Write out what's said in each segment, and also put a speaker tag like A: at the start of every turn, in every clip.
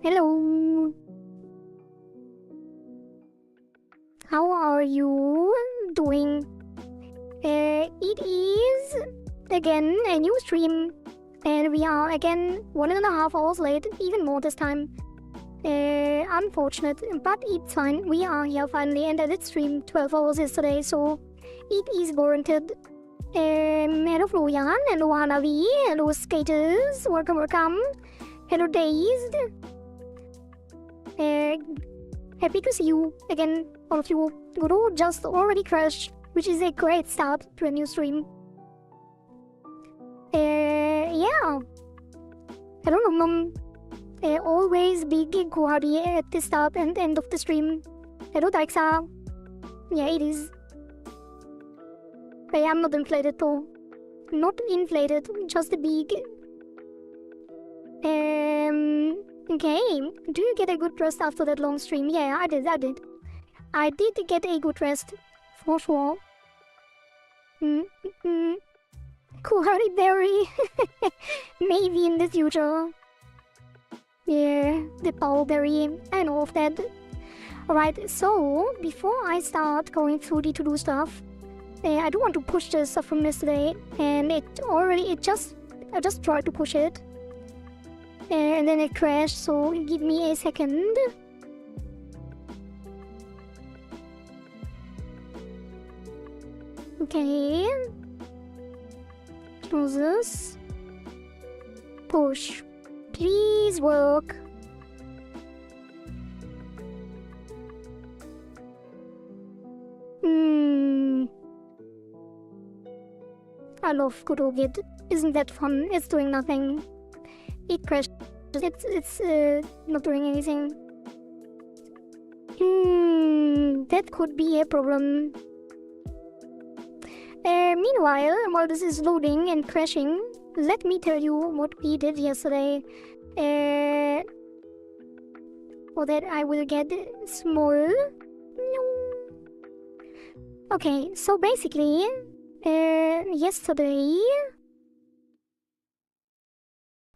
A: Hello, how are you doing? It is again a new stream, and we are again 1.5 hours late, even more this time. Unfortunate, but it's fine. We are here finally, and I did stream 12 hours yesterday, so it is warranted. Hello Florian, hello Hanavi, hello skaters, welcome. Hello Dazed. Happy to see you again, all of you. Guru just already crashed, which is a great start to a new stream. Yeah. Hello always big Guhari at the start and end of the stream. Hello Daiksa. Yeah, it is. I am not inflated though. Not inflated, just a big. Okay. Do you get a good rest after that long stream? Yeah, I did. I did get a good rest, for sure. Kuhari Berry. Maybe in the future. Yeah, the power berry. I know of that. Alright, so before I start going through the to-do stuff, I do want to push the stuff from yesterday, and I just tried to push it. And then it crashed, so give me a second. Okay. Close this. Push. Please work. I love good old Git. Isn't that fun? It's doing nothing. It crashes. It's not doing anything. That could be a problem. Meanwhile, while this is loading and crashing, let me tell you what we did yesterday. For that I will get small. Okay, so basically, yesterday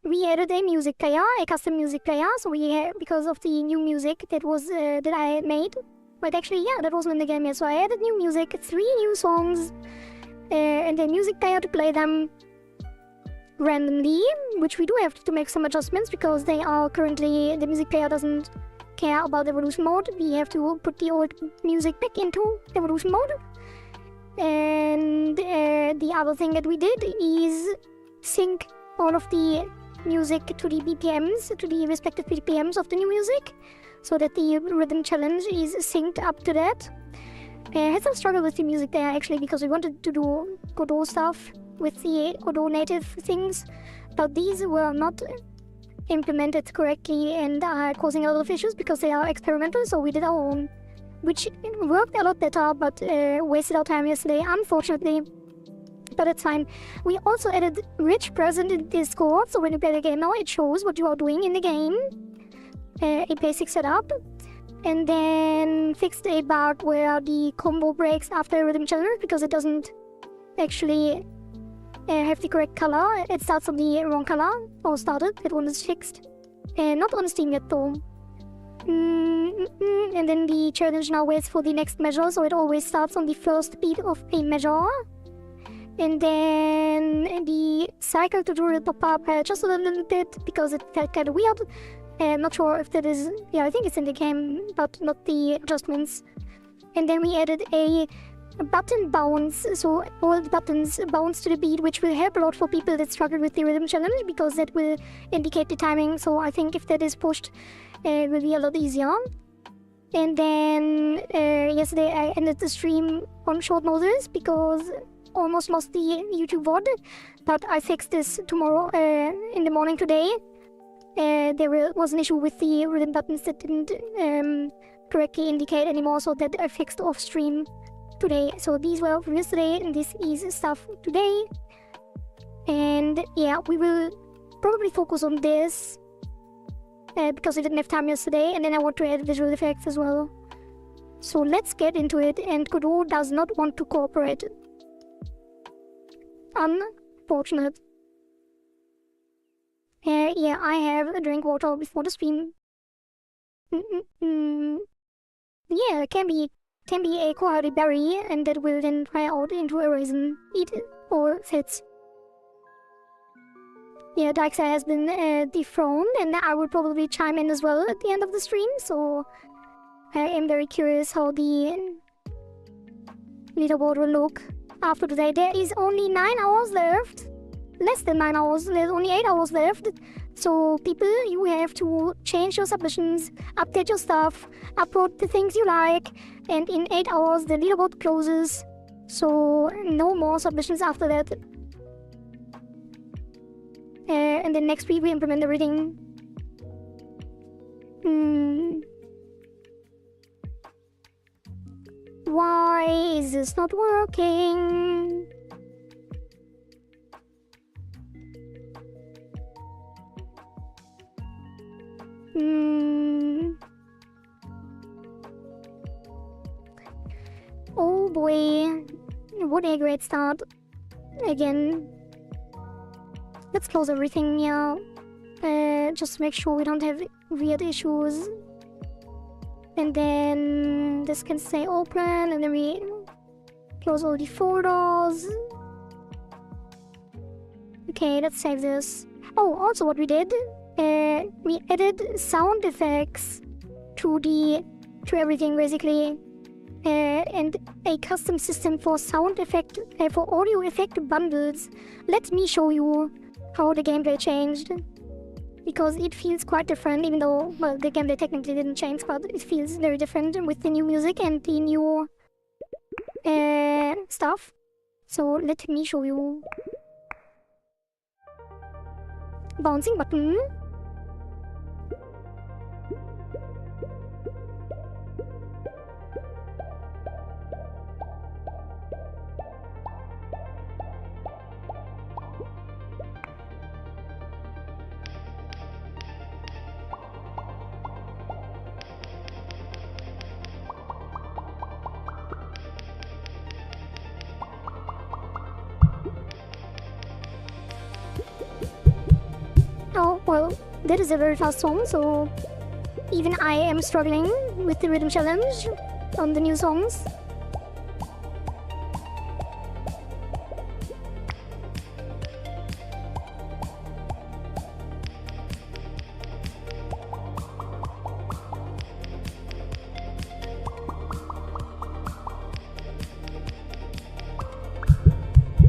A: we added a music player, a custom music player. So because of the new music that was that I had made. But actually, yeah, that wasn't in the game yet. So I added new music, 3 new songs, and a music player to play them randomly, which we do have to make some adjustments because they are currently, the music player doesn't care about evolution mode. We have to put the old music back into evolution mode. And the other thing that we did is sync all of the music to the BPMs, to the respective BPMs of the new music, so that the rhythm challenge is synced up to that. I had some struggle with the music there actually because we wanted to do Godot stuff with the Godot native things, but these were not implemented correctly and are causing a lot of issues because they are experimental, so we did our own, which worked a lot better, but wasted our time yesterday, unfortunately. But it's fine. We also added rich present in Discord, so when you play the game now, it shows what you are doing in the game. A basic setup. And then fixed a bug where the combo breaks after a rhythm challenge because it doesn't actually have the correct color. It starts on the wrong color, or started. That one is fixed. Not on Steam yet though. And then the challenge now waits for the next measure, so it always starts on the first beat of a measure. And then the cycle tutorial pop up just a little bit because it felt kind of weird. I'm not sure if that is, yeah, I think it's in the game, but not the adjustments. And then we added a button bounce, so all the buttons bounce to the beat, which will help a lot for people that struggle with the rhythm challenge because that will indicate the timing. So I think if that is pushed, it will be a lot easier. And then yesterday I ended the stream on short notice because almost lost the YouTube VOD, but I fixed this tomorrow in the morning today. There was an issue with the rhythm buttons that didn't correctly indicate anymore, so that I fixed off stream today. So these were for yesterday, and this is stuff today. And yeah, we will probably focus on this because we didn't have time yesterday, and then I want to add visual effects as well. So let's get into it, and Godot does not want to cooperate. Unfortunate. Yeah, I have a drink water before the stream. Yeah, can be a cloudy berry, and that will then dry out into a raisin. Eat it, or fits. Yeah, Daxa has been dethroned, and I will probably chime in as well at the end of the stream, so I am very curious how the leaderboard will look after today. There is only 9 hours left. Less than 9 hours, there's only 8 hours left. So people, you have to change your submissions, update your stuff, upload the things you like, and in 8 hours the leaderboard closes. So no more submissions after that. And then next week we implement everything. Why is this not working? Oh boy, what a great start. Again. Let's close everything, yeah. Just to make sure we don't have weird issues. And then this can stay open, and then we close all the folders. Okay, let's save this. Oh, also what we did, we added sound effects to everything basically, and a custom system for sound effect, for audio effect bundles. Let me show you how the gameplay changed, because it feels quite different, even though, well, the gameplay technically didn't change, but it feels very different with the new music and the new stuff. So let me show you. bouncing button. Oh, well, that is a very fast song, so even I am struggling with the rhythm challenge on the new songs.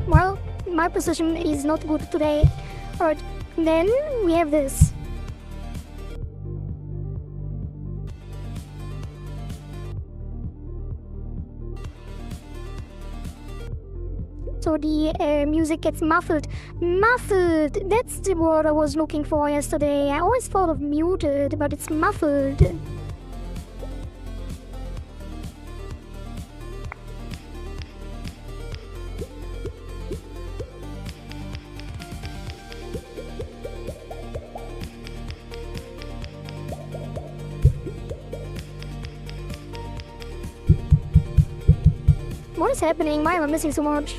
A: Well, my position is not good today. Alright, then we have this. So the music gets muffled. Muffled! That's the word I was looking for yesterday. I always thought of muted, but it's muffled. What is happening? Why am I missing so much?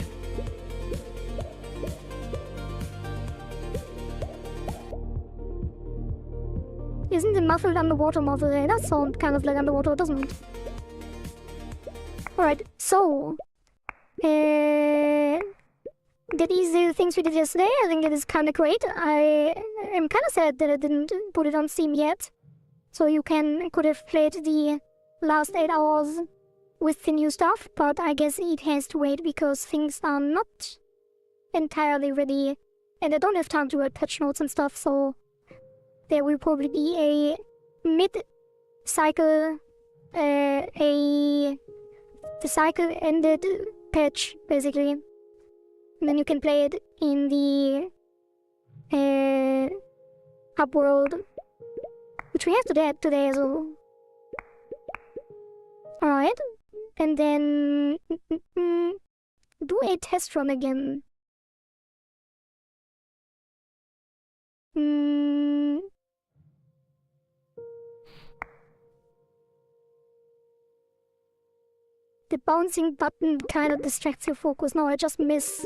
A: Isn't the muffled underwater muffled? It does sound kind of like underwater, doesn't it? Alright, so... that is the things we did yesterday. I think that is kind of great. I am kind of sad that I didn't put it on Steam yet. So you could have played the last 8 hours with the new stuff, but I guess it has to wait because things are not entirely ready and I don't have time to write patch notes and stuff, so there will probably be a mid-cycle, the cycle ended patch, basically. And then you can play it in the hub world, which we have today as well. Alright. And then do a test run again. The bouncing button kind of distracts your focus. No, I just miss.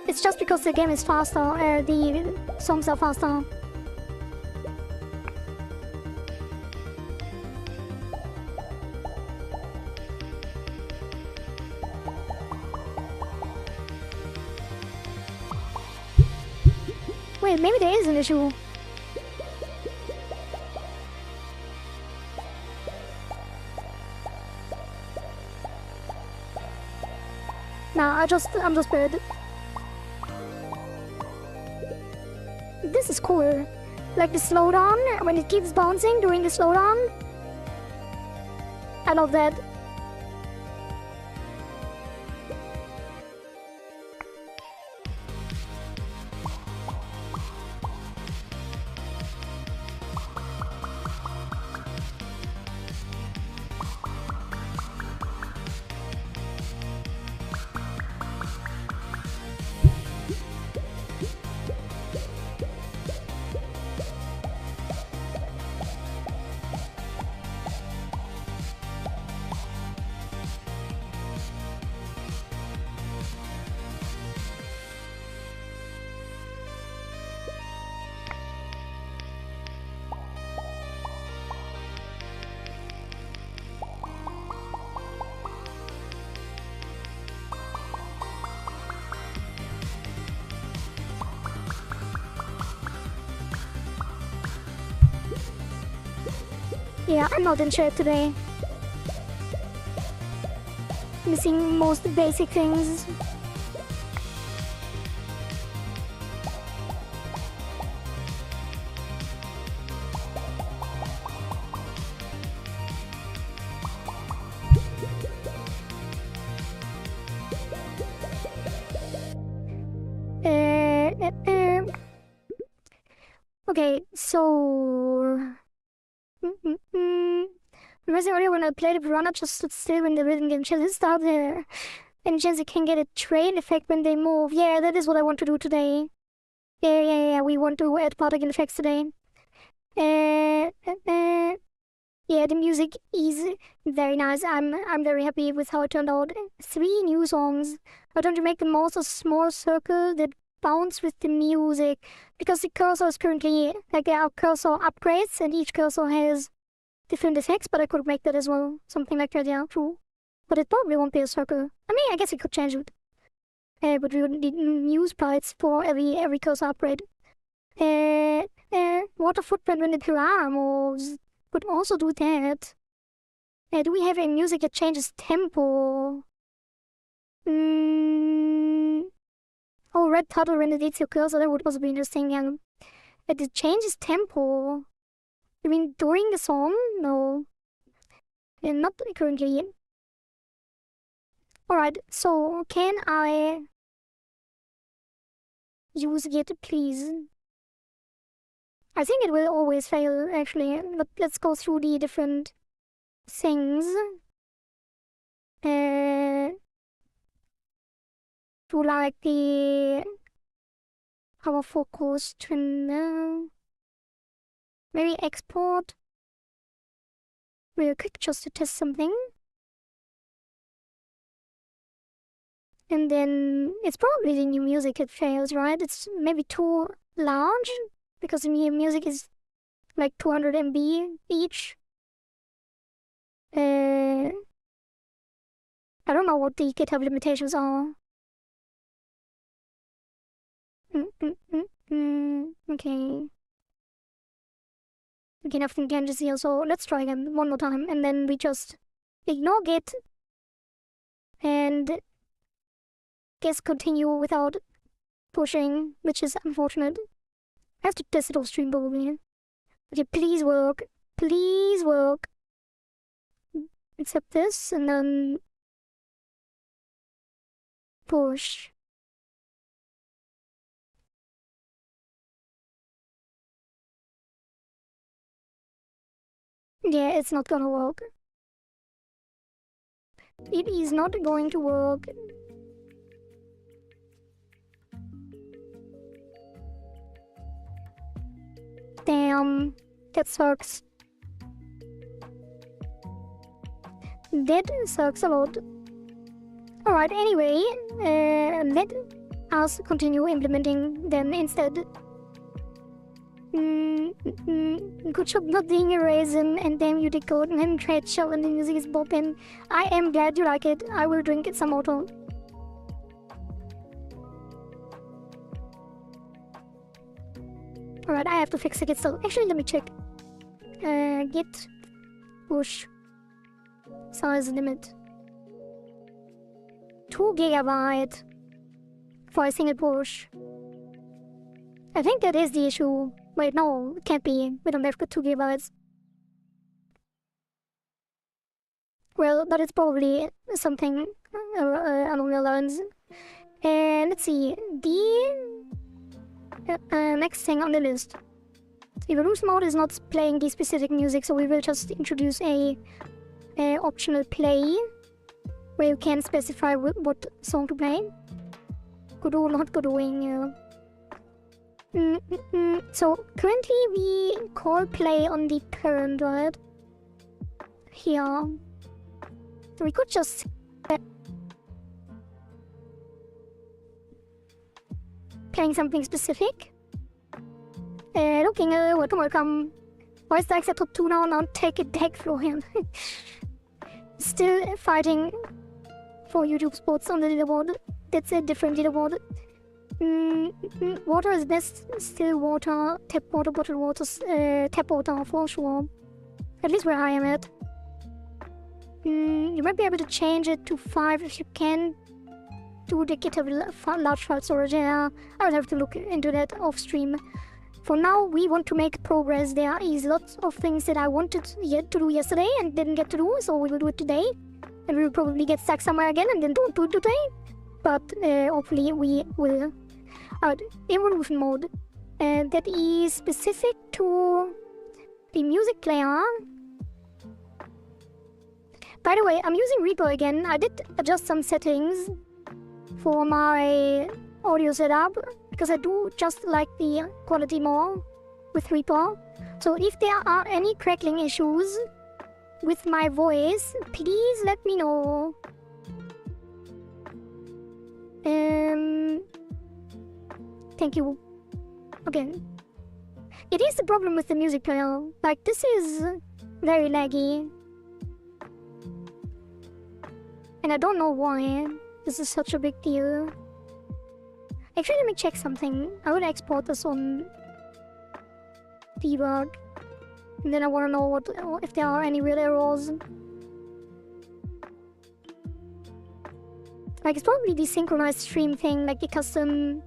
A: It's just because the game is faster, the songs are faster. Wait, maybe there is an issue. Nah, I'm just bad. This is cool. Like the slowdown, when it keeps bouncing during the slowdown. I love that. Yeah, I'm not in shape today. Missing most basic things. Remember earlier when I played the piranha just stood still when the rhythm game changes start there. And Jensen can get a train effect when they move. Yeah, that is what I want to do today. Yeah, we want to add particle effects today. Yeah, the music is very nice. I'm very happy with how it turned out. 3 new songs. Why don't you make them also a small circle that bounce with the music? Because the cursor is currently, like, there are cursor upgrades and each cursor has different effects, but I could make that as well. Something like that, yeah, true. But it probably won't be a circle. I mean, I guess we could change it. But we would need new sprites for every cursor upgrade. Water footprint when the piranha moves. Could also do that. Do we have a music that changes tempo? Oh, red puddle when it hits your cursor, that would also be interesting. Yeah. It changes tempo. You mean during the song? No. Not currently. Alright, so can I use it, please? I think it will always fail, actually. But let's go through the different things. To like the power focus trend. Maybe export real quick just to test something. And then it's probably the new music it fails, right? It's maybe too large because the new music is like 200 MB each. I don't know what the GitHub limitations are. Okay. We can have tangents here, so let's try again one more time, and then we just ignore git and guess continue without pushing, which is unfortunate. I have to test it off stream probably. Okay, please work. Please work. Accept this, and then push. Yeah, it's not gonna work. It is not going to work. Damn, that sucks. That sucks a lot. Alright, anyway, let us continue implementing them instead. Good job not being a raisin, and damn you decode and trade show and the music is bopping. I am glad you like it. I will drink it some more. Alright, I have to fix the git still. Actually, let me check. Git push size limit 2 GB for a single push. I think that is the issue. Wait, no, it can't be. We don't have 2 GB. Well, but it's probably something along the lines. And let's see. The next thing on the list. Evolution mode is not playing the specific music, so we will just introduce a optional play where you can specify what song to play. Good or not good doing. So currently we call play on the parent, right? Here. So we could just playing something specific. Looking welcome. Voice accept top 2 now, take a deck Florian. Still fighting for YouTube spots on the leaderboard. That's a different leaderboard. Water is best, still water, tap water, bottled water, tap water for sure. At least where I am at. You might be able to change it to 5 if you can do the GitHub large file storage. Yeah, I will have to look into that off stream. For now, we want to make progress. There is lots of things that I wanted to do yesterday and didn't get to do, so we will do it today. And we will probably get stuck somewhere again and then don't do it today. But hopefully we will. Evolution mode. That is specific to the music player. By the way, I'm using Reaper again. I did adjust some settings for my audio setup because I do just like the quality more with Reaper. So if there are any crackling issues with my voice, please let me know. Thank you. Okay. It is the problem with the music player. Like, this is very laggy. And I don't know why this is such a big deal. Actually, let me check something. I will export this on debug. And then I want to know if there are any real errors. Like, it's probably the synchronized stream thing, like the custom...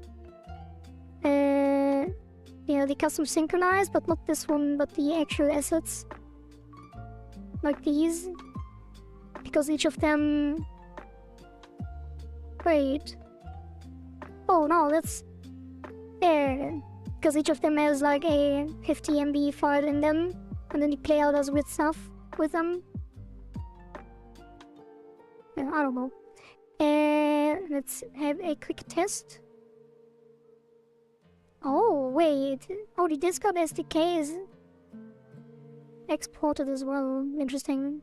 A: yeah, the custom synchronized, but not this one, but the actual assets. Like these. Because each of them... Wait. Oh no, that's... There. Because each of them has like a 50 MB file in them. And then the player does weird stuff with them. Yeah, I don't know. Let's have a quick test. Oh, wait. Oh, the Discord SDK is exported as well. Interesting.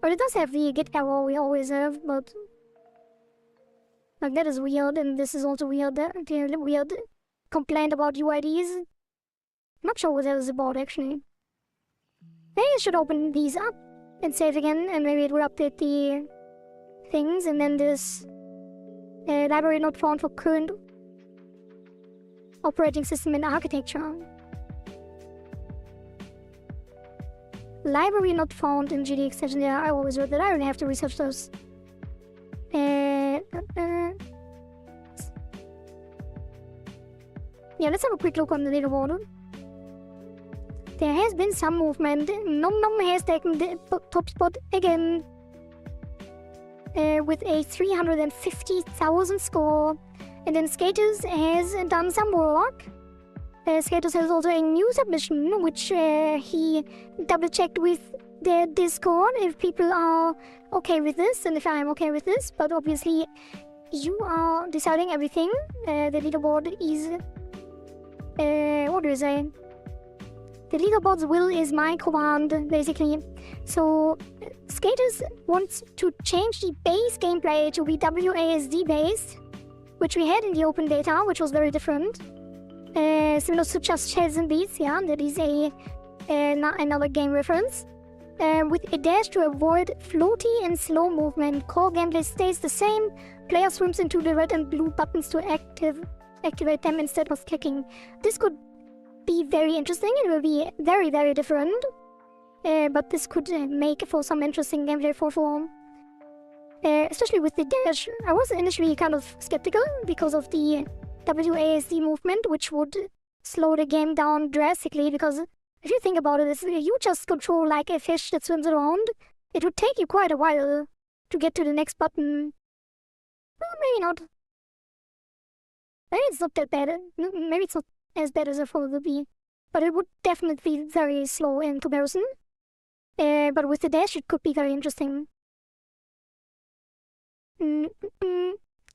A: But it does have the git error we always have, but... Like, that is weird, and this is also weird. The weird complaint about UIDs. I'm not sure what that is about, actually. Maybe I should open these up and save again, and maybe it will update the things, and then this library not found for current operating system and architecture. Library not found in GD extension. Yeah, I always wrote that. I don't have to research those. Yeah, let's have a quick look on the leaderboard. There has been some movement. Nom Nom has taken the top spot again. With a 350,000 score. And then Skaters has done some work. Skaters has also a new submission, which he double-checked with their Discord if people are okay with this and if I'm okay with this. But obviously, you are deciding everything. The leaderboard is... what do you say? The leaderboard's will is my command, basically. So, Skaters wants to change the base gameplay to be WASD based, which we had in the open beta, which was very different. Similar to just Shells and Beats, yeah, that is another game reference. With a dash to avoid floaty and slow movement. Core gameplay stays the same. Player swims into the red and blue buttons to activate them instead of clicking. This could be very interesting. It will be very, very different. But this could make for some interesting gameplay for form. Especially with the dash. I was initially kind of skeptical because of the WASD movement, which would slow the game down drastically, because if you think about it, if you just control like a fish that swims around, it would take you quite a while to get to the next button. Well, maybe not. Maybe it's not that bad. Maybe it's not as bad as I thought it would be. But it would definitely be very slow in comparison. But with the dash, it could be very interesting.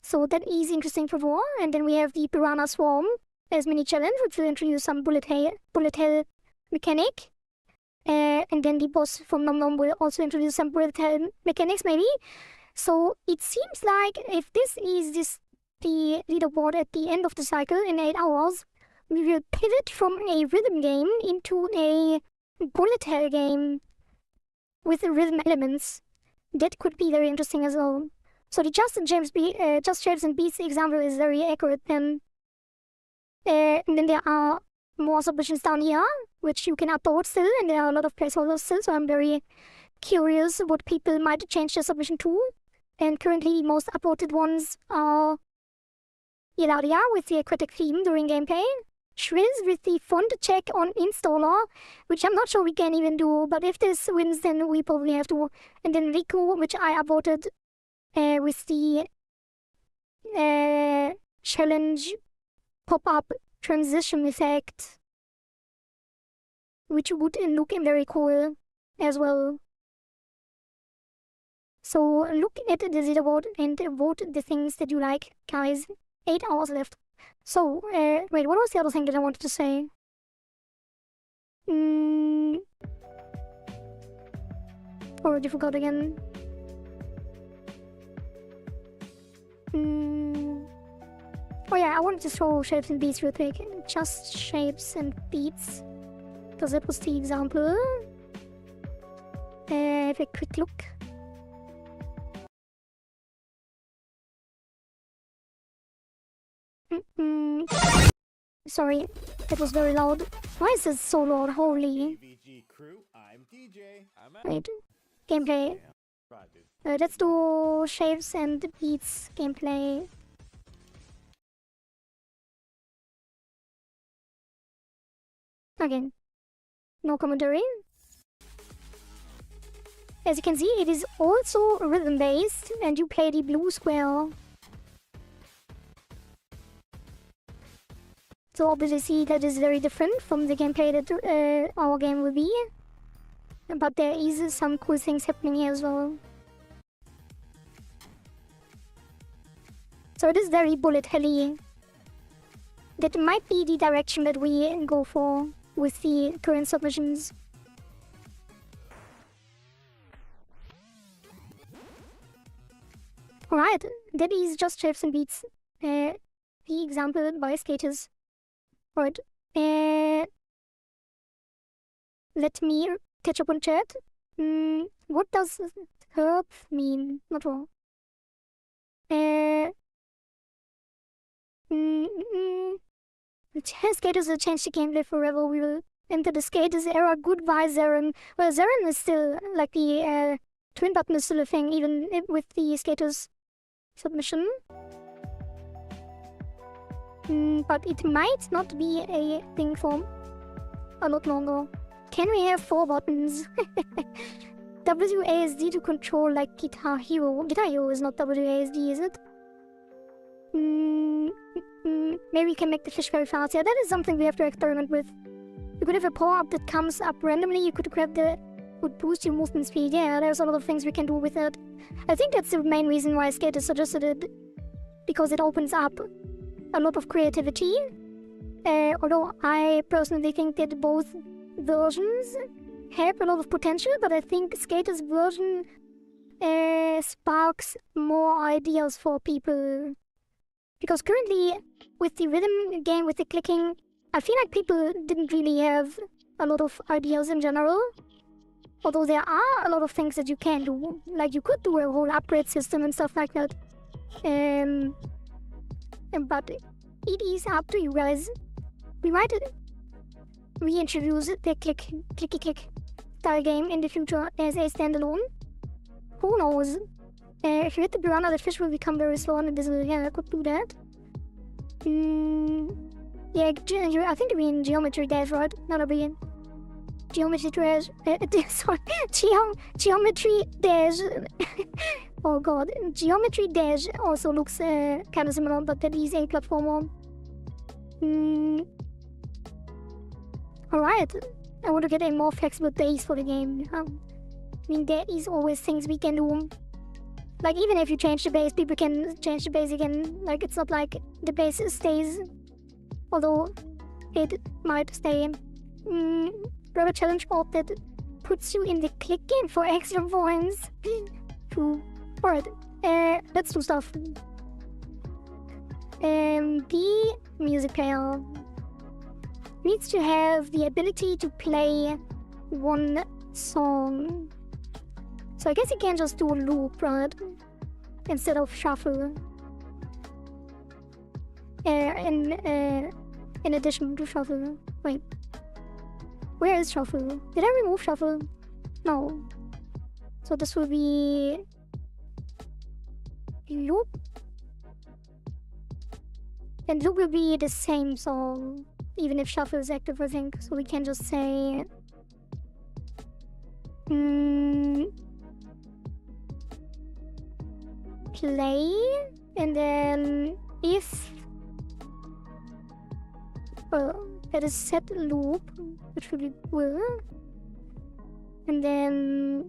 A: So that is interesting for war. And then we have the Piranha Swarm as mini challenge, which will introduce some bullet hell mechanic. And then the boss from Nom Nom will also introduce some bullet hell mechanics, maybe. So it seems like if this is the leaderboard at the end of the cycle in 8 hours, we will pivot from a rhythm game into a bullet hell game with rhythm elements. That could be very interesting as well. So the Just Shapes and Beats example is very accurate then. And then there are more submissions down here, which you can upload still, and there are a lot of placeholders still, so I'm very curious what people might change their submission to. And currently most upvoted ones are Yeladia with the aquatic theme during gameplay, Shriz with the font check on installer, which I'm not sure we can even do, but if this wins then we probably have to. And then Riku, which I upvoted with the challenge pop-up transition effect, which would look very cool as well. So look at the leaderboard and vote the things that you like, guys. 8 hours left. So, wait, what was the other thing that I wanted to say? Already forgot again. Oh yeah, I wanted to show shapes and beats real quick. Just shapes and beats. Because that was the example. Have a quick look. Sorry, it was very loud. Why is this so loud? Holy. Wait. Gameplay. Let's do shapes and beats gameplay. Again. No commentary. As you can see, it is also rhythm based, and you play the blue square. So obviously that is very different from the gameplay that our game will be. But there is some cool things happening here as well. So it is very bullet helly. That might be the direction that we go for with the current submissions. Alright, that is just shapes and beats. The example by skaters. Alright, let me catch up on chat. What does herb mean? Not sure. Skaters will change the gameplay forever. We will enter the skaters era. Goodbye, Zeren. Well, Zeren is still, like, the twin button is still a thing, even with the skaters submission. But it might not be a thing for a lot longer. Can we have 4 buttons? WASD to control like Guitar Hero. Guitar Hero is not WASD, is it? Maybe we can make the fish very fast. Yeah, that is something we have to experiment with. You could have a power-up that comes up randomly. You could grab the... would boost your movement speed. Yeah, there's a lot of things we can do with it. I think that's the main reason why skaters suggested it. Because it opens up a lot of creativity. Although I personally think that both versions have a lot of potential, but I think skaters version sparks more ideas for people. Because currently, with the rhythm game, with the clicking, I feel like people didn't really have a lot of ideas in general. Although there are a lot of things that you can do. Like, you could do a whole upgrade system and stuff like that. But it is up to you guys. We might reintroduce the clicky-click style game in the future as a standalone. Who knows? If you hit the piranha, the fish will become very slow and invisible. Yeah, I could do that. Yeah, I think you mean Geometry Dash, right? Not a being. Geometry Dash. Sorry. Geometry Dash. Oh god. Geometry Dash also looks kind of similar, but that is a platformer. Alright. I want to get a more flexible base for the game. I mean, there is always things we can do. Like, even if you change the base, people can change the base again. Like, it's not like the base stays. Although, it might stay. Grab a challenge orb that puts you in the click game for extra points. True. Alright, let's do stuff. The music player needs to have the ability to play one song. So I guess you can just do a loop, right? Instead of shuffle. In addition to shuffle. Wait. Where is shuffle? Did I remove shuffle? No. So this will be... loop? And loop will be the same song. Even if shuffle is active, I think. So we can just say... play, and then if that is set loop, which will be will, and then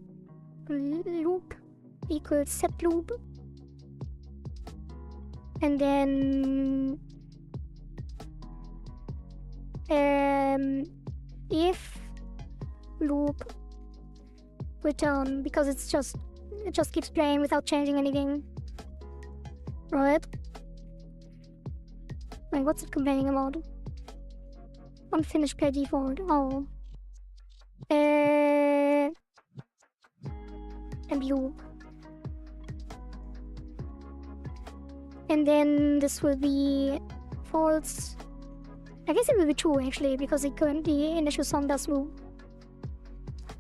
A: loop equals set loop. And then if loop return, because it just keeps playing without changing anything. Right? Wait, what's it complaining about? Unfinished by default. Oh. And loop. And then this will be false. I guess it will be true actually, because the initial song does loop.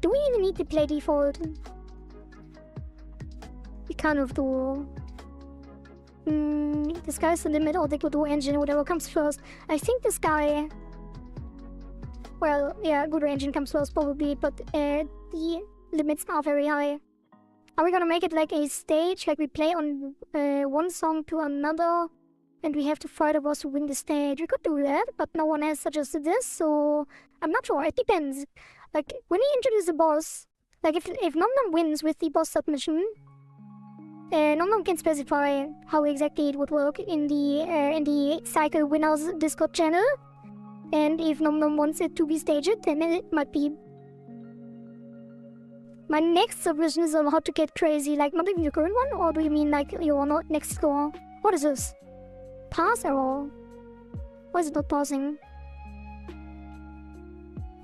A: Do we even need to play default? We kind of do. The sky's the limit, or they could do engine, whatever comes first. I think the sky. Well, yeah, good engine comes first probably, but the limits are very high. Are we gonna make it like a stage, like we play on one song to another, and we have to fight a boss to win the stage? We could do that, but no one has suggested this, so I'm not sure. It depends. Like, when we introduce the boss, like if Nom Nom wins with the boss submission, Nom Nom can specify how exactly it would work in the Cycle Winners Discord channel. And if Nom Nom wants it to be staged, then it might be. My next submission is on how to get crazy, like not even your current one, or do you mean like your next score? What is this? Pass error? Why is it not pausing?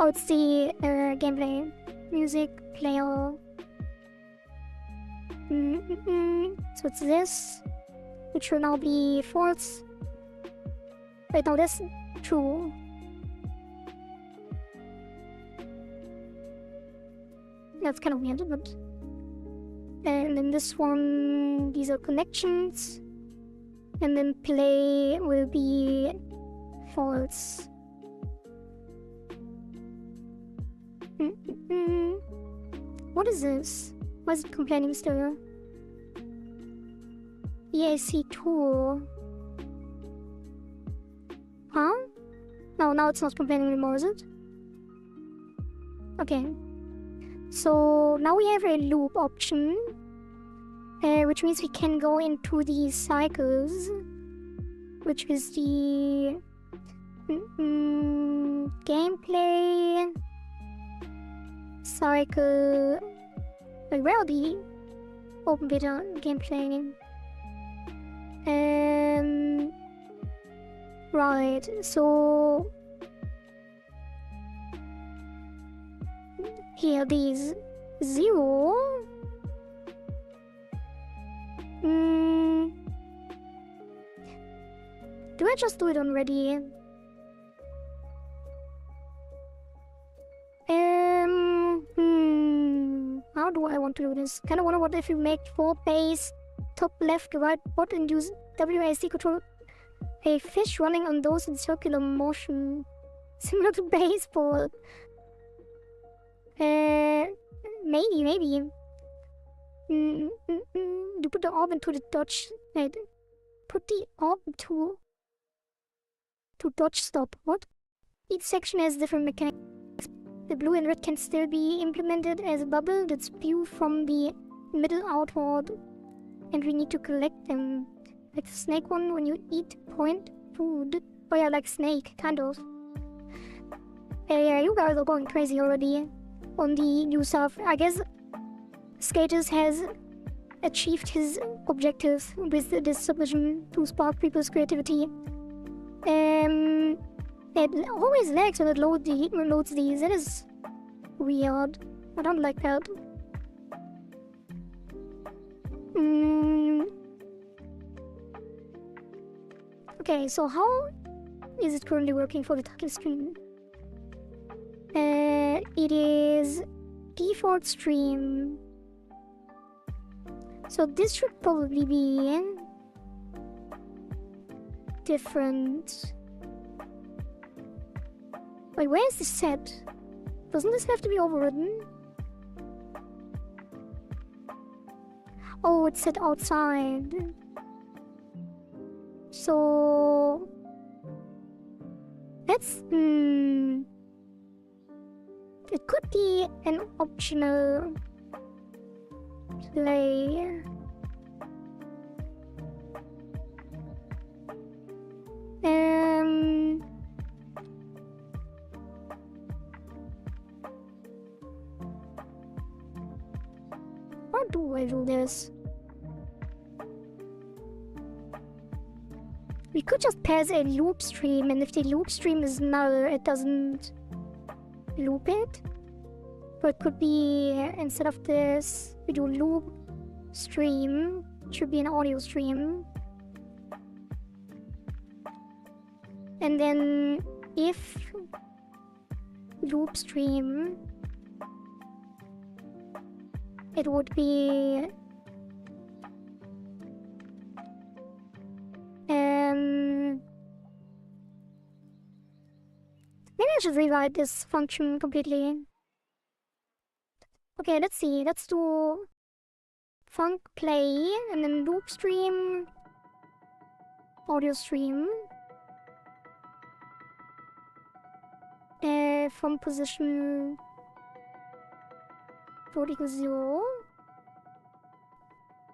A: Oh, it's the gameplay. Music, player. So it's this, which will now be false. Wait, no, that's true. That's kind of weird, but... And then this one, these are connections. And then play will be false. What is this? Why is it complaining still? EAC2. Huh? No, now it's not complaining anymore, is it? Okay. So now we have a loop option, which means we can go into the cycles, which is the gameplay cycle. Like, where are the open beta gameplay? Right. So here, these 0. Do I just do it already? How do I want to do this? Kinda wonder what if you make 4 base, top left, right, bot, and use WASD control a fish running on those in circular motion. Similar to baseball. Maybe. You put the orb into the dodge. Wait. Put the orb to dodge stop. What? Each section has different mechanics. The blue and red can still be implemented as a bubble that spew from the middle outward. And we need to collect them. Like the snake one when you eat point food. Oh yeah, like snake, kind of. Yeah, you guys are going crazy already on the new stuff. I guess Skaters has achieved his objective with this submission to spark people's creativity. It always lags when it loads these. It is weird. I don't like that. Okay, so how is it currently working for the title stream? It is default stream. So this should probably be different. Wait, where is this set? Doesn't this have to be overridden? Oh, it's set outside. So that's it could be an optional. play. How do I do this? We could just pass a loop stream, and if the loop stream is null, it doesn't loop it. But it could be, instead of this, we do loop stream. It should be an audio stream. And then if loop stream, it would be maybe I should rewrite this function completely. Okay, let's see. Let's do func play and then loop stream, audio stream. From position float equals 0.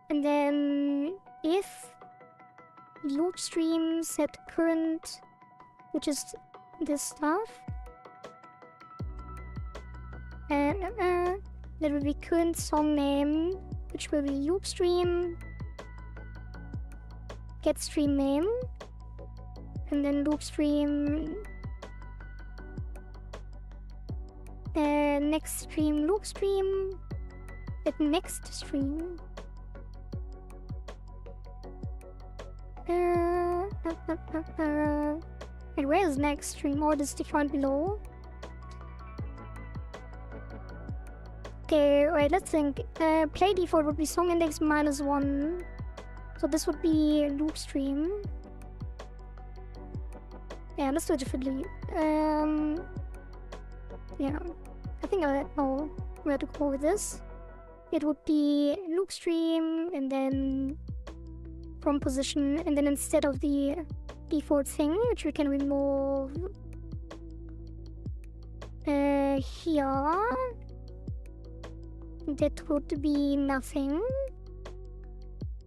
A: And then if loop stream set current, which is this stuff, and there will be current song name, which will be loop stream get stream name, and then loop stream next stream loop stream at next stream. And where is next stream? Or is defined below? Okay, wait, let's think. Play default would be song index -1. So this would be loop stream. Yeah, let's do it differently. Yeah, I think I know where to go with this. It would be loop stream and then from position, and then instead of the default thing, which we can remove here, that would be nothing,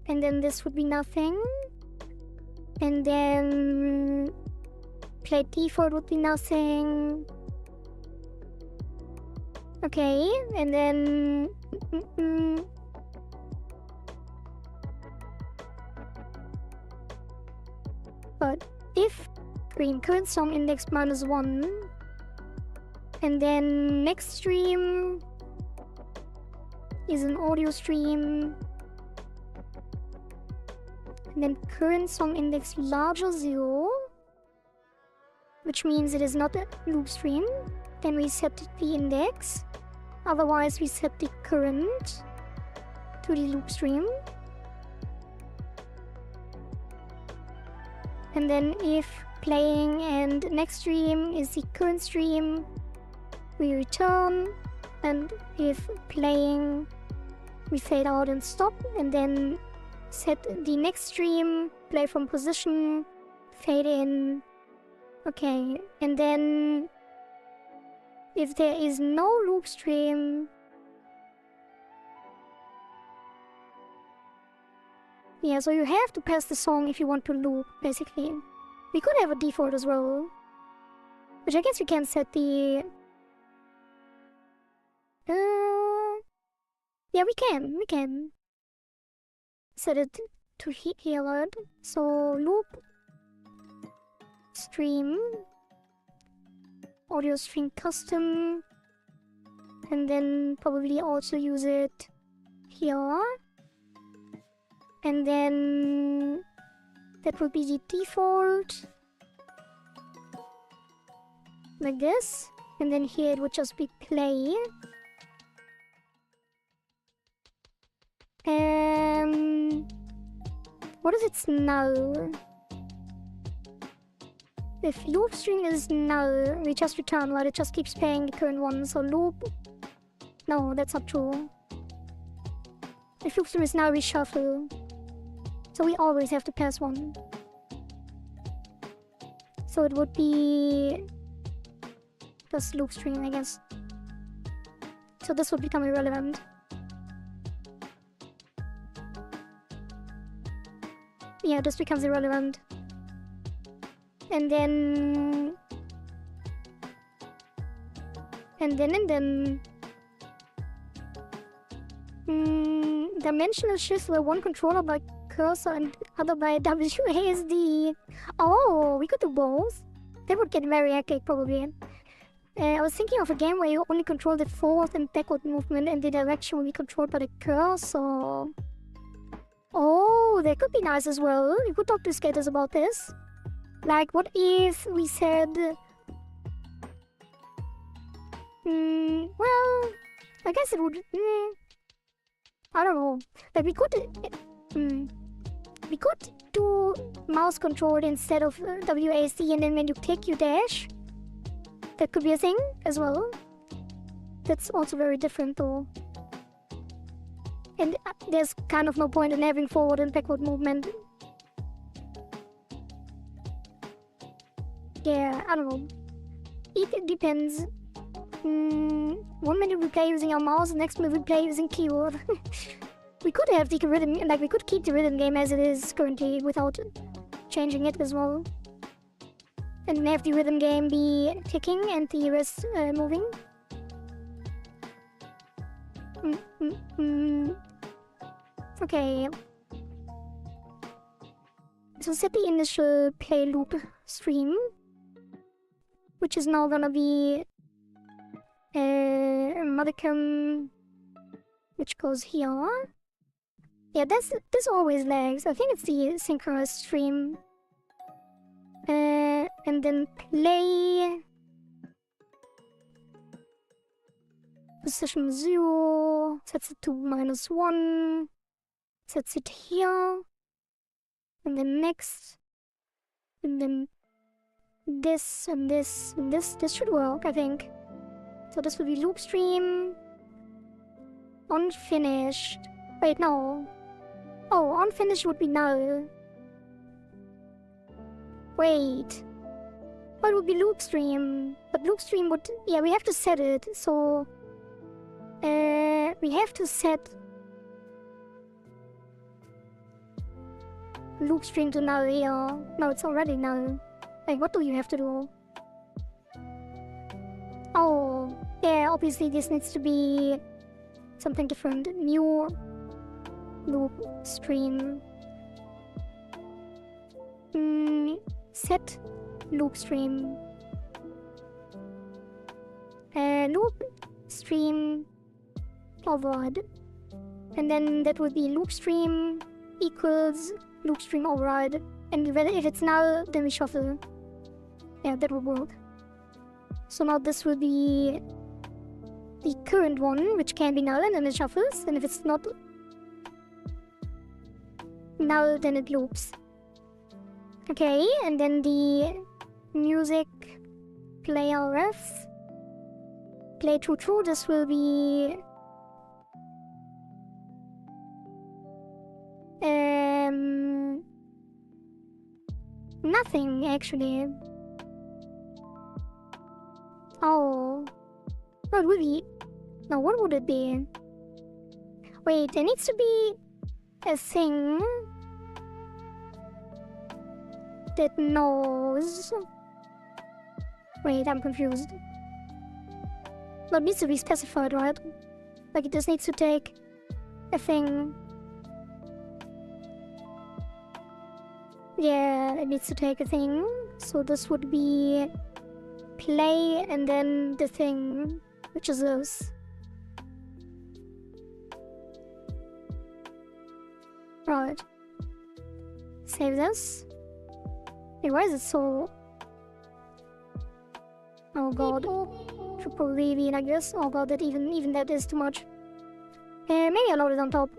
A: and then this would be nothing, and then play default would be nothing. Okay, and then but if stream current song index -1, and then next stream is an audio stream, and then current song index larger 0, which means it is not a loop stream, then we set the index. Otherwise, we set the current to the loop stream. And then if playing and next stream is the current stream, we return. And if playing, we fade out and stop. And then set the next stream, play from position, fade in. Okay, and then if there is no loop stream, yeah, so you have to pass the song if you want to loop, basically. We could have a default as well, which I guess we can set the... yeah, we can set it to here, so loop stream audio stream custom, and then probably also use it here, and then that will be the default like this, and then here it would just be play. What is its null? If loop string is null, we just return, right? It just keeps playing the current one. So loop... No, that's not true. If loop string is null, we shuffle. So we always have to pass one. So it would be... just loop string, I guess. So this would become irrelevant. yeah, this becomes irrelevant. And then... dimensional shifts where one controller by cursor and other by WASD. Oh, we could do both. That would get very hectic, probably. I was thinking of a game where you only control the forward and backward movement and the direction will be controlled by the cursor. Oh, that could be nice as well. You could talk to skaters about this. Like, what if we said... well... I guess it would... I don't know. Like, we could... we could do mouse control instead of WASD, and then when you click, you dash. That could be a thing as well. That's also very different, though. And there's kind of no point in having forward and backward movement. Yeah, I don't know. It depends. One minute we play using our mouse, the next minute we play using keyboard. We could have the rhythm, like we could keep the rhythm game as it is currently without changing it as well. And then have the rhythm game be clicking and the rest moving. Okay. So set the initial play loop stream, which is now gonna be a modicum which goes here. Yeah, this always lags. I think it's the synchronous stream. And then play position 0, sets it to -1, sets it here, and then next, and then this and this and this. This should work, I think. So this will be loop stream, unfinished. Wait, no. Oh, unfinished would be null. Wait. What would be loop stream? But loop stream would... Yeah, we have to set it, so... we have to set... loop stream to null here. No, it's already null. Like, what do you have to do? Oh, yeah, obviously this needs to be... something different. New... loop stream. Set loop stream. Loop stream override. And then that would be loop stream equals loop stream override. And if it's null, then we shuffle. Yeah, that would work. So now this will be the current one, which can be null, and then it shuffles. And if it's not null, then it loops. Okay, and then the music play ref. Play true, this will be... nothing, actually. Oh. What would be... No, what would it be? Wait, there needs to be a thing that knows... Wait, I'm confused. But it needs to be specified, right? Like, it just needs to take a thing. Yeah, it needs to take a thing. So this would be play and then the thing, which is this. Right. Save this. Hey, why is it so... Oh god. Should probably be like this. Oh god, that even that is too much. Maybe I'll load it on top.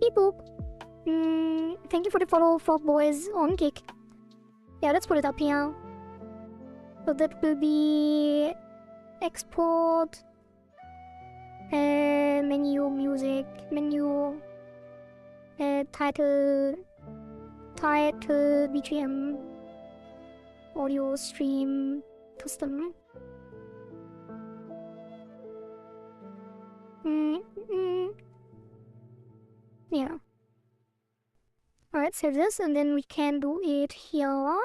A: Beep boop. Thank you for the follow, Frog Boys on Kick. Yeah, let's put it up here. So that will be... export... menu, music, menu... title... BGM... audio stream... custom... yeah. Alright, save this, and then we can do it here.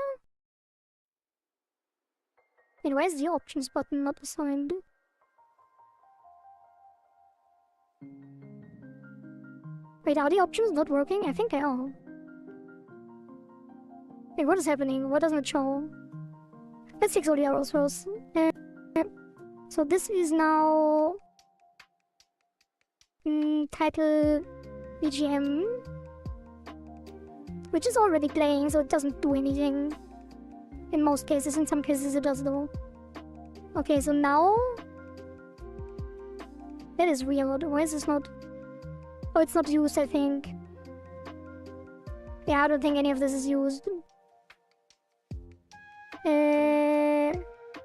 A: And why is the options button not assigned? Wait, are the options not working? I think they are. Wait, what is happening? What doesn't it show? Let's fix all the arrows first. So this is now... title BGM. Which is already playing, so it doesn't do anything. In most cases, in some cases it does though. Okay, so now... That is weird. Why is this not... Oh, it's not used, I think. Yeah, I don't think any of this is used.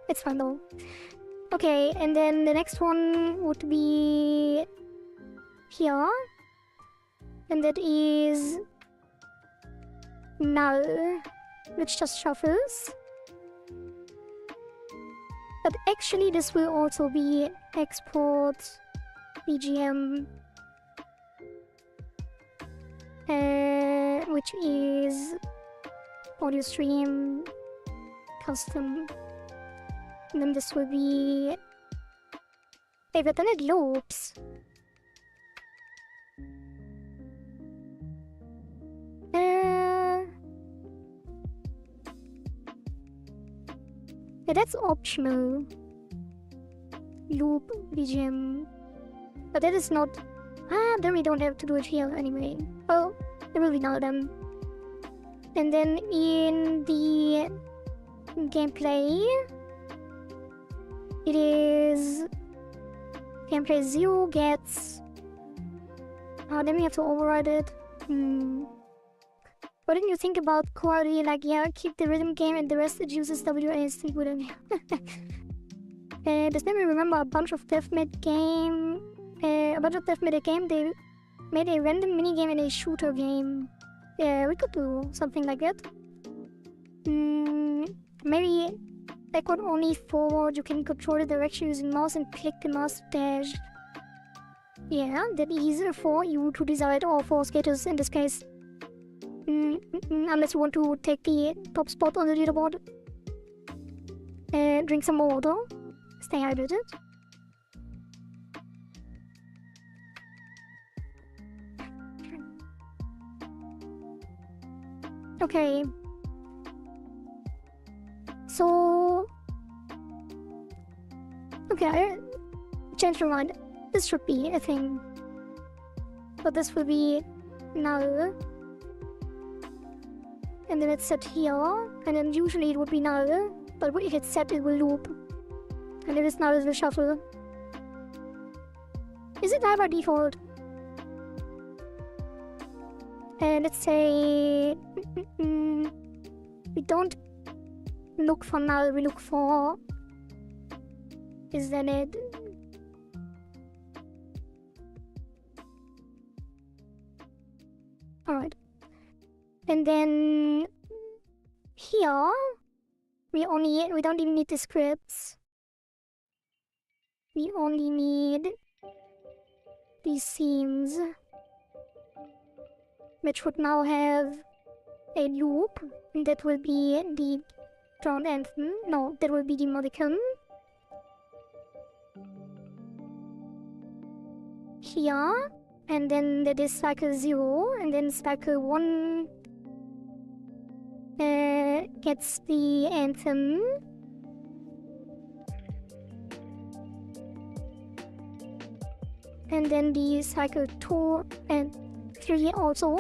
A: It's fine though. Okay, and then the next one would be... here. And that is... null, which just shuffles. But actually this will also be export BGM, which is audio stream custom. And then this will be... Hey, but then it loops. Yeah, that's optional. Loop BGM. But that is not... Ah, then we don't have to do it here anyway. Oh, there will be now then. And then in the gameplay, it is... Gameplay 0 gets... Ah, then we have to override it. What did you think about quality? Like, yeah, keep the rhythm game and the rest it uses WASD good. Does anyone remember a bunch of deathmatch game? They made a random minigame and a shooter game. Yeah, we could do something like that. Maybe backward only, forward. You can control the direction using mouse and click the mouse dash. Yeah, that is for you to decide, or for skaters in this case. Unless you want to take the top spot on the leaderboard. Drink some more water. Stay hydrated. Okay. So... Okay, I changed my mind. This should be a thing. But this will be null. And then it's set here, and then usually it would be null, but if it's set it will loop. And if it's null it will shuffle. Is it null by default? And let's say... we don't look for null, we look for... Is that it? Alright. And then here we don't even need the scripts. We only need these themes, which would now have a loop, and that will be the drowned anthem. No, that will be the modicum. Here, and then that is cycle 0, and then cycle 1 gets the anthem. And then the cycle 2 and 3 also.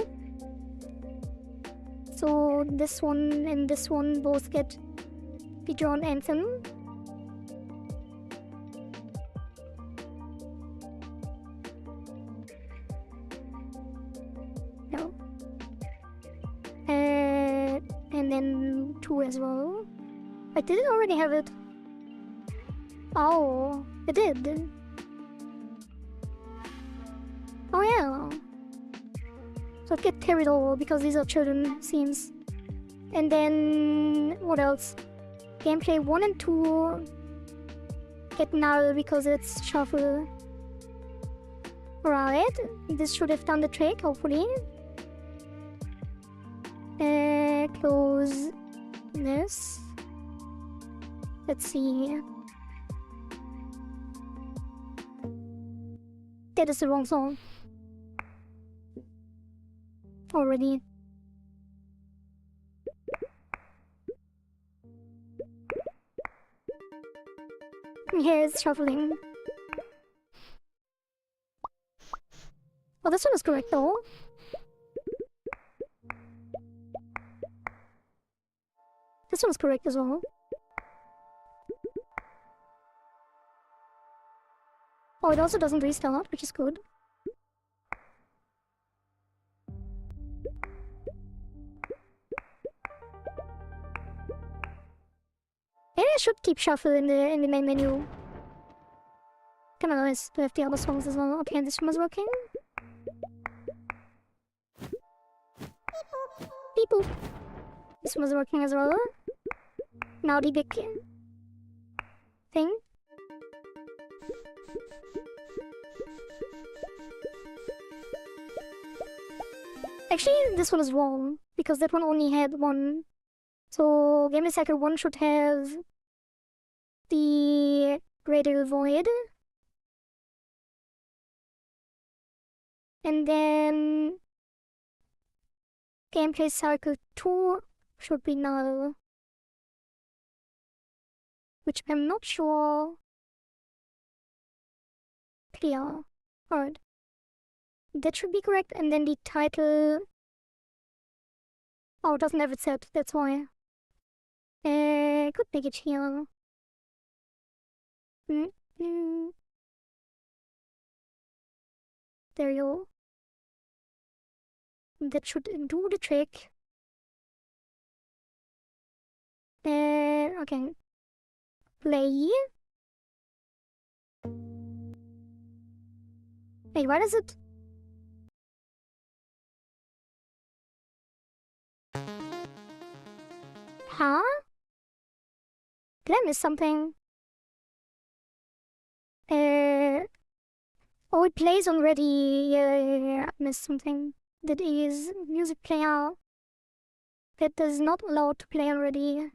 A: So this one and this one both get the drawn anthem. No. And then 2 as well. I didn't already have it. Oh, it did. Oh yeah. So it get carried over because these are children themes. And then what else? Gameplay 1 and 2 get null because it's shuffle. Right. This should have done the trick, hopefully. Close this. Let's see. That is the wrong song. Already. Here's shuffling. Oh, this one is correct though. This one's correct as well. Oh, it also doesn't restart, which is good. Maybe I should keep shuffle in the main menu. Kind of nice to have the other songs as well. Okay, this one was working. Beep boop. This one was working as well. Now the big thing. Actually, this one is wrong because that one only had one. So Game Cycle 1 should have the Radial Void. And then Gameplay Cycle 2 should be null. Which I'm not sure. Clear. Alright. That should be correct. And then the title. Oh, it doesn't have it set, that's why. Could make it here. There you go. That should do the trick. Okay. Play. Wait, what is it? Huh? Did I miss something? Oh, it plays already. Yeah, I missed something. That is music player. That is not allowed to play already.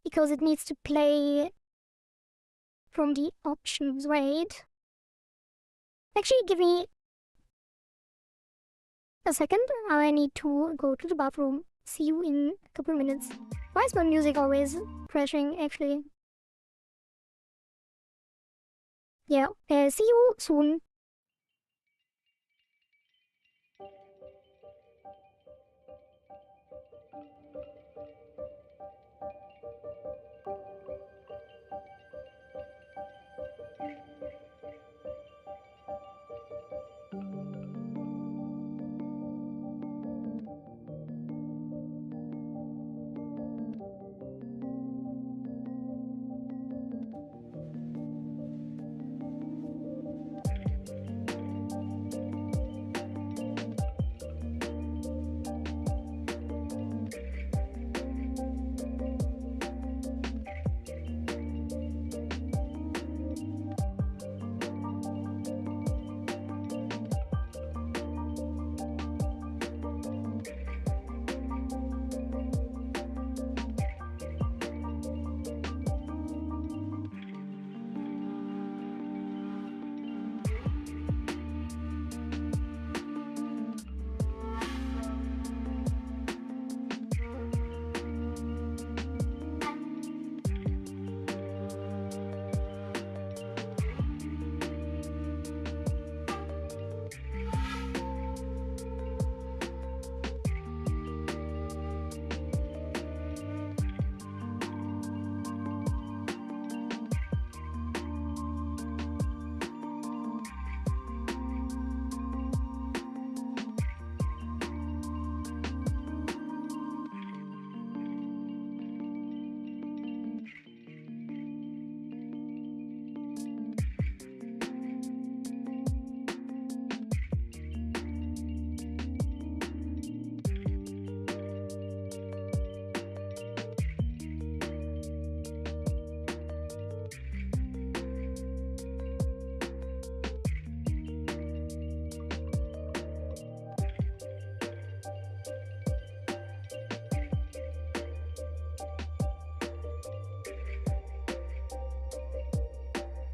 A: Because it needs to play from the options. Wait. Actually, give me a second. I need to go to the bathroom. See you in a couple minutes. Why is my music always crashing, actually? Yeah, see you soon.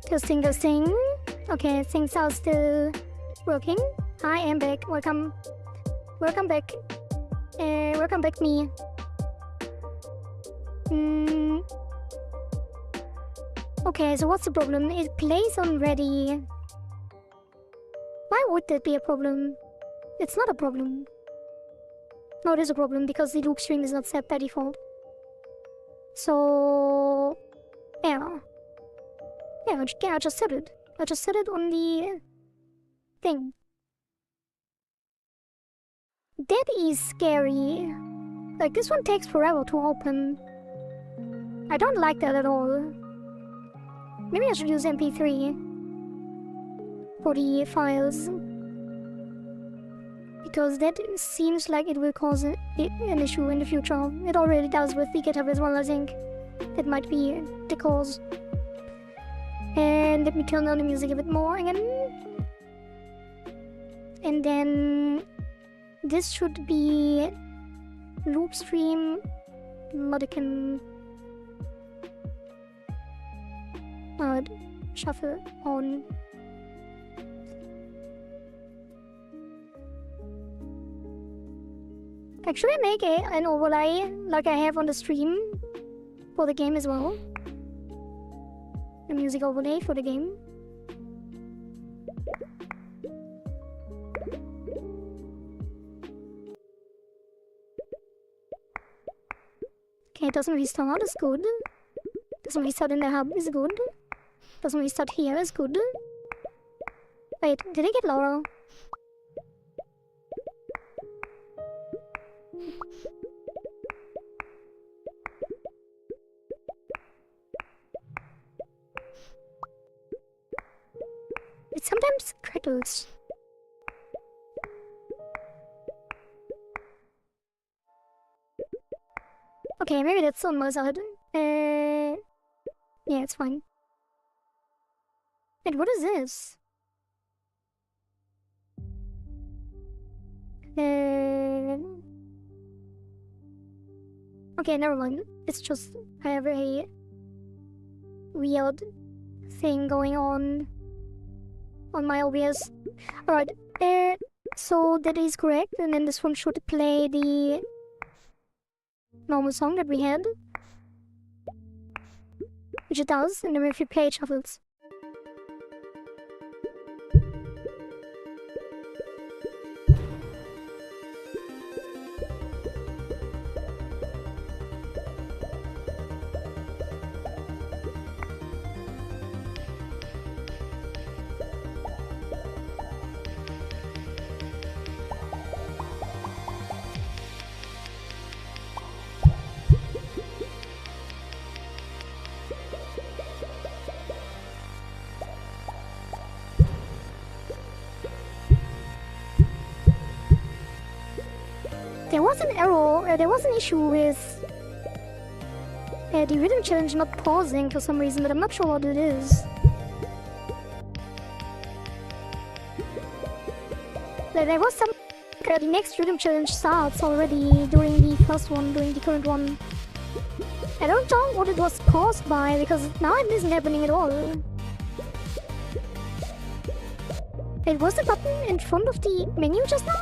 A: Testing, testing. Okay, things are still working. I am back. Welcome. Welcome back. Welcome back, me. Okay, so what's the problem? It plays on ready. Why would that be a problem? It's not a problem. No, it is a problem because the loop string is not set by default. So... yeah. Yeah, I just said it. I just said it on the... thing. That is scary. Like, this one takes forever to open. I don't like that at all. Maybe I should use MP3 for the files. Because that seems like it will cause an issue in the future. It already does with the GitHub as well, I think. That might be the cause. And let me turn down the music a bit more again. And then this should be loop stream Modican shuffle on. Actually, make an overlay like I have on the stream for the game as well. A music overlay for the game. Okay, it doesn't restart, is good. Doesn't restart in the hub, is good. Doesn't restart here, is good. Wait, did I get Laura? It sometimes crackles. Okay, maybe that's on my side. Yeah, it's fine. Wait, what is this? Okay, never mind. It's just I have a weird thing going on my OBS. Alright, so that is correct, and then this one should play the normal song that we had. Which it does, and then if you play it shuffles. There was an error, there was an issue with the rhythm challenge not pausing for some reason, but I'm not sure what it is. There was some... the next rhythm challenge starts already during the first one, during the current one. I don't know what it was caused by, because now it isn't happening at all. It was the button in front of the menu just now?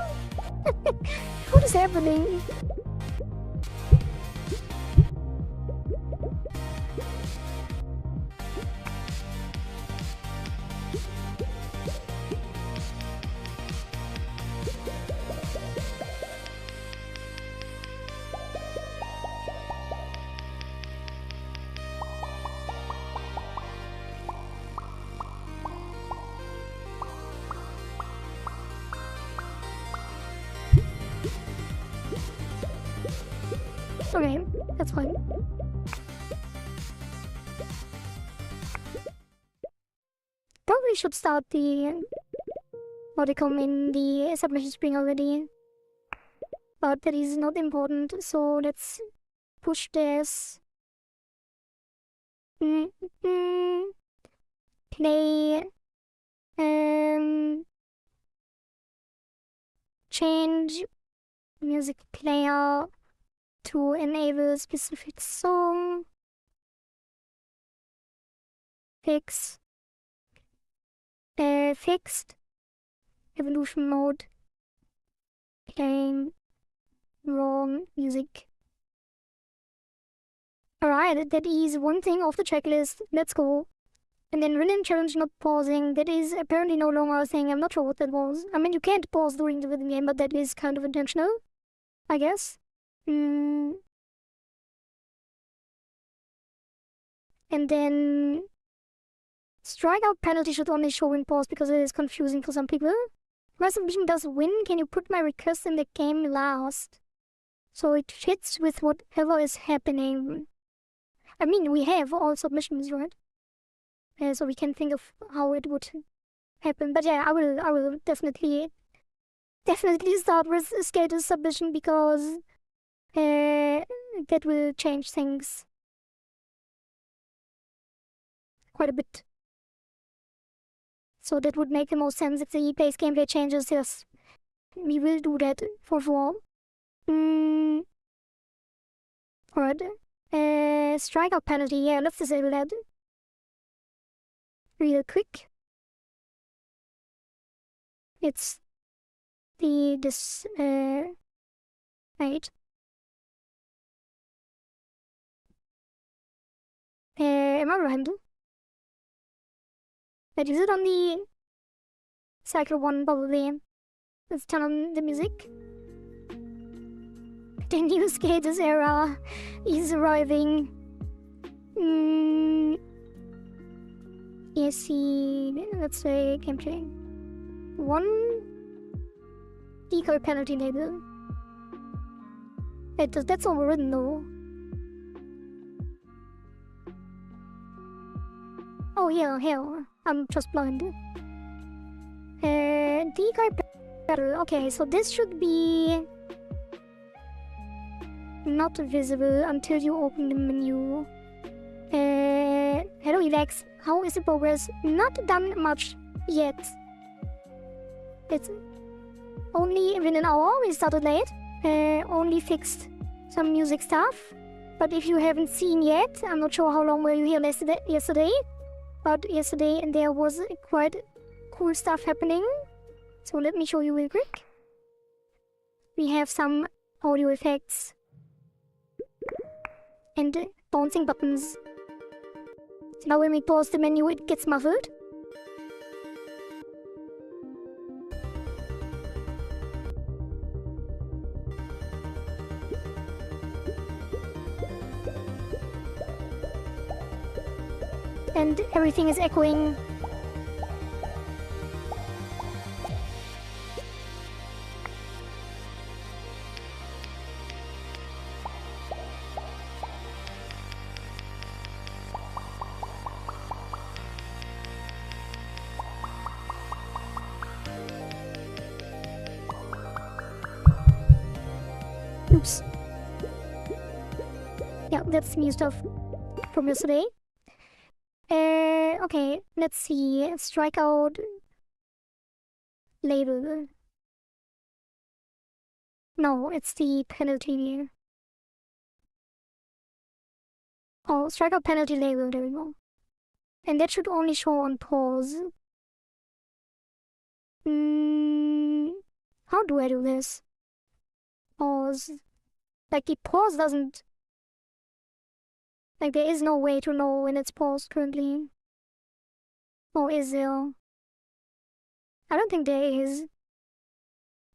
A: What is happening? Okay, that's fine. Probably should start the modicum in the submission string already. But that is not important, so let's push this. Play. Change music player to enable specific song. Fix Fixed. Evolution mode. Playing wrong music. Alright, that is one thing off the checklist. Let's go. And then rhythm challenge not pausing. That is apparently no longer a thing. I'm not sure what that was. I mean, you can't pause during the rhythm game, but that is kind of intentional, I guess. And then strikeout penalty should only show in pause because it is confusing for some people. My submission does win. Can you put my request in the game last? So it fits with whatever is happening. I mean, we have all submissions, right? So we can think of how it would happen. But yeah, I will definitely start with Skater's submission because that will change things quite a bit. So that would make the most sense if the base gameplay changes. Yes, we will do that for sure. Alright. Strikeout penalty. Yeah, let's disable that real quick. It's this wait. Am I right? Wait, is it on the cycle 1 probably? Let's turn on the music. The new skaters era is arriving. Yes, let's say gameplay. 1 decoy penalty label. That's overridden though. Oh yeah, hell. I'm just blind. Decoy battle. Okay, so this should be not visible until you open the menu. Hello Alex, how is the progress? Not done much yet. It's only been an hour, we started late. Only fixed some music stuff. But if you haven't seen yet, I'm not sure how long were you here yesterday. But yesterday there was quite cool stuff happening. So let me show you real quick. We have some audio effects. And bouncing buttons. So now when we pause the menu, it gets muffled. And everything is echoing. Oops. Yeah, that's new stuff from yesterday. Okay, let's see. Strikeout label. No, it's the penalty. Oh, strikeout penalty label, there we go. And that should only show on pause. How do I do this? Pause. Like the pause doesn't... Like there is no way to know when it's paused currently. Or is there? I don't think there is.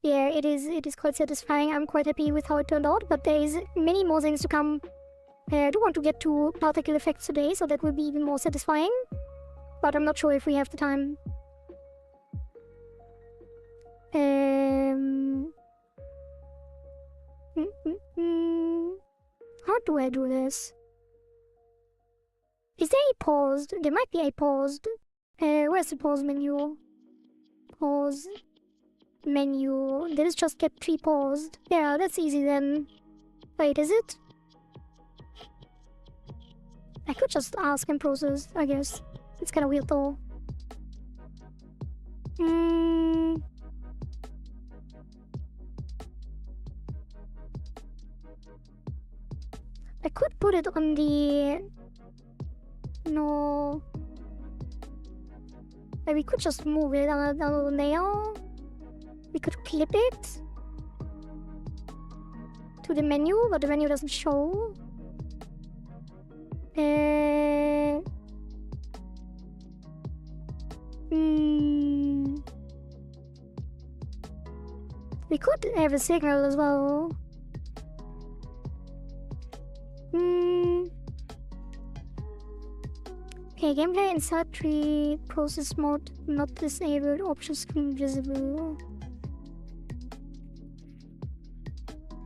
A: Yeah, it is quite satisfying. I'm quite happy with how it turned out, but there is many more things to come. I do want to get to particle effects today, so that will be even more satisfying. But I'm not sure if we have the time. How do I do this? Is there a paused? There might be a paused. Where's the pause menu? Pause menu. Let us just get pre-paused. Yeah, that's easy then. Wait, is it? I could just ask and process, I guess. It's kinda weird though. I could put it on the... No... Like we could just move it on a nail. We could clip it to the menu, but the menu doesn't show. We could have a signal as well. Okay, gameplay inside tree, process mode not disabled, option screen visible.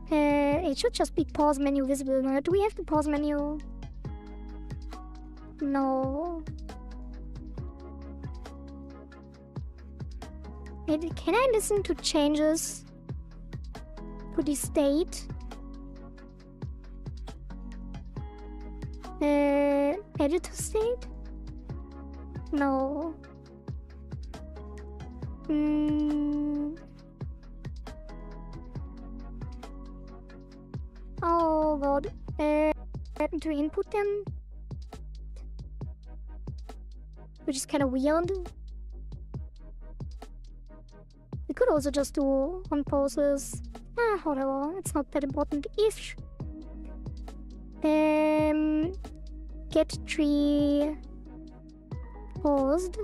A: It should just be pause menu visible. Right? Do we have the pause menu? No. Can I listen to changes to the state? Editor state? No. Oh god. To input them? Which is kind of weird. We could also just do on pauses. Whatever, it's not that important. If get tree paused.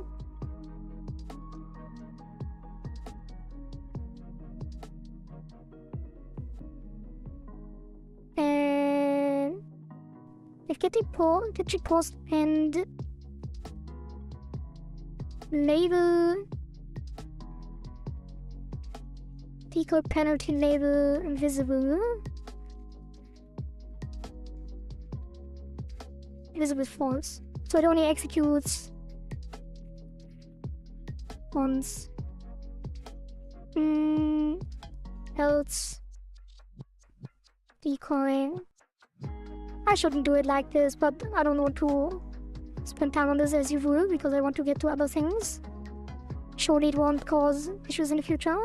A: If get tree paused and label decoy penalty label invisible. Invisible false. So it only executes once. Else decoy. I shouldn't do it like this, but I don't want to spend time on this as usual because I want to get to other things. Surely it won't cause issues in the future.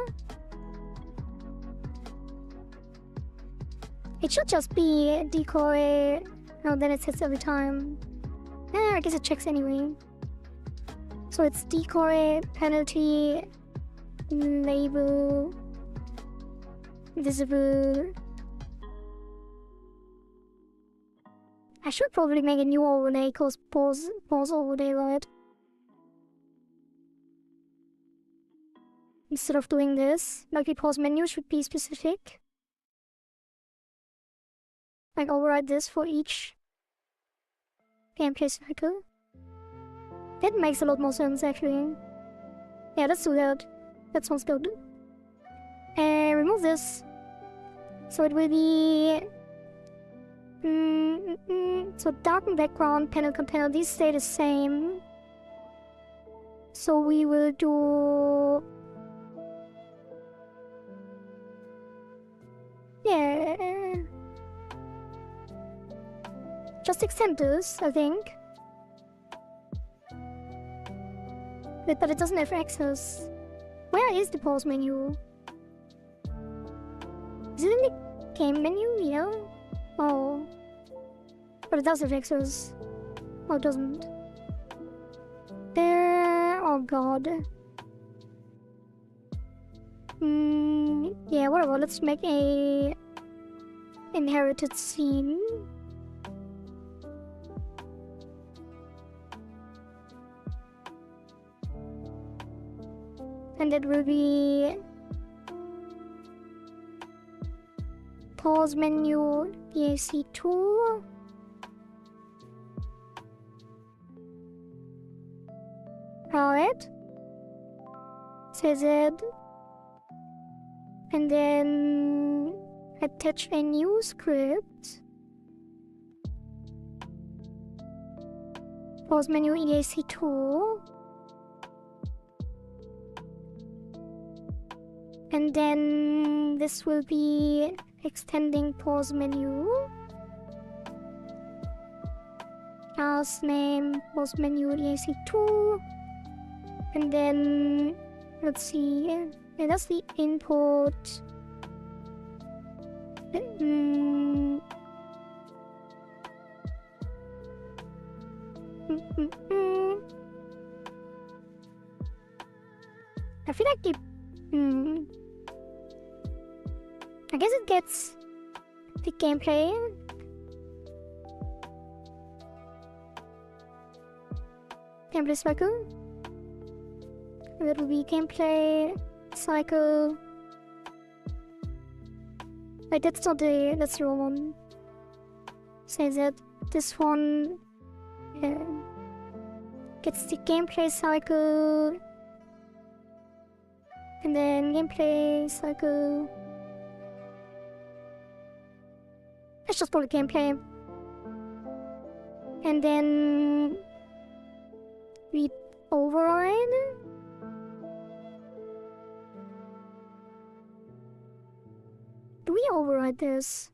A: It should just be decoy. Oh, then it sets every time. I guess it checks anyway. So it's decoy, penalty, label, visible. I should probably make a new overlay called pause overlay, right? Instead of doing this, like the pause menu should be specific. Like override this for each gameplay cycle. That makes a lot more sense actually. Yeah, let's do that. That sounds good. Remove this. So it will be... So darken background, panel container, these stay the same. So we will do... Yeah... Just extend this, I think. But it doesn't have access. Where is the pause menu? Is it in the game menu? Yeah. Oh. But it does have access. Oh, it doesn't. There. Oh god. Yeah, whatever. Let's make a inherited scene. And it will be pause menu EAC2. Alright. CZ. And then attach a new script. Pause menu EAC2. And then this will be extending pause menu. Class name, pause menu EAC2. And then, let's see, yeah, that's the input. I feel like I guess it gets the gameplay. Gameplay cycle. And that will be gameplay cycle. Wait, that's not that's the wrong one. Says that this one gets the gameplay cycle. And then gameplay cycle. Let's just call it gameplay. And then we override. Do we override this?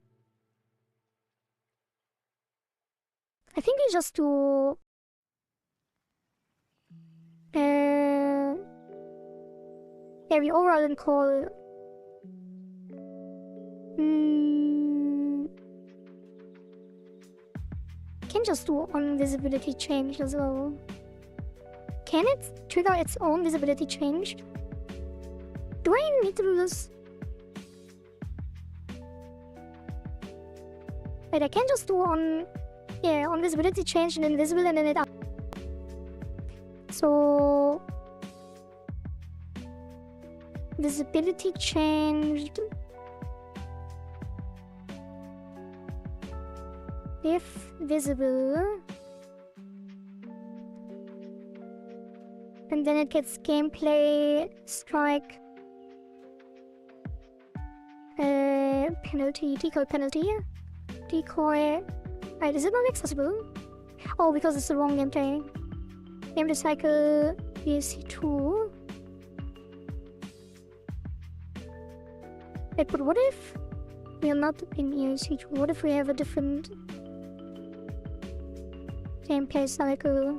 A: I think we just do yeah, we override and call can just do on visibility change as well. Can it trigger its own visibility change? Do I need to do this? Wait, I can just do on visibility change and invisible and then it up. So visibility changed if visible, and then it gets gameplay strike penalty, decoy penalty. Decoy. Right, is it not accessible? Oh, because it's the wrong gameplay. Gameplay cycle ESC2. Wait, but what if we are not in ESC2? What if we have a different gameplay cycle?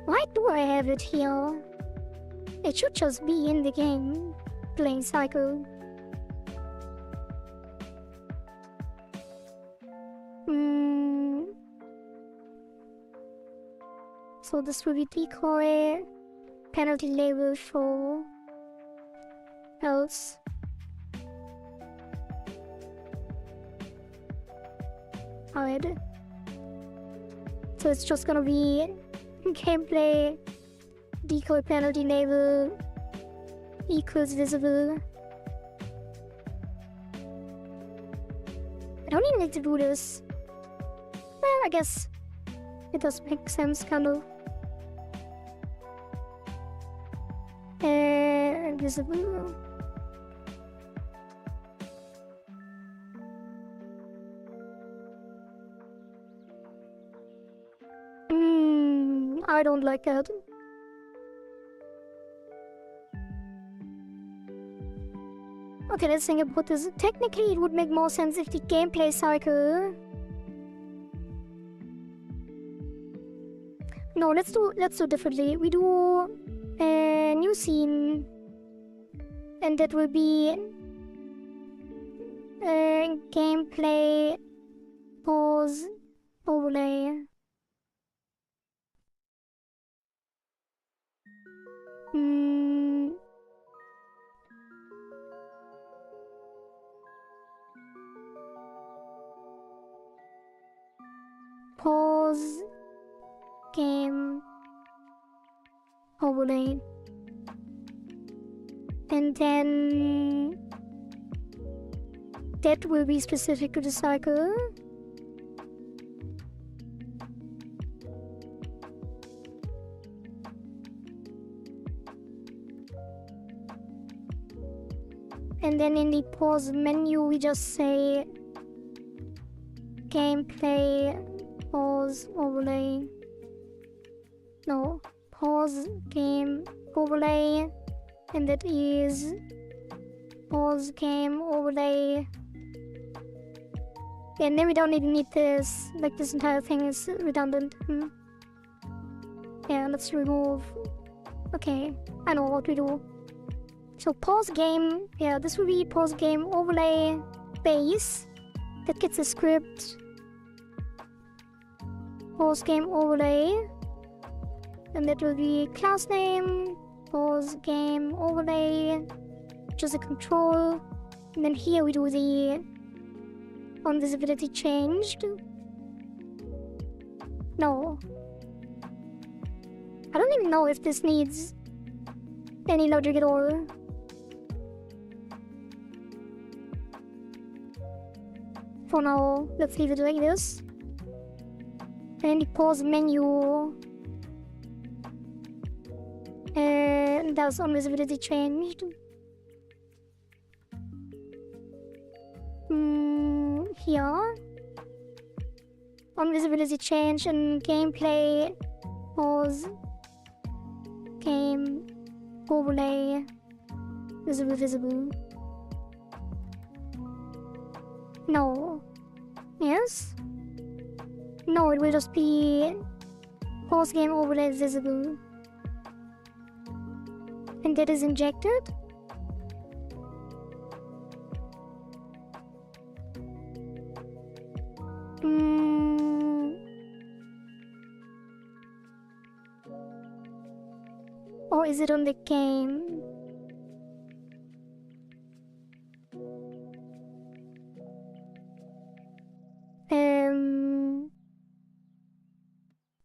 A: Why do I have it here? It should just be in the game playing cycle. So this will be decoy penalty label for else. Alright. So it's just gonna be gameplay decoy penalty label equals visible. I don't even need to do this. Well, I guess it does make sense, kind of. Visible. I don't like that. Okay, let's think about this. Technically, it would make more sense if the gameplay cycle. No, let's do differently. We do a new scene, and that will be gameplay pause overlay. Pause game overlay, and then that will be specific to the cycle. And then in the pause menu we just say gameplay pause overlay. No, pause game overlay, and that is pause game overlay. And then we don't even need this, like this entire thing is redundant. Yeah, let's remove. Okay, I know what we do. So pause game, yeah, this will be pause game overlay base. That gets a script. Pause game overlay. And that will be class name, pause game overlay, just a control, and then here we do the invisibility changed. No. I don't even know if this needs any logic at all. For now, let's leave it like this. And the pause menu. And that's invisibility changed. Here. Invisibility change and gameplay. Pause. Game. Overlay. Visible. No. Yes? No, it will just be pause game overlay visible. And that is injected. Or is it on the game?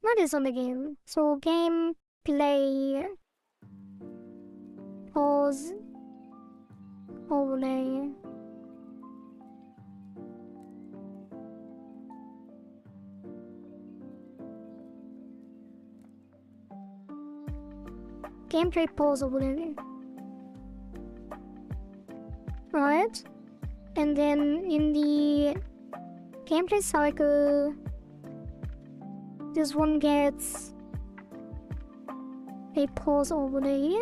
A: That is on the game. So game play pause overlay. Gameplay pause overlay. Right? And then in the gameplay cycle, this one gets a pause overlay.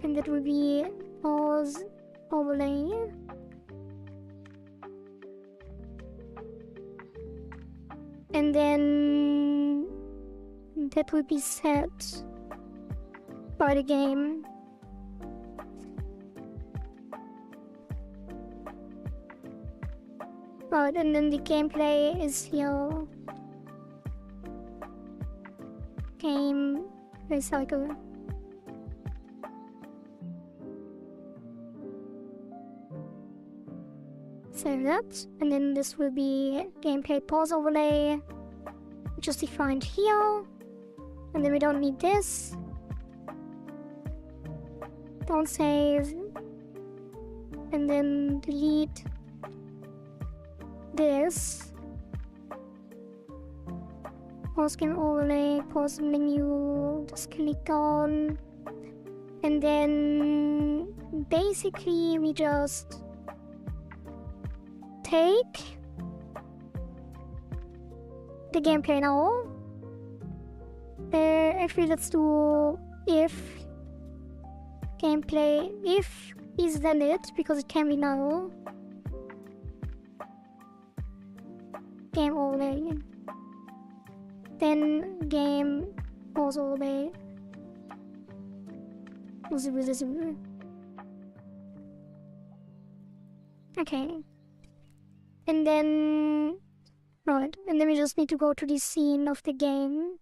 A: And that will be pause overlay. And then that will be set by the game. Right, and then the gameplay is here. Game recycle. Save that, and then this will be gameplay pause overlay, which is defined here. And then we don't need this. Don't save. And then delete this. Pause game overlay, pause menu, just click on. And then basically we just take the gameplay now. Actually, let's do if gameplay, if is then it, because it can be now. Game overlay. Then game pause overlay. Okay. And then, right, and then we just need to go to the scene of the game.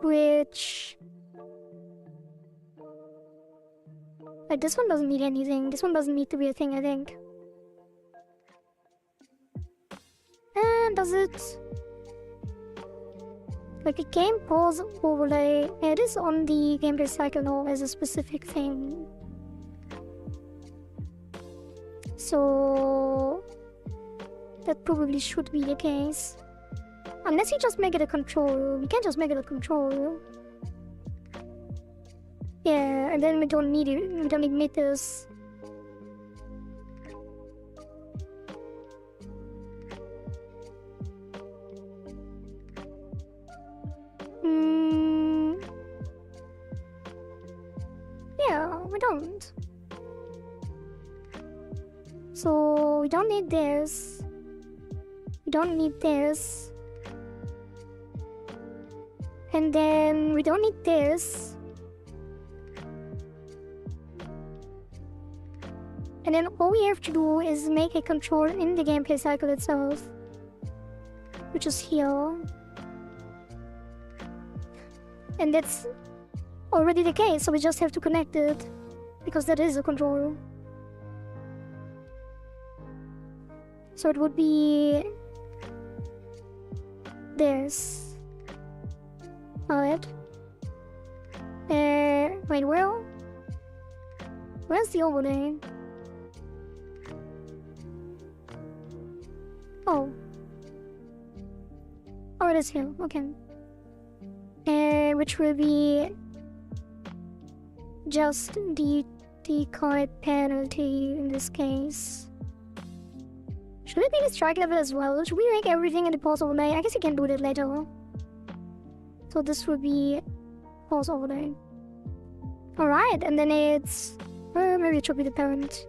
A: Which, like, this one doesn't need anything. This one doesn't need to be a thing, I think. And does it? Like a game pause overlay, it is on the gameplay cycle now as a specific thing. So that probably should be the case. Unless you just make it a control. We can't just make it a control. Yeah, and then we don't need it. We don't need this. Yeah, we don't. So we don't need this. We don't need this. And then we don't need this. And then all we have to do is make a control in the gameplay cycle itself, which is here. And that's already the case, so we just have to connect it, because that is a control. So it would be this. Alright. Wait, where's the overlay? Oh. Oh, it is here, okay. Which will be just the decoy penalty in this case. Should it be the strike level as well? Should we make everything in the pause overlay? I guess you can do that later. So this will be pause overlay. Alright, and then it's... maybe it should be the parent.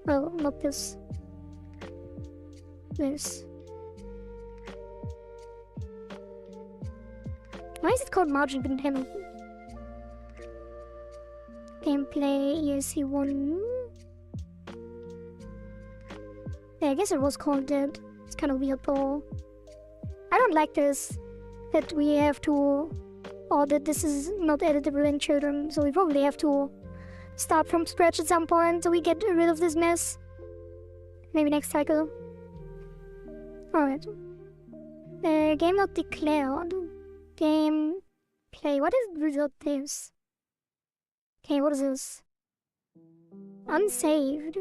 A: Well, not this. This. Why is it called margin containment? Gameplay ESC1. Yeah, I guess it was called that. It's kind of weird though. I don't like this. That we have to... or that this is not editable in children, so we probably have to start from scratch at some point so we get rid of this mess. Maybe next cycle. Alright. Game not declared. Game play. What is result this? Okay, what is this? Unsaved.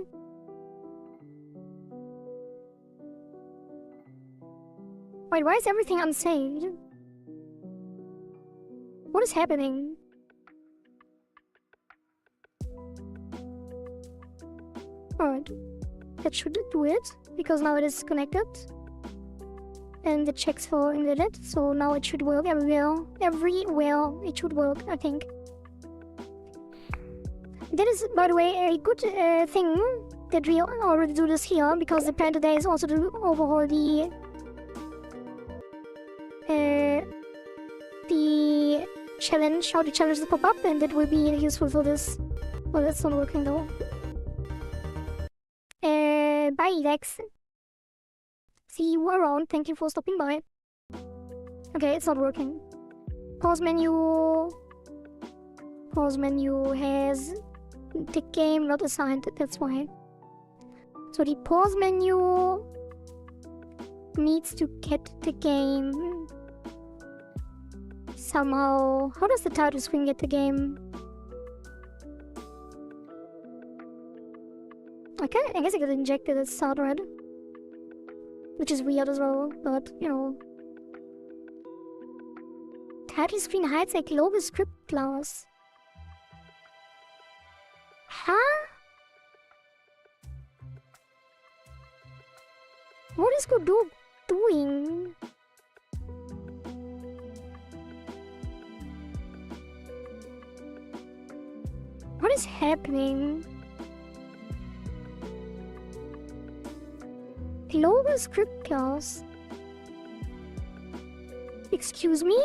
A: Wait, why is everything unsaved? What is happening? Alright. That should do it, because now it is connected. And it checks for invalid, so now it should work everywhere. Everywhere it should work, I think. That is, by the way, a good thing that we already do this here, because the plan today is also to overhaul the challenge, how the challenges pop up, and that will be useful for this. Well, that's not working though. Bye, Lex. See you around. Thank you for stopping by. Okay, it's not working. Pause menu. Pause menu has the game not assigned. That's why. So the pause menu needs to get the game somehow. How does the title screen get the game? Okay, I guess I could inject it as start red. Which is weird as well, but you know. Title screen hides a global script class. Huh? What is Godot doing? What is happening? Global script class. Excuse me?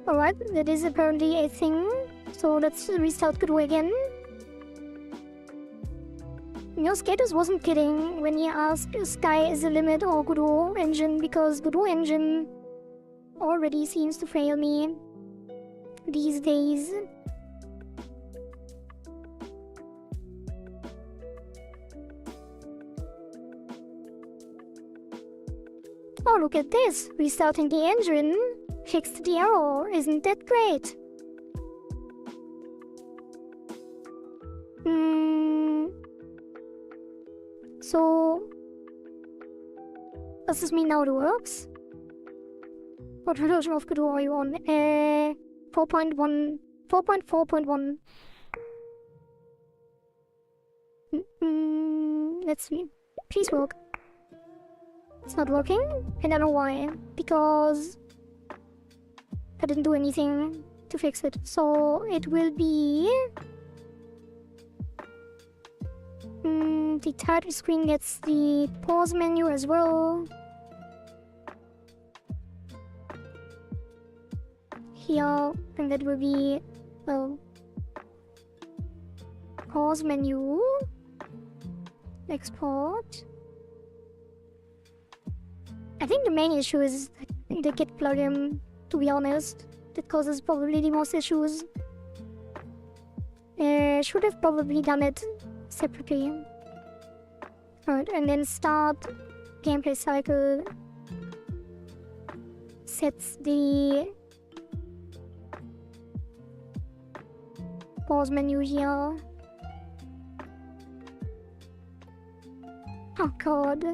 A: Alright, that is apparently a thing. So let's restart Godot again. Your Skatus wasn't kidding when he asked Sky is the limit or Godot engine, because Godot engine already seems to fail me these days. Oh, look at this! Restarting the engine fixed the error. Isn't that great? So... does this mean now it works? What version of Godot are you on? 4.1... 4.4.1. Let's see. Please work. It's not working, and I don't know why. Because I didn't do anything to fix it. So it will be... the title screen gets the pause menu as well. here, and that will be, well, pause menu, export. I think the main issue is the Git plugin, to be honest. That causes probably the most issues. Should have probably done it separately. Alright, and then start gameplay cycle. Sets the pause menu here. Oh god.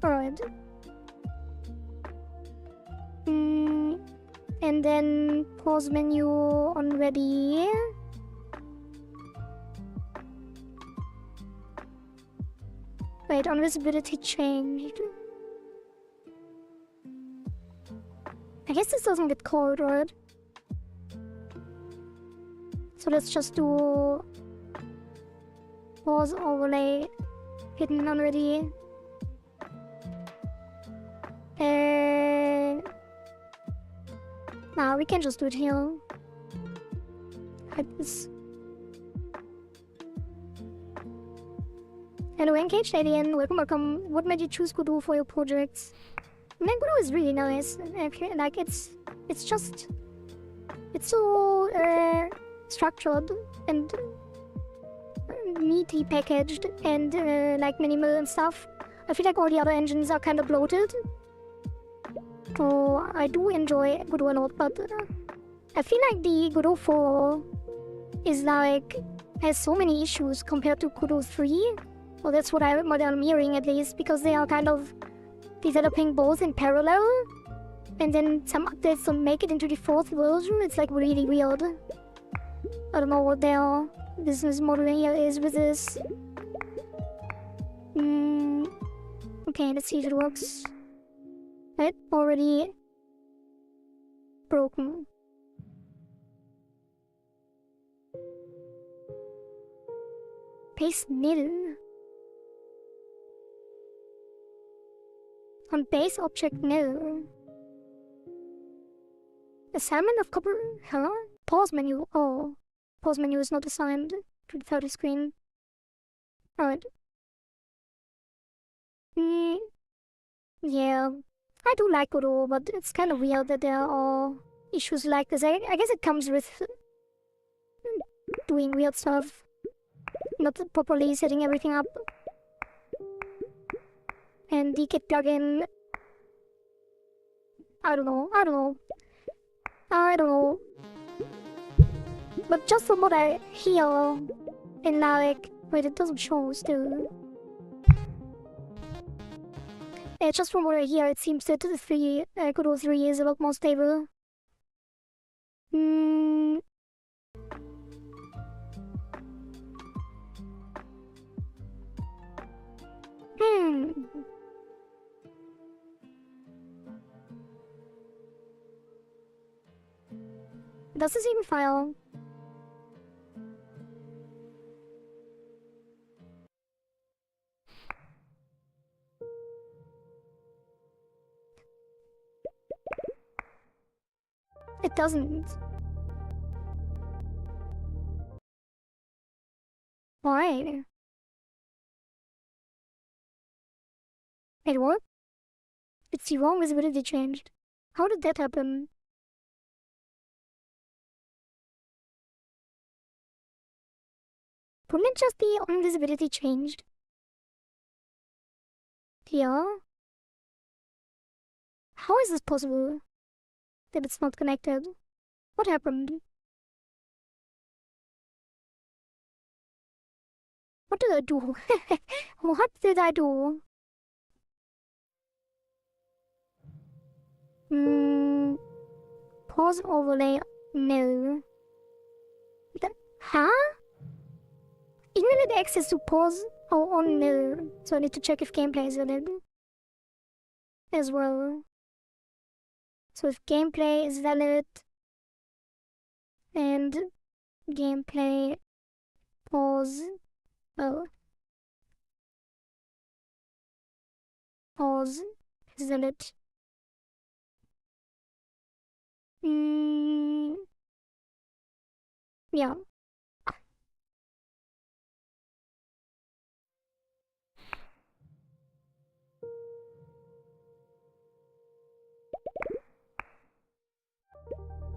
A: Alright. And then pause menu on ready. Wait, on visibility changed. I guess this doesn't get called, right? So let's just do pause overlay hidden on ready. Nah, we can just do it here. Hide this. Hello, engaged alien. Welcome. What made you choose Godot for your projects? Man, Godot is really nice. Like it's so structured and neatly packaged and like minimal and stuff. I feel like all the other engines are kind of bloated. So I do enjoy Godot a lot, but I feel like the Godot 4 is like has so many issues compared to Godot 3. Well, that's what I'm hearing at least, because they are kind of developing both in parallel, and then some updates don't make it into the fourth version. It's like really weird. I don't know what their business model here is with this. Okay, let's see if it works. It already broken. Paste nil. On base object nil. Assignment of copper. Huh? Pause menu. Oh. Pause menu is not assigned to the title screen. Alright. Yeah. I do like Godot, but it's kind of weird that there are issues like this. I guess it comes with doing weird stuff. Not properly setting everything up. And the Git plugin. I don't know. But just from what I hear, and like, wait, it doesn't show still. Just from what I hear, it seems that the Godot 3 is a lot more stable. Does this even file? It doesn't. Why? It worked? It's the wrong visibility changed. How did that happen? Couldn't it just be on visibility changed? Here? How is this possible? That it's not connected? What happened? What did I do? What did I do? Pause overlay, no. Huh? Invalid access to pause on no. So I need to check if gameplay is valid as well. So if gameplay is valid and gameplay pause, oh. pause, isn't it? Yeah.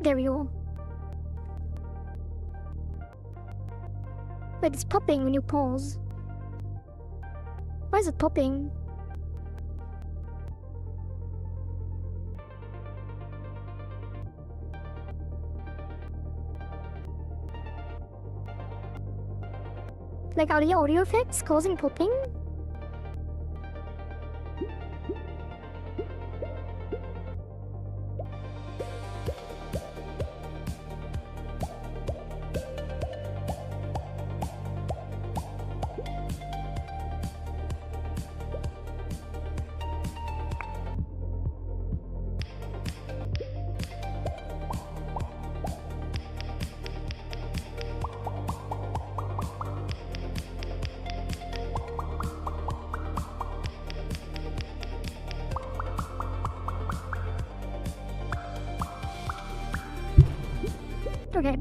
A: There we go. But it's popping when you pause. Why is it popping? Like, are the audio effects causing popping? Okay.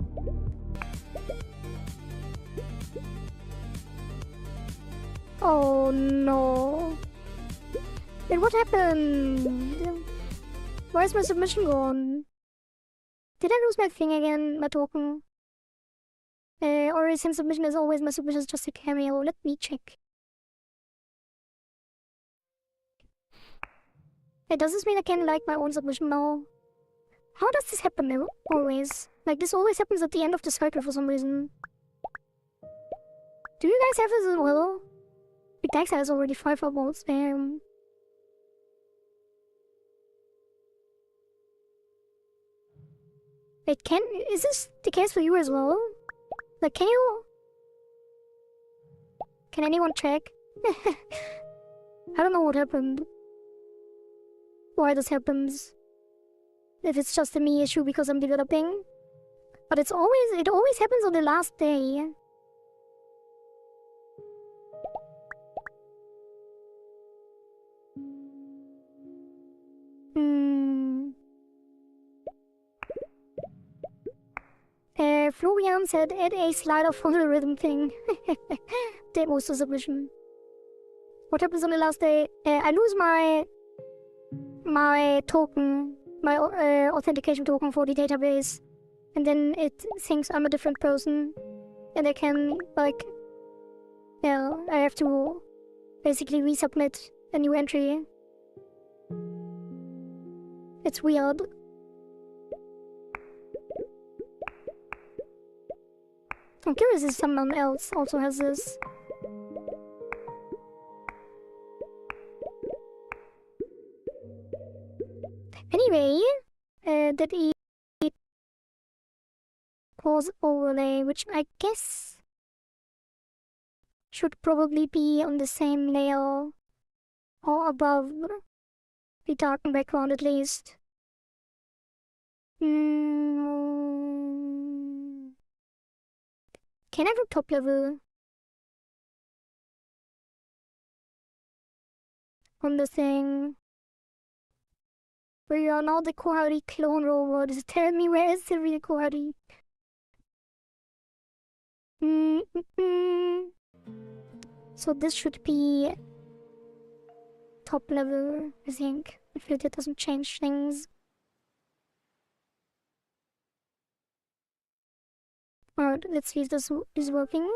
A: Oh no. Then what happened? Why is my submission gone? Did I lose my thing again, my token? Or is same submission as always, my submission is just a cameo? Let me check. Hey, does this mean I can like my own submission now? How does this happen always? Like, this always happens at the end of the cycle for some reason. Do you guys have this as well? Dex has already 5 upvotes, damn. Wait, is this the case for you as well? Like, can anyone check? I don't know what happened. Why this happens. If it's just a me issue because I'm developing. But it always happens on the last day. Florian said add a slider for the rhythm thing. Demo submission. What happens on the last day? I lose my token, my authentication token for the database, and then it thinks I'm a different person, and I can, like, yeah, I have to basically resubmit a new entry. It's weird. I'm curious if someone else also has this. Anyway, that is pause overlay, which I guess should probably be on the same layer or above the darkened background at least. Can I do top level on the thing? We are now the Kohari clone robot. Tell me, where is the real Kohari? So this should be top level, I think. If it doesn't change things. Alright, let's see if this is working.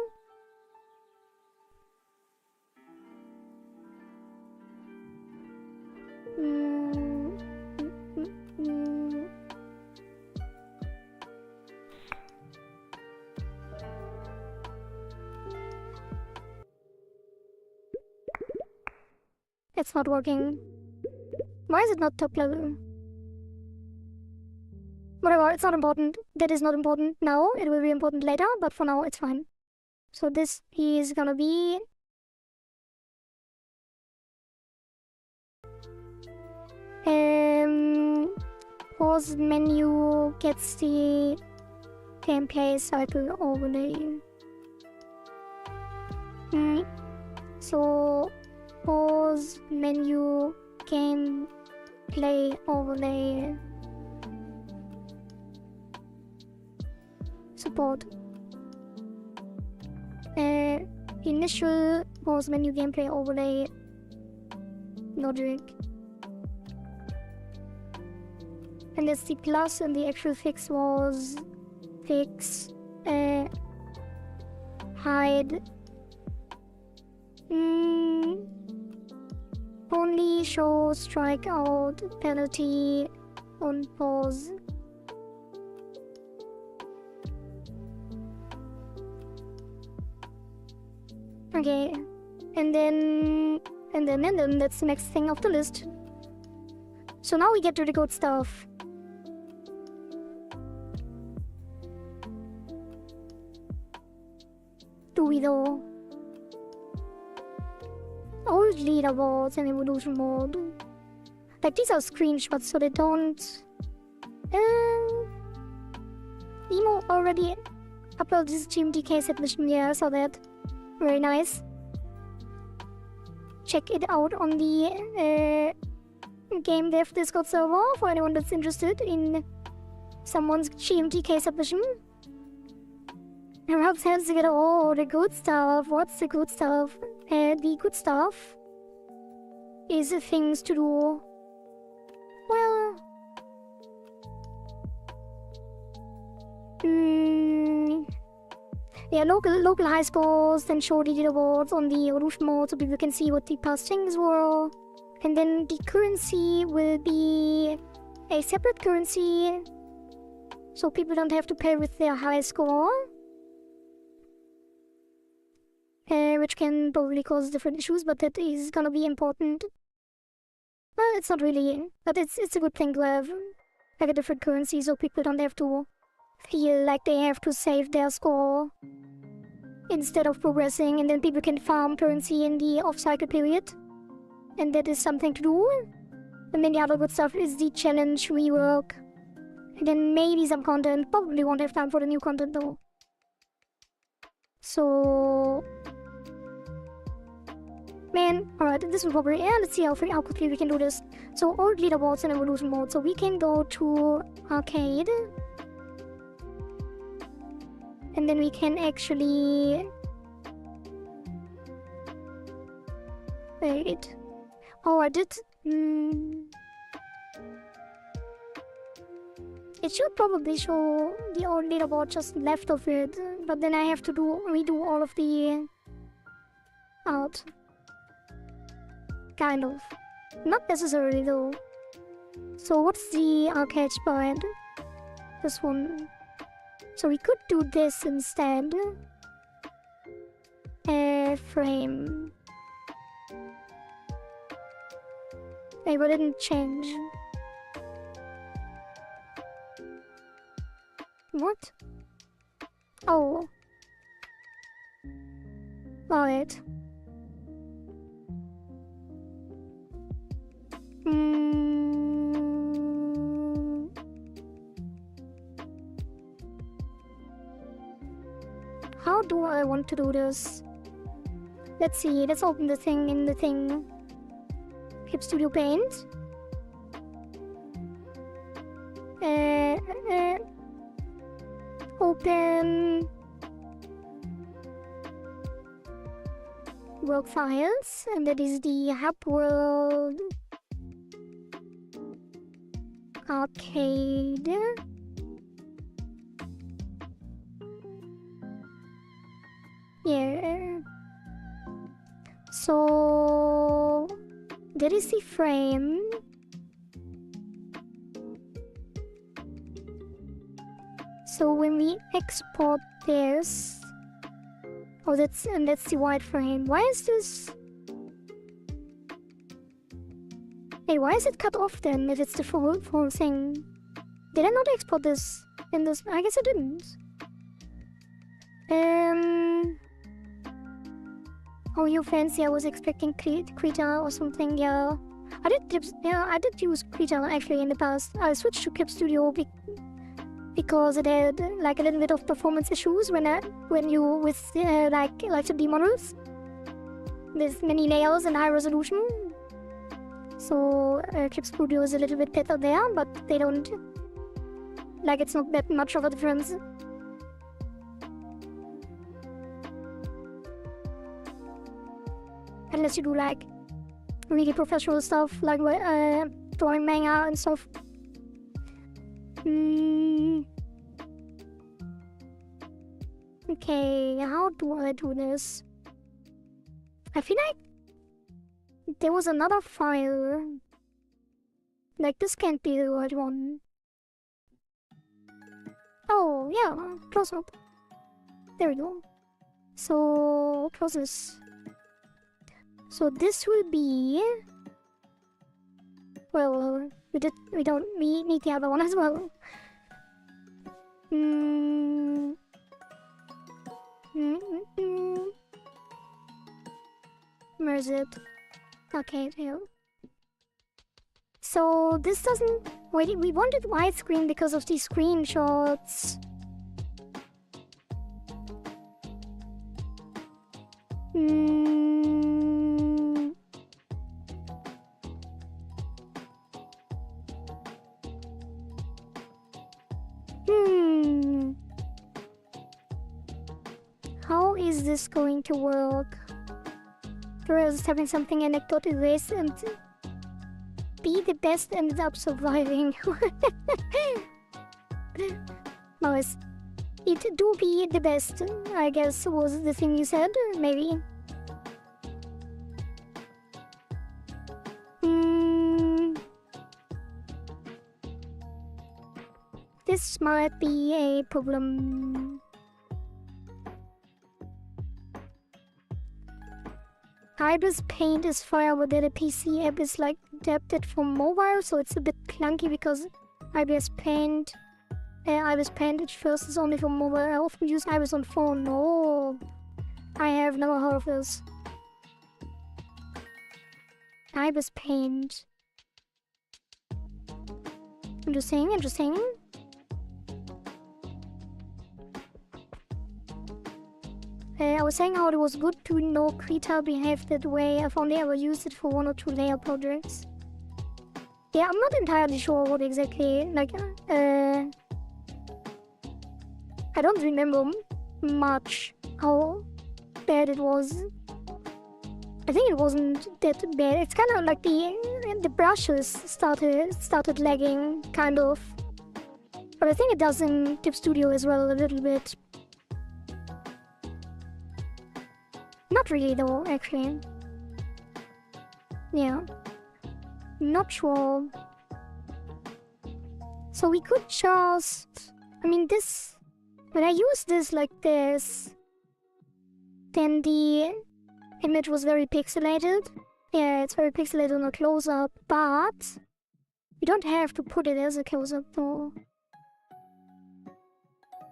A: It's not working. Why is it not top level? Whatever, it's not important. That is not important now. It will be important later, but for now it's fine. So this is gonna be... pause menu gets the gameplay cycle overlay. So pause menu game play overlay support. Initial pause menu gameplay overlay logic. And that's the plus, and the actual fix was fix hide only show strikeout penalty on pause. Okay, and then that's the next thing off the list. So now we get to the good stuff. Do we though? Old leaderboards and evolution mode. Like, these are screenshots, so they don't. Emo already uploaded this GMDK submission. Yeah, I saw that. Very nice. Check it out on the Game Dev Discord server for anyone that's interested in someone's GMDK submission. Rob says to get all the good stuff. What's the good stuff? The good stuff is the things to do. Well, yeah, local high scores, then show the leaderboards on the evolution mode so people can see what the past things were. And then the currency will be a separate currency, so people don't have to pay with their high score. Which can probably cause different issues, but that is gonna be important. Well, it's not really, but it's a good thing to have like a different currency so people don't have to feel like they have to save their score instead of progressing, and then people can farm currency in the off-cycle period. And that is something to do. And then the other good stuff is the challenge rework. And then maybe some content. Probably won't have time for the new content though. So... man, alright, this will probably... yeah, let's see how quickly we can do this. So, old leaderboards and evolution mode. So we can go to arcade. And then we can actually... wait. Oh, I did... It should probably show the old leaderboard just left of it, but then I have to redo all of the art. Kind of. Not necessarily though. So what's the arcade sprite? This one. So we could do this instead. Frame. Hey, but it didn't change. What? Oh. Right. How do I want to do this? Let's see, let's open the thing in the thing. Clip Studio Paint. Open work files, and that is the Hub World Arcade. Yeah. So that is the frame. So when we export this, oh, that's the white frame. Why is this? Hey, why is it cut off then if it's the full thing? Did I not export this in this? I guess I didn't. Oh, you fancy? I was expecting Krita or something. Yeah, I did use Krita actually in the past. I switched to Clip Studio because it had like a little bit of performance issues when you with like the models. There's many layers and high resolution. So Clip Studio is a little bit better there, but they don't... Like, it's not that much of a difference. Unless you do, like, really professional stuff, like drawing manga and stuff. Okay, how do I do this? I feel like there was another file. Like, this can't be the right one. Oh, yeah, close up. There we go. So, close this. So this will be... Well, we need the other one as well. Where is it? Okay, there. So this doesn't... Wait, we wanted widescreen because of these screenshots. How is this going to work? Whereas having something anecdotal race and be the best ended up surviving. Nice. It do be the best, I guess, was the thing you said, maybe. This might be a problem. Ibis Paint is fire, but then the PC app is like adapted for mobile, so it's a bit clunky because Ibis Paint at first is only for mobile. I often use Ibis on phone. No, I have never heard of this. Ibis Paint. Interesting, interesting. I was saying how it was good to know Krita behaved that way. I've only ever used it for 1 or 2 layer projects. Yeah, I'm not entirely sure what exactly, like, I don't remember much how bad it was. I think it wasn't that bad. It's kind of like the brushes started lagging, kind of. But I think it does in Clip Studio as well a little bit. Not really though, actually. Yeah. Not sure. So we could just... I mean, this... When I use this like this, then the image was very pixelated. Yeah, it's very pixelated on a close-up, but you don't have to put it as a close-up though.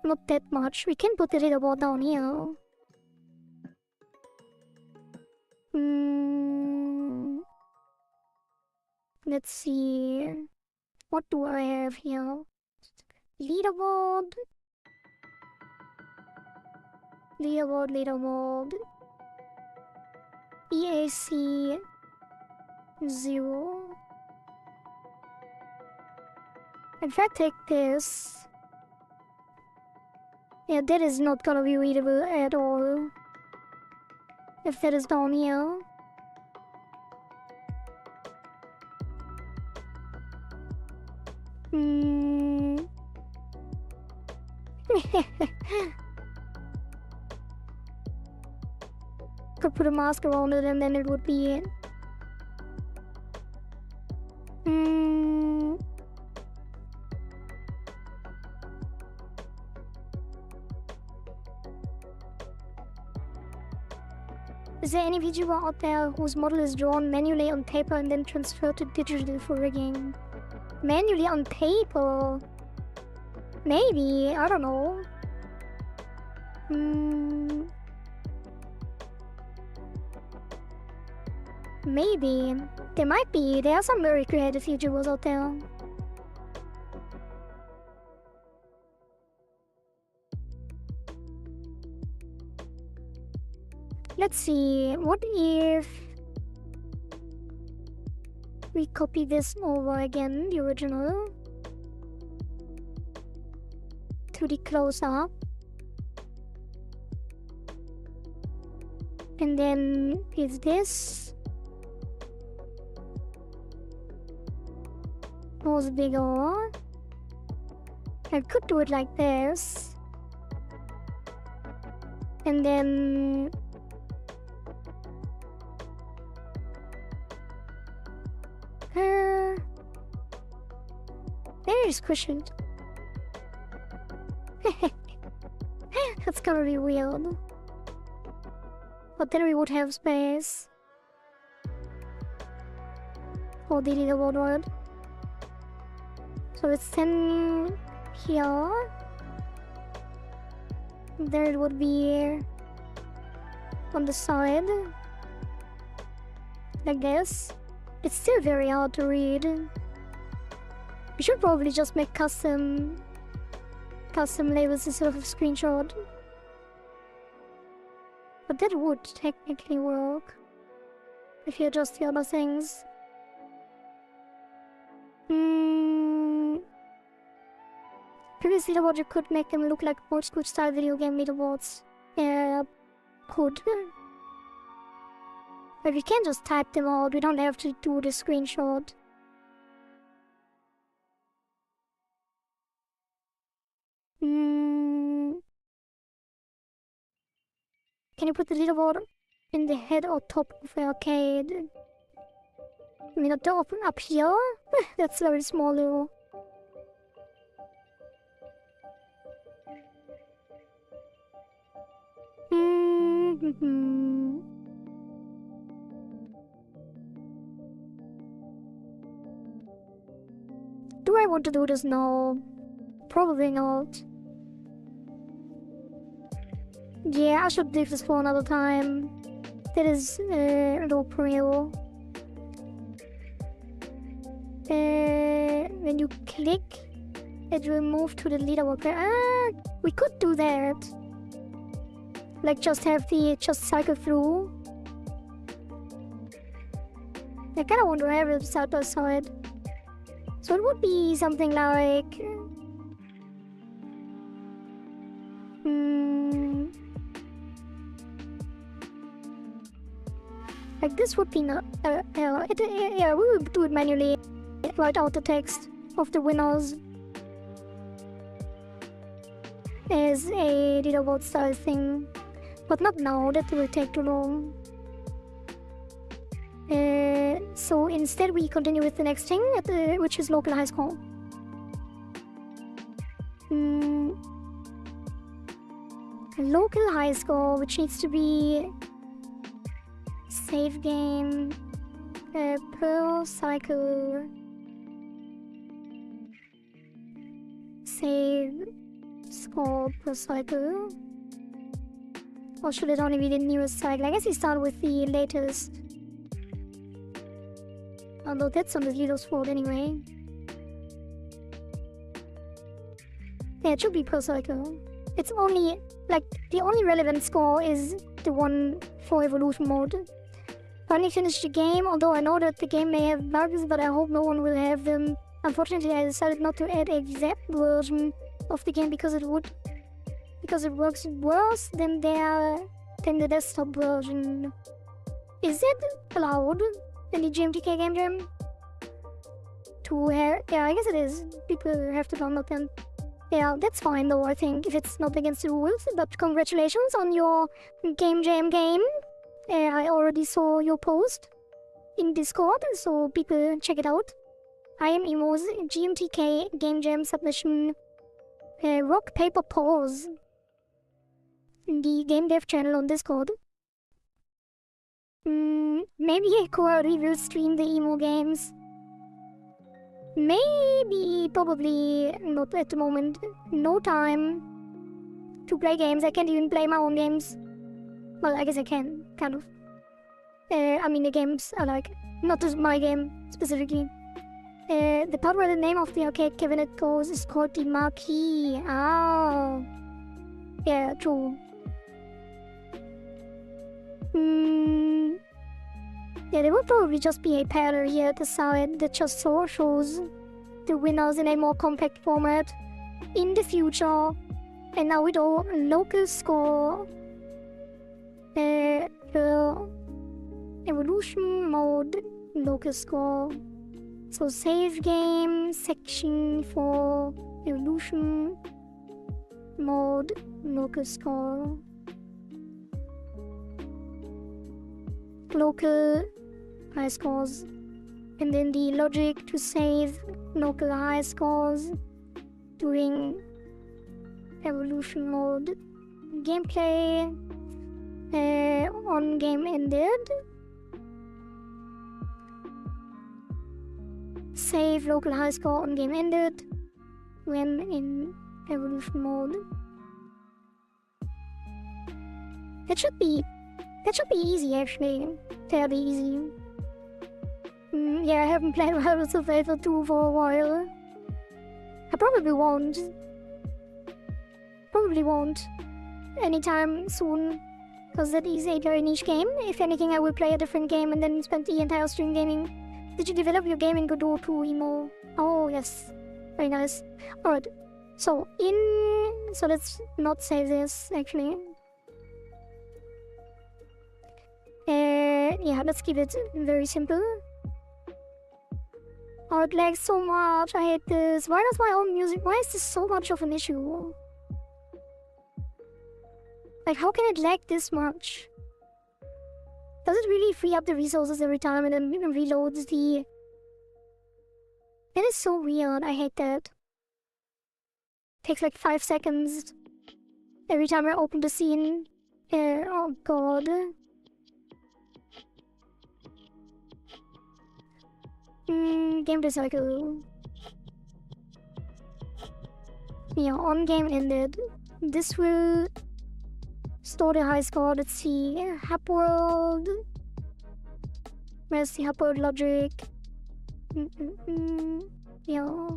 A: Not that much. We can put the leaderboard down here. Let's see. What do I have here? Leaderboard. Leaderboard. EAC 0. In fact, take this. Yeah, that is not gonna be readable at all. If that is down here. Could put a mask around it and then it would be it. Is there any VTuber out there whose model is drawn manually on paper and then transferred to digital for rigging? Manually on paper? Maybe, I don't know. Maybe. There might be. There are some very creative VTubers out there. let's see. What if we copy this over again, the original, to the close-up, and then is this was bigger? I could do it like this, and then very squished. That's gonna be weird. But then we would have space for the leaderboard word. So it's 10 here. There it would be on the side, like this. It's still very hard to read. We should probably just make custom labels instead of a screenshot. But that would technically work if you adjust the other things. Previous leaderboard, you could make them look like old school style video game leaderboards. Yeah, could. But we can just type them out, we don't have to do the screenshot. Can you put the leaderboard in the head or top of the arcade? I mean, up here? That's very small little. Do I want to do this now? Probably not. Yeah, I should leave this for another time. That is low prio. When you click, it will move to the leaderboard. We could do that. Like just cycle through. I kinda want to have it side by side. So it would be something like like this would be not yeah, we will do it manually. Write out the text of the winners as a leaderboard style thing, but not now, that will take too long. So instead we continue with the next thing, which is local high score. Local high score, which needs to be save game per cycle. Save score per cycle. Or should it only be the newest cycle? I guess we start with the latest. Although that's on the leader's fault anyway. Yeah, it should be per cycle. It's only, like, the only relevant score is the one for evolution mode. Finally finished the game, although I know that the game may have bugs, but I hope no one will have them. Unfortunately, I decided not to add a ZAP version of the game because it works worse than the desktop version. Is it allowed in the GMTK game jam? Yeah, I guess it is. People have to download them. Yeah, that's fine though, I think, if it's not against the rules. But congratulations on your game jam game. I already saw your post in Discord, so people check it out. I am Emo's GMTK game jam submission rock paper pause in the game dev channel on Discord. Maybe Koari will stream the emo games. Maybe, probably not at the moment. No time to play games. I can't even play my own games. Well, I guess I can, kind of. I mean, the games are like, not just my game specifically. The part where the name of the arcade cabinet goes is called the marquee. Oh. Yeah, true. Yeah, there will probably just be a pattern here at the side that just shows the winners in a more compact format in the future. And now we do local score. The evolution mode, local score. So save game section for evolution mode, local score. Local high scores. And then the logic to save local high scores during evolution mode. Gameplay on game ended. Save local high score on game ended when in evolution mode. That should be easy actually. Fairly easy. Yeah, I haven't played Marvel Survivor 2 for a while. I probably won't. Anytime soon. Because that is a very niche game. If anything, I will play a different game and then spend the entire stream gaming. Did you develop your game in Godot 2 emo? Oh, yes. Very nice. Alright. So let's not save this, actually. Yeah, let's keep it very simple. Oh, it lags so much. I hate this. Why does my own music... Why is this so much of an issue? Like, how can it lag this much? Does it really free up the resources every time and then reloads the... That is so weird. I hate that. Takes like 5 seconds every time I open the scene. Oh god. Gameplay cycle. Yeah, on game ended. This will store the high score. Let's see. Hub world. Where's the hub world logic? Yeah.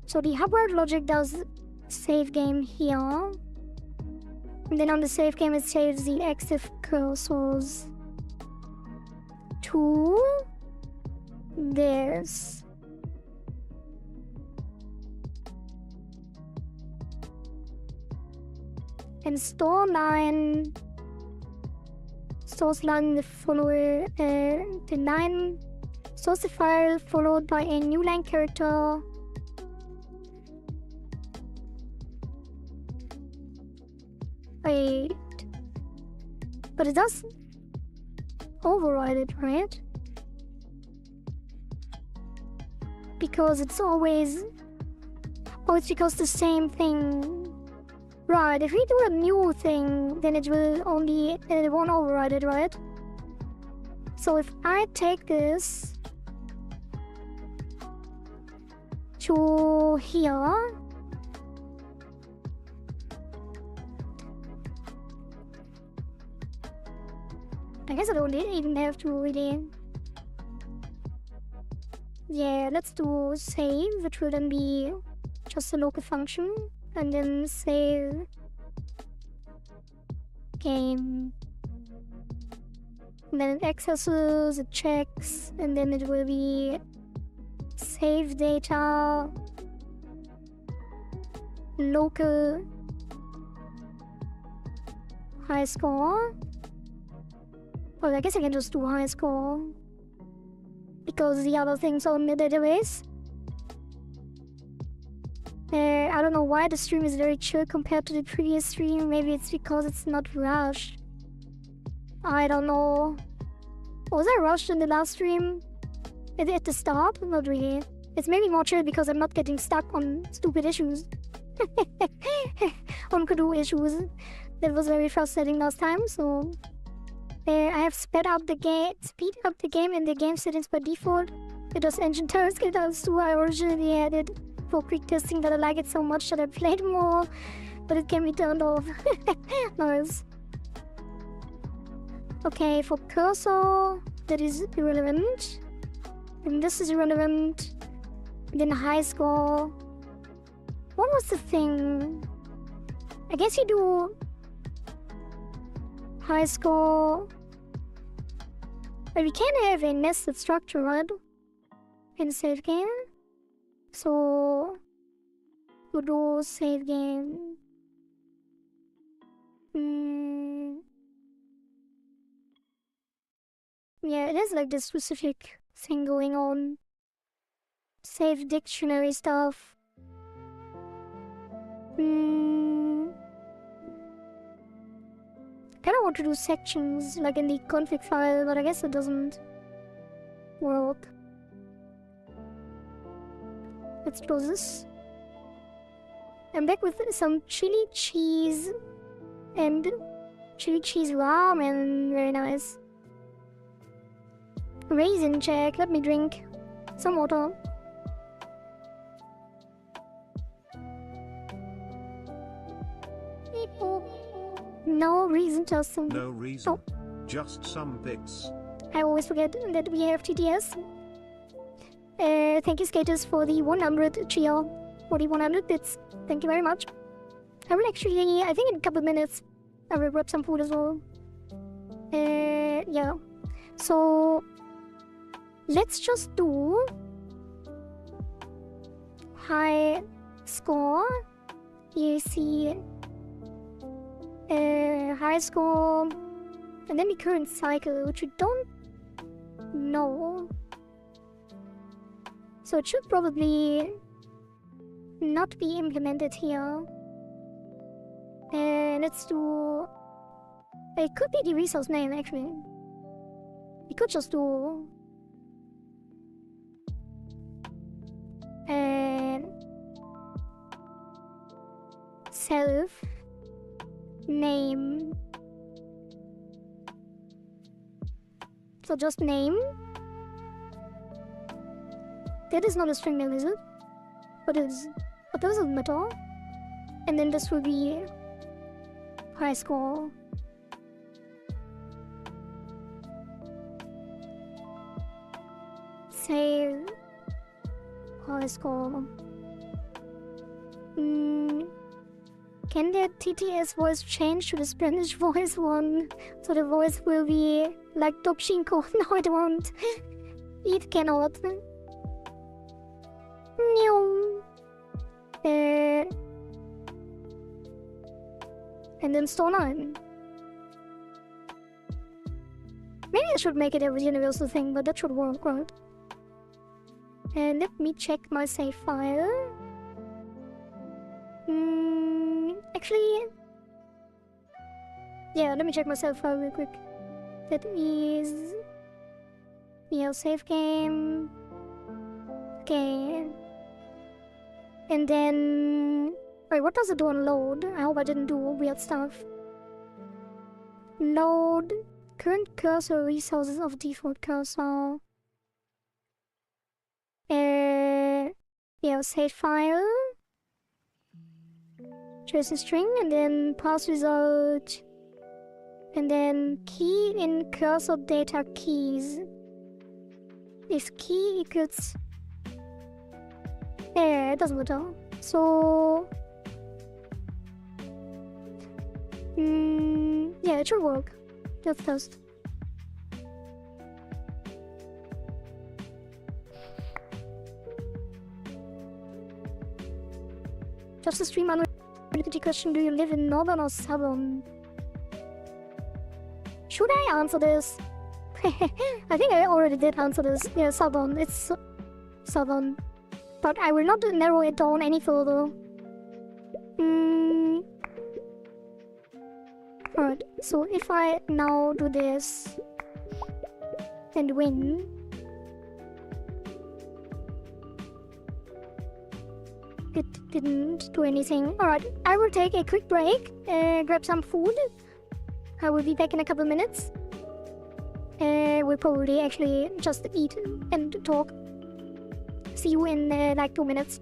A: So the hub world logic does save game here. And then on the save game it saves the active cursors to this. And store line stores line the follower the line stores the file followed by a new line character. Wait, but it does override it, right? Because it's always... Oh, it's because the same thing. Right, if we do a new thing, then it will only... it won't override it, right? So if I take this to here... I guess I don't even have to really... Yeah, let's do save, which will then be just a local function. And then save game. And then it accesses, it checks, and then it will be save data, local high score. Well, I guess I can just do high score because the other things are in the database. I don't know why the stream is very chill compared to the previous stream. Maybe it's because it's not rushed. I don't know. Was I rushed in the last stream? At the start? Not really. It's maybe more chill because I'm not getting stuck on stupid issues. On Godot issues. That was very frustrating last time, so... I have speed up the game in the game settings by default. It does engine turn skill downs too. I originally had it for quick testing, but I like it so much that I played more, but it can be turned off. Nice. Okay, for cursor, that is irrelevant. And this is irrelevant. And then high score. What was the thing? I guess you do high score. But we can have a nested structure, right? In save game. So we'll do save game. Yeah, it has like this specific thing going on. Save dictionary stuff. Kinda want to do sections like in the config file, but I guess it doesn't work. Let's close this. I'm back with some chili cheese and chili cheese ramen. Very nice. Raisin check. Let me drink some water. No reason, just some.
B: No reason. Just some bits.
A: I always forget that we have TTS. Thank you, skaters, for the 100 cheer. For the 100 bits. Thank you very much. I will actually, I think in a couple minutes, I will grab some food as well. Yeah. So, let's just do high score. You see high score, and then the current cycle, which we don't know. So it should probably not be implemented here. Let's do... It could be the resource name, actually. We could just do... self name. So just name. That is not a string name, is it? But it is. But that doesn't matter. And then this will be high score. Save high score. Can the TTS voice change to the Spanish voice one? So the voice will be like Topshinko. No, it won't. It cannot. No. And then store 9. Maybe I should make it a universal thing, but that should work, right? And let me check my save file. Actually... Yeah, let me check my save file real quick. That is... Yeah, save game... Okay... And then... Wait, what does it do on load? I hope I didn't do weird stuff. Load... Current cursor resources of default cursor... Yeah, save file... Trace a string, and then pass result, and then key in cursor data keys. If key equals... Yeah, it doesn't matter. So... yeah, it should work. Let's test. Just a stream unrelated question, do you live in northern or southern? Should I answer this? I think I already did answer this. Yeah, southern. It's southern. But I will not narrow it down any further. Alright, so if I now do this and win, it didn't do anything. Alright, I will take a quick break, grab some food. I will be back in a couple minutes. We'll probably actually just eat and talk. See you in like 2 minutes.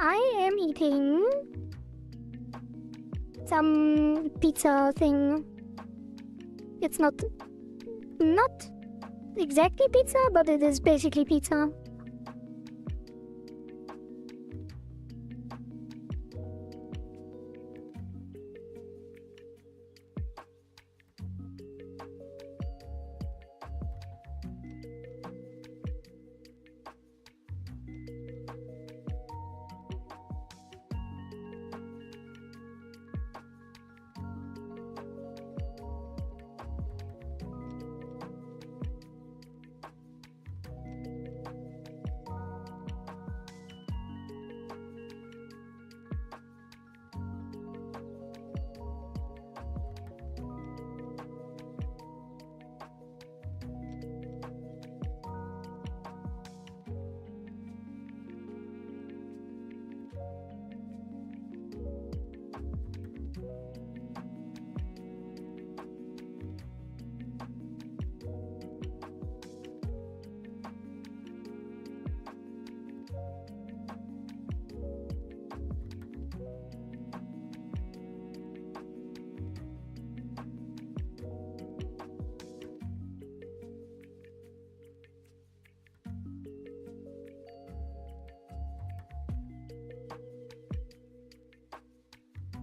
A: I am eating some pizza thing. It's not exactly pizza, but it is basically pizza.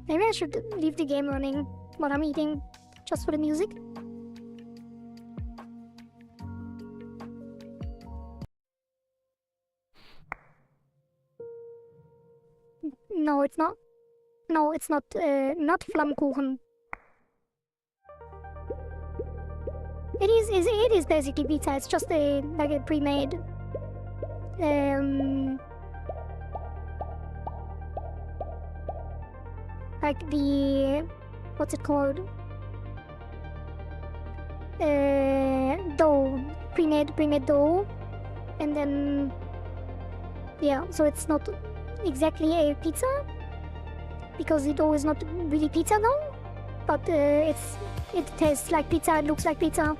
A: Maybe I should leave the game running while I'm eating, just for the music. No, it's not. No, it's not. Not Flammkuchen. It is basically pizza. It's just like a pre-made. Like the, what's it called? Dough, pre-made dough, and then yeah. So it's not exactly a pizza because the dough is not really pizza dough, but it tastes like pizza. It looks like pizza.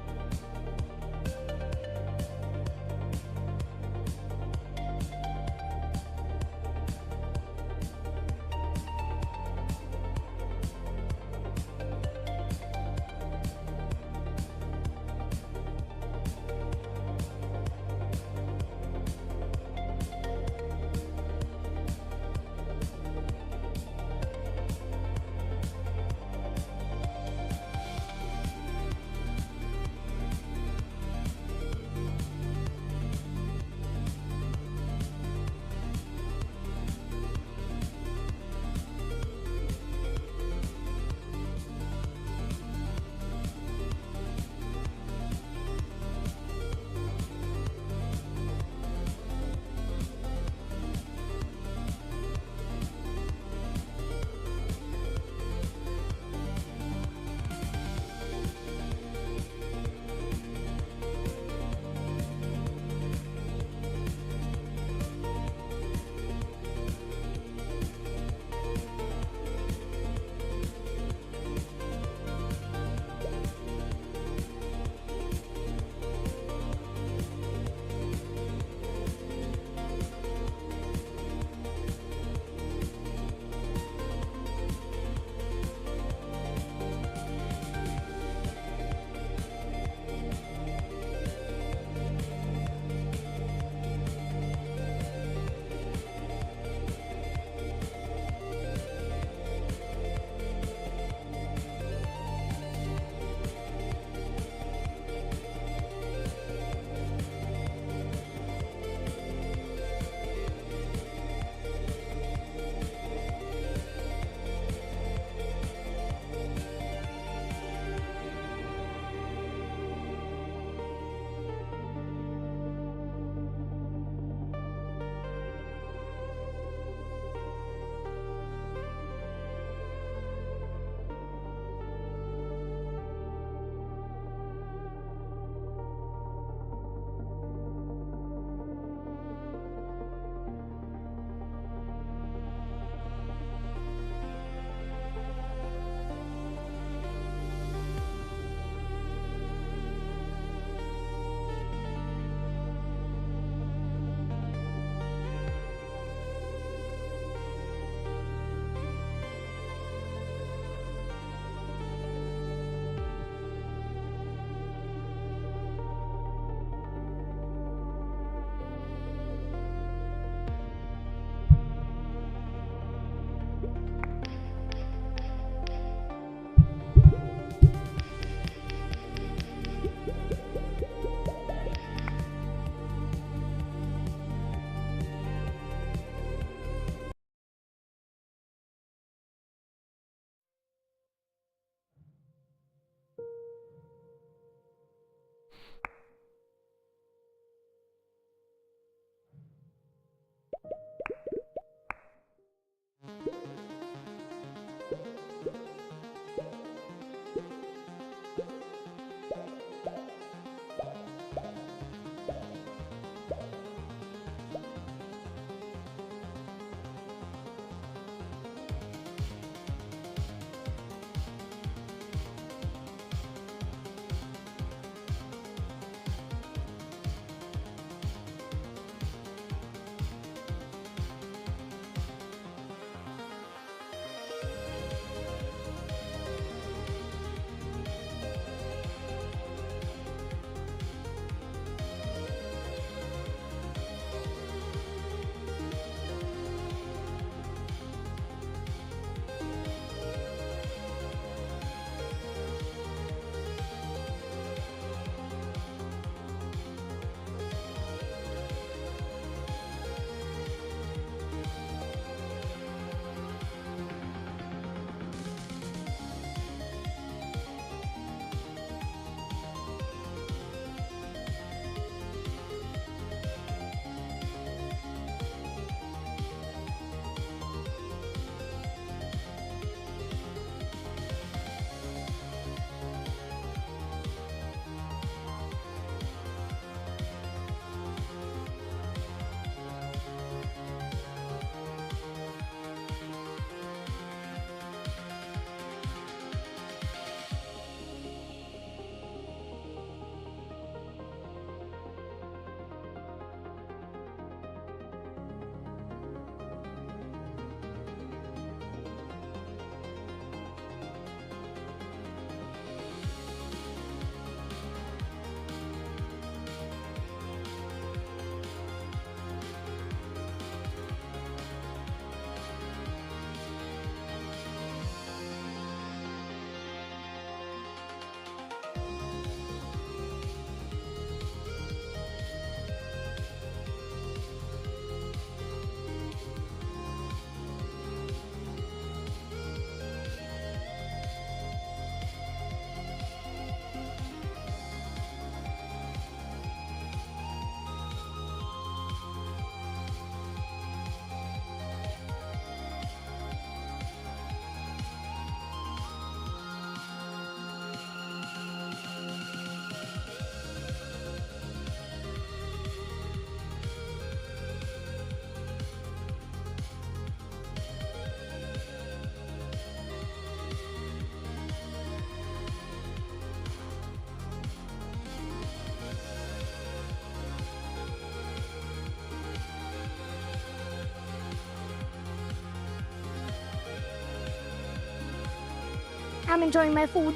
A: I'm enjoying my food.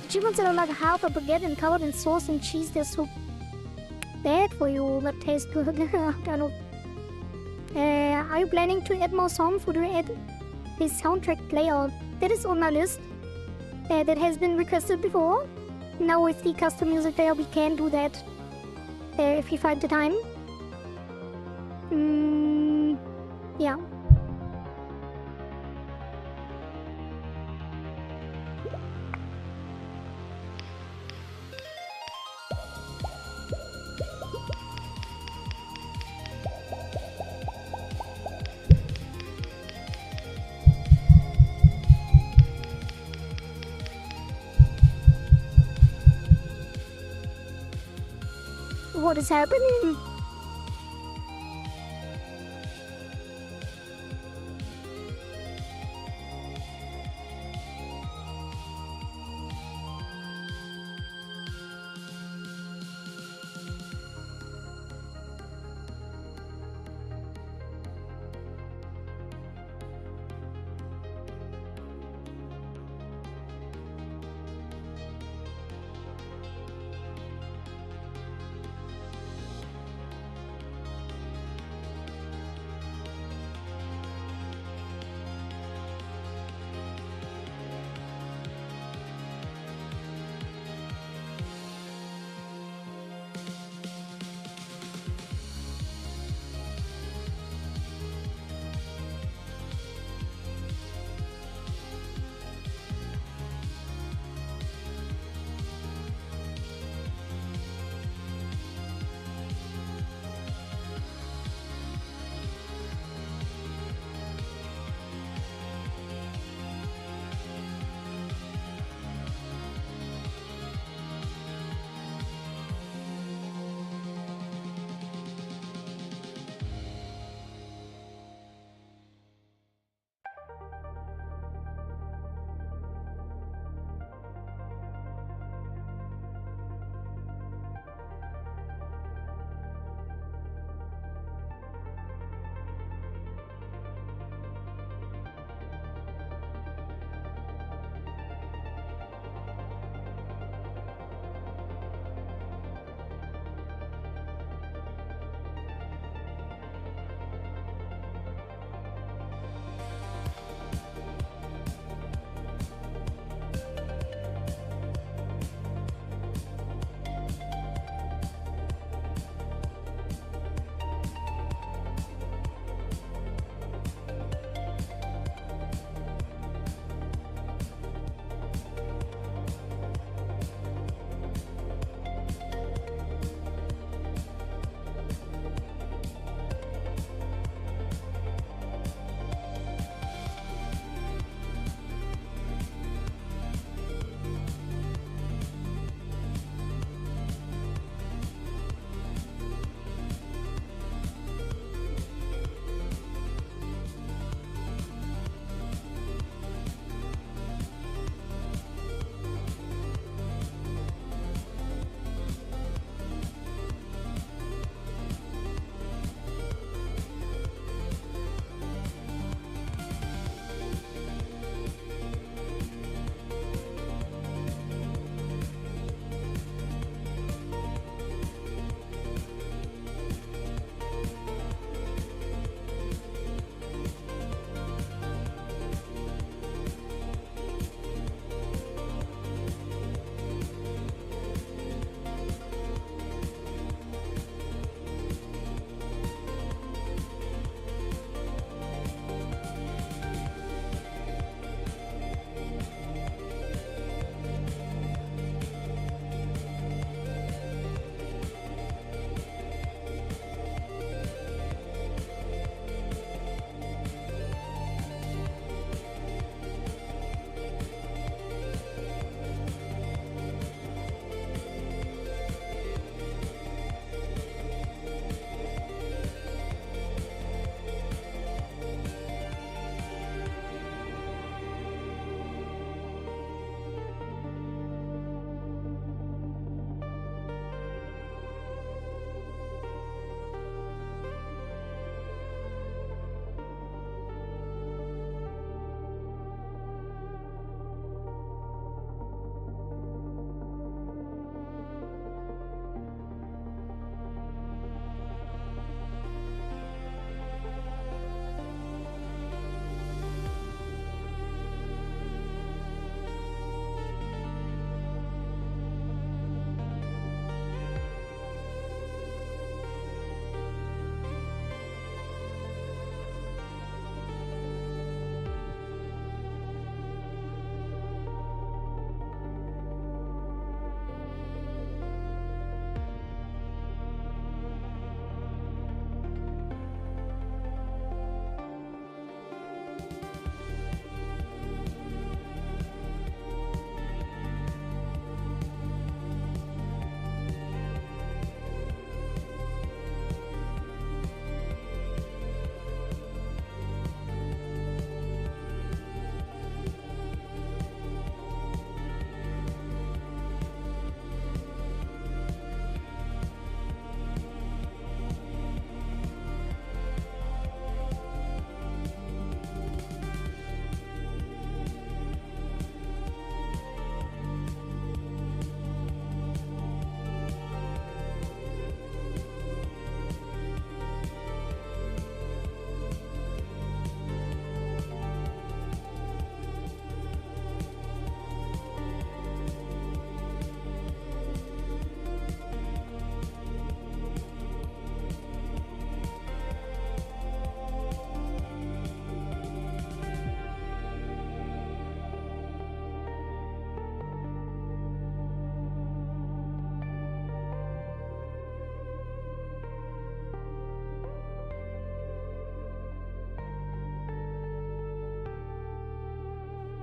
A: Chickens that are like half a baguette and covered in sauce and cheese. They're so bad for you, but taste good. Kind of. Are you planning to add more songs? Would you add this soundtrack player? That is on my list. That has been requested before. Now with the custom music player, we can do that. If we find the time. Yeah. What is happening?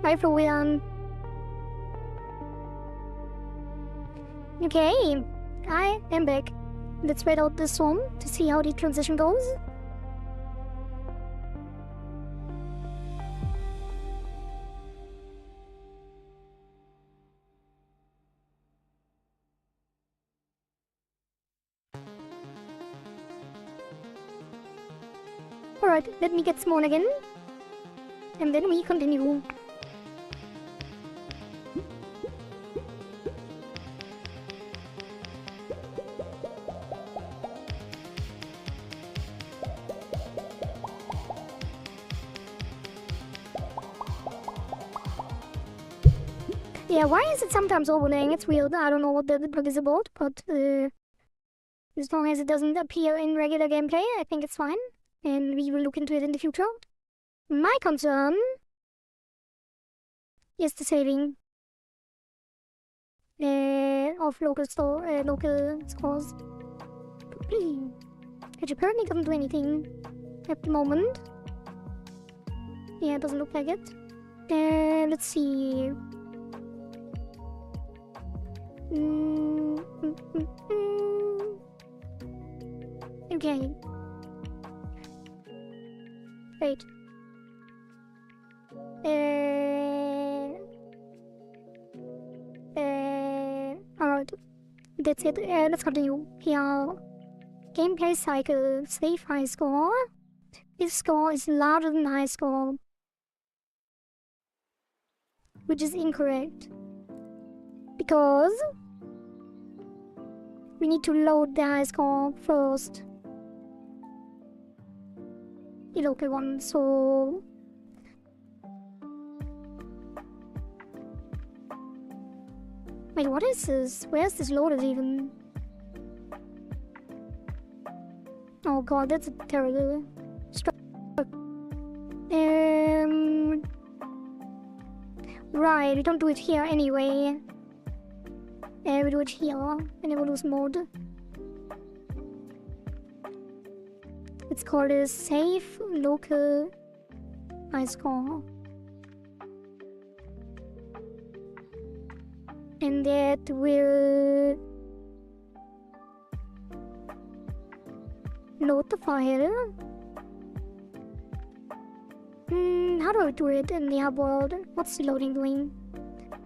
A: Hi, Florian. Okay, I am back. Let's wait out this song to see how the transition goes. Alright, let me get small again. And then we continue. Yeah, why is it sometimes overlaying? It's weird. I don't know what the bug is about, but as long as it doesn't appear in regular gameplay, I think it's fine. And we will look into it in the future. My concern is the saving of local scores. Which apparently doesn't do anything at the moment. Yeah, it doesn't look like it. Let's see. Okay. Wait. Alright. That's it. Let's continue. Here. Gameplay cycle. Save high score. This score is larger than high score. Which is incorrect. Because we need to load the high score first. The local one, so wait, what is this? Where's this loaded even? Oh god, that's a terrible right, we don't do it here anyway. We do it here in evolve mode. It's called a save local high score. And that will load the file. How do I do it in the hub world? What's the loading doing?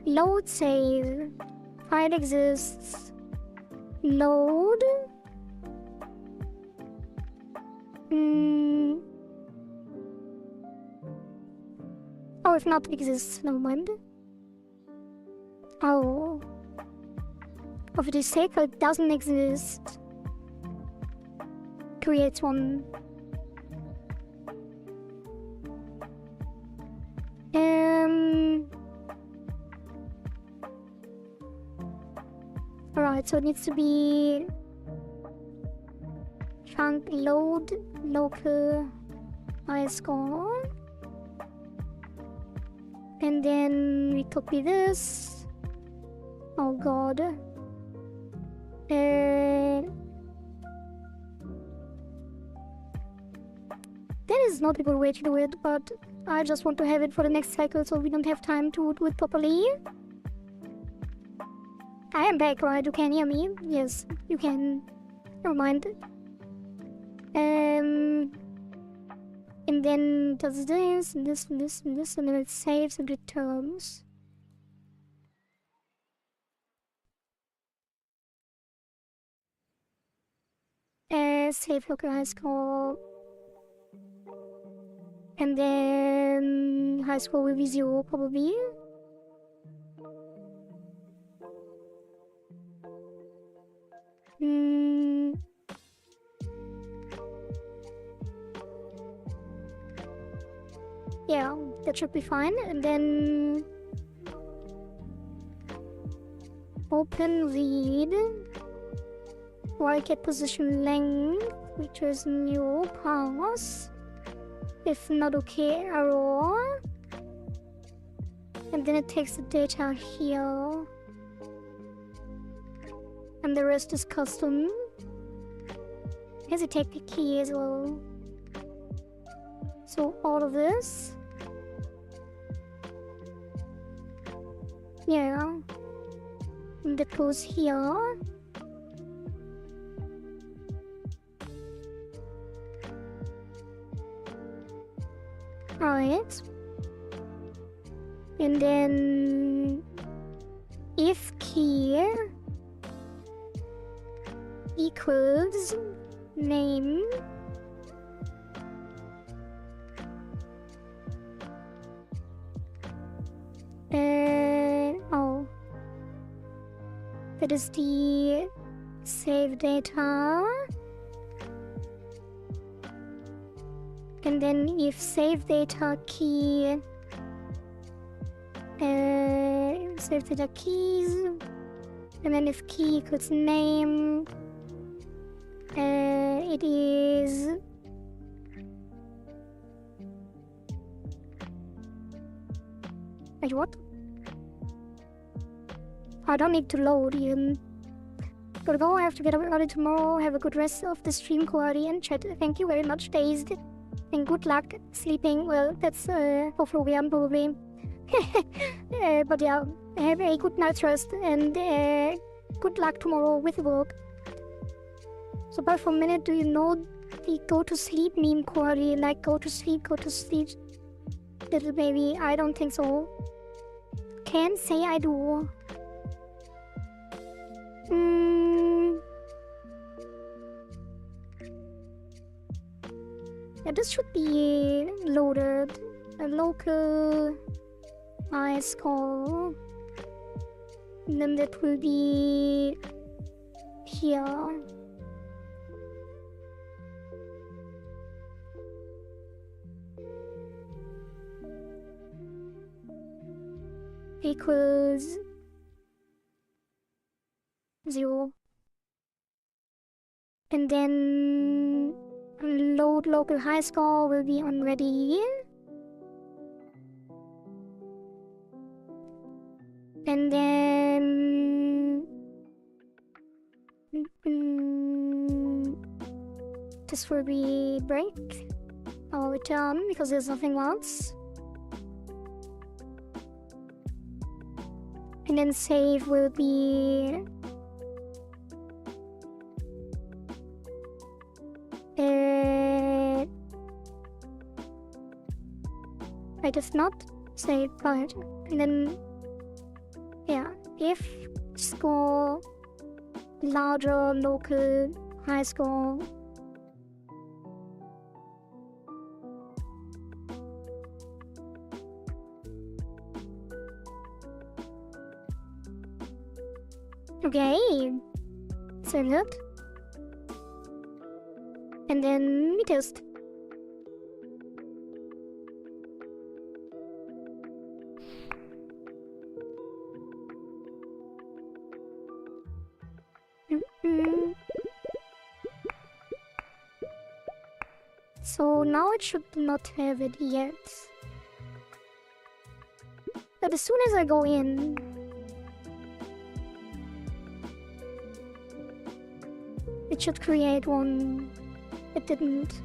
A: Load save. File exists. Load. Oh, if not exists, never mind. Oh. Of the sake it doesn't exist. Creates one. Alright, so it needs to be chunk load local high score. And then we copy this. Oh god. That is not a good way to do it, but I just want to have it for the next cycle so we don't have time to do it properly. I am back, right? You can hear me? Yes, you can. Never mind. And then does this, and this, and this, and this, and then it saves and returns. Save local high score. And then high score will be 0 probably. Yeah, that should be fine. And then open read. Wildcat position length, which is new pass. If not okay, error. And then it takes the data here. And the rest is custom. Has it take the key as well? So all of this. Yeah. That goes here. Alright. And then if key equals name oh, that is the save data. And then if save data key save data keys, and then if key equals name, it is wait, what? I don't need to load even. Gotta go, I have to get up early tomorrow. Have a good rest of the stream quality and chat. Thank you very much, Dazed. And good luck sleeping. Well, that's for Florian probably. But yeah, have a good night's rest and good luck tomorrow with work. So apart from minute, do you know the go to sleep meme quality? Like go to sleep, little baby? I don't think so. Can't say I do. Yeah, this should be loaded. A local high score. And then that will be here. Equals 0. And then load local high score will be on ready. And then this will be break. I'll return because there's nothing else. And then save will be I just not save but and then yeah, if score larger local high score okay, save it and then we test. So now it should not have it yet. But as soon as I go in, it should create one. It didn't.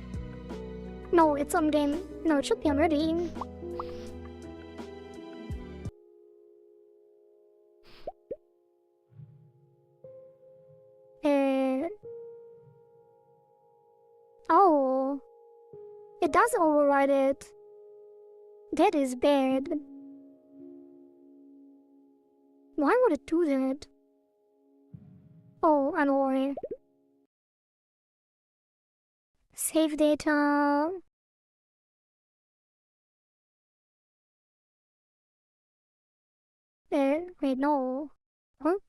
A: No, it's on game. No, it should be on ready. Oh. It does override it. That is bad. Why would it do that? Oh, I'm worried. Save data. Wait, no. What?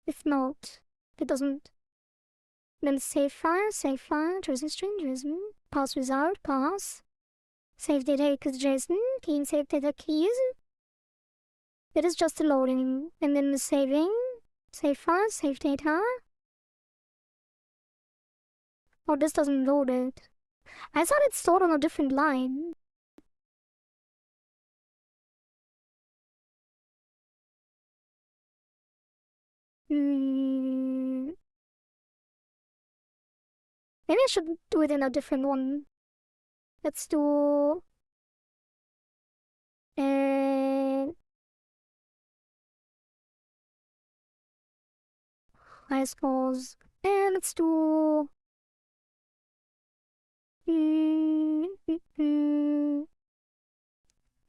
A: If not, it doesn't. Then save file, chosen strangers. Pass without, pass. Save data equals JSON, key save data keys. That is just loading. And then the saving. Save file, save data. Oh, this doesn't load it. I thought it stored on a different line. Maybe I should do it in a different one. Let's do high scores. And let's do...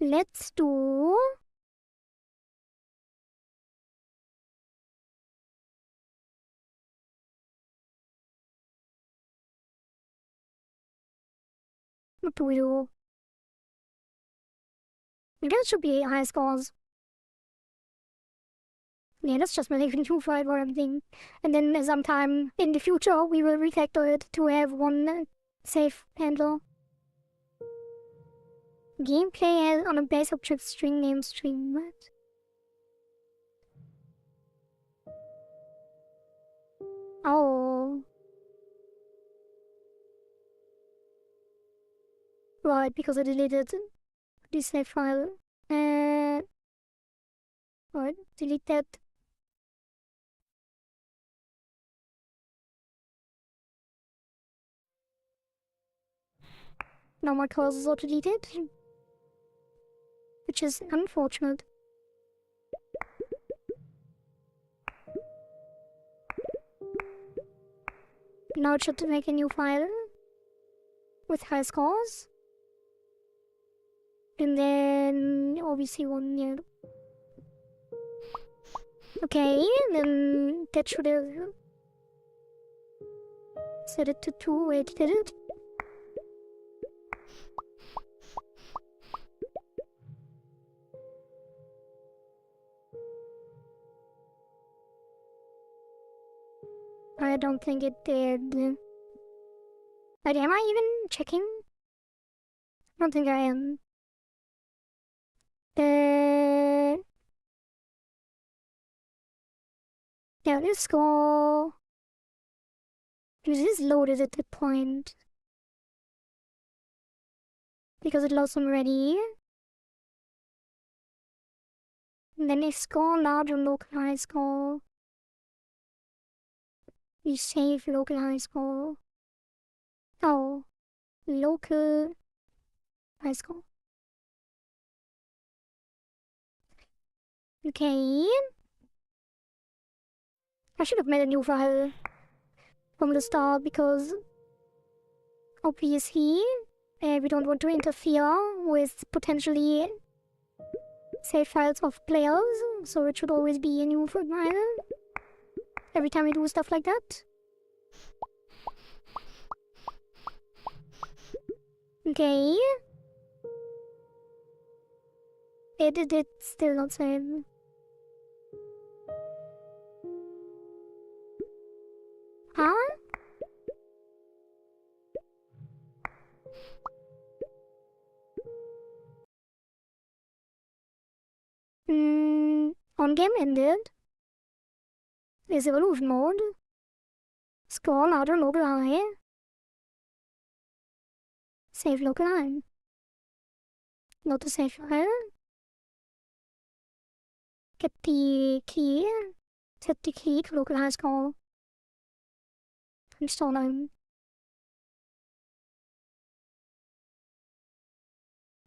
A: Let's do... What do we do? I guess it should be high scores. Yeah, let's just make a new file for everything. And then sometime in the future, we will refactor it to have one safe handler. Gameplay on a base object string name string. What? Oh. Right, because I deleted the save file. Right, delete that. Now my cursors are deleted. Which is unfortunate. Now it should make a new file with high scores. And then obviously one, yeah. Okay, then that should have set it to 2. Wait, did it? I don't think it did. But am I even checking? I don't think I am. Yeah, let's go. This is loaded at that point. Because it loads already. And then if score large or local high score. We save local high score. Oh, local high score. Okay. I should have made a new file from the start because obviously we don't want to interfere with potentially save files of players, so it should always be a new file every time we do stuff like that. Okay. It still not save. Huh? On game ended. Is evolution mode. Score larger local high. Save local high. Not to save file. Get the key. Set the key to local high score. Install now.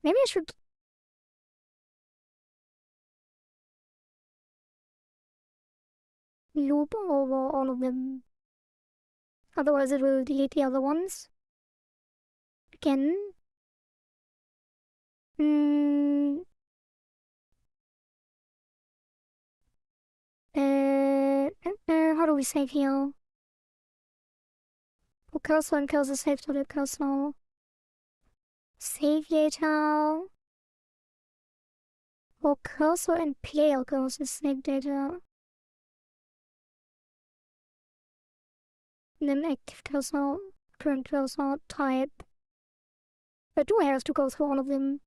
A: Maybe I should loop over all of them. Otherwise it will delete the other ones. Again. How do we save here? Oh, cursor and cursor save to the cursor. Save data. Oh, cursor and player cursor save data. And then active cursor, current cursor, type. I do have to go through all of them.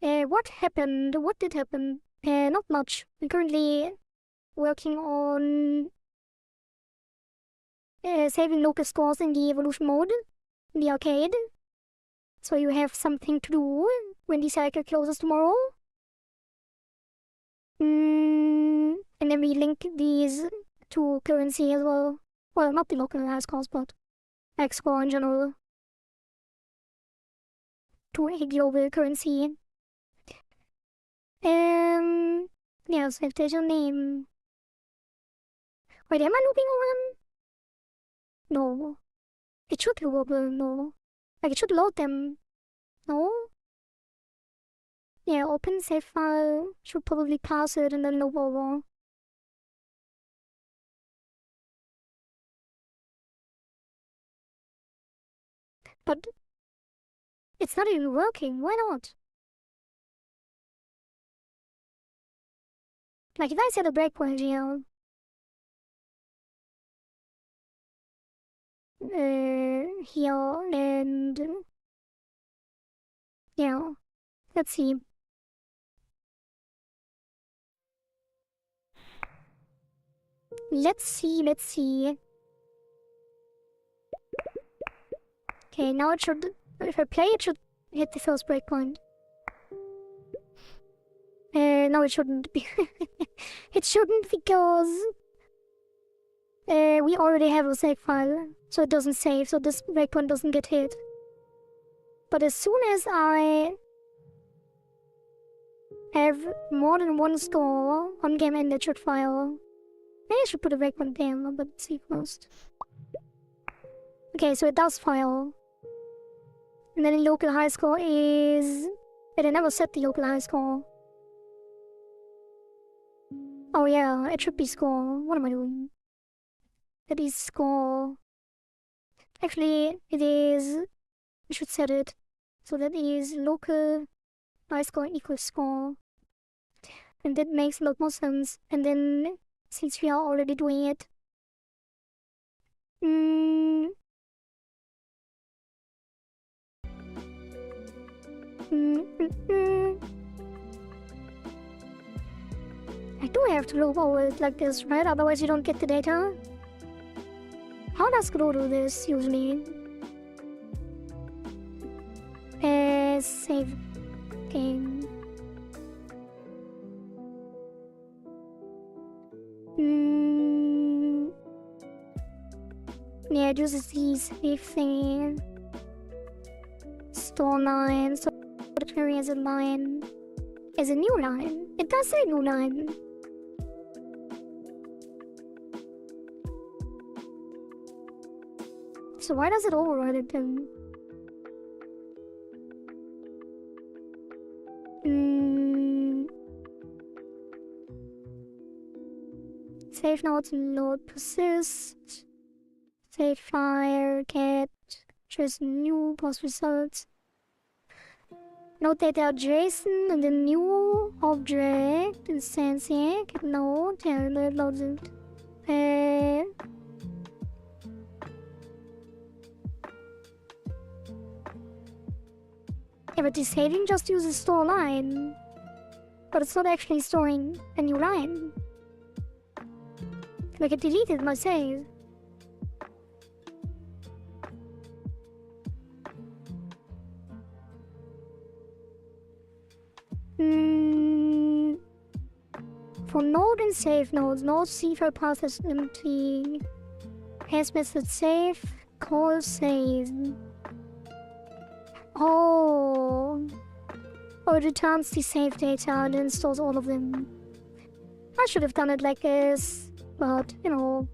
A: What happened? What did happen? Not much. I'm currently working on saving local scores in the evolution mode, in the arcade. So you have something to do when the cycle closes tomorrow. And then we link these to currency as well. Well, not the local high scores, but X score in general. To a global currency. Yeah, save data name. Wait, am I looping one? No. It should loop, no. Like, it should load them. No? Yeah, open save file. Should probably pass it and then loop over. But it's not even working. Why not? Like, if I set a breakpoint here, here, and yeah, let's see. Let's see. Okay, now it should, if I play, it should hit the first breakpoint. No, it shouldn't be. It shouldn't because we already have a save file, so it doesn't save, so this breakpoint doesn't get hit. But as soon as I have more than one score on game ended should file, maybe I should put a breakpoint there, but let's see first. Okay, so it does file. And then the local high score is... But I never set the local high score. Oh yeah, it should be score. What am I doing? That is score. Actually, it is... We should set it. So that is local high score equals score. And that makes a lot more sense. And then, since we are already doing it... I do have to loop over it like this, right? Otherwise you don't get the data. How does Grow do this, usually? Save game. Yeah, it uses the save thing. Store line, so it carry as a line. As a new line. It does say new line. So why does it override it then? Save nodes, load persist. Save fire, get, choose new, post results. Node data JSON and then new object instantiate, get node, yeah, it loads it. Yeah, but this saving just uses store line. But it's not actually storing a new line. Like it deleted my save. For node and save nodes, node cipher path is empty. Has method save, call save. Oh, it returns the save data and then stores all of them. I should have done it like this, but you know.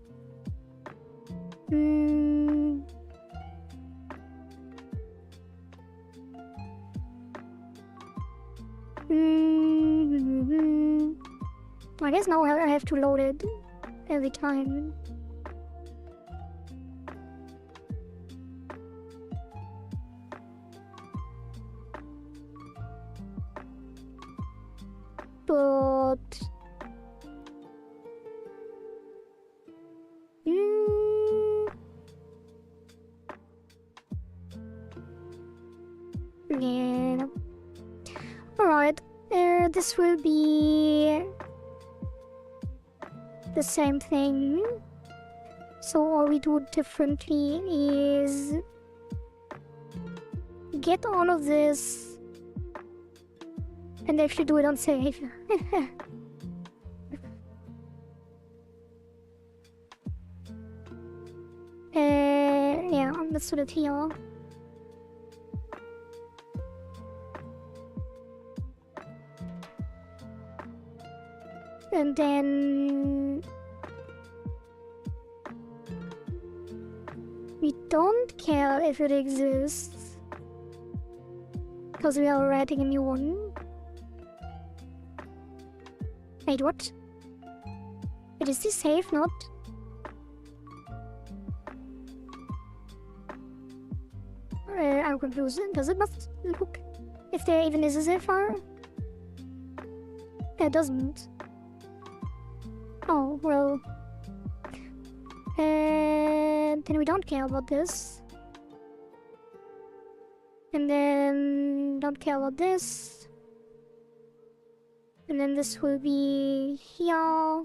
A: I guess now I have to load it every time. But... yeah. Alright, this will be the same thing. So all we do differently is get all of this and actually do it on save. Yeah, let's do it here. And then We don't care if it exists, because we are writing a new one. Wait, what? But is this safe, not? I'm confused. Does it not look if there even is a safe file? It doesn't. Oh, well. And then we don't care about this. And then don't care about this. And then this will be here.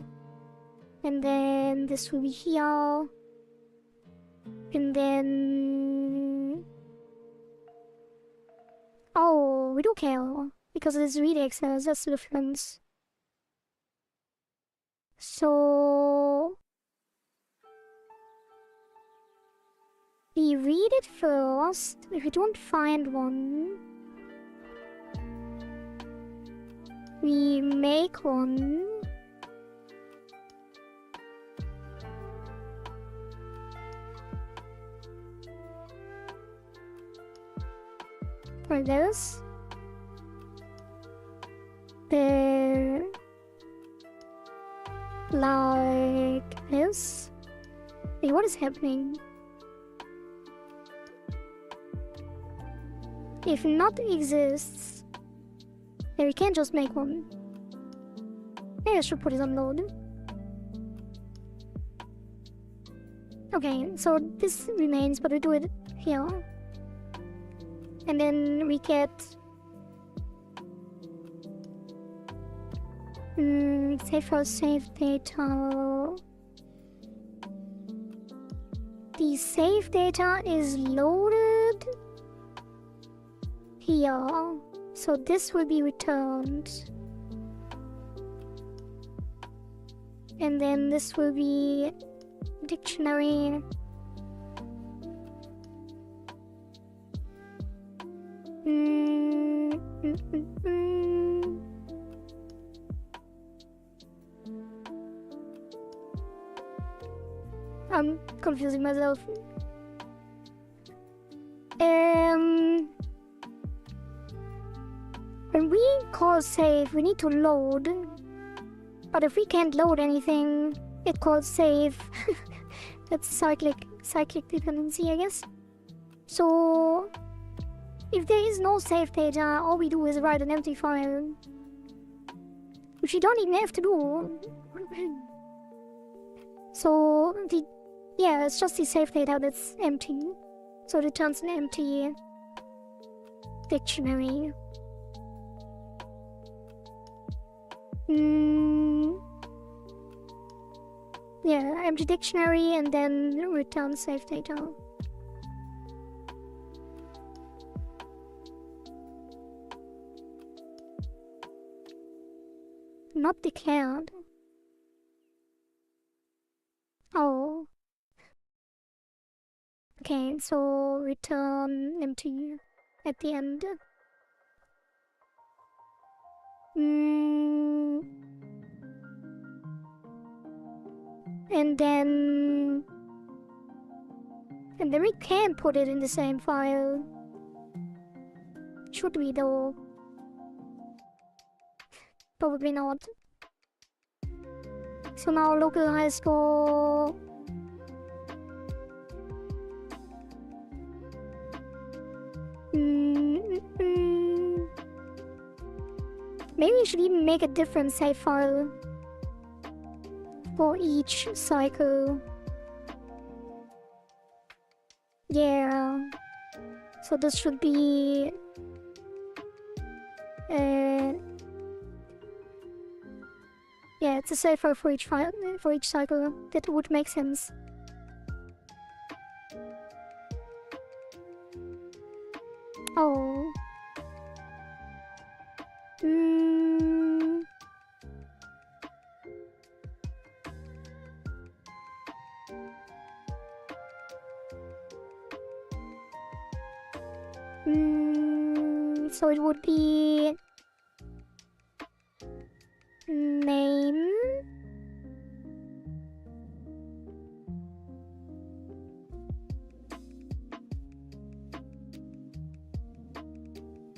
A: And then this will be here. And then... Oh, we do care. Because it is read access, that's the difference. So... we read it first. If we don't find one, we make one. Like this. There. Like this. Wait, what is happening? If not exists, then we can't just make one. Maybe I should put it on load. Okay, so this remains, but we do it here. And then we get... save first, save data. The save data is loaded here, so this will be returned, and then this will be dictionary. I'm confusing myself. When we call save, we need to load. But if we can't load anything, it calls save. That's cyclic dependency, I guess. So, if there is no save data, all we do is write an empty file. Which you don't even have to do. So, it's just the save data that's empty. So it returns an empty dictionary. Yeah, empty dictionary and then return save data. Not declared. Oh. Okay, so return empty at the end. And then we can put it in the same file. Should we though? Probably not. So now localize for maybe we should even make a different save file for each cycle. Yeah. So this should be yeah, it's a save file for each file for each cycle. That would make sense. Oh. So it would be name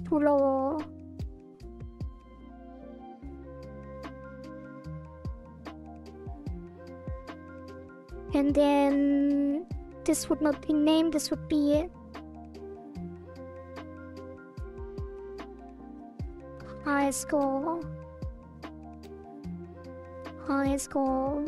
A: too low. And then this would not be named, this would be high score. High score.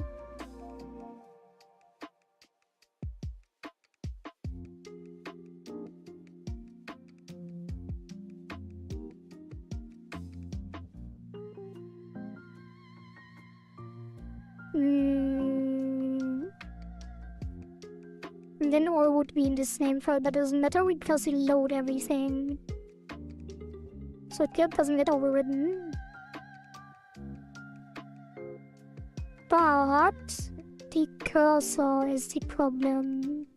A: And then all would be in the same file, but it doesn't matter because we load everything. So it doesn't get overridden. But the cursor is the problem.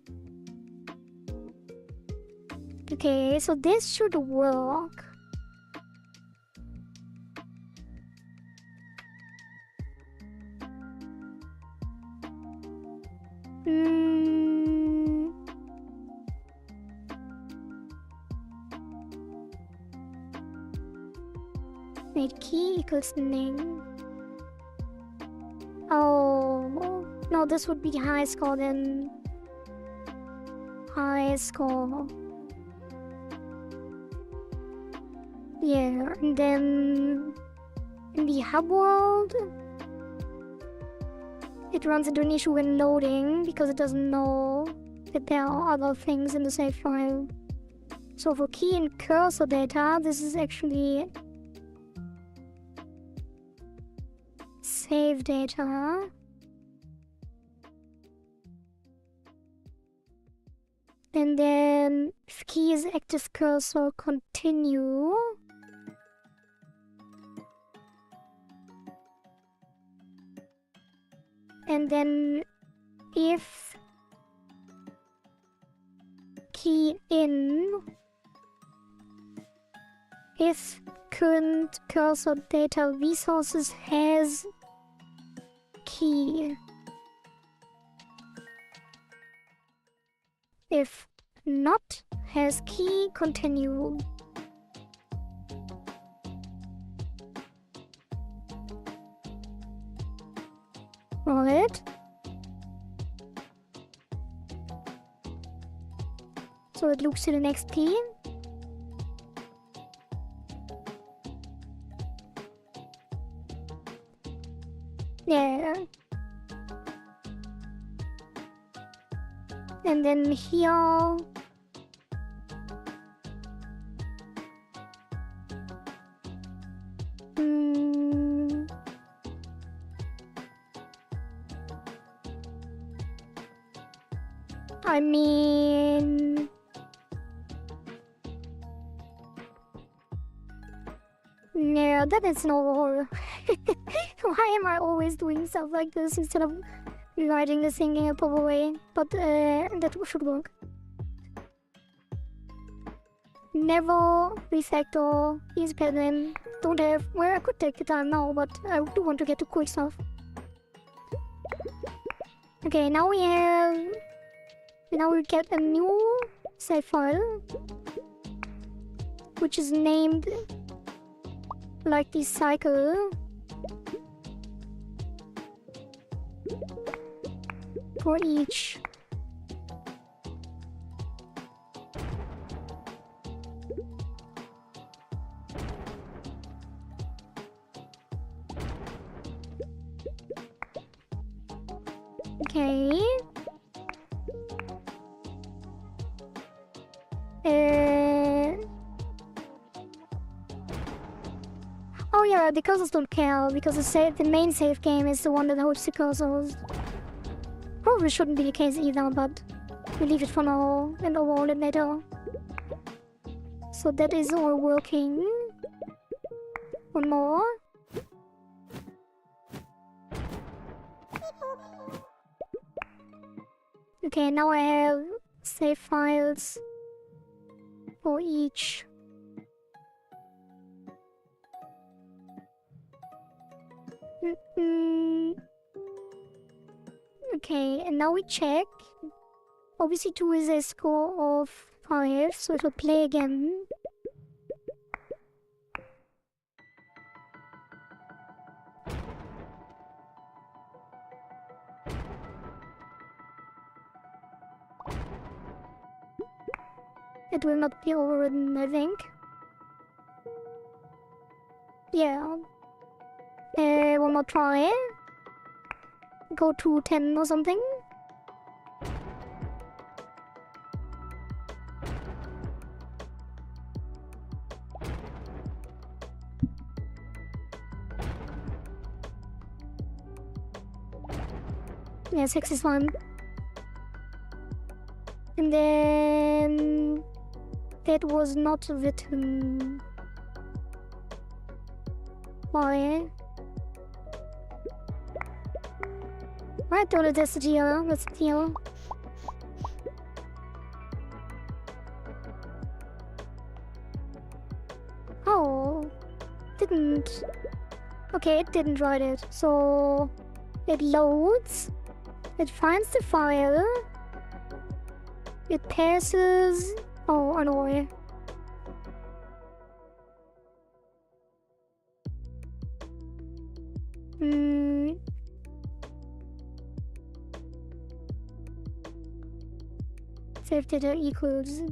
A: Okay, so this should work. Make key equals name. Oh, no, this would be high score then. High score. Yeah, and then in the hub world, it runs into an issue when loading because it doesn't know that there are other things in the save file. So for key and cursor data, this is actually save data. And then if key is active cursor, continue. And then if key in, if current cursor data resources has key. If not has key, continue. Right. So it looks to the next key. Yeah. And then here. I mean, yeah, that is no. Why am I always doing stuff like this instead of rewriting the thing in a proper way? But that should work. Never refactor is pattern. Don't have. Well, I could take the time now, but I do want to get to cool stuff. Okay, now we have. Now we get a new save file, which is named like this cycle for each. Okay. Oh yeah, the cursors don't care because the main save game is the one that holds the cursors. Probably shouldn't be the case either, but we leave it for now and overhaul it later. So that is all working. One more. Okay, now I have save files for each. Okay, and now we check. Obviously 2 is a score of 5, so it will play again. It will not be overridden, I think. Yeah. One more try. Go to 10 or something. Yeah, 6 is fine. And then that was not written. Why? Right, go to this deal. Let's deal. Oh, didn't. Okay, it didn't write it. So it loads. It finds the file. It passes. Oh, annoy. Save data equals.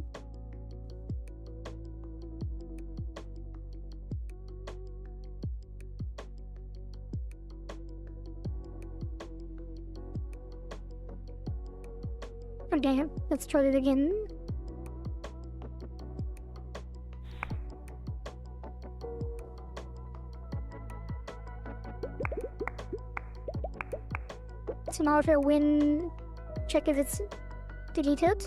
A: Okay, let's try it again. So now if I win, check if it's deleted.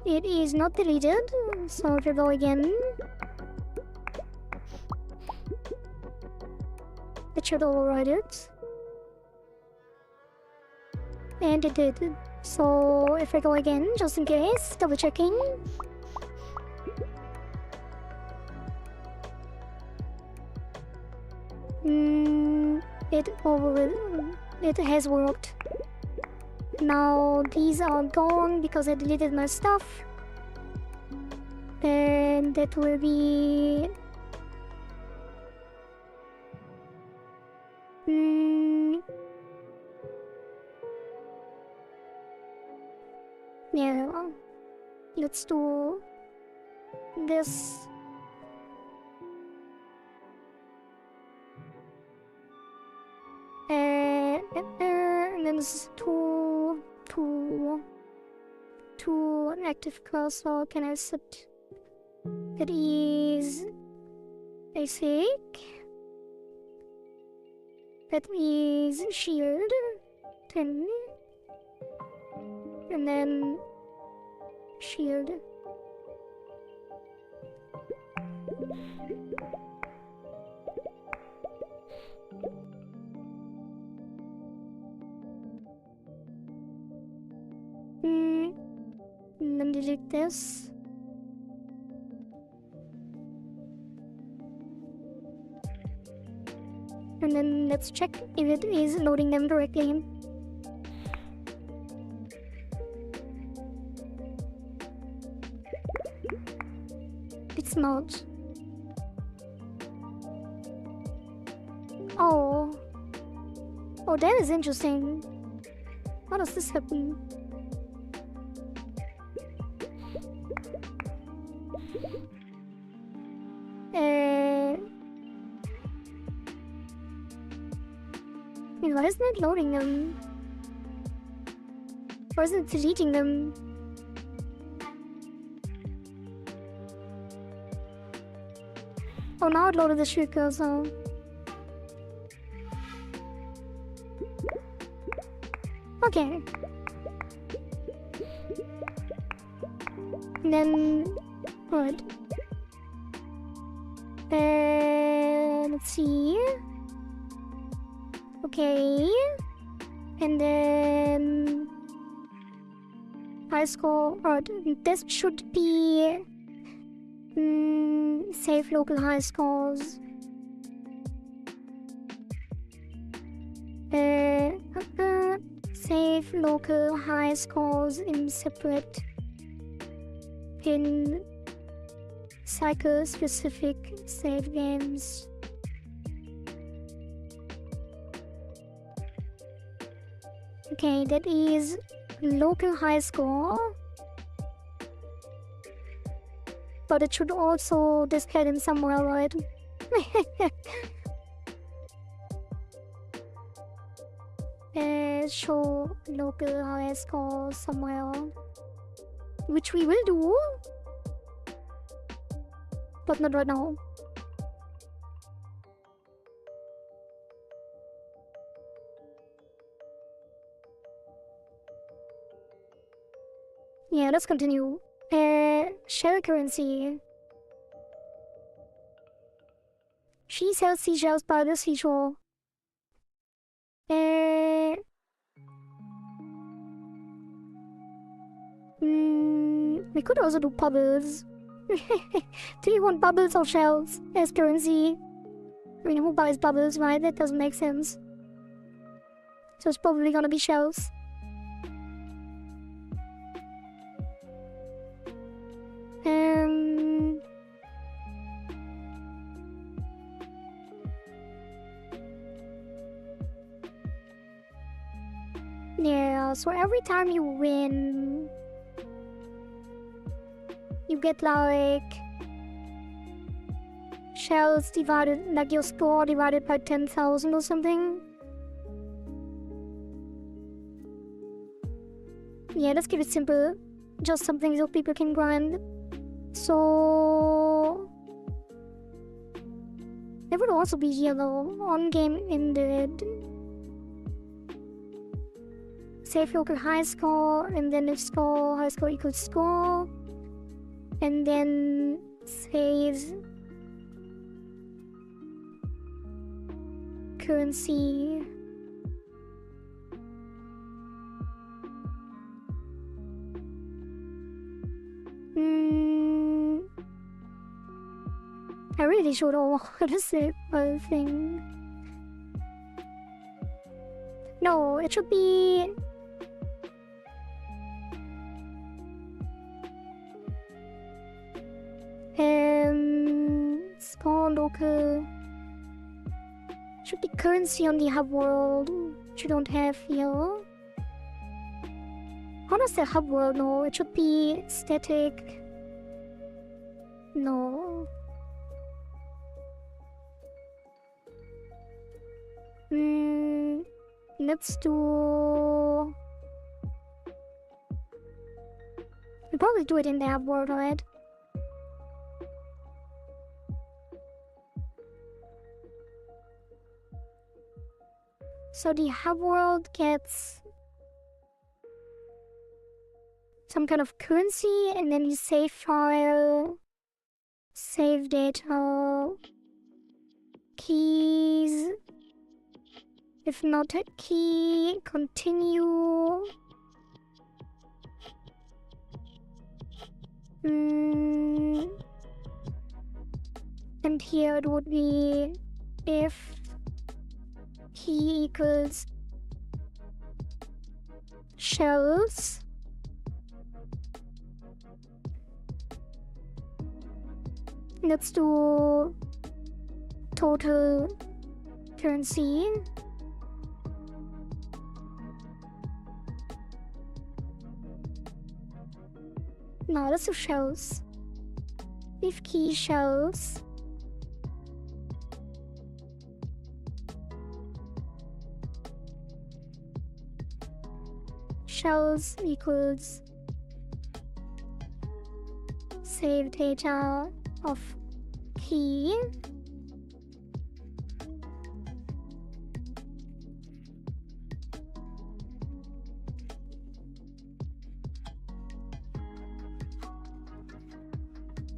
A: It is not deleted, so if I go again, it should override it. And it did. So if I go again, just in case, double checking. It has worked. Now these are gone because I deleted my stuff. Then that will be... yeah, let's do this. And then it's two active cursor. Can I set? It is basic. That is shield 10, and then shield. And then delete this. And then let's check if it is loading them correctly. It's not. Oh. Oh, that is interesting. How does this happen? Why isn't it loading them? Or is it deleting them? Oh, now it loaded the shield cursor. Okay. And then... good. Let's see... okay, and then high score. Or this should be save local high scores. Save local high scores in separate pin cycle specific save games. Okay, that is local high score. but it should also display them somewhere, right? Show local highest score somewhere, which we will do, but not right now. Yeah, let's continue. Shell currency. She sells seashells by the seashore. We could also do bubbles. Do you want bubbles or shells as currency? I mean, who buys bubbles, right? That doesn't make sense. So it's probably gonna be shells. Yeah, so every time you win, you get like shells divided, like your score divided by 10,000 or something. Yeah, let's keep it simple. Just something so people can grind. So there would also be here though, on game ended. Save local high score, and then if score, high score equals score. And then saves currency. I really should know how to save a thing. No, it should be spawn local. Should be currency on the hub world, which you don't have here. How does the hub world? No, it should be static. No. Let's do. We'll probably do it in the hub world, right? So the hub world gets some kind of currency, and then you save file, save data, keys. If not a key, continue. And here it would be if key equals shells. Let's do total currency. No, let's do shells. If key shells. Shells equals save data of key.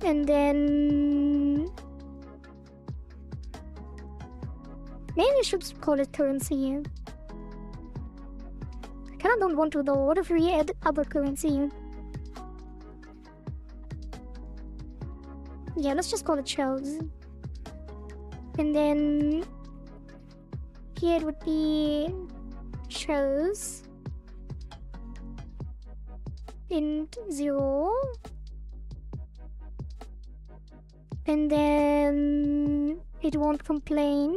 A: And then maybe I should call it currency. I kinda don't want to though. What if we add other currency? Yeah, let's just call it shells. And then here it would be shells. Int 0. And then it won't complain.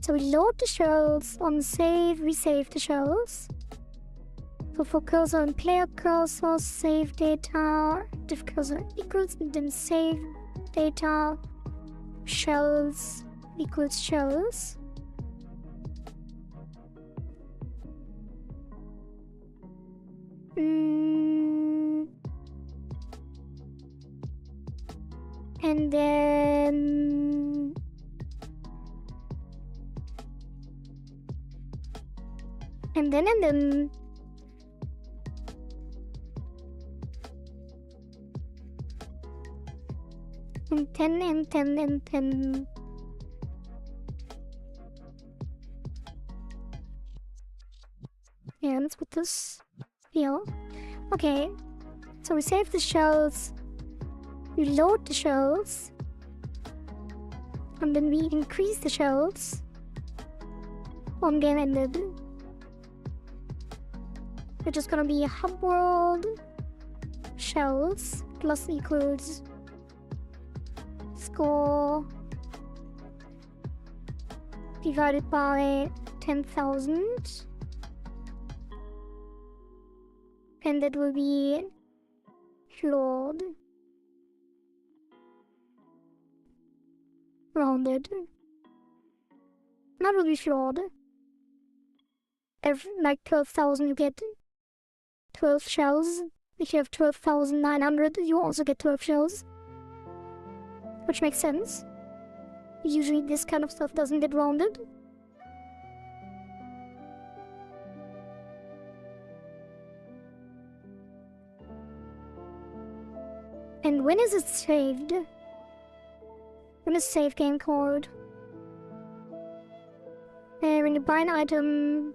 A: So we load the shells. On save, we save the shells. So for cursor and player cursor, save data, div cursor equals, then save data, shells equals shells. And then and then yeah, let's put this here. Okay, so we save the shells, we load the shells, and then we increase the shells on game ended. It's just gonna be hub world shells plus equals score divided by 10,000, and that will be floored, rounded. That will be floored. Every, like 12,000 you get 12 shells. If you have 12,900 you also get 12 shells. Which makes sense. Usually this kind of stuff doesn't get rounded. And when is it saved? When is save game called? When you buy an item,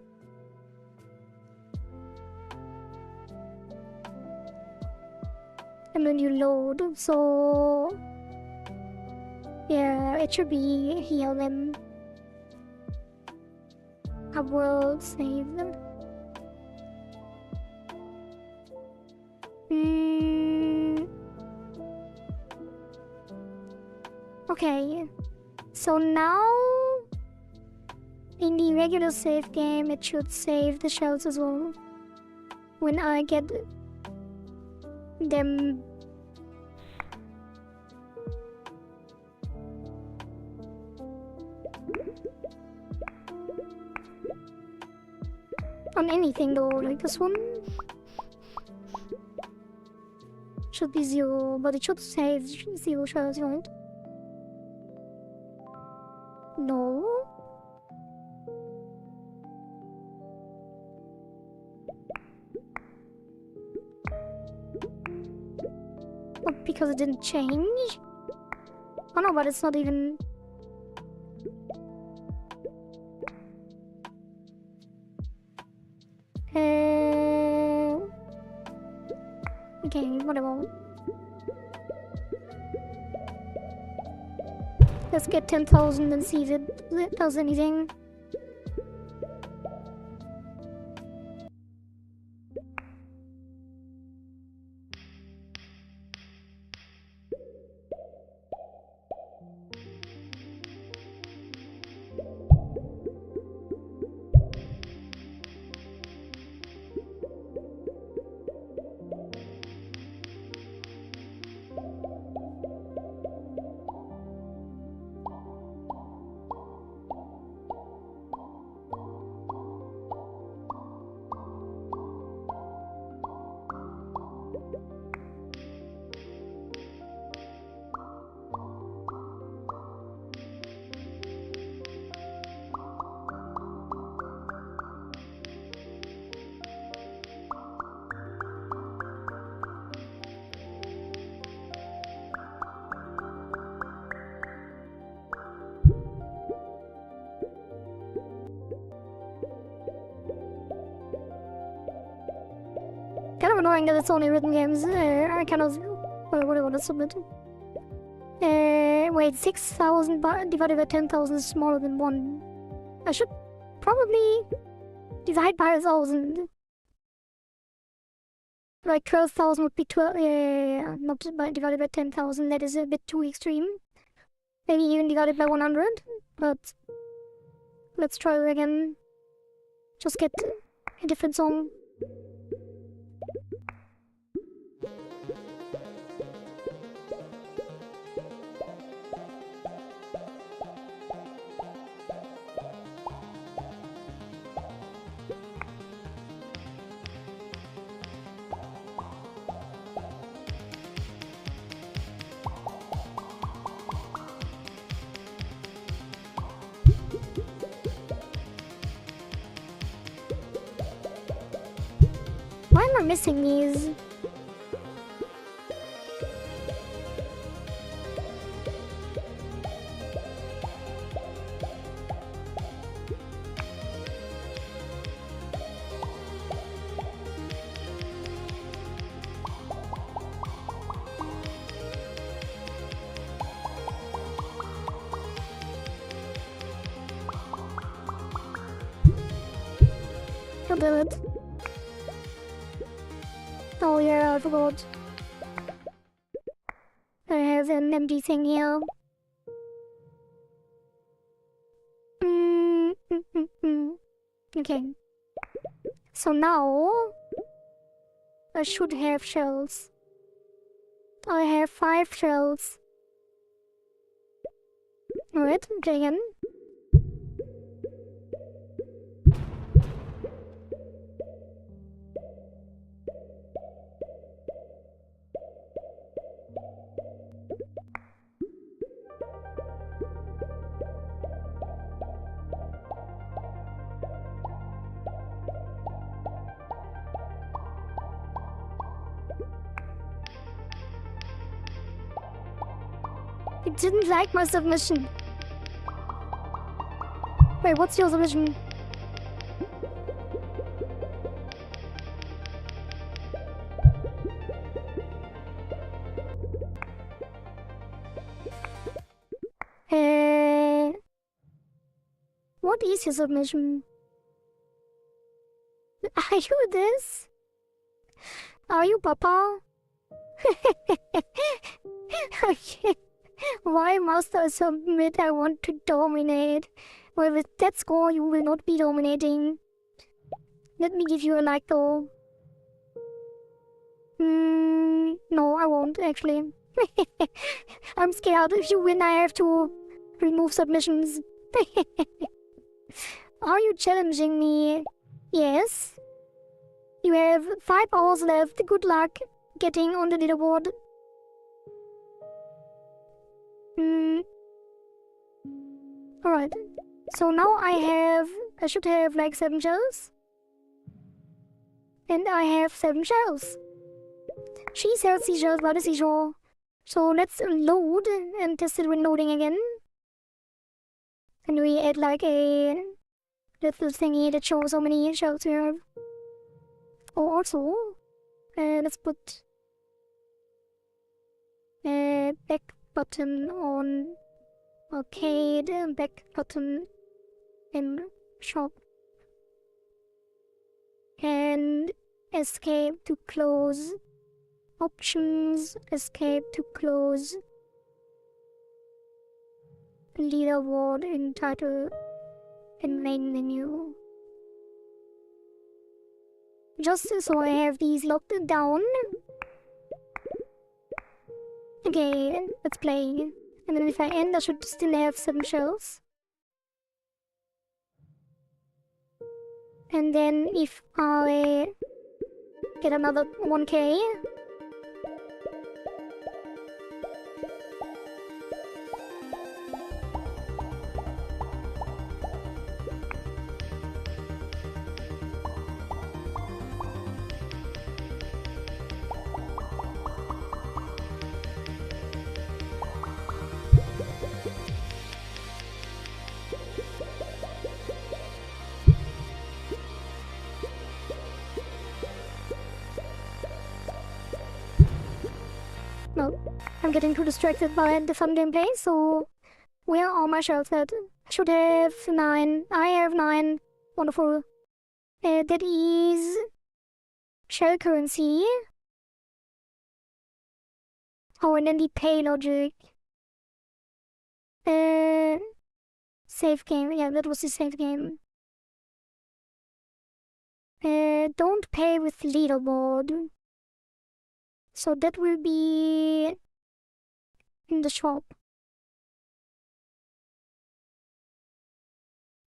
A: and then you load, so yeah, it should be here then. I will save them. Okay, so now in the regular save game it should save the shells as well when I get them. On anything though, like this one should be 0, but it should save 0 shells, right? No. Oh, because it didn't change? Oh no, but it's not even... Okay, whatever. Let's get 10,000 and see if it does anything. Kind of annoying that it's only written games. I kind of... what do I want to submit? Wait, 6,000 divided by 10,000 is smaller than 1. I should probably divide by 1,000. Like 12,000 would be 12... yeah, not divided by 10,000. That is a bit too extreme. Maybe even divided by 100. But let's try it again. Just get a different song. Why am I missing these? God damn it. Oh yeah, I forgot. I have an empty thing here. Okay. So now I should have shells. I have 5 shells. Alright, okay again. It didn't like my submission. Wait, what's your submission? What is your submission? Are you this? Are you Papa? Okay. Why must I submit? I want to dominate. Well, with that score, you will not be dominating. Let me give you a like though. No, I won't actually. I'm scared. If you win, I have to remove submissions. Are you challenging me? Yes. You have 5 hours left. Good luck getting on the leaderboard. Alright. So now I should have like 7 shells. And I have 7 shells. She sells seashells by the seashore. So let's load and test it when loading again. And we add like a little thingy that shows how many shells we have. Oh, also, let's put a back button on arcade, back button in shop, and escape to close, options, escape to close, leaderboard in title, in main menu. Just so I have these locked down. Okay, let's play. And then if I end, I should still have 7 shells. And then if I get another 1k, no, I'm getting too distracted by the fun gameplay, so where are my shells at? I should have 9. I have 9. Wonderful. That is shell currency. Oh, and then the pay logic. Save game. Yeah, that was the save game. Don't pay with leaderboard. So that will be in the shop.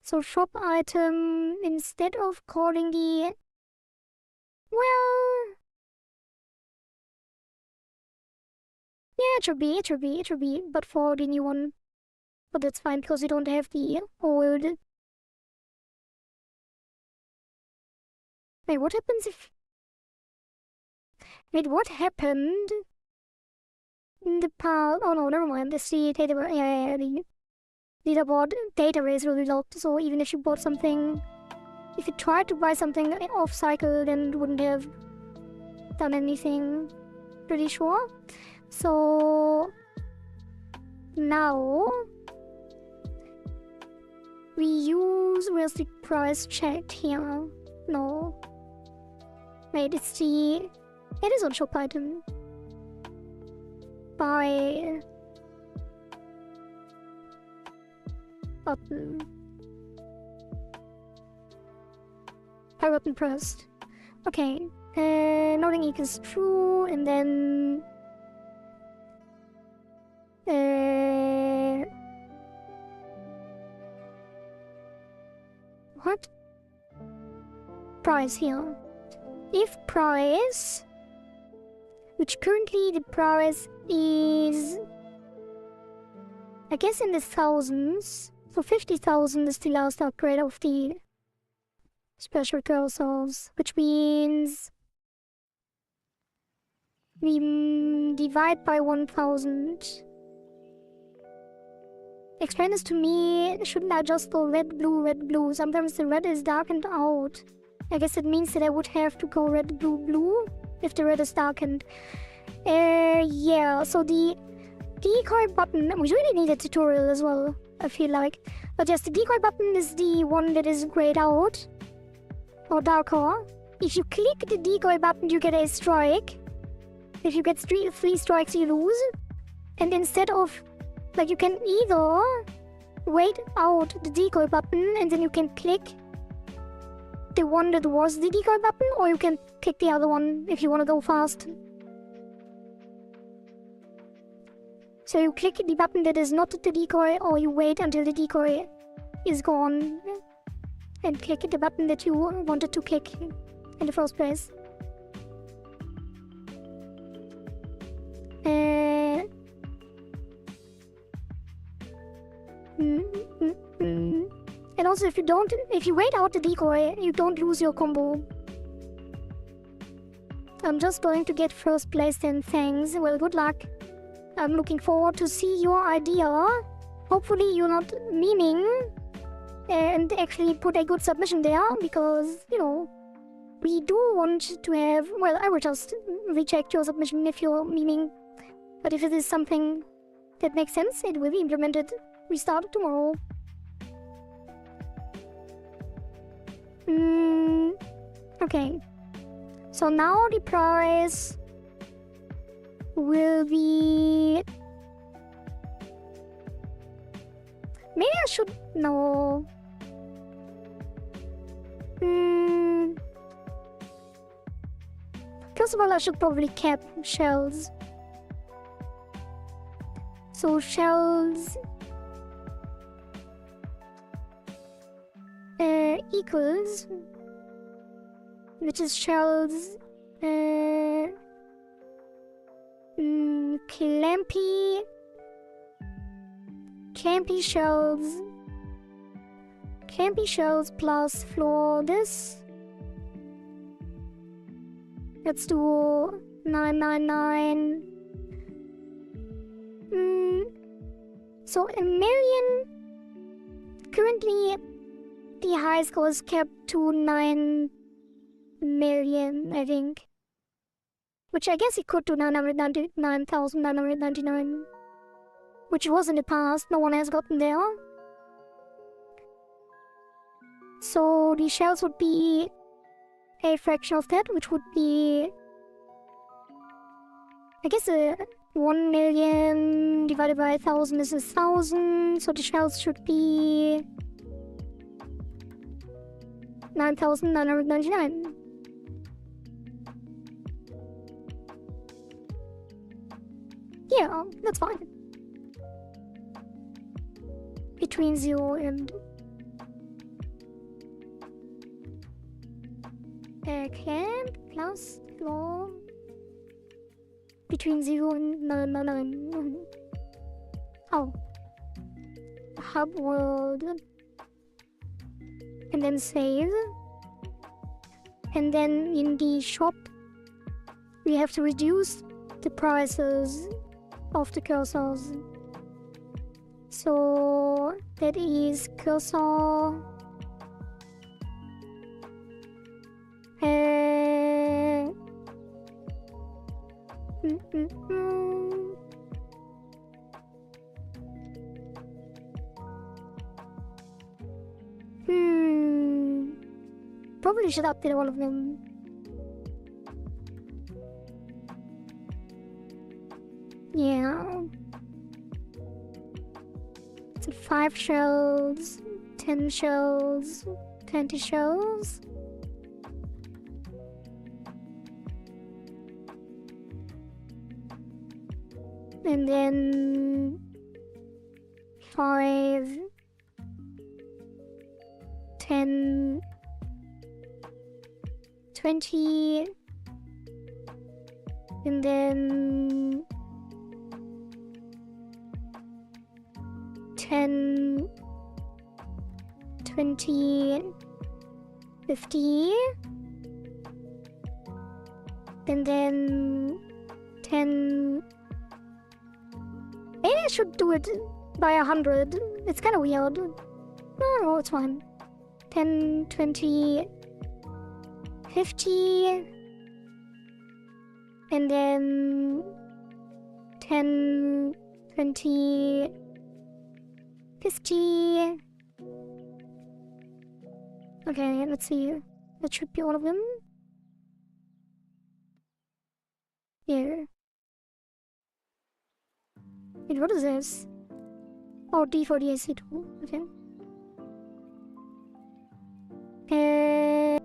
A: So shop item, instead of calling the... Well... Yeah, it should be, but for the new one. But that's fine, because you don't have the old... Wait, what happens if... Wait, what happened in the past? Oh no, never mind. The data, yeah, the leaderboard database will be locked. So even if you bought something, if you tried to buy something off cycle, then it wouldn't have done anything. Pretty sure. So now we use, where's the price check here? No. Wait, it's the, it is on shop item. Buy button. Buy button pressed. Okay. Nothing equals true, and then what? Price here. If price, which currently the price is, I guess, in the thousands, so 50,000 is the last upgrade of the special cursors, which means we divide by 1,000. Explain this to me. Shouldn't I just go red, blue, red, blue? Sometimes the red is darkened out. I guess it means that I would have to go red, blue, blue if the red is darkened. Yeah, so the decoy button, we really need a tutorial as well, I feel like. But yes, the decoy button is the one that is grayed out, or darker. If you click the decoy button, you get a strike. If you get three strikes, you lose. And instead of, like, you can either wait out the decoy button and then you can click the one that was the decoy button, or you can click the other one if you want to go fast. So you click the button that is not the decoy, or you wait until the decoy is gone and click the button that you wanted to click in the first place. And also, if you wait out the decoy, you don't lose your combo. I'm just going to get first place then, thanks. Well, good luck. I'm looking forward to see your idea. Hopefully you're not memeing and actually put a good submission there, because, you know, we do want to have, well, I will just reject your submission if you're memeing. But if it is something that makes sense, it will be implemented. We start tomorrow. Okay. So now the price will be... Maybe I should... No. First of all, I should probably cap shells. So shells equals, which is shells clampy shells plus floor this. Let's do 999. So a million. Currently, the high score is kept to 9 million, I think. Which I guess it could to 999,999. Which was in the past, no one has gotten there. So the shells would be a fraction of that, which would be, I guess, 1 million divided by 1,000 is 1,000. So the shells should be 9,999. Yeah, that's fine. Between 0 and... camp plus floor. Between 0 and 999. Oh. Hub world. And then save. And then in the shop, we have to reduce the prices of the cursors. So that is cursor Probably should update all of them. Yeah. So 5 shells, 10 shells, 20 shells. And then 5, 10, 20, and then 10, 20, 50, and then 10. Maybe I should do it by 100. It's kind of weird. No, it's fine. 10, 20, 50, and then 10, 20, 50. Okay, let's see. That should be all of them. Yeah. Wait, what is this? Oh, D for the AC tool. Okay. Yeah.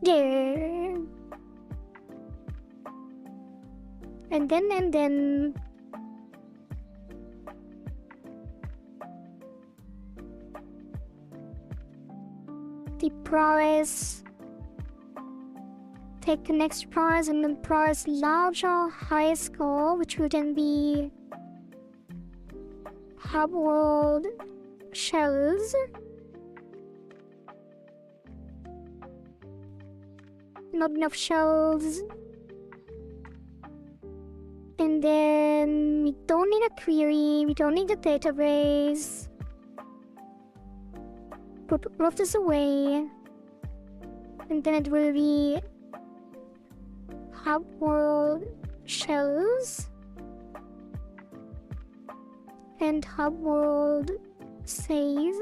A: Yeah. And then the price. Take the next prize and then prize larger high score, which will then be Hub World Shells. Not enough shells. And then we don't need a query, we don't need a database. Put all of this away. And then it will be Hub World Shells and Hub World Save.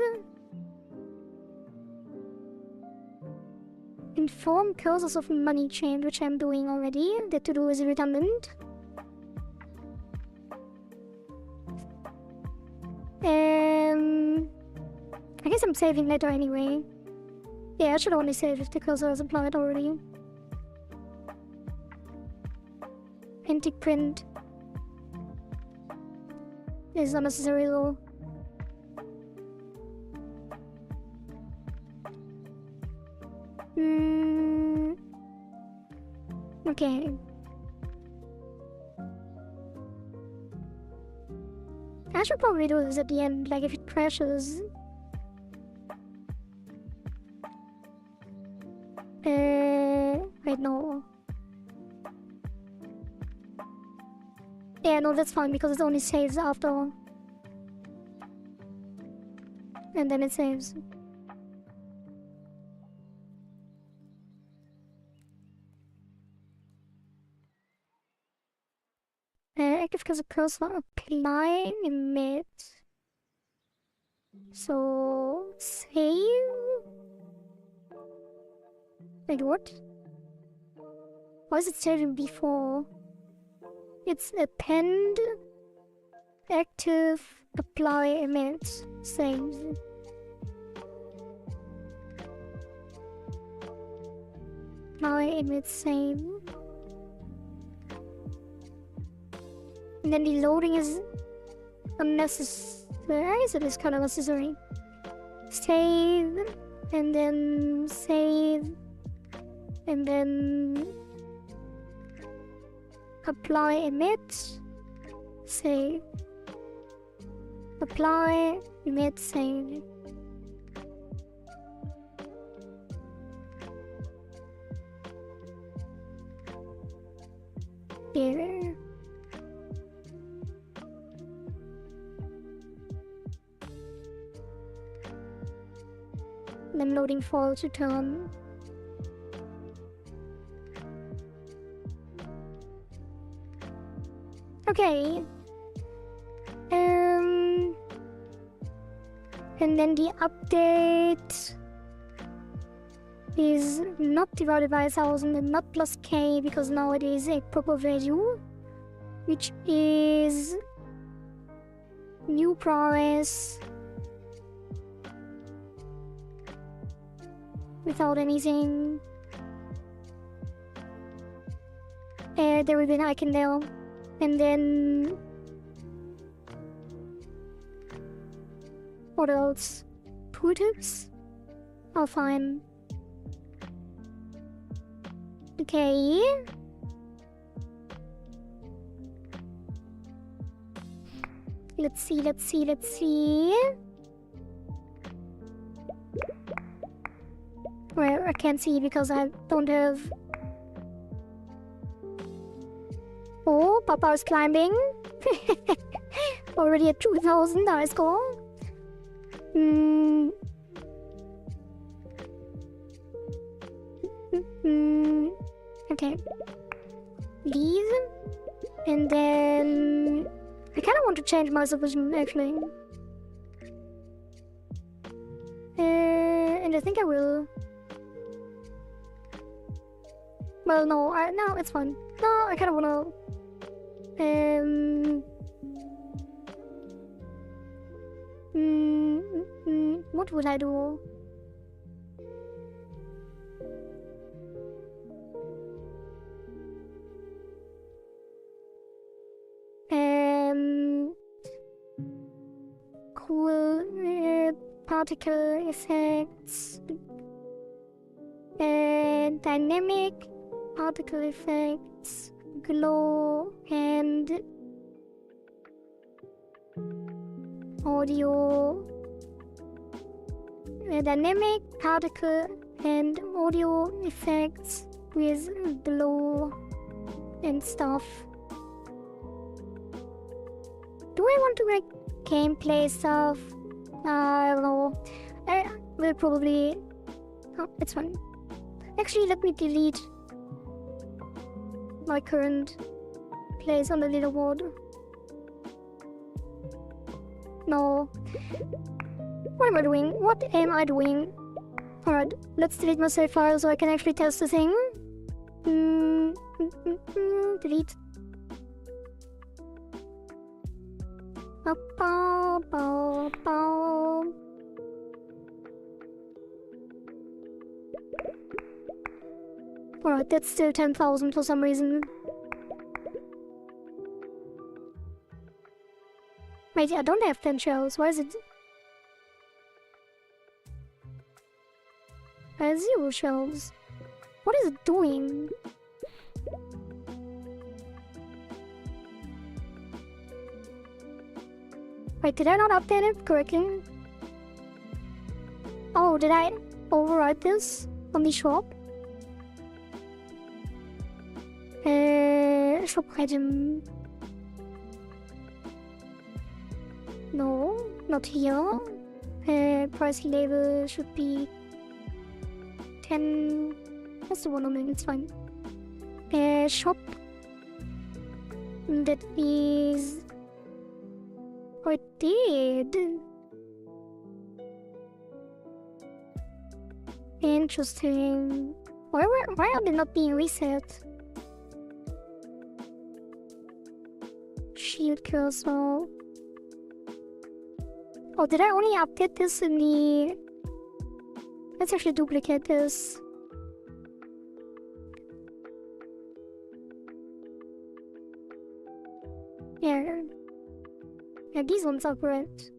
A: Inform cursors of money change, which I'm doing already. The to-do is redundant. I guess I'm saving later anyway. Yeah, I should only save if the cursor is applied already. Antique print is unnecessary though. Okay. I should probably do this at the end, like if it crashes. Wait, no. Yeah, no, that's fine because it only saves after. And then it saves. Active cursor cursor apply emit. So save. Wait, what? Why is it saving before? It's append, active, apply, emit, save. Apply, emit, save. And then the loading is unnecessary, so it's kind of necessary. Save, and then save, and then apply, emit, save. Apply, emit, save. then loading for to turn. Okay. And then the update is not divided by 1,000 and not plus K, because now it is a proper value, which is new progress without anything. There will be an icon there, and then what else? Tooltips? Oh, fine. Okay. Let's see. Well, I can't see because I don't have... Oh, Papa is climbing. Already at 2,000, nice score. Okay. These. And then... I kind of want to change my submission, actually. And I think I will. Well, no, no, it's fine. No, I kind of want to... what would I do? Cool particle effects and dynamic particle effects, glow and audio, dynamic particle and audio effects with glow and stuff. Do I want to make gameplay stuff? I don't know. I will probably... Oh, it's fine. Actually, let me delete my current place on the leaderboard. No. What am I doing? What am I doing? Alright, let's delete my save file so I can actually test the thing. Delete. Alright, that's still 10,000 for some reason. Wait, I don't have 10 shells. Why is it... I have 0 shells. What is it doing? Wait, did I not update it correctly? Oh, did I override this on the shop? Shop item. No, not here. Price label should be 10. That's the one on it, it's fine. Shop. That is... Oh, it did. Interesting. Why are they not being reset? Shield cursor. Oh, did I only update this in the... Let's actually duplicate this. Yeah. Yeah, these ones are great.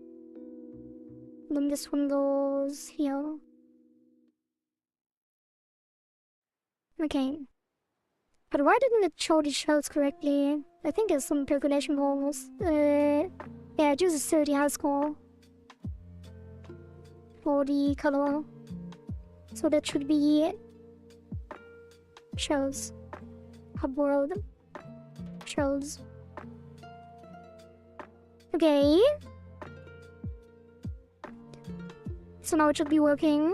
A: Then this one goes here. Okay. But why didn't it show the shells correctly? I think there's some calculation problems. Yeah, it uses 30 high score for the color. So that should be shells. Hub world. Shells. Okay. So now it should be working.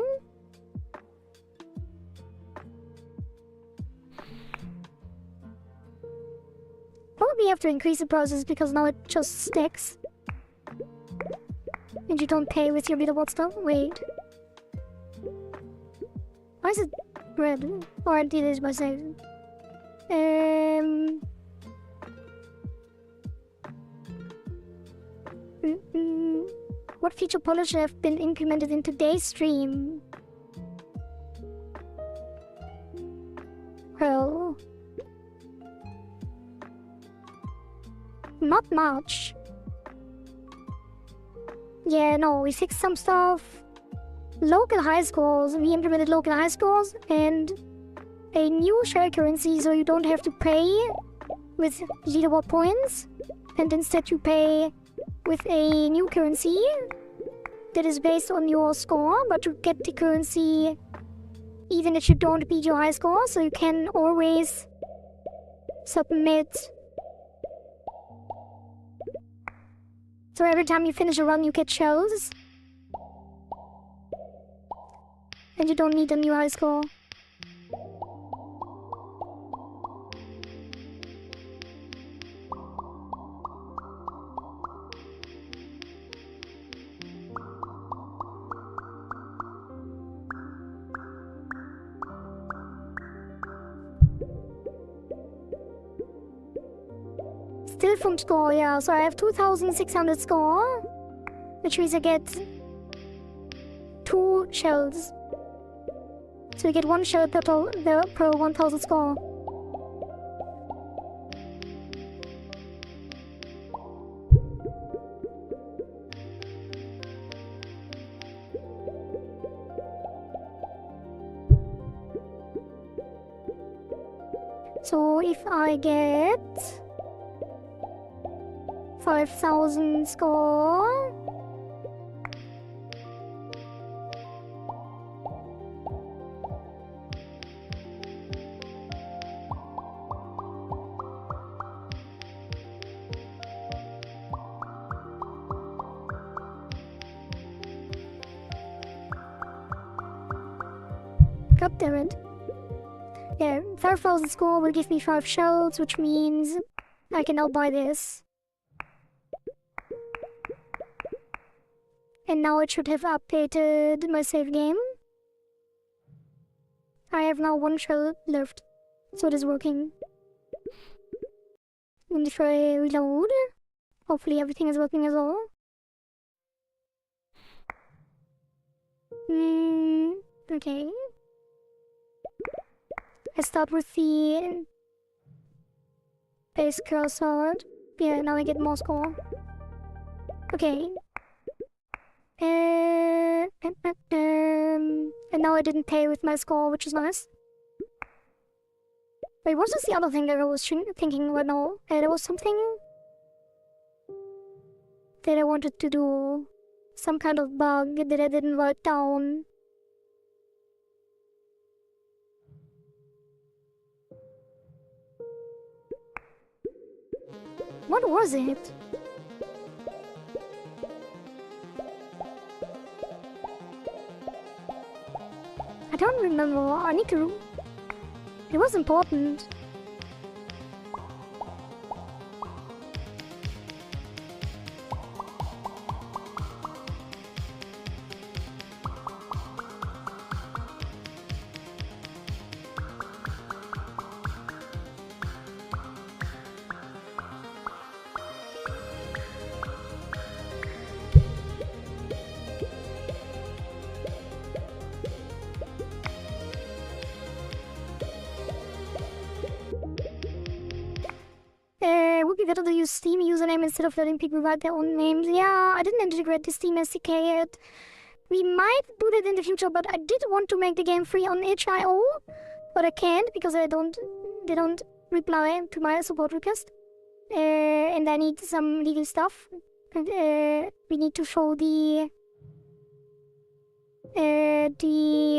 A: have to increase the process because now it just stacks. And you don't pay with your leaderboard stuff? Wait. Why is it red? Or I did it by saving. What feature polish have been implemented in today's stream? Well, not much. Yeah, no, we fixed some stuff. Local high scores, we implemented local high scores and a new share currency so you don't have to pay with leaderboard points and instead you pay with a new currency that is based on your score, but you get the currency even if you don't beat your high score, so you can always submit. So every time you finish a run you get shells. And you don't need a new high score. Still from score, yeah. So I have 2,600 score, which means I get 2 shells. So you get 1 shell per 1,000 score. So if I get 5,000 score, God damn it. Yeah, 5,000 score will give me 5 shells, which means I can now buy this. And now it should have updated my save game. I have now 1 shell left, so it is working. And if I reload, hopefully everything is working as well. Okay. I start with the base cursor. Yeah, now I get more score. Okay. And now I didn't pay with my score, which is nice. Wait, what was the other thing that I was thinking right now? There was something that I wanted to do. Some kind of bug that I didn't write down. What was it? I don't remember. I need to... It was important. Would be better to use Steam username instead of letting people write their own names. Yeah, I didn't integrate the Steam SDK yet. We might do that in the future, but I did want to make the game free on itch.io, but I can't because they don't reply to my support request. And I need some legal stuff. And, we need to show the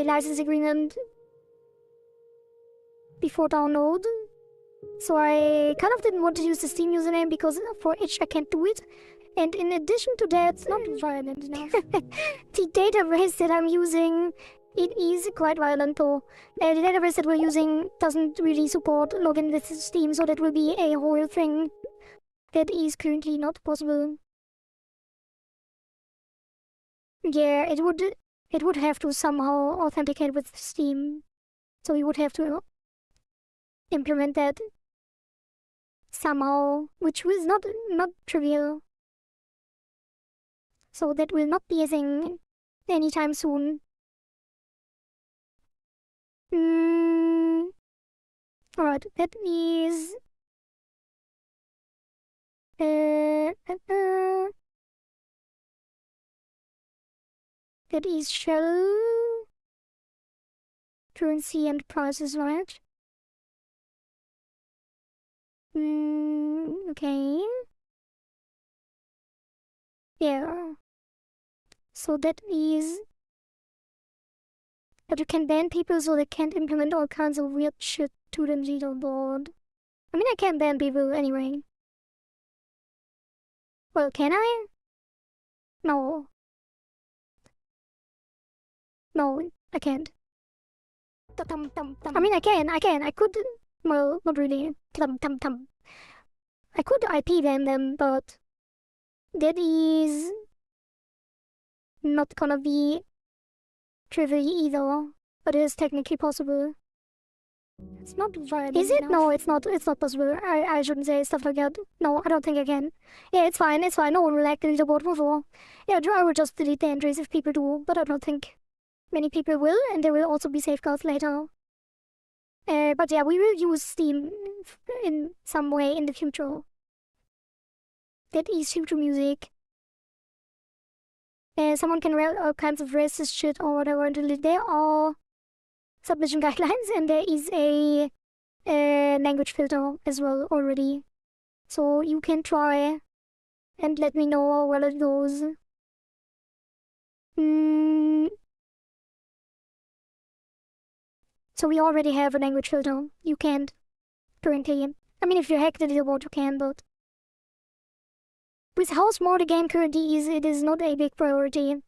A: license agreement before download. So I kind of didn't want to use the Steam username because for itch I can't do it. And in addition to that, it's not violent enough. The database that I'm using, it is quite violent though. The database that we're using doesn't really support login with Steam, so that will be a whole thing. That is currently not possible. Yeah, it would have to somehow authenticate with Steam. So we would have to implement that somehow, which was not trivial. So that will not be a thing anytime soon. Alright, that is that is shell currency and prices, right? Okay. Yeah. So that is that you can ban people so they can't implement all kinds of weird shit to the leaderboard. I mean, I can ban people anyway. Well, can I? No. No, I can't. I mean, I can. I could. Well, not really. I could IP ban them, but that is not gonna be trivial either. But it is technically possible.
C: It's not violent
A: Is it?
C: enough.
A: No, it's not. It's not possible. I shouldn't say stuff like that. No, I don't think I can. Yeah, it's fine. It's fine. No one will hack the leaderboard before. Yeah, I will just delete the entries if people do, but I don't think many people will, and there will also be safeguards later. But yeah, we will use Steam in some way in the future. That is future music. Someone can write all kinds of racist shit or whatever until there are submission guidelines, and there is a language filter as well already. So you can try and let me know how well it goes. So we already have a language filter. You can't currently. I mean, if you hack the leaderboard, you can, but with how small the game currently is, it is not a big priority.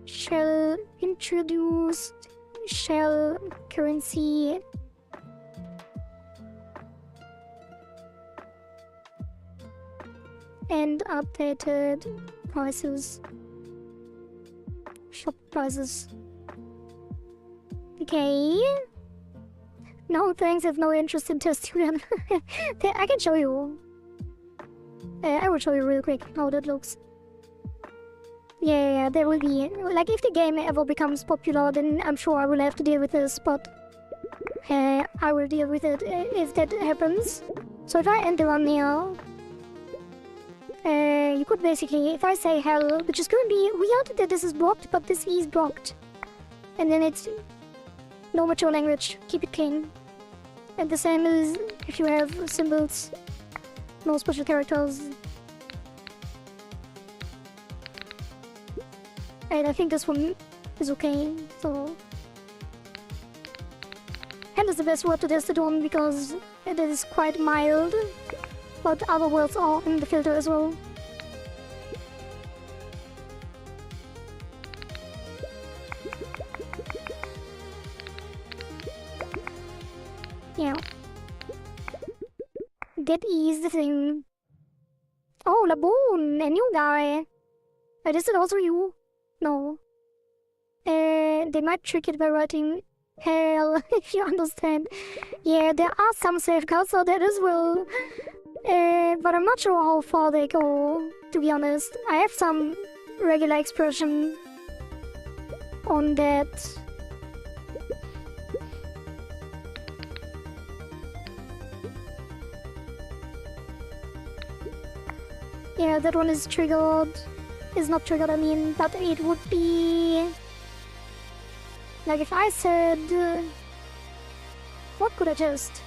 A: Shell introduced shell currency and updated prices. Shop prices. Okay. No thanks, I have no interest in test student. I can show you. I will show you real quick how that looks. Yeah, there will be. Like, if the game ever becomes popular, then I'm sure I will have to deal with this, but I will deal with it if that happens. So if I end the run here, you could basically, if I say hell, which is going to be weird that this is blocked, but this is blocked. And then it's no mature language, keep it clean. And the same is if you have symbols, no special characters. And I think this one is okay, so... Hand is the best word to test it on because it is quite mild, but other words are in the filter as well. Yeah. That is the thing. Oh, Laboon, a new guy. Is it also you? No. They might trick it by writing hell, if you understand. Yeah, there are some safeguards so that as well. But I'm not sure how far they go, to be honest. I have some regular expression on that. Yeah, that one is triggered. Is not triggered, I mean, but it would be... Like if I said... what could I just...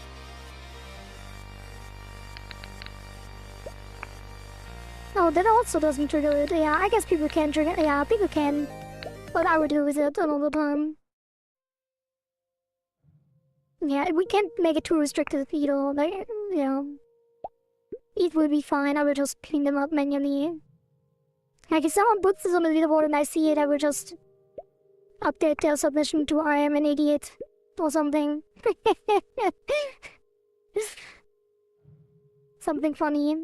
A: Oh, that also doesn't trigger it. Yeah, I guess people can trigger it. Yeah, people can. But I would deal with it another time. Yeah, we can't make it too restrictive either. Like, yeah. It will be fine, I will just clean them up manually. Like, if someone puts this on the leaderboard and I see it, I will just update their submission to I am an idiot. or something. Something funny.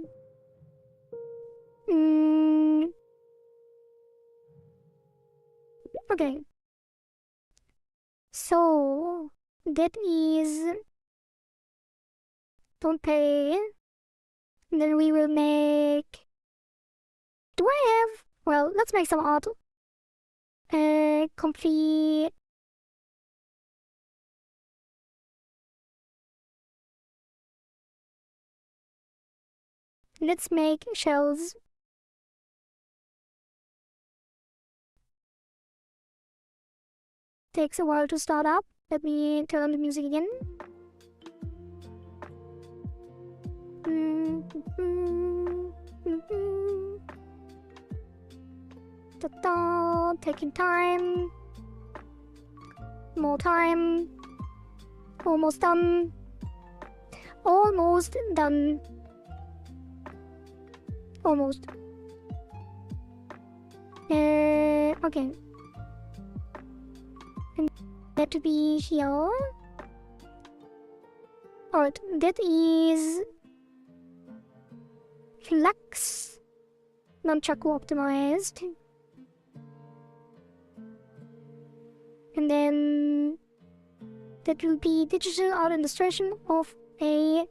A: Okay. So that is don't pay. And then we will make. Do I have? Well, let's make some art. Complete. Let's make shells. Takes a while to start up. Let me turn on the music again. Ta-da, taking time. More time. Almost done. Almost done. Almost. Okay. And that to be here. Alright, that is Flux Nunchaku optimized. And then that will be digital art illustration of a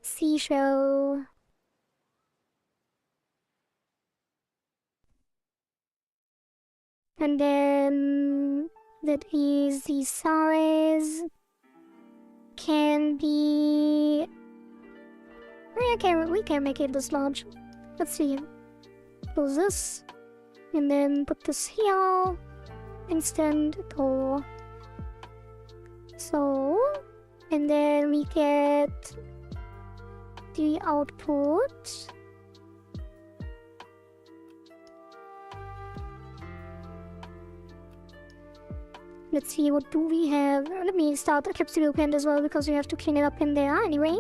A: seashell. And then that is the size can be. We can make it this large. Let's see. Close this, and then put this here. Instant door. So, and then we get the output. Let's see, what do we have? Let me start Eclipse Studio Paint as well, because we have to clean it up in there anyway.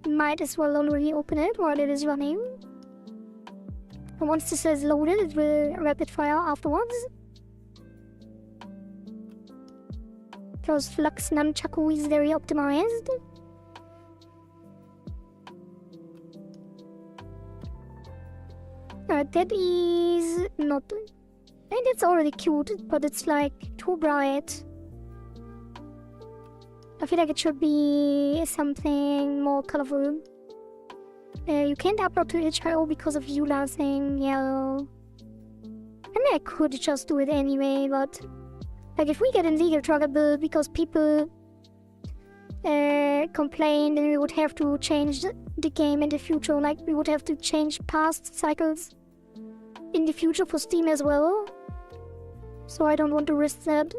A: Might as well already open it while it is running. And once this is loaded, it will rapid fire afterwards. Because Flux Nunchaku is very optimized. That is not. And it's already cute, but it's like too bright. I feel like it should be something more colorful. You can't upload to itch.io because of Eula saying yellow. I mean, I could just do it anyway, but like if we get in legal trouble because people complain, then we would have to change the game in the future. Like we would have to change past cycles in the future for Steam as well. So I don't want to risk that.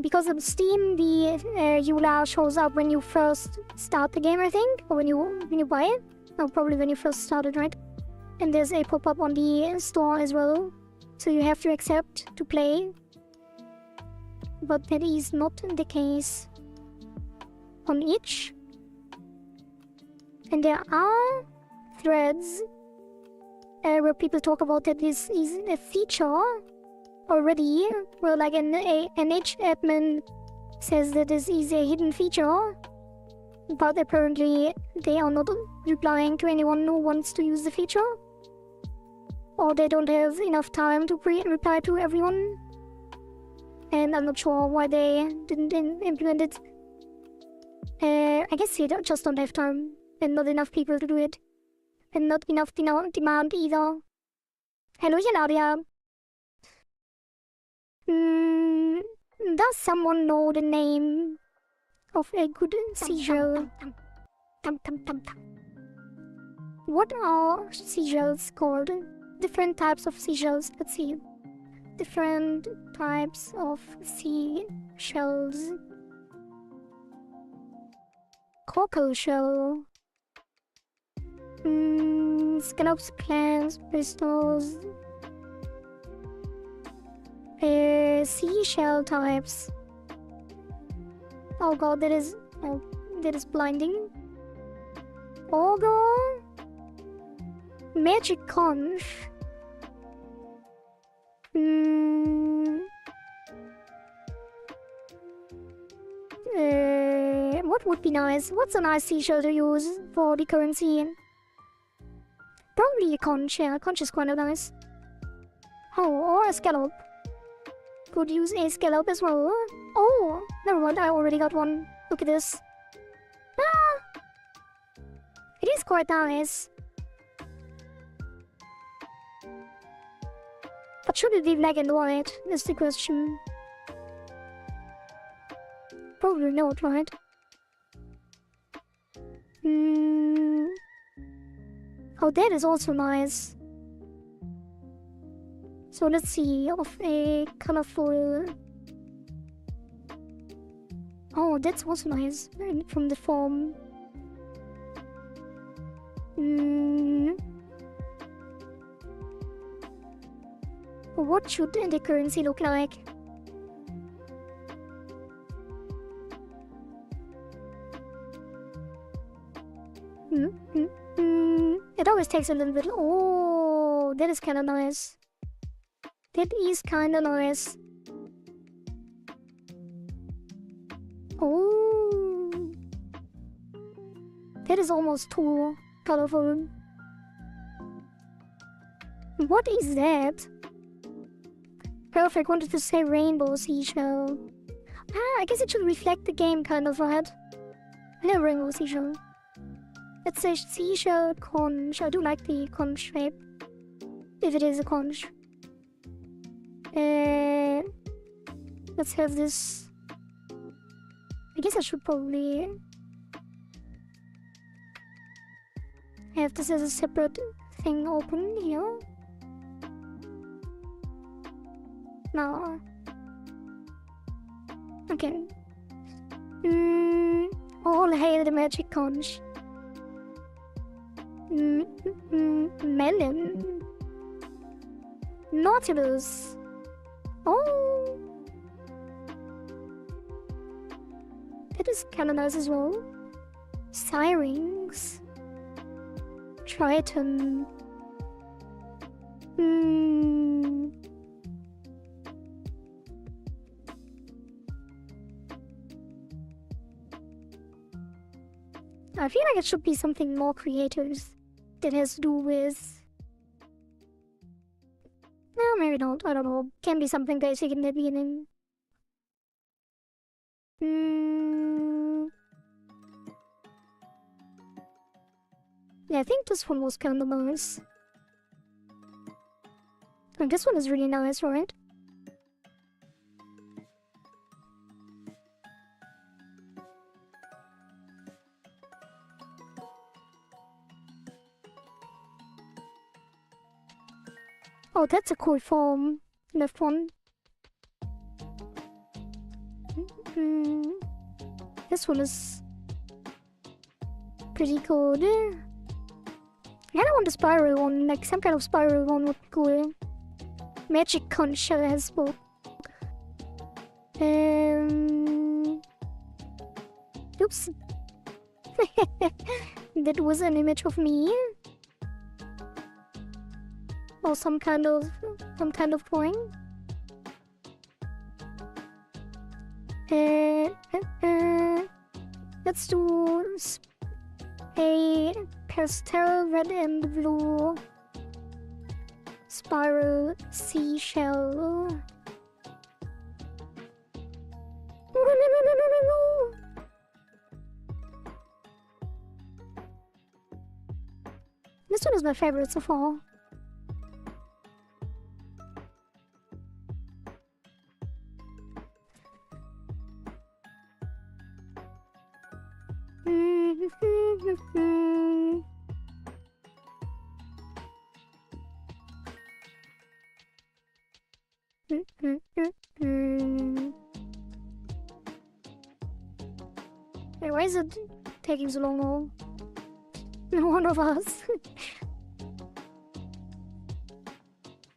A: Because of Steam, the EULA shows up when you first start the game, I think, or when you buy it. No, probably when you first started, right? And there's a pop-up on the store as well, so you have to accept to play. But that is not the case on itch. And there are threads where people talk about that this is a feature already, where like an itch admin says that this is a hidden feature, but apparently they are not replying to anyone who wants to use the feature, or they don't have enough time to reply to everyone, and I'm not sure why they didn't implement it. I guess they just don't have time, and not enough people to do it, and not enough demand either. Hello, Yelaria. Does someone know the name of a good seashell? What are seashells called? Different types of seashells. Let's see. Different types of seashells. Cockle shell. Scallops, clams, bristles. Seashell types. Oh god, that is blinding. Ogre, magic conch, What would be nice? What's a nice seashell to use for the currency? Probably a conch, yeah. Conch is kind of nice. Oh, or a scallop. Could use a scallop as well. Oh, never mind, I already got one. Look at this. Ah! It is quite nice. But should it be black and white? Is the question. Probably not, right? Oh, that is also nice. So let's see, of a colorful... Oh, that's also nice, from the form. What should the currency look like? It always takes a little bit. Oh, that is kind of nice. That is kind of nice. Oh, that is almost too colorful. What is that? Perfect, wanted to say rainbow seashell. Ah, I guess it should reflect the game kind of, right? No, rainbow seashell. Let's say seashell conch. I do like the conch shape. If it is a conch. Let's have this. I guess I should probably have this as a separate thing open here. No. Okay. All hail the magic conch. Melon. Nautilus. Oh. That is kind of nice as well. Syrinx. Triton. I feel like it should be something more creative that has to do with... No, maybe not. I don't know. Can be something basic in the beginning. Yeah, I think this one was kind of nice. And this one is really nice, right? Oh, that's a cool form. Left one. This one is pretty good. I kind of want a spiral one, like some kind of spiral one would be cool. Magic conch has both. Oops. That was an image of me. Or some kind of drawing. Let's do a pastel red and blue spiral seashell. This one is my favorite so far. Hey, why is it taking so long now? One of us.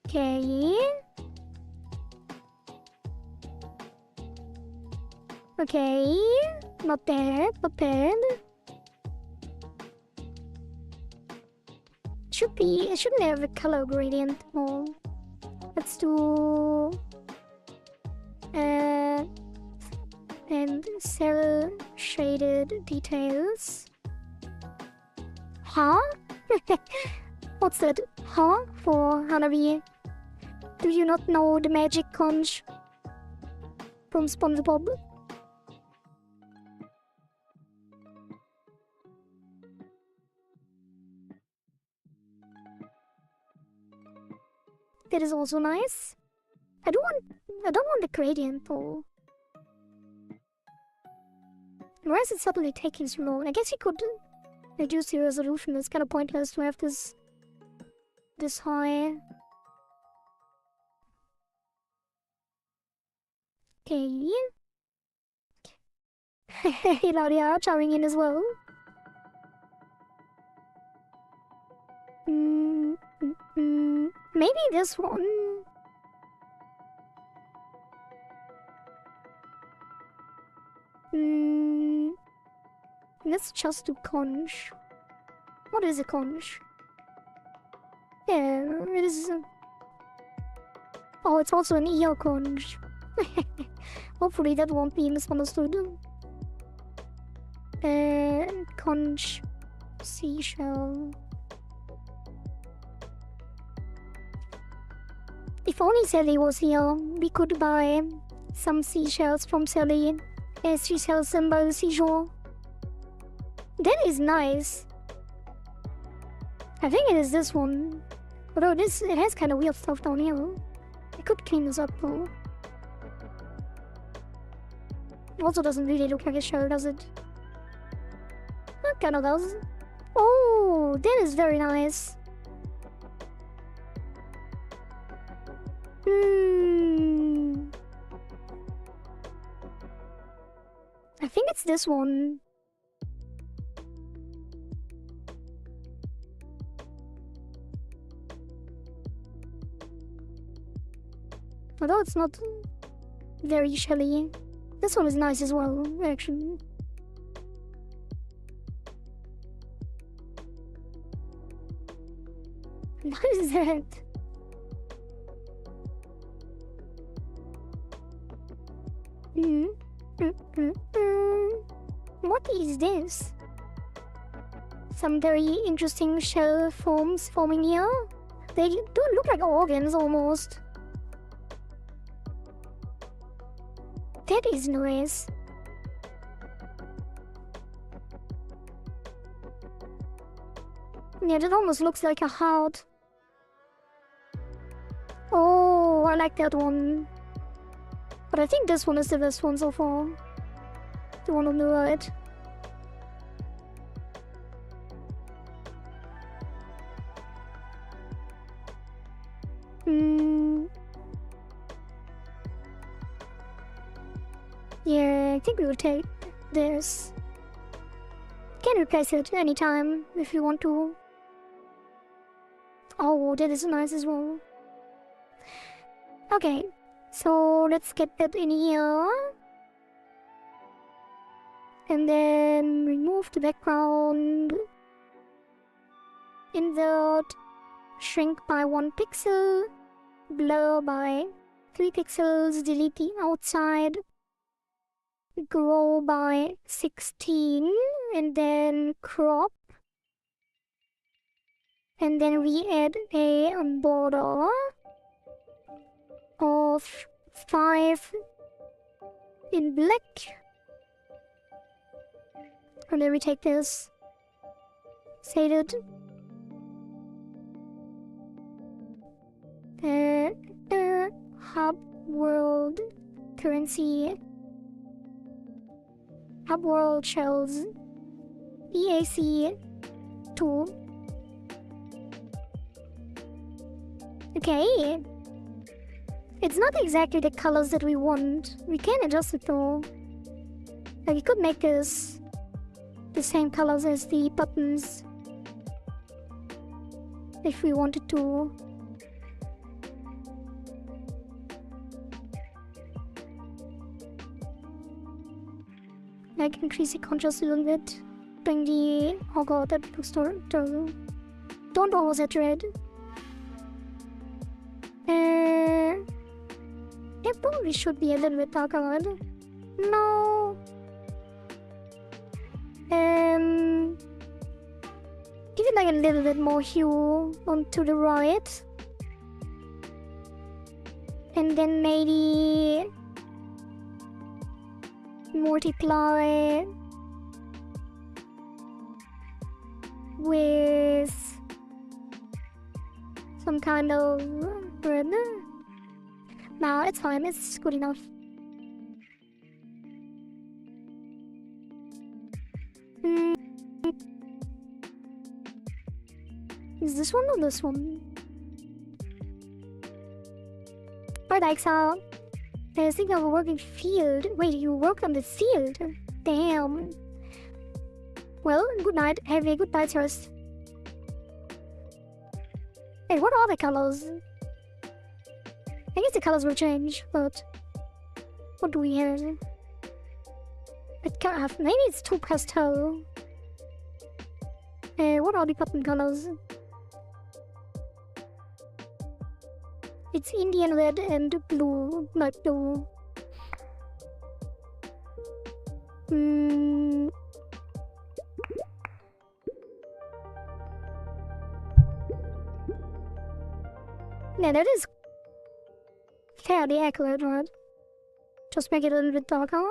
A: Okay. Okay. Not bad, not bad. It shouldn't have a color gradient more. Let's let's do and cell shaded details. Huh? What's that? Huh? For Hanabi. Do you not know the magic conch from SpongeBob? That is also nice. I don't want the gradient though. Why is it suddenly taking so long? I guess you could reduce the resolution. It's kind of pointless to have this high. Okay. Hilaria chowing in as well. Maybe this one. Let's just do conch. What is a conch? Yeah, it is. Oh, it's also an ear conch. Hopefully that won't be misunderstood. Conch. Seashell. If only Sally was here, we could buy some seashells from Sally as she sells them by the seashore. That is nice. I think it is this one. Although it has kind of weird stuff down here. I could clean this up though. It also doesn't really look like a shell, does it? It kind of does. Oh, that is very nice. I think it's this one. Although it's not very shelly. This one is nice as well, actually. What is that? What is this? Some very interesting shell forms forming here. They do look like organs almost. That is nice. Yeah, that almost looks like a heart. Oh, I like that one. But I think this one is the best one so far. The one on the right. Yeah, I think we will take this. Can replace it anytime if you want to. Oh, that is nice as well. Okay, so let's get that in here. And then remove the background. Invert. Shrink by 1 pixel. Blur by 3 pixels. Delete the outside. Grow by 16. And then crop. And then we add a border of 5 in black. And then we take this shaded hub world currency, hub world shells, EAC 2. Okay, it's not exactly the colors that we want. We can adjust it though. Like we could make this the same colors as the buttons if we wanted to. I can increase the contrast a little bit. Bring the... oh god, that looks terrible. Don't oversaturate. probably should be a little bit darker, right? No. Give it like a little bit more hue onto the right. And then maybe multiply with some kind of red. No, it's fine, it's good enough. Is this one or this one? Alright, so I think of a working field. Wait, you work on the field? Damn. Well, good night. Have a good night, yours. Hey, what are the colors? I guess the colors will change, but what do we have? It can't have. Maybe it's too pastel. What are the button colors? It's Indian red and blue, light blue. Yeah, that is fairly accurate, right? Just make it a little bit darker.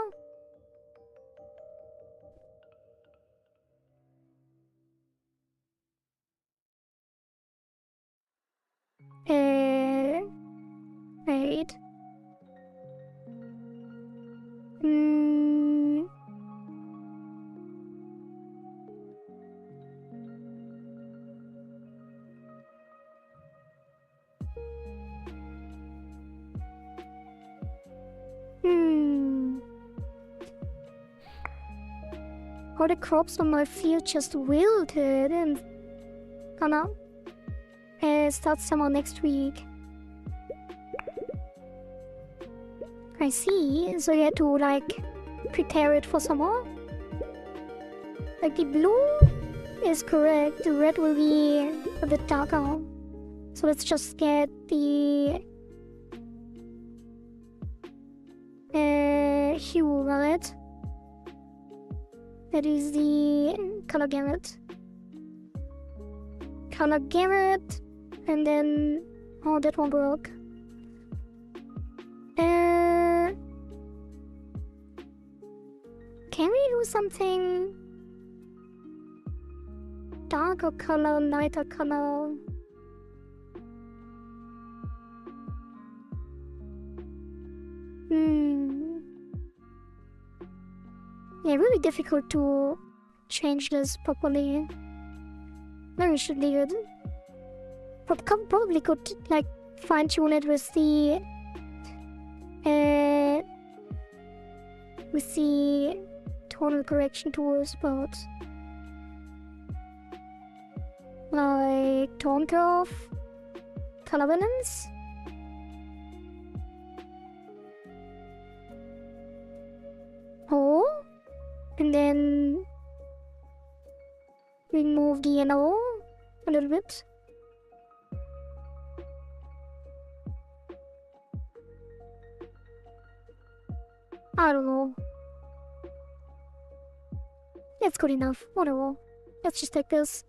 A: Wait. All the crops on my field just wilted and gonna start summer next week. I see, so you had to like prepare it for summer. Like the blue is correct, the red will be a bit darker. So let's just get the hue, right? That is the color gamut. Color gamut, and then oh, that one broke. Can we do something darker color, lighter color? Yeah, really difficult to change this properly. Maybe we should leave it. But probably could like fine tune it with the tonal correction tools, but like tone curve, color balance. Oh, and then remove the yellow a little bit. I don't know. It's good enough. Whatever. Let's just take this.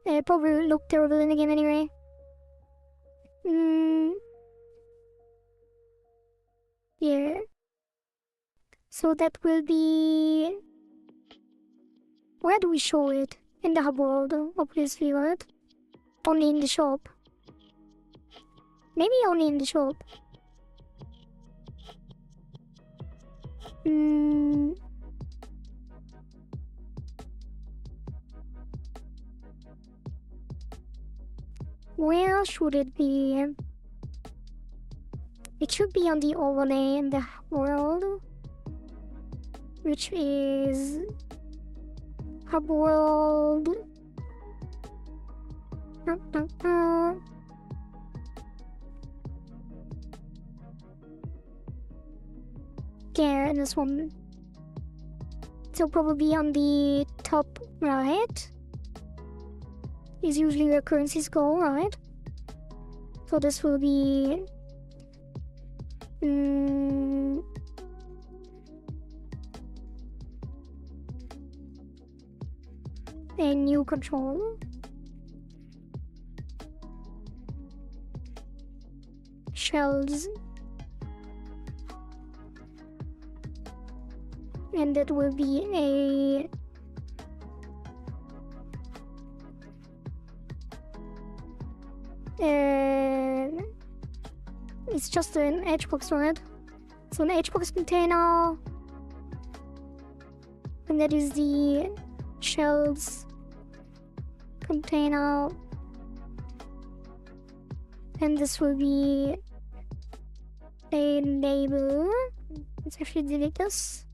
A: It probably look terrible in the game anyway. Yeah. So that will be... Where do we show it? In the hub world, obviously, right? Only in the shop. Maybe only in the shop. Where should it be? It should be on the overlay in the world, which is hub world. There, in this one. So probably on the top right is usually where currencies go, right? So this will be A new control. Shells. And that will be a it's just an HBox, right? So an HBox container, and that is the shells container, and this will be a label. Let's actually delete this.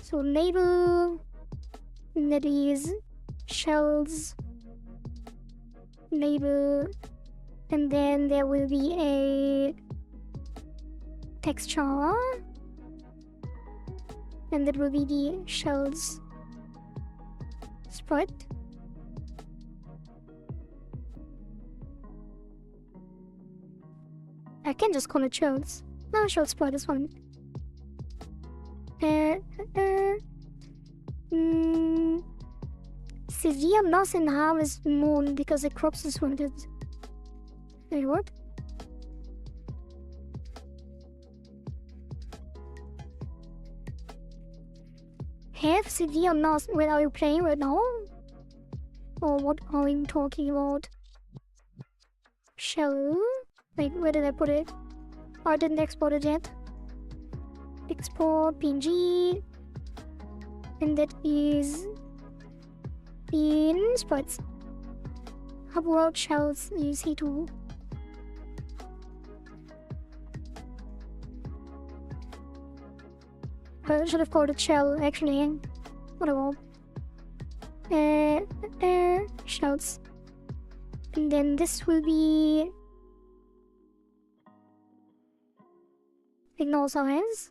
A: So label, and that is shells label, and then there will be a texture, and that will be the shells sprite. I can just call it shells. No, shells sprite is fine. Severe loss in Harvest Moon because the crops is wounded. Wait, what? Have severe loss. Wait, are you playing right now? Or what are we talking about? Shell? Wait, where did I put it? Oh, I didn't export it yet. Export PNG. And that is in sprites. Hub world shells you see too. I should have called it shell actually. Whatever. Shells. And then this will be ignore signs.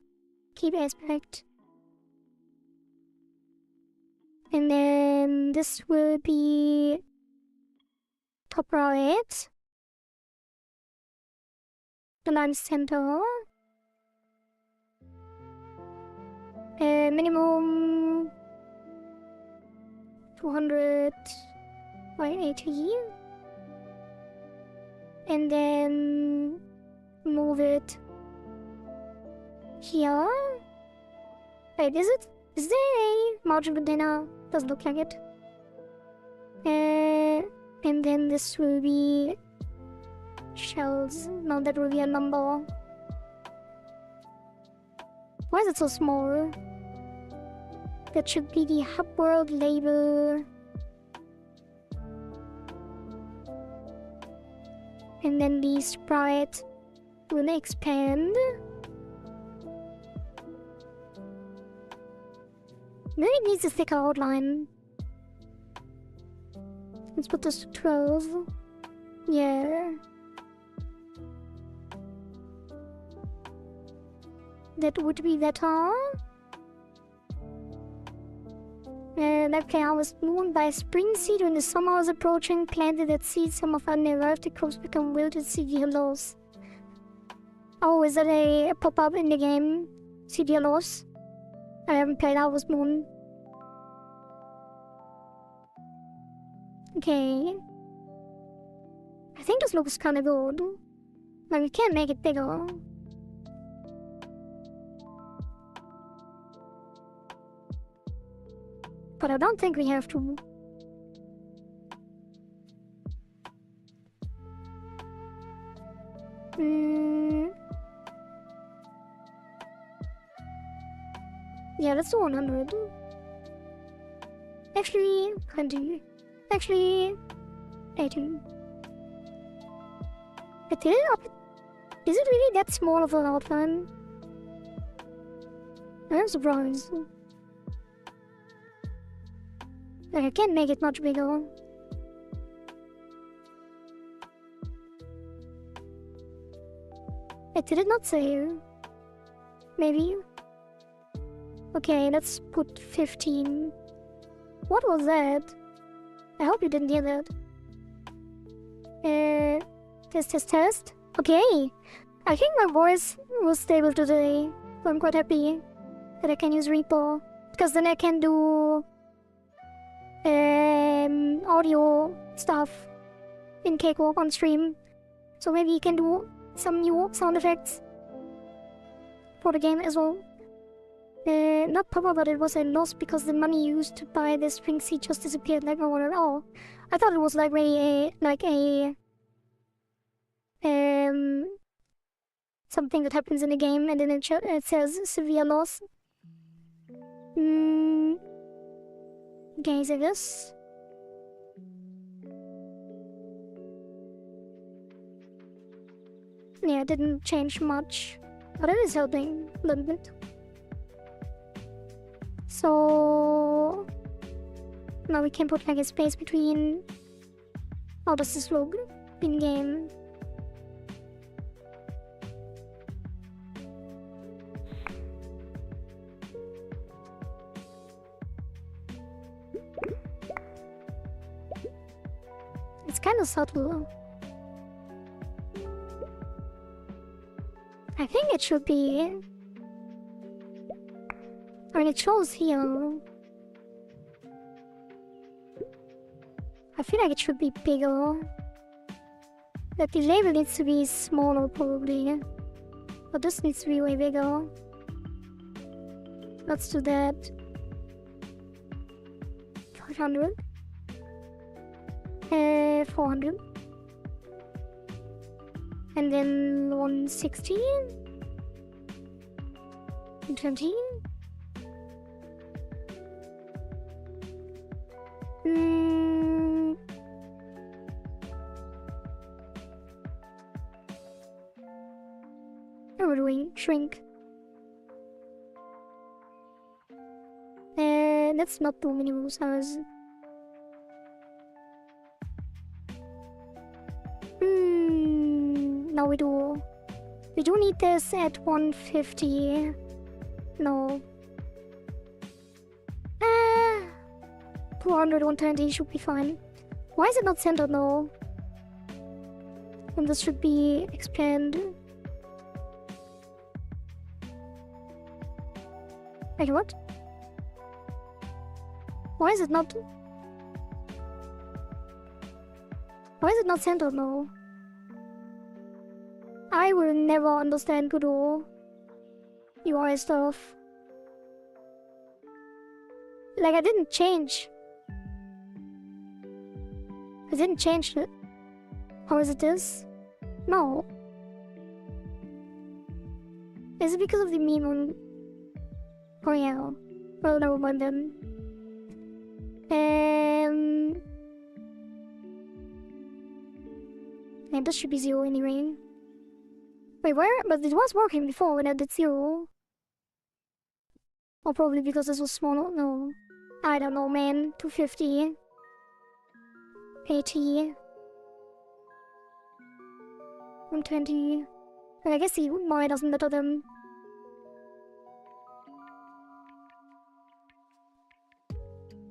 A: Keep aspect. And then this will be top right. Align center. Minimum 200 by 80. And then move it here. Wait, is it? Is there a margin container? Doesn't look like it. And then this will be shells. No, that will be a number. Why is it so small? That should be the hub world label. And then the sprite will expand. Maybe it needs a thicker outline. Let's put this to 12. Yeah. That would be better. Okay, I was mourned by spring seed when the summer was approaching. Planted that seed, some of them arrived, the crops become wilted, severe loss. Oh, is that a pop-up in the game? Severe loss? I haven't played Harvest Moon. Okay. I think this looks kinda good. Like, we can make it bigger. But I don't think we have to. Yeah, that's the 100. Actually, 20. Actually, 18. I did it up. Is it really that small of an outline? I'm surprised. Like, I can't make it much bigger. Did it not say? Maybe? Okay, let's put 15. What was that? I hope you didn't hear that. Test. Okay. I think my voice was stable today, so I'm quite happy that I can use Reaper, because then I can do audio stuff in Cakewalk on stream. So maybe you can do some new sound effects for the game as well. Not Papa, but it was a loss because the money used to buy this spring seed just disappeared. Like, oh, I thought it was like really something that happens in the game, and then it says severe loss. Guys, I guess. Yeah, it didn't change much, but it is helping a little bit. So now we can put like a space between. How does this look in game? It's kind of subtle. I think it should be. I mean, it shows here. I feel like it should be bigger. That the label needs to be smaller, probably. But this needs to be way bigger. Let's do that. 500. 400. And then 160. 20. What are we doing? Shrink. Let's not do minimum size. Now we do need this at 150. No. 200, 120 should be fine. Why is it not centered now? And this should be expand. Wait, what? Why is it not? Why is it not centered now? I will never understand good old UI stuff. Like, I didn't change. I didn't change it. How is it this? No. Is it because of the meme on... Oh yeah. Well, never mind then. And this should be 0 anyway. Wait, where? But it was working before when I did 0. Or probably because this was smaller. No. I don't know, man. 250. 80. 120. But I guess the UI doesn't matter then.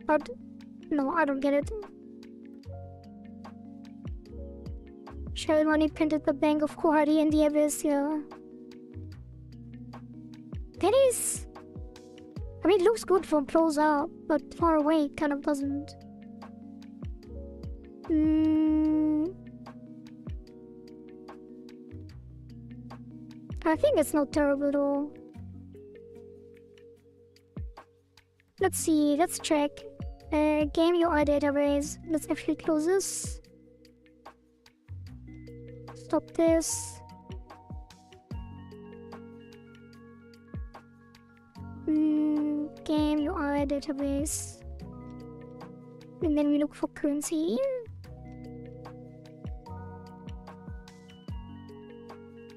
A: But no, I don't get it. Shell money printed the Bank of Kohari in the Abyss, yeah. That is... I mean, it looks good from close up, but far away it kind of doesn't. I think it's not terrible though. Let's see, let's check. Game UI database. Let's actually close this. Stop this. Game UI database. And then we look for currency.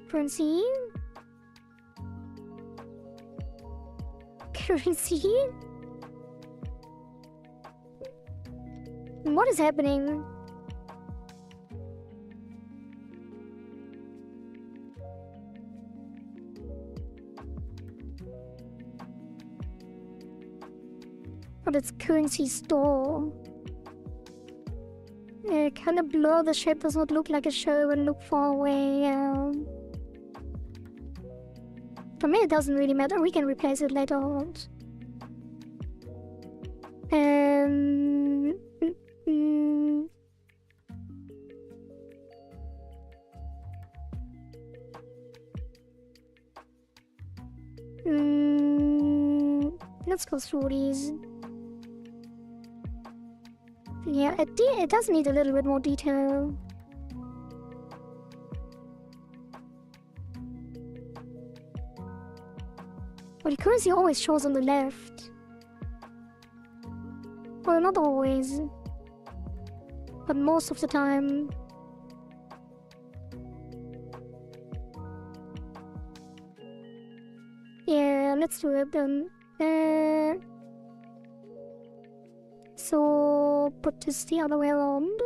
A: Currency. Currency. What is happening? But it's currency store. Kind of blur. The shape does not look like a show and look far away. For me, it doesn't really matter. We can replace it later on. Let's go through these. Yeah, it does need a little bit more detail. But the currency always shows on the left. Well, not always. But most of the time. Yeah, let's do it then. So put this the other way around.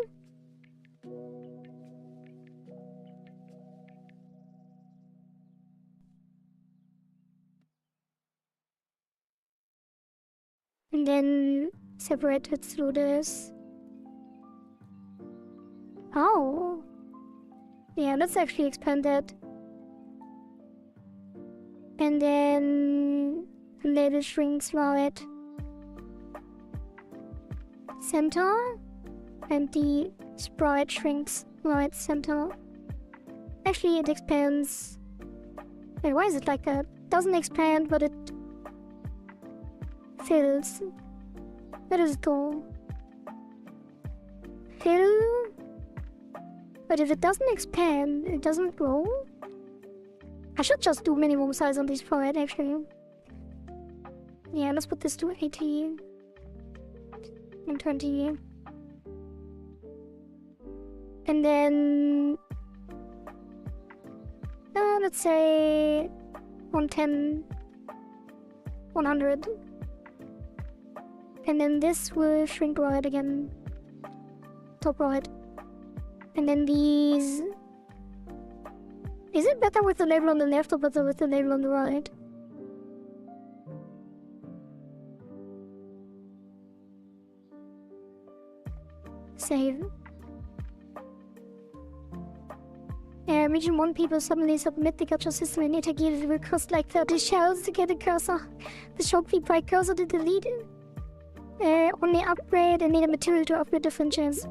A: And then separate it through this. Oh. Yeah, let's actually expand that. And then let it shrink right. Center. And the sprite shrinks right center. Actually, it expands. Wait, why is it like that? Doesn't expand, but it fills. Where does it go? Fill? But if it doesn't expand, it doesn't grow? I should just do minimum size on this sprite, actually. Yeah, let's put this to 80 and 20. And then let's say 110, 100. And then this will shrink right again. Top right. And then these... Is it better with the label on the left or better with the label on the right? Save. Region 1 people suddenly submit the gacha system in ItaGy. It will cost like 30 shells to get a cursor. The shop fee by cursor to delete it. Only upgrade and need a material to upgrade different gems.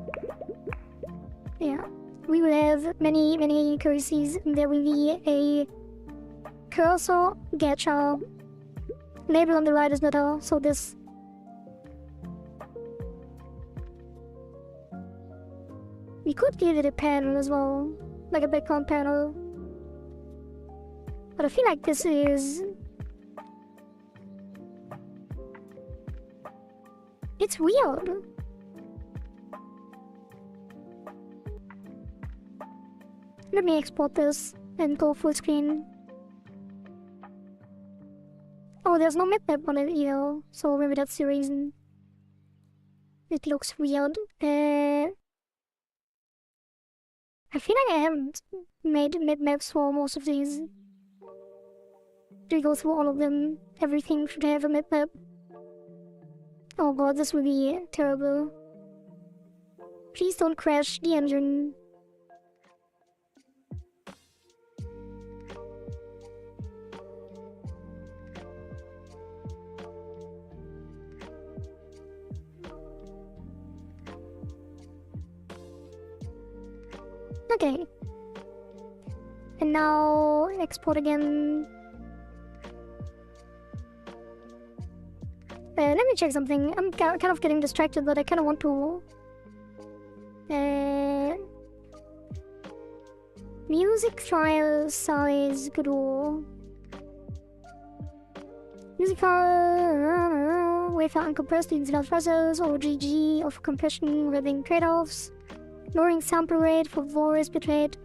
A: Yeah. We will have many currencies. There will be a cursor gacha. Label on the right is better, so this. We could give it a panel as well. Like a background panel. But I feel like this is... It's weird. Let me export this and go full screen. Oh, there's no map on it either, so maybe that's the reason. It looks weird. I feel like I haven't made mid-maps for most of these. Do we go through all of them? Everything should have a mid-map. Oh god, this will be terrible. Please don't crash the engine. Okay. And now export again. Let me check something. I'm kind of getting distracted, but I kind of want to... music file size grow. Music file... waveform uncompressed without process or GG of compression having trade-offs. Lowering sample rate for voice bitrate.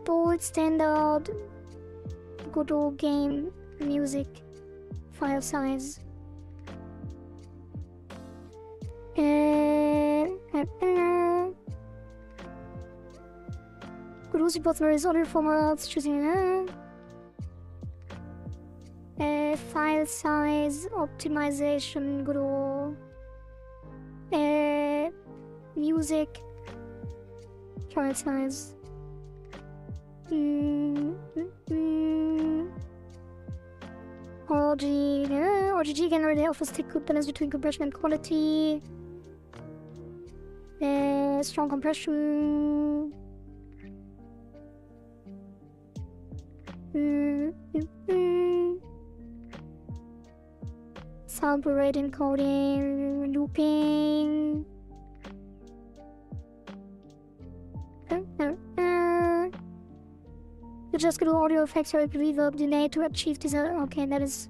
A: Bold standard. Good old game music file size. Good support various other formats. Choosing file size optimization. Good old music file size. RGG generator offers thick good balance between compression and quality. Strong compression. Sample rate encoding, looping. You just do audio effects or reverb delay to achieve this. Okay, that is.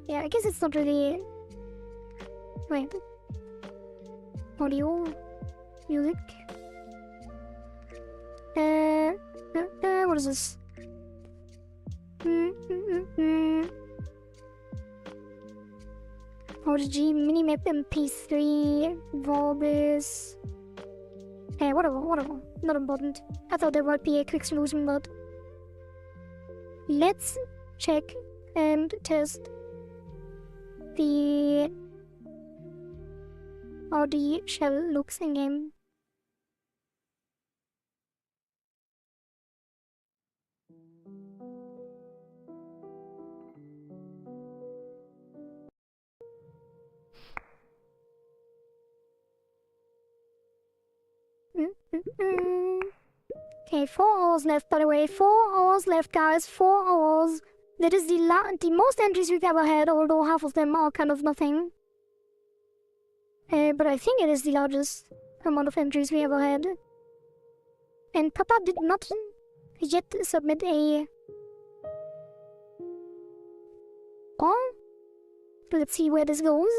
A: Yeah, I guess it's not really. Wait. Audio, music. What is this? RGG minimap MP3 Vorbis. Hey, whatever. Not important. I thought there might be a quick solution, but let's check and test the how the shell looks in game. Okay, 4 hours left, by the way. 4 hours left, guys. 4 hours. That is the most entries we've ever had, although half of them are kind of nothing. But I think it is the largest amount of entries we ever had. And Papa did not yet submit a... Oh? Let's see where this goes.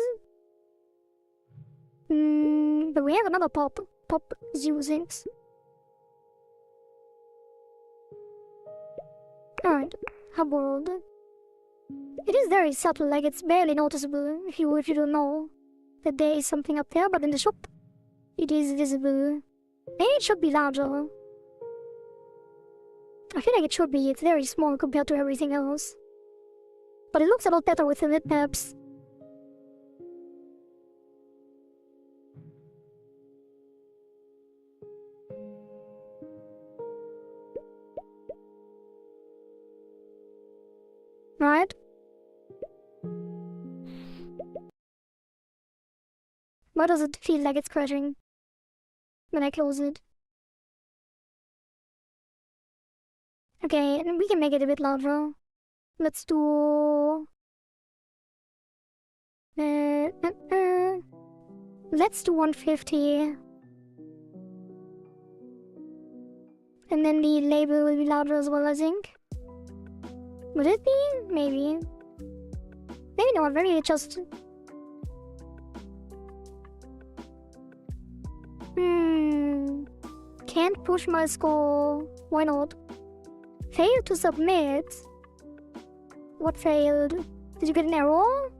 A: But we have another pop 06. Alright, Hub World. It is very subtle, like it's barely noticeable if you don't know that there is something up there, but in the shop it is visible. Maybe it should be larger. I feel like it should be. It's very small compared to everything else. But it looks a lot better with the mid-maps. Right? Why does it feel like it's crashing when I close it? Okay, and we can make it a bit larger. Let's do... let's do 150. And then the label will be larger as well, I think. Would it be? Maybe. Maybe not, maybe it just... Can't push my score. Why not? Failed to submit? What failed? Did you get an error?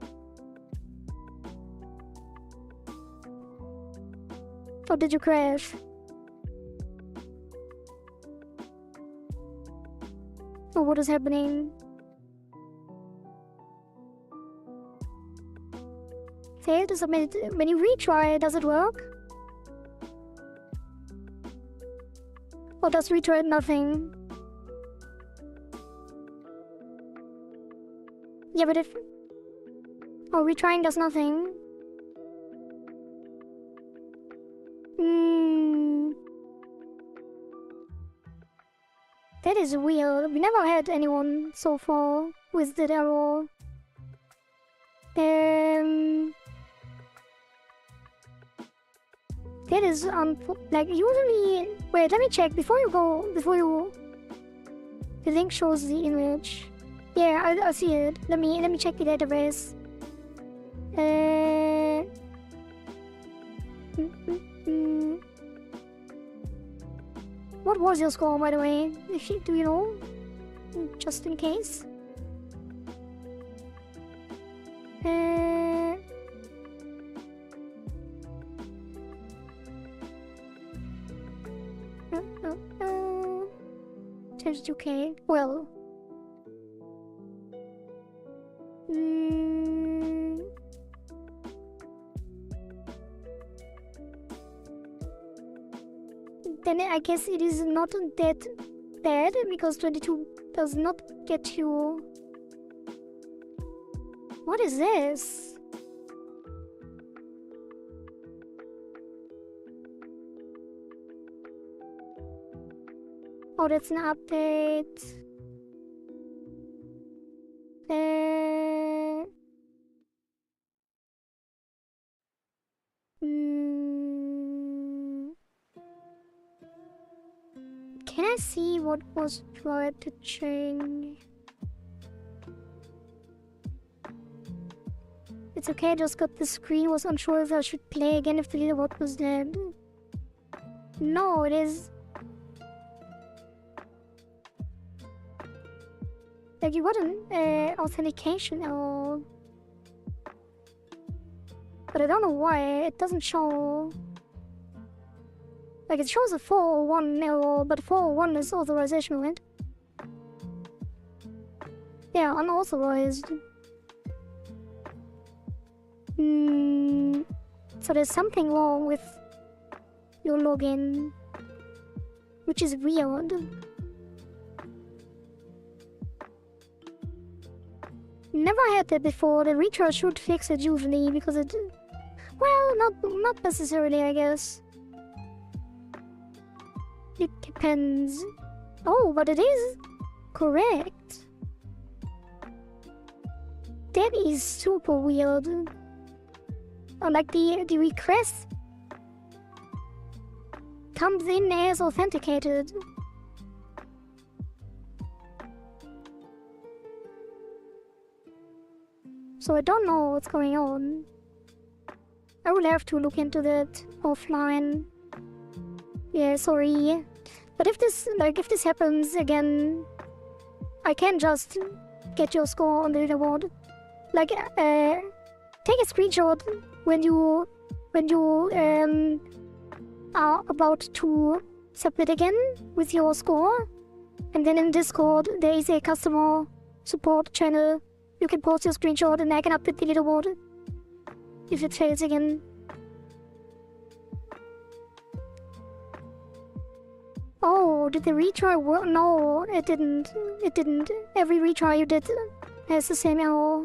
A: Or did you crash? Or what is happening? Failed to submit. When you retry, does it work? Or does retry nothing? Yeah, but if... Oh, retrying does nothing. That is weird. We never had anyone so far with that error. That is like usually. Wait, let me check before you go. The link shows the image. Yeah, I see it. Let me check the database. What was your score, by the way? Do you know? Just in case. Change to UK. Well. then I guess it is not that bad, because 22 does not get you... What is this? Oh, that's an update. Can I see what was tried to change? It's okay, I just got the screen, was unsure if I should play again if the leaderboard was dead. No, it is... Like, you got an authentication error. But I don't know why, it doesn't show... Like, it shows a 401 error, but 401 is authorization, right? Yeah, unauthorized. So there's something wrong with your login, which is weird. Never had that before. The retry should fix it usually, because it... Well, not necessarily, I guess. It depends. Oh, but it is correct. That is super weird. Like the request comes in as authenticated. So I don't know what's going on. I will have to look into that offline. Yeah, sorry. But if this happens again, I can just get your score on the leaderboard. Like, take a screenshot when you are about to submit again with your score, and then in Discord there is a customer support channel. You can post your screenshot and I can update the leaderboard if it fails again. Oh, did the retry work? No, it didn't. It didn't. Every retry you did has the same error.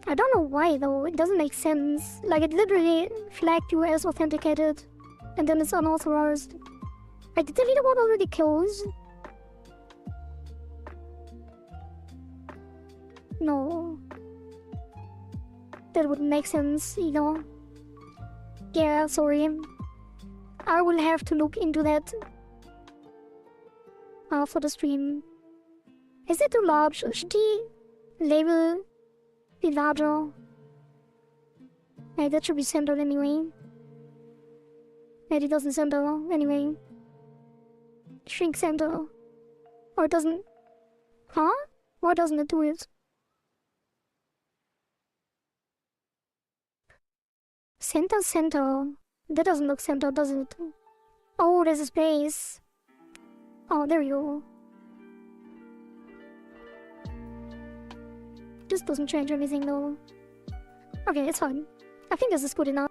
A: I don't know why though, it doesn't make sense. Like, it literally flagged you as authenticated and then it's unauthorized. Did the leaderboard already close? No. That wouldn't make sense either. Yeah, sorry. I will have to look into that after the stream. Is it too large? Should the label be larger? Yeah, that should be centered anyway. Yeah, it doesn't center anyway. Shrink center. Or it doesn't... Huh? Why doesn't it do it? Center. That doesn't look centered, does it? Oh, there's a space. Oh, there you go. This doesn't change anything though. Okay, it's fine. I think this is good enough.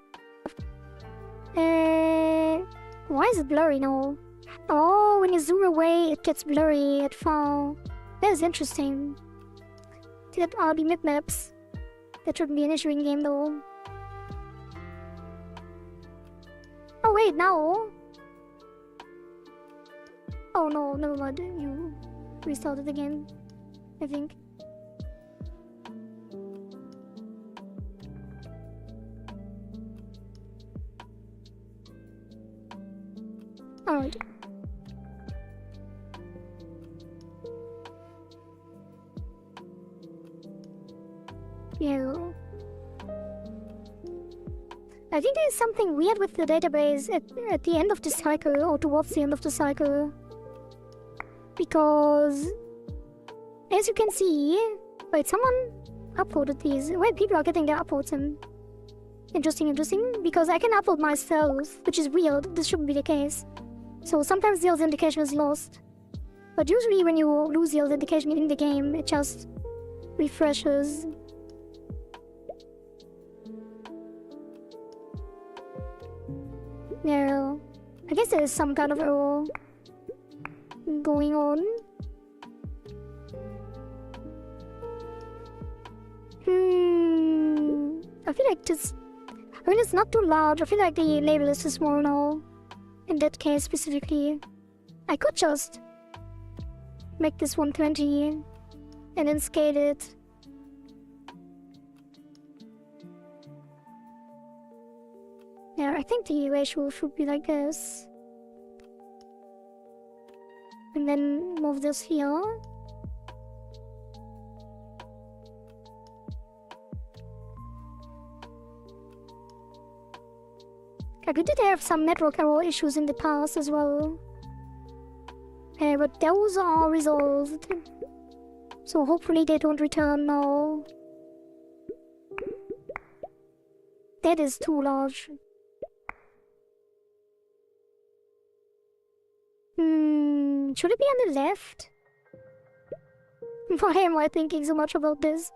A: Why is it blurry now? Oh, when you zoom away, it gets blurry at far. That is interesting. That are the mid-maps. That shouldn't be an issue in game though. Oh wait, now? Oh no, never mind. You restarted again, I think. Alright. Yeah. I think there's something weird with the database at the end of the cycle, or towards the end of the cycle. Because, as you can see, wait, someone uploaded these. Wait, people are getting their uploads in. Interesting, because I can upload myself, which is weird. This shouldn't be the case. So sometimes the authentication is lost. But usually when you lose the authentication in the game, it just refreshes. Yeah, I guess there is some kind of error going on. I feel like this... I mean, it's not too large. I feel like the label is too small now. In that case specifically. I could just make this 120 and then scale it. Yeah, I think the ratio should be like this. And then move this here. We did have some network error issues in the past as well. But those are resolved. So hopefully they don't return now. That is too large. Should it be on the left? Why am I thinking so much about this?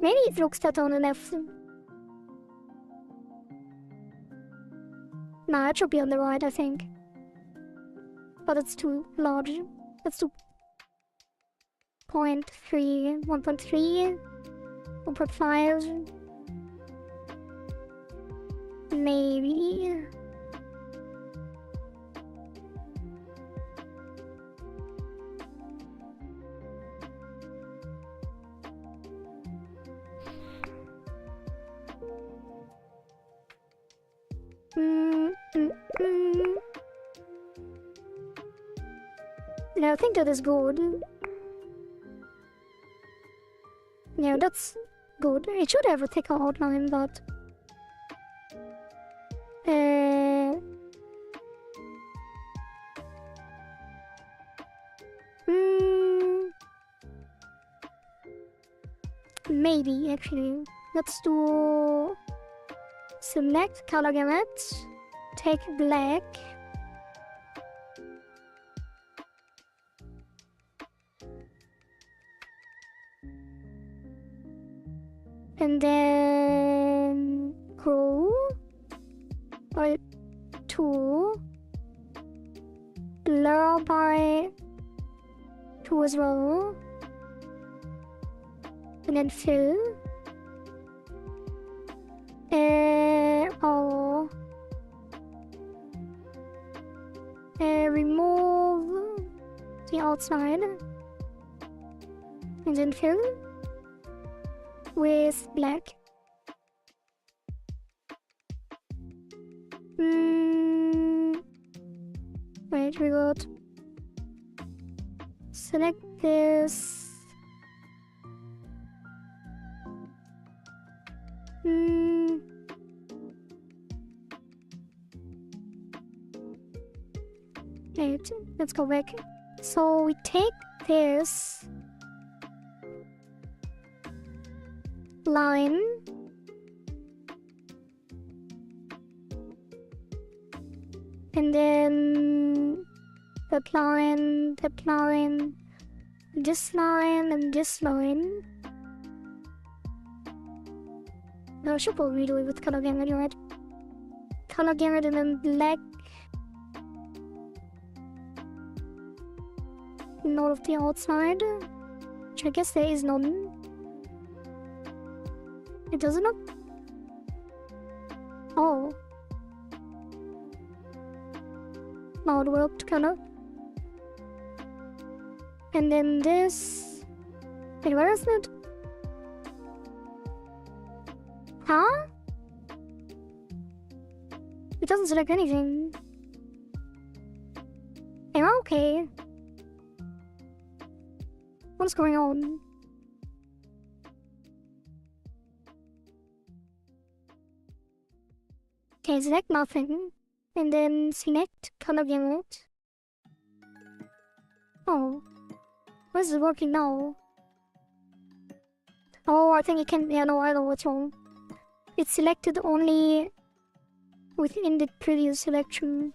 A: Maybe it looks better on the left. Nah, it should be on the right, I think. But it's too large. Let's do 0.3, 1.3, 1.5. Maybe. Yeah, I think that is good. Yeah, that's good. It should have a thicker outline, but... Maybe, actually. Let's do... Select color gamut. Take black. And then grow by 2, blur by 2 as well, and then fill. Remove the outside, and then fill with black. Wait, we got... Select this. Wait, let's go back. So we take this line and then that line, this line and this line. No, I should probably do it with color gamut, you're right. Color gamut and then black. None of the outside, which I guess there is none. It doesn't look... Oh. Now it worked, kinda. And then this... Wait, where is it? Huh? It doesn't select anything. Am I okay? What's going on? Okay, select nothing. And then select color gamut. Oh. Why is it working now? Oh, I think it can... Yeah, no, I know what's wrong. It's selected only within the previous selection.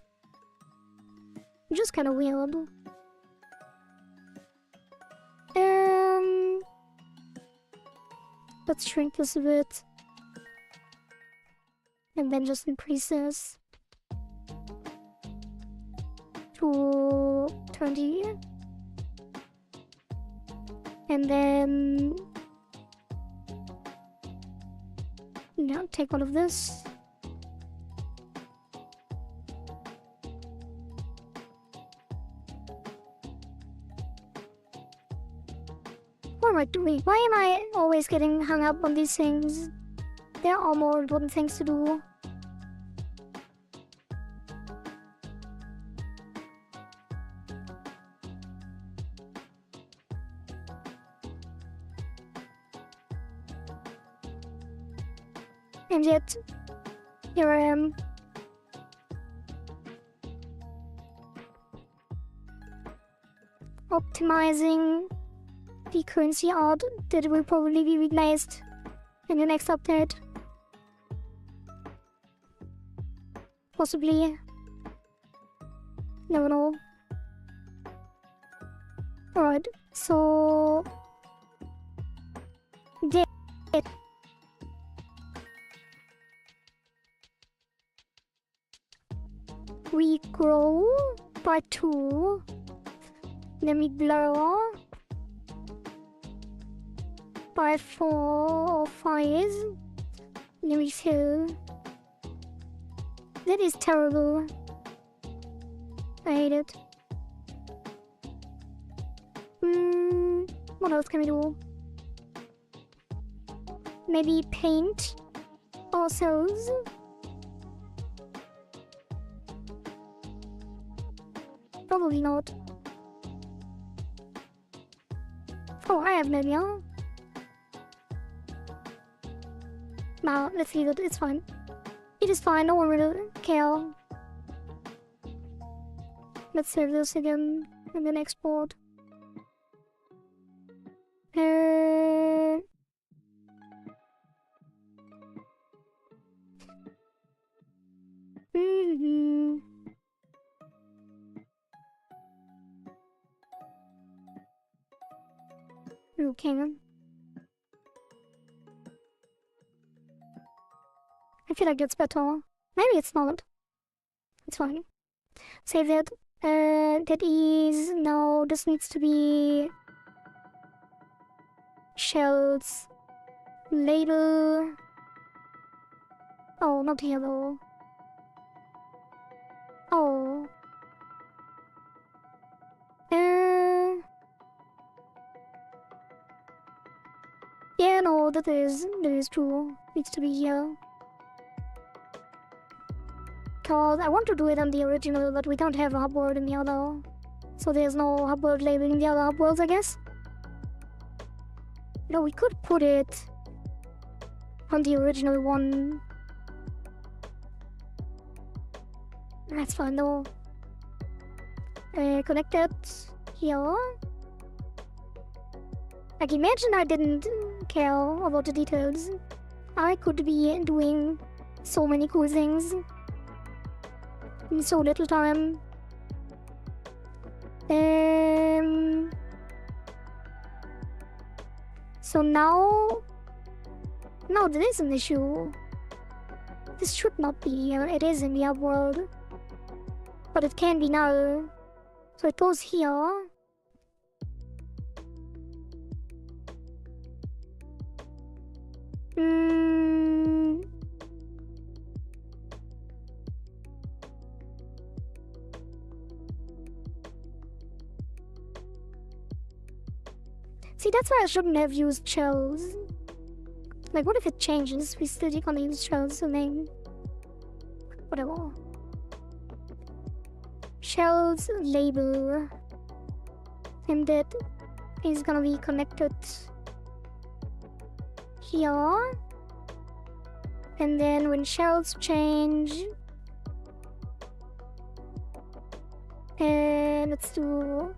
A: Just kind of weird. Let's shrink this a bit. And then just increase this to 20. And then now take all of this. What am I doing? Why am I always getting hung up on these things? There are more important things to do. And yet, here I am. Optimizing the currency art that will probably be replaced in the next update. Possibly. Never know. Alright, so... we grow by 2. Then we blur by 4 or 5. Then we fill. That is terrible. I hate it. What else can we do? Maybe paint ourselves. Probably not. Oh, I have no idea. Nah, let's leave it. It's fine. It is fine. No one will care. Let's save this again and then export. Okay. I feel like that's better. Maybe it's not. It's fine. Save that. That is... No, this needs to be... Shells. Label. Oh, not here though. Oh. Yeah, no, that is true. Needs to be here. Cause I want to do it on the original, but we don't have a hub world in the other. So there's no hub world label in the other hub worlds, I guess. No, we could put it on the original one. That's fine though. Connect it here. Like, imagine I didn't care about the details. I could be doing so many cool things in so little time. So now there is an issue. This should not be here. It is in the hub world, but it can be now. So it goes here. See, that's why I shouldn't have used shells. Like, what if it changes? We still gonna use shells, so then... Whatever. Shells label. And that is gonna be connected here. And then when shells change... And let's do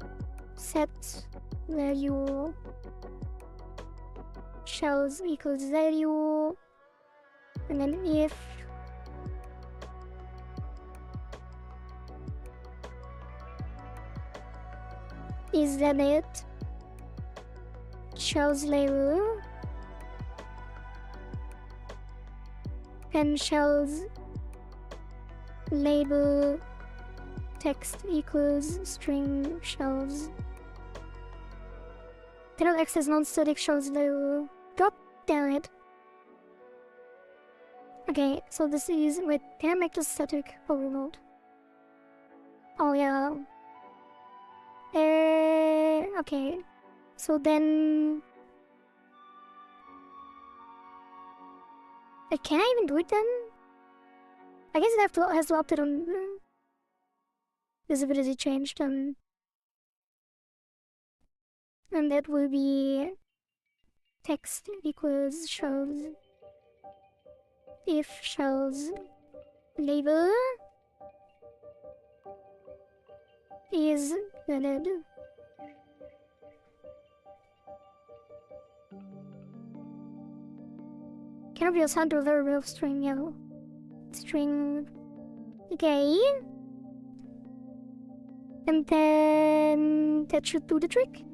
A: set value shells equals value, and then if Is that it? Shells label. And shells label text equals string shells. Cannot access non-static shells label. God damn it. Okay, so this is... wait, can I make this static? Probably not. Oh yeah. Okay. So then... can I even do it then? I guess it has to update on visibility changed and that will be text equals shells if shells label is valid. Cannot be assigned to a variable of string yellow. String. Okay. And then that should do the trick.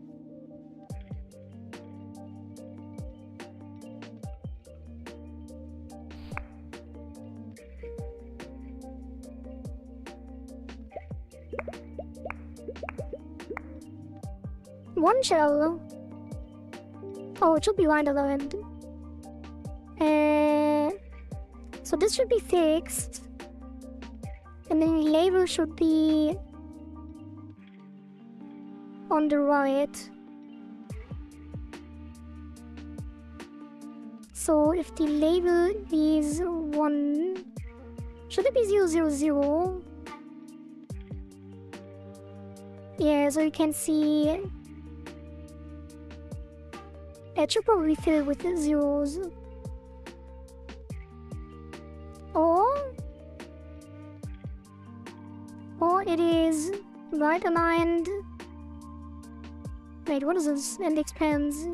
A: One shell. Oh, it should be right aligned. So this should be fixed. And then the label should be on the right. So if the label is 1, should it be 000? Yeah, so you can see it should probably fill with the zeros. Or it is right aligned. Wait, what is this? And expands.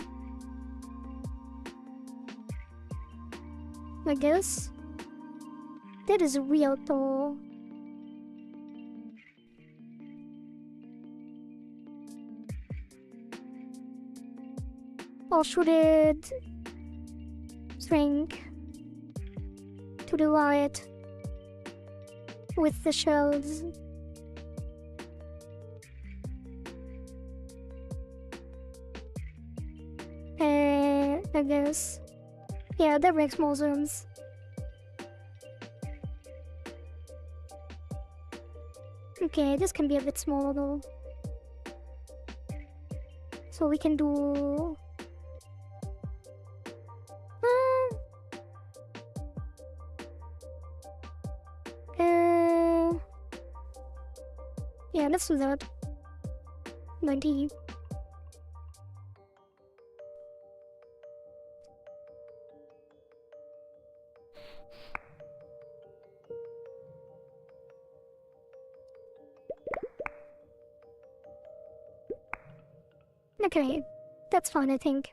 A: Like this. That is weird though. Or should it shrink to the right with the shells? I guess. Yeah, that makes more sense. Okay, this can be a bit smaller though. So we can do... yeah, let's do that. 90. Okay, that's fine, I think.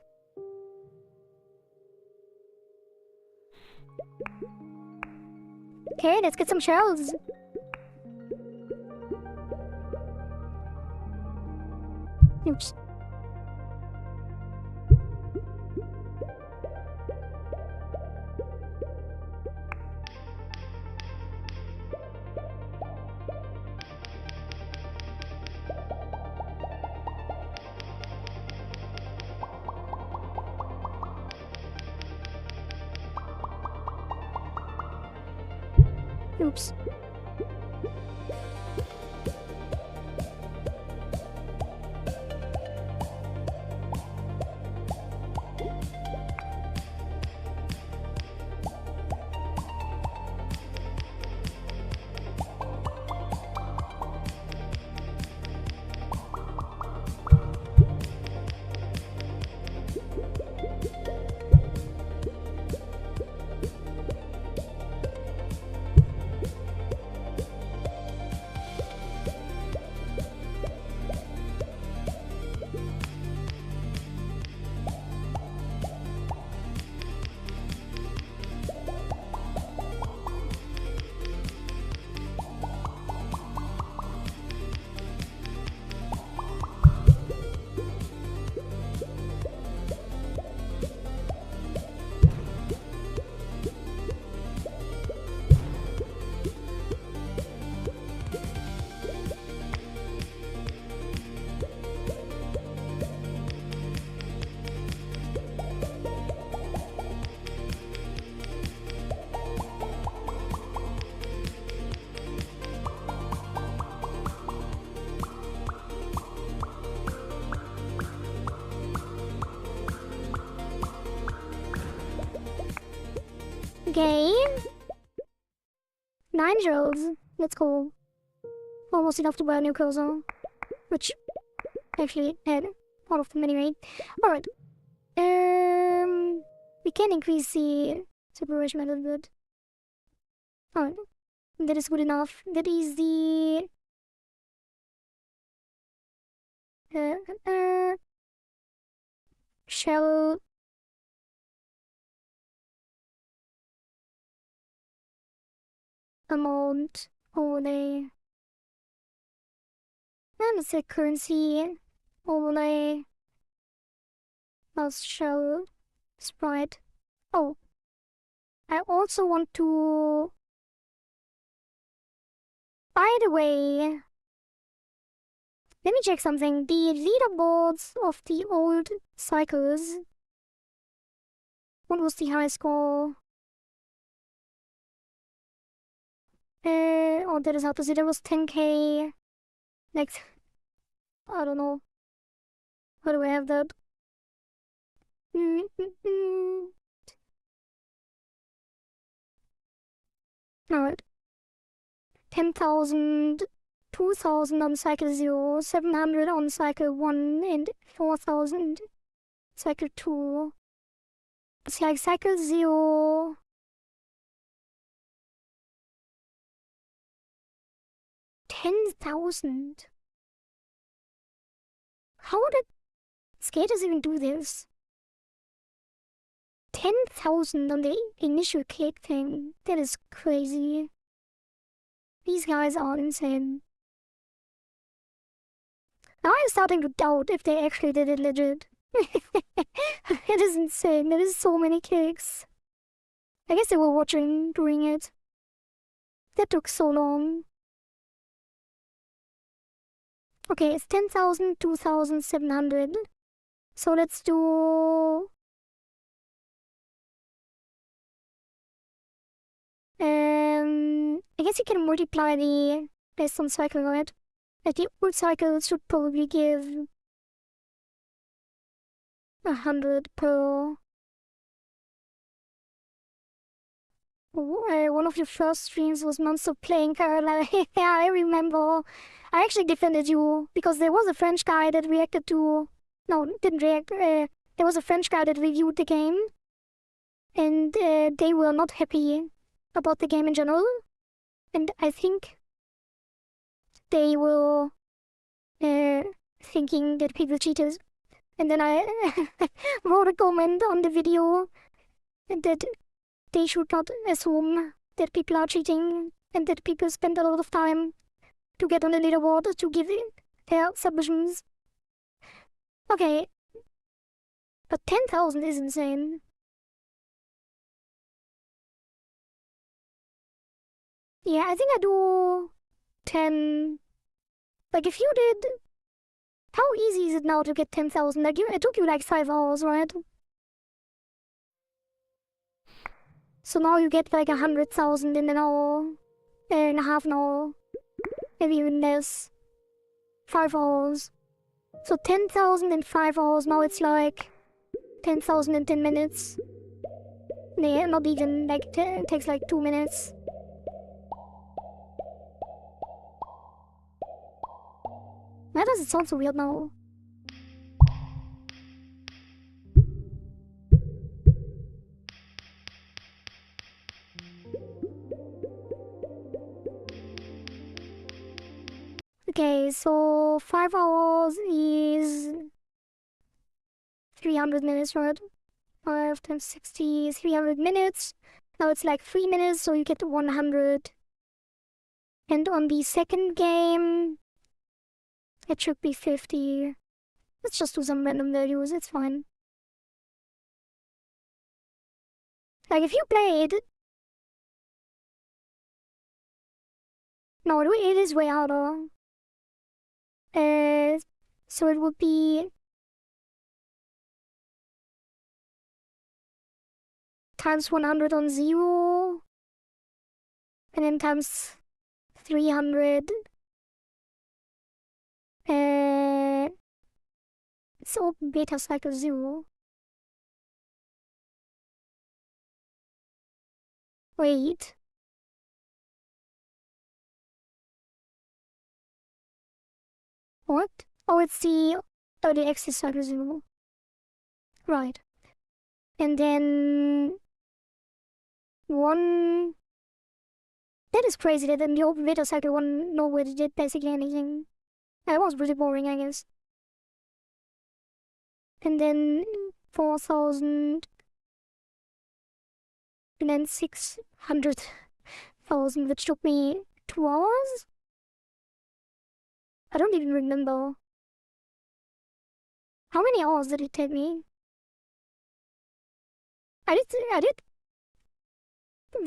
A: Okay, let's get some shells. Oops. Oops. Okay. 9 shells. Let's go. Almost enough to buy a new cursor. Which actually had all of them anyway. Alright. We can increase the separation a little bit. Alright. That is good enough. That is the shell amount overlay. And it's a currency overlay plus shell sprite. Oh, I also want to. By the way, let me check something. The leaderboards of the old cycles. What was the high score? Oh, that is hard to see. There was 10k. Like, I don't know. How do I have that? Alright. 10,000, 2,000 on cycle 0, 700 on cycle 1, and 4,000 cycle 2. It's like cycle 0. 10,000. How did skaters even do this? 10,000 on the initial cake thing. That is crazy. These guys are insane. Now I'm starting to doubt if they actually did it legit. It is insane. There is so many cakes. I guess they were watching doing it. That took so long. Okay, it's 10,000, 2,700. So let's do... I guess you can multiply the based on cycle, right? Like the old cycle should probably give 100 per... one of your first streams was Monster playing Caroline. Yeah, I remember. I actually defended you because there was a French guy that reacted to... No, didn't react. There was a French guy that reviewed the game. And they were not happy about the game in general. And I think they were thinking that people cheated. And then I wrote a comment on the video that they should not assume that people are cheating and that people spend a lot of time to get on the leaderboard to give their submissions. Okay. But 10,000 is insane. Yeah, I think I do 10. Like, if you did... How easy is it now to get 10,000? Like, it took you like 5 hours, right? So now you get like 100,000 in an hour. In a half an hour. Maybe even less. 5 hours. So 10,000 in 5 hours. Now it's like 10,000 in 10 minutes. Nah, not even. Like, it takes like 2 minutes. Why does it sound so weird now? Okay, so 5 hours is 300 minutes, right? 5 times 60 is 300 minutes. Now it's like 3 minutes, so you get 100. And on the second game, it should be 50. Let's just do some random values, it's fine. Like, if you played... No, it is way harder. So it would be... times 100 on 0. And then times 300. It's open beta cycle 0. Wait. What? Oh, it's the axis, I presume. Right. And then... one... That is crazy that in the open beta cycle one nobody did basically anything. That was pretty boring, I guess. And then 4,000... and then 600,000, which took me 2 hours? I don't even remember. How many hours did it take me? I did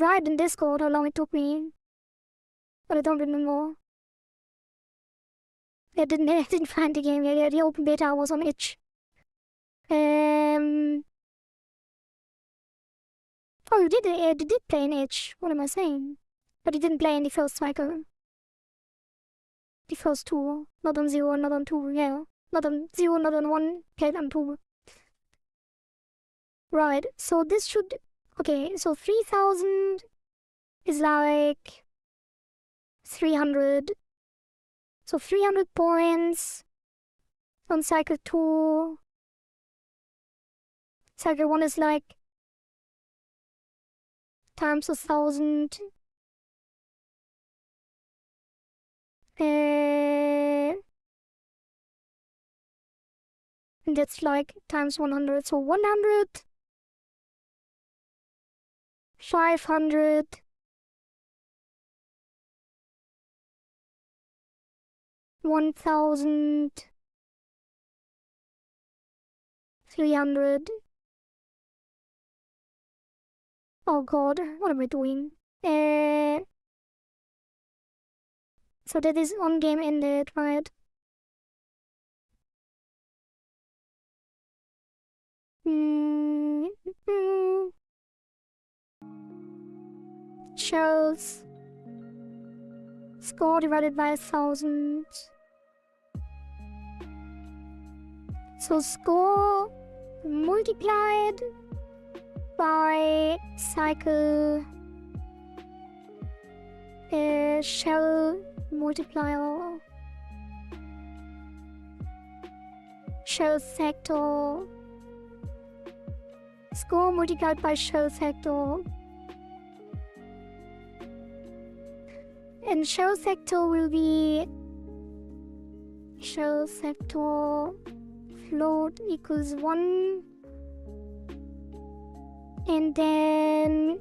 A: write in Discord how long it took me, but I don't remember. I didn't find the game yet. Yeah, the open beta was on itch. Oh, you did play in itch. What am I saying? But you didn't play in the first cycle. The first two, not on 0, not on 2, yeah. Not on 0, not on 1, played on 2. Right, so this should... Okay, so 3,000 is like 300. So 300 points on cycle 2. Cycle 1 is like times 1,000. And that's like times 100. So 100, 500, 1,000, 300. Oh god, what am I doing? So that is one game ended, right? Shells. Score divided by 1,000. So score multiplied by cycle shell multiplier, shell sector, score multiplied by shell sector, and shell sector will be shell sector float equals 1, and then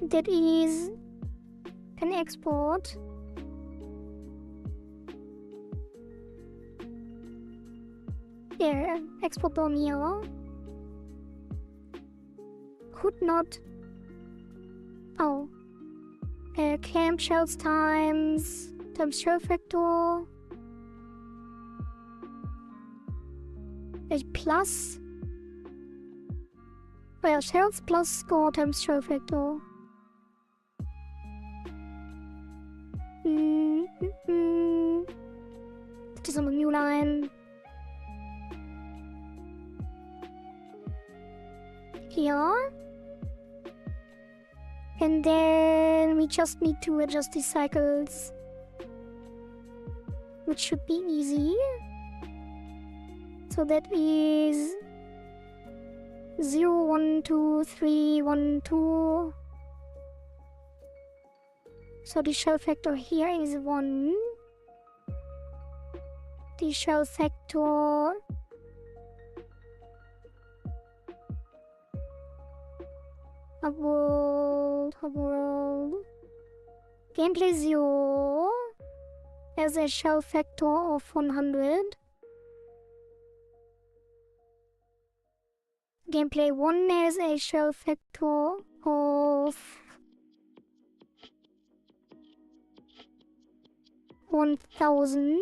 A: that is an export. Yeah, export from here. Could not. Oh. Camp shells times shell factor. A plus. Well, shells plus score times shell factor. It is on a new line. Here. And then we just need to adjust these cycles, which should be easy. So that is 0, 1, 2, 3, 1, 2. So the shell factor here is 1. The shell sector world. Gameplay 0 has a shell factor of 100. Gameplay 1 has a shell factor of 1,000.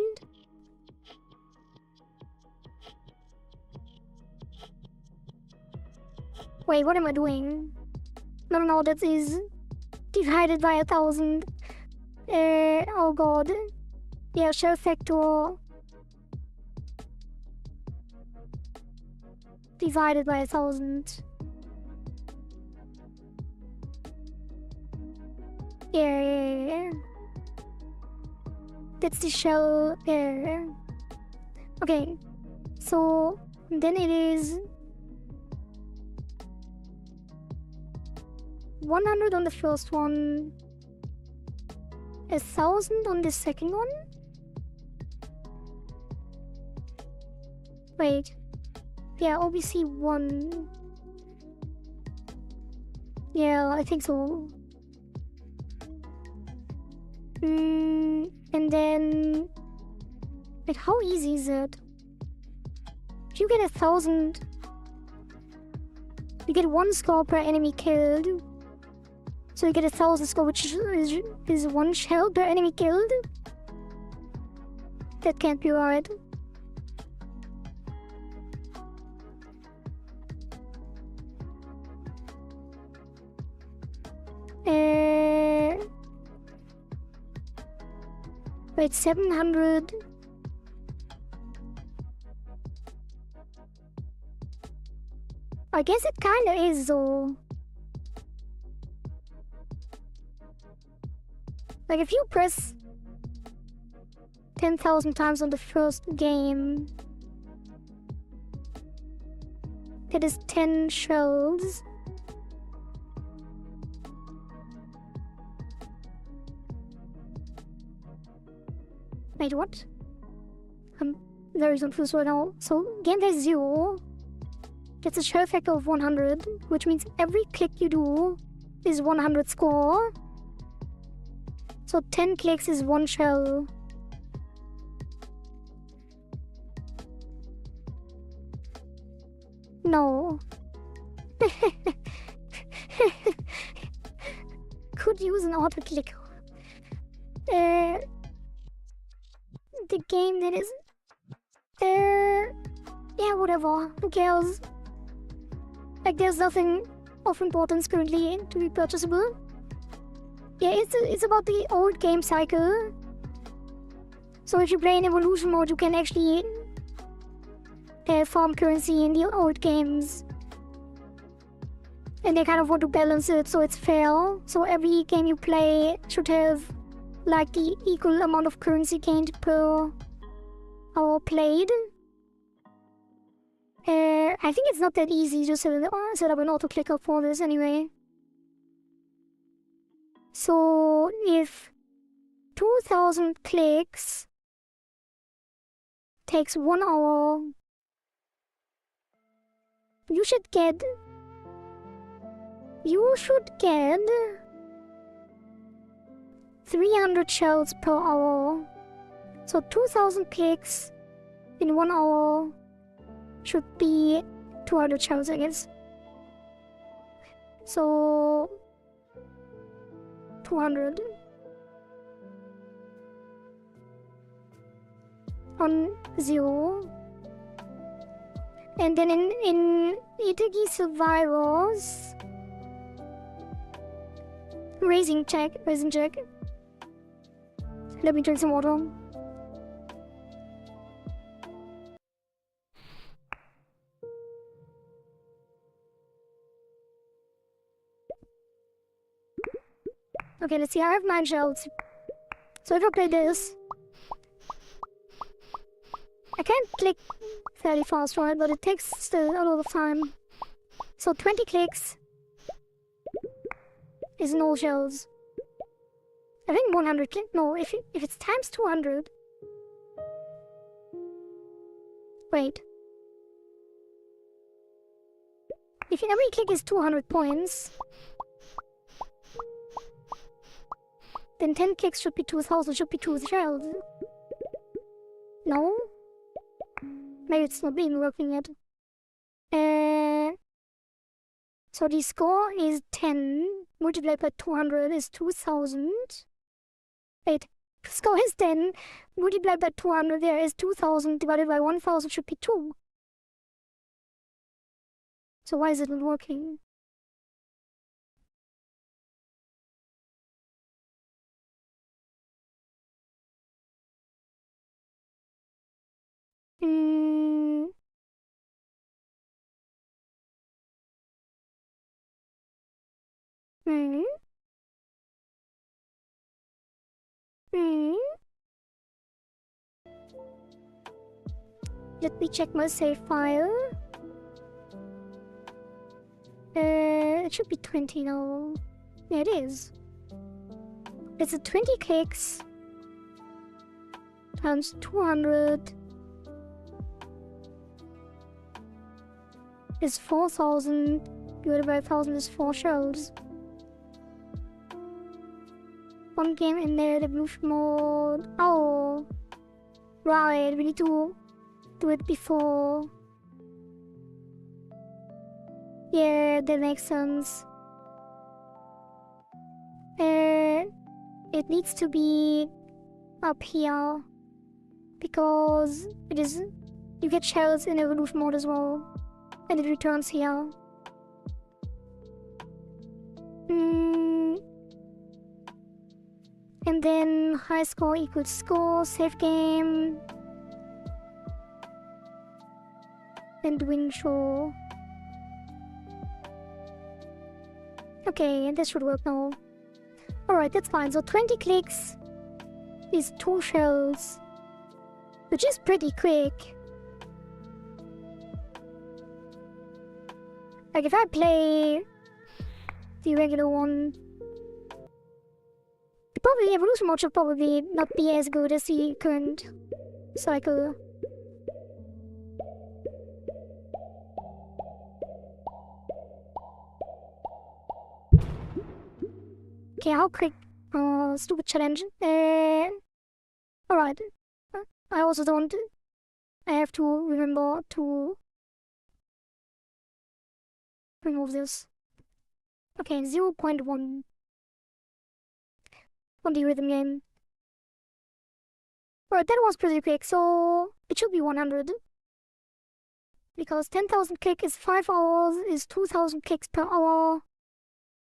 A: Wait, what am I doing? No, that is divided by 1,000. Oh god. Yeah, shell factor divided by 1,000. Yeah. That's the shell there. Okay. So then it is 100 on the first one, 1,000 on the second one. Wait. Yeah, OBC 1. Yeah, I think so. And then... Wait, how easy is it? If you get 1,000... You get 1 score per enemy killed. So you get 1,000 score, which is 1 shell per enemy killed? That can't be right. Wait, 700. I guess it kinda is though. Like if you press 10,000 times on the first game, that is 10 shells. Wait, what? I'm very confused right now. So, game day 0 gets a shell factor of 100, which means every click you do is 100 score. So 10 clicks is 1 shell. No. Could use an auto click. The game that is... yeah, whatever. Who cares? Like, there's nothing of importance currently to be purchasable. Yeah, it's about the old game cycle. So if you play in evolution mode, you can actually farm currency in the old games. And they kind of want to balance it so it's fair. So every game you play should have like the equal amount of currency gained per hour played. I think it's not that easy to set up an auto-clicker for this anyway. So if 2,000 clicks takes 1 hour, you should get 300 shells per hour. So 2,000 clicks in 1 hour should be 200 shells, I guess. So 200 on 0. And then in ItaGy Survivors, raising check. Let me drink some water. Okay, let's see. I have 9 shells. So if I play this, I can't click fairly fast, right? But it takes still a lot of time. So 20 clicks is no shells. I think 100 click. No, if it's times 200. Wait. If every click is 200 points, then 10 clicks should be 2,000, should be 2 shells. No? Maybe it's not even working yet. So the score is 10 multiplied by 200 is 2,000. Wait, score is 10 multiplied by 200 there is 2,000 divided by 1,000 should be 2. So why is it not working? Hmm. Let me check my save file. It should be 20 now. Yeah, it is. It's a 20 clicks times 200 is 4,000 divided by 1,000 is 4 shells. One game in there, the blue mode. Oh, right. We need to do it before. Yeah, that makes sense. It needs to be up here because it is. You get shells in evolution mode as well, and it returns here. And then high score equals score, save game, and win show. Okay, this should work now. Alright, that's fine. So 20 clicks is 2 shells, which is pretty quick. Like if I play the regular one, probably evolution mode should probably not be as good as the current cycle. Okay, how quick? Stupid challenge. Alright. I also don't. I have to remember to remove this. Okay, 0.1 on the rhythm game. Alright, that was pretty quick, so it should be 100. Because 10,000 click is 5 hours, is 2,000 clicks per hour,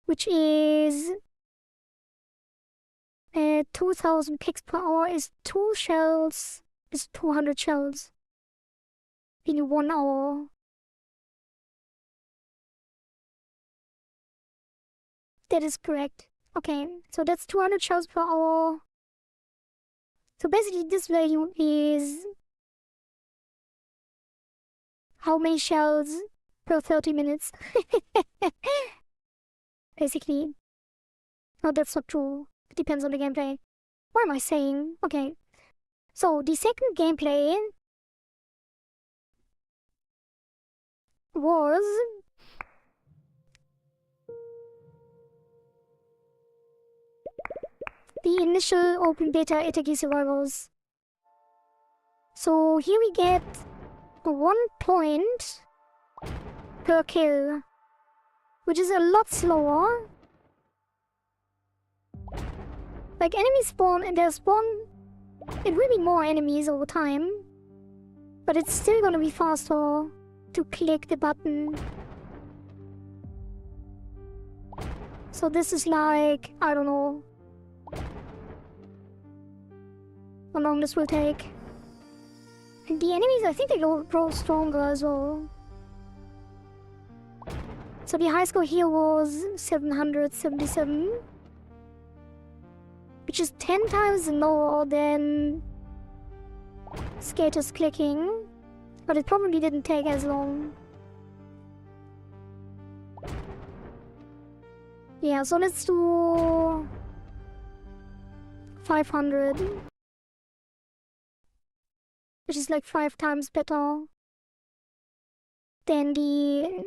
A: which is 2,000 clicks per hour is 2 shells, is 200 shells in 1 hour. That is correct. Okay, so that's 200 shells per hour. So basically this value is how many shells per 30 minutes. Basically. No, that's not true. It depends on the gameplay. What am I saying? Okay. So the second gameplay was the initial open beta ItaGy survivals. So here we get 1 point per kill, which is a lot slower. Like enemies spawn and they spawn, it will be more enemies over time, but it's still gonna be faster to click the button. So this is like, I don't know how long this will take. And the enemies, I think they grow stronger as well. So the high score here was 777, which is 10 times lower than skaters clicking, but it probably didn't take as long. Yeah, so let's do 500, which is like 5 times better than the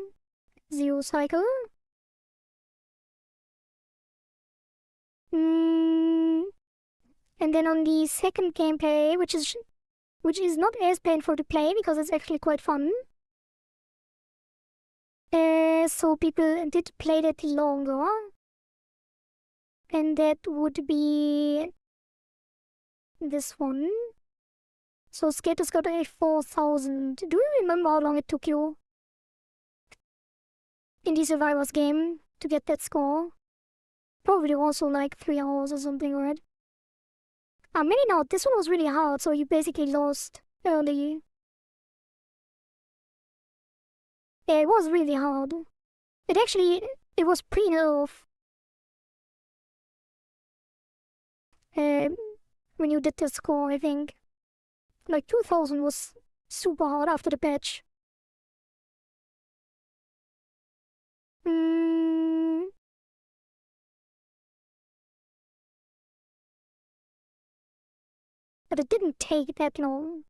A: zero cycle. And then on the second gameplay, which is not as painful to play because it's actually quite fun. So people did play that longer, and that would be this one. So skaters got a 4,000. Do you remember how long it took you in the survivors game to get that score? Probably also like 3 hours or something, right? Maybe not. This one was really hard, so you basically lost early. Yeah, it was really hard. It was pre-nerf. when you did the score, I think. Like 2000 was super hard after the patch. But it didn't take that long.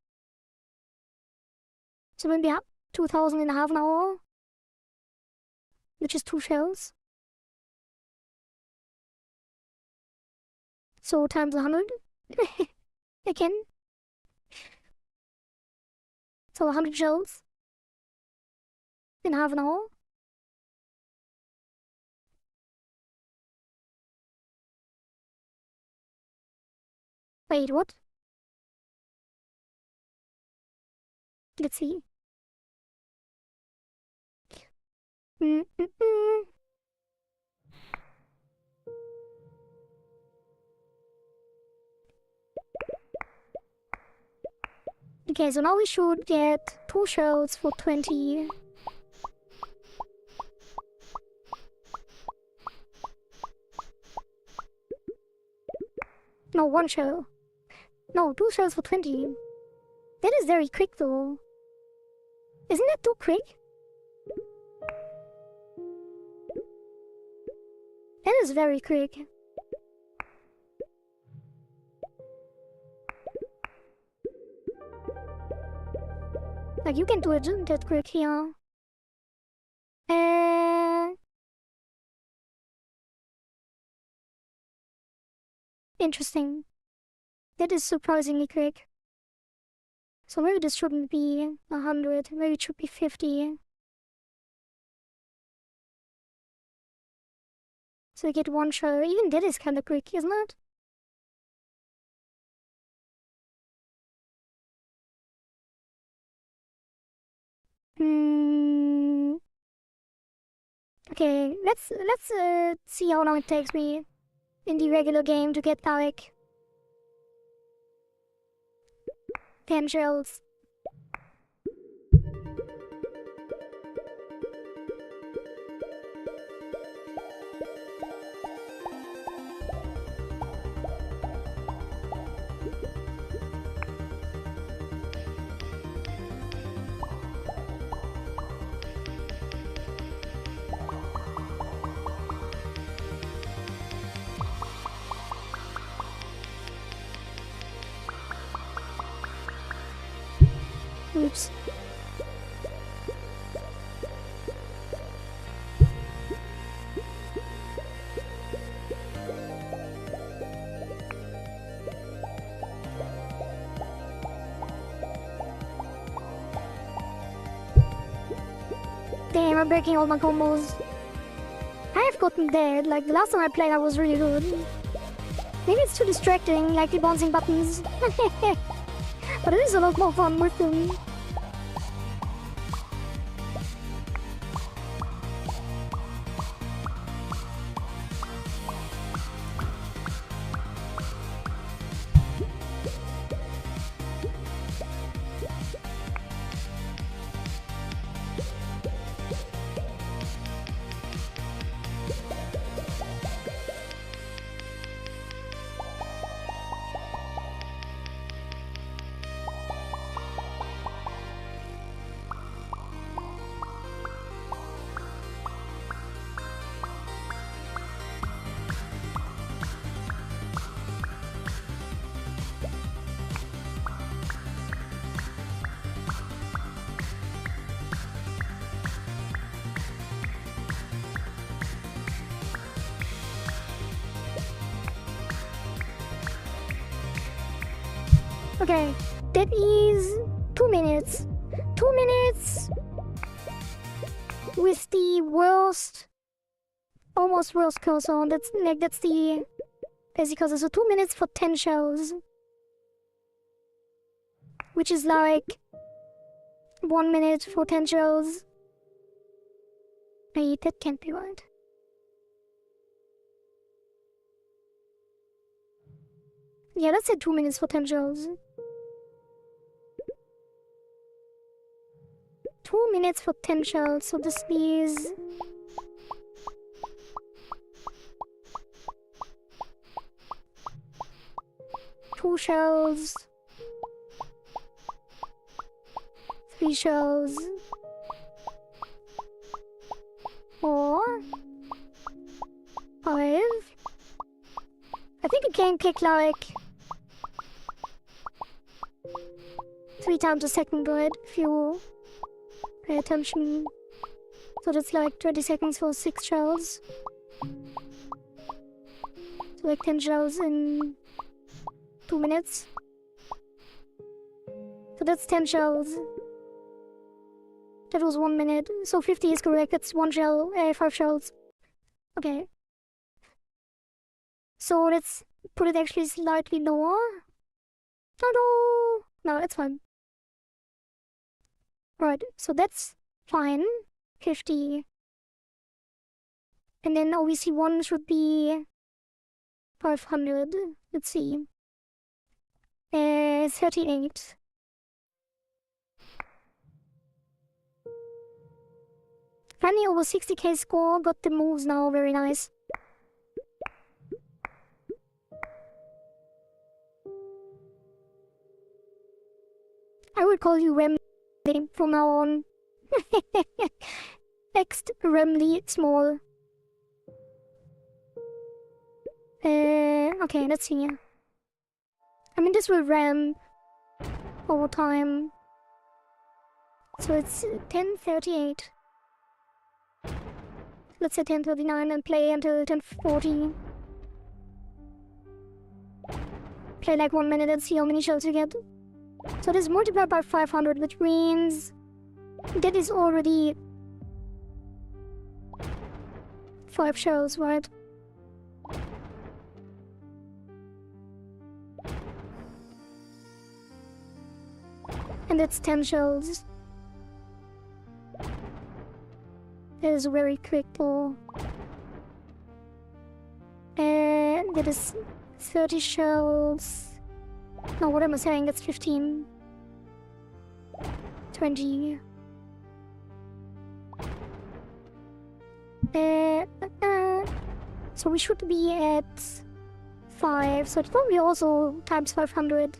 A: So maybe 2000 in half an hour, which is 2 shells. So times 100 again. So 100 shells in half an hour. Wait, what? Let's see. Okay, so now we should get 2 shells for 20. No, 1 shell. No, 2 shells for 20. That is very quick though. Isn't that too quick? That is very quick. Like, you can do it that quick here. Interesting. That is surprisingly quick. So maybe this shouldn't be 100, maybe it should be 50. So you get 1 shell. Even that is kinda quick, isn't it? Okay, let's see how long it takes me in the regular game to get like 10 shells. Oops. Damn, I'm breaking all my combos. I have gotten dead. Like, the last time I played, I was really good. Maybe it's too distracting, like the bouncing buttons. But it is a lot more fun with them. Okay, that is 2 minutes. 2 minutes with the worst, almost worst cursor. That's the basic cursor. So 2 minutes for 10 shells, which is like 1 minute for 10 shells. Wait, that can't be right. Yeah, let's say 2 minutes for 10 shells. 2 minutes for 10 shells, so this is... 2 shells, 3 shells, or 5. I think you can kick like 3 times a second, right? If you pay attention. So that's like 20 seconds for 6 shells. So like 10 shells in 2 minutes. So that's 10 shells. That was 1 minute. So 50 is correct. That's 1 shell, 5 shells. Okay. So let's put it actually slightly lower. No, that's fine. Right, so that's fine. 50. And then obviously 1 should be 500. Let's see. 38. Finally over 60k score, got the moves now, very nice. I would call you Remly from now on. Next, Remly small. Okay, let's see. I mean, this will ramp over time. So it's 10:38. Let's say 10:39 and play until 10:40. Play like 1 minute and see how many shells you get. So this multiplied by 500, which means that is already 5 shells, right? And that's 10 shells. That is very quick though. And that is 30 shells. No, what am I saying? That's 15. 20. So we should be at 5. So it's probably also times 500.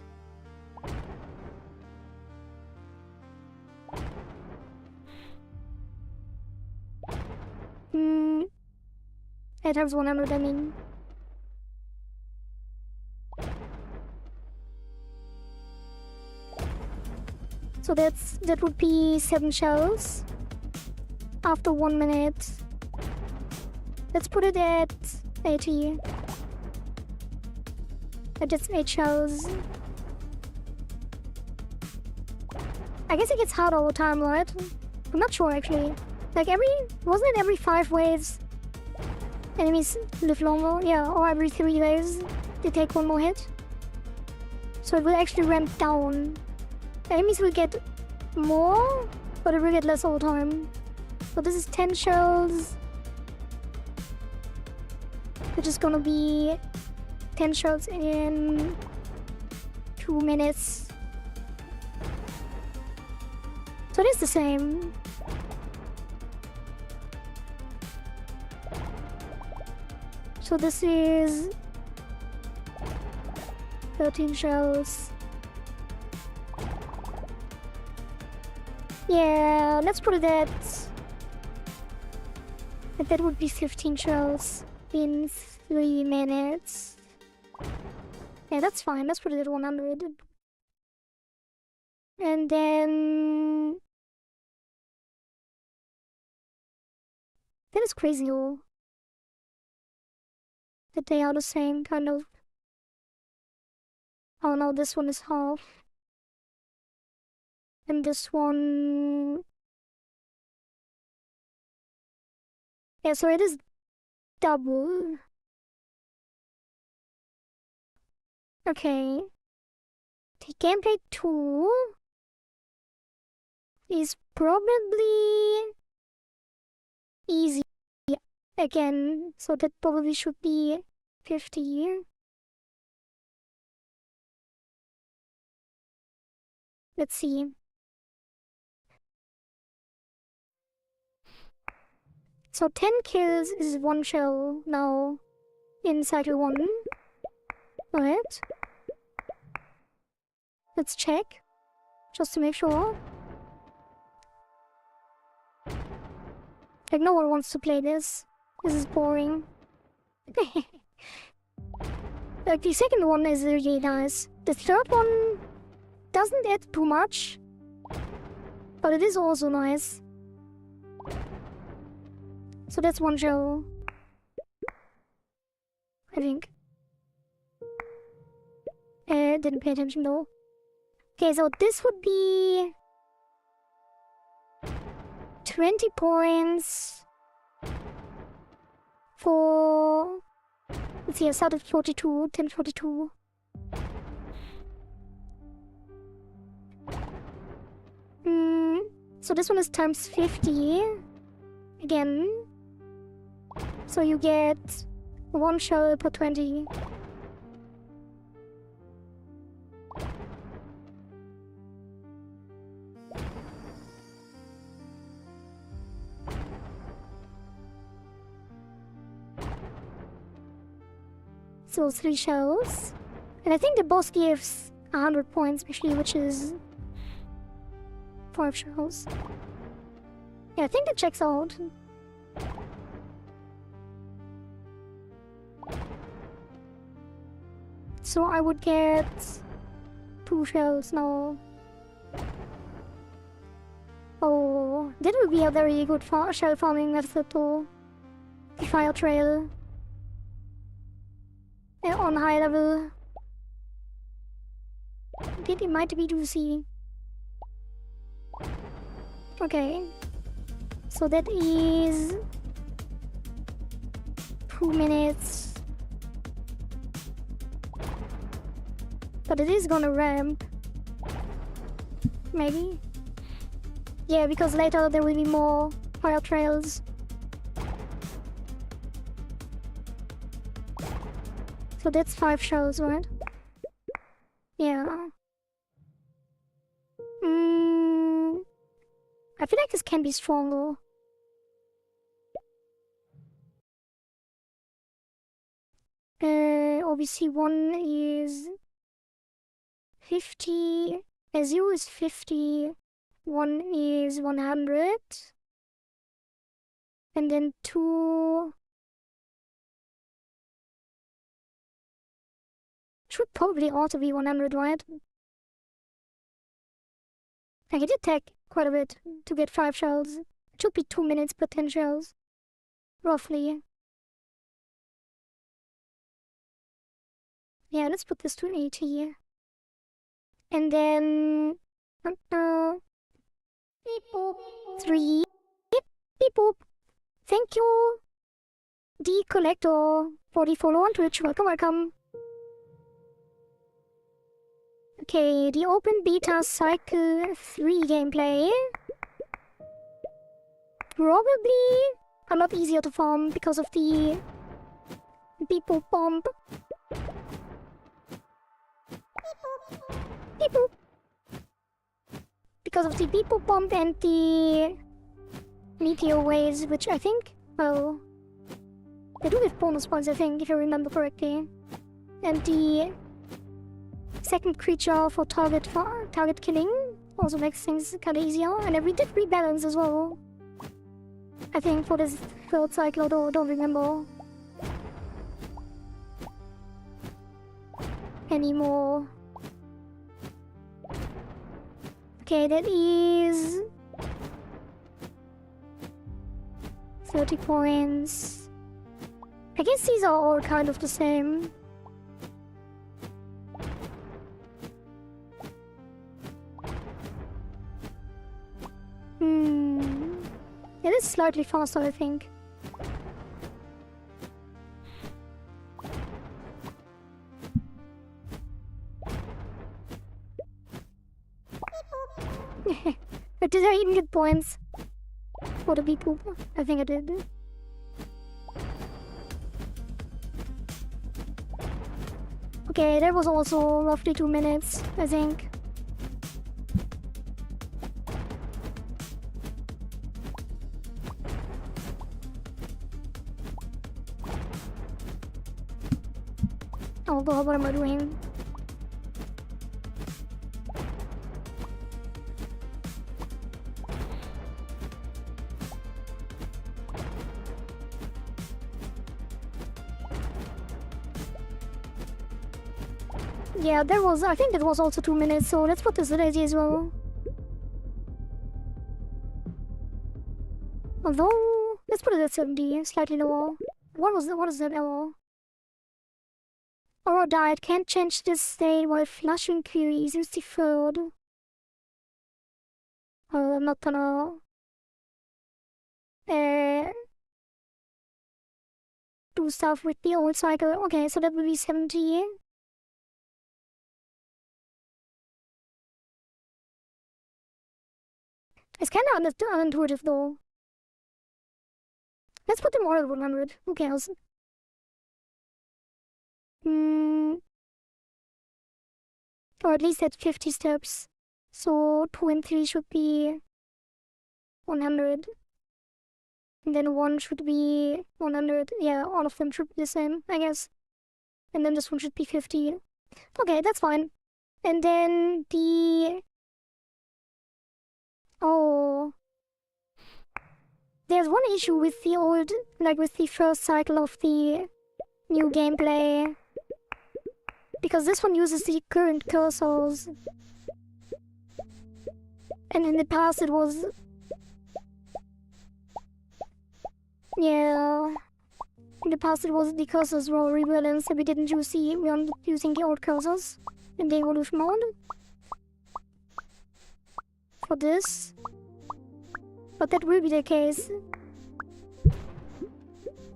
A: Times 100, I mean. So that would be 7 shells after 1 minute. Let's put it at 80. That's 8 shells. I guess it gets harder over time, right? I'm not sure actually. Like wasn't it every 5 waves enemies live longer? Yeah, or every 3 waves they take 1 more hit. So it will actually ramp down. Enemies will get more, but it will get less over time. So this is 10 shells, which is gonna be 10 shells in 2 minutes. So it is the same. So this is 13 shells. Yeah, let's put it at... That would be 15 shells in 3 minutes. Yeah, that's fine. Let's put it at 100. And then... That is crazy, though. That they are the same, kind of. Oh no, this one is half. And this one... Yeah, so it is double. Okay. The gameplay 2 is probably easy again, so that probably should be 50. Let's see. So 10 kills is 1 shell now in cycle 1. Right? Let's check. Just to make sure. Like, no one wants to play this. This is boring. Like, the second one is really nice. The third one doesn't add too much. But it is also nice. So that's one show. I think. Didn't pay attention though. Okay, so this would be 20 points for, let's see, I started 42, 1042. So this one is times 50 again. So you get one shell per 20. So 3 shells. And I think the boss gives 100 points actually, which is 5 shells. Yeah, I think that checks out. So I would get 2 shells now. Oh, that would be a very good shell farming method though. The fire trail. On high level. It might be juicy. Okay. So that is 2 minutes. But it is gonna ramp. Maybe? Yeah, because later there will be more fire trails. So that's 5 shells, right? Yeah. I feel like this can be stronger. Obviously one is 50, 0 is 50, 1 is 100, and then 2 should probably also be 100, right? Like, it did take quite a bit to get 5 shells. It should be 2 minutes per 10 shells, roughly. Yeah, let's put this to 80. And then 3. Beep boop. Thank you, the collector, for the follow on Twitch. Welcome, welcome. Okay, the open beta cycle 3 gameplay. Probably a lot easier to farm because of the beep boop bomb. Beep boop. Because of the beep boop bomb and the meteor waves, which I think, well, they do give bonus points, I think, if I remember correctly. And the second creature for target killing also makes things kinda easier. And we did rebalance as well, I think, for this third cycle, although I don't remember anymore. Okay, that is 30 points. I guess these are all kind of the same. It is slightly faster, I think. Did I even get points for the beep boop? I think I did. Okay, that was also roughly 2 minutes, I think. Oh god, what am I doing? Yeah, there was, I think that was also 2 minutes, so let's put this at 80 as well. Although, let's put it at 70, slightly lower. What is that error? Error died, can't change this state while flushing queries is deferred. I'm not gonna... do stuff with the old cycle. Okay, so that would be 70. It's kinda unintuitive though. Let's put them all at 100. Who cares? Or at least at 50 steps. So 2 and 3 should be 100. And then 1 should be 100. Yeah, all of them should be the same, I guess. And then this one should be 50. Okay, that's fine. And then the... Oh... There's one issue with the old, like with the first cycle of the new gameplay. Because this one uses the current cursors. And in the past it was... Yeah... In the past it was the cursors were rebalanced and we weren't using the old cursors in the evolution mode. For this. But that will be the case.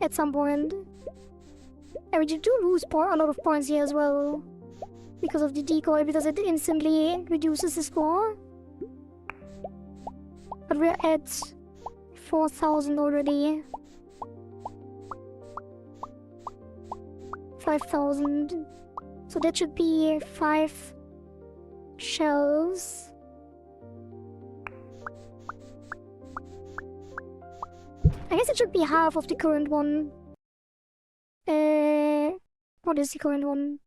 A: At some point. And we do lose a lot of points here as well. Because of the decoy, because it instantly reduces the score. But we're at 4,000 already. 5,000. So that should be 5 shells. I guess it should be half of the current one. What is the current one?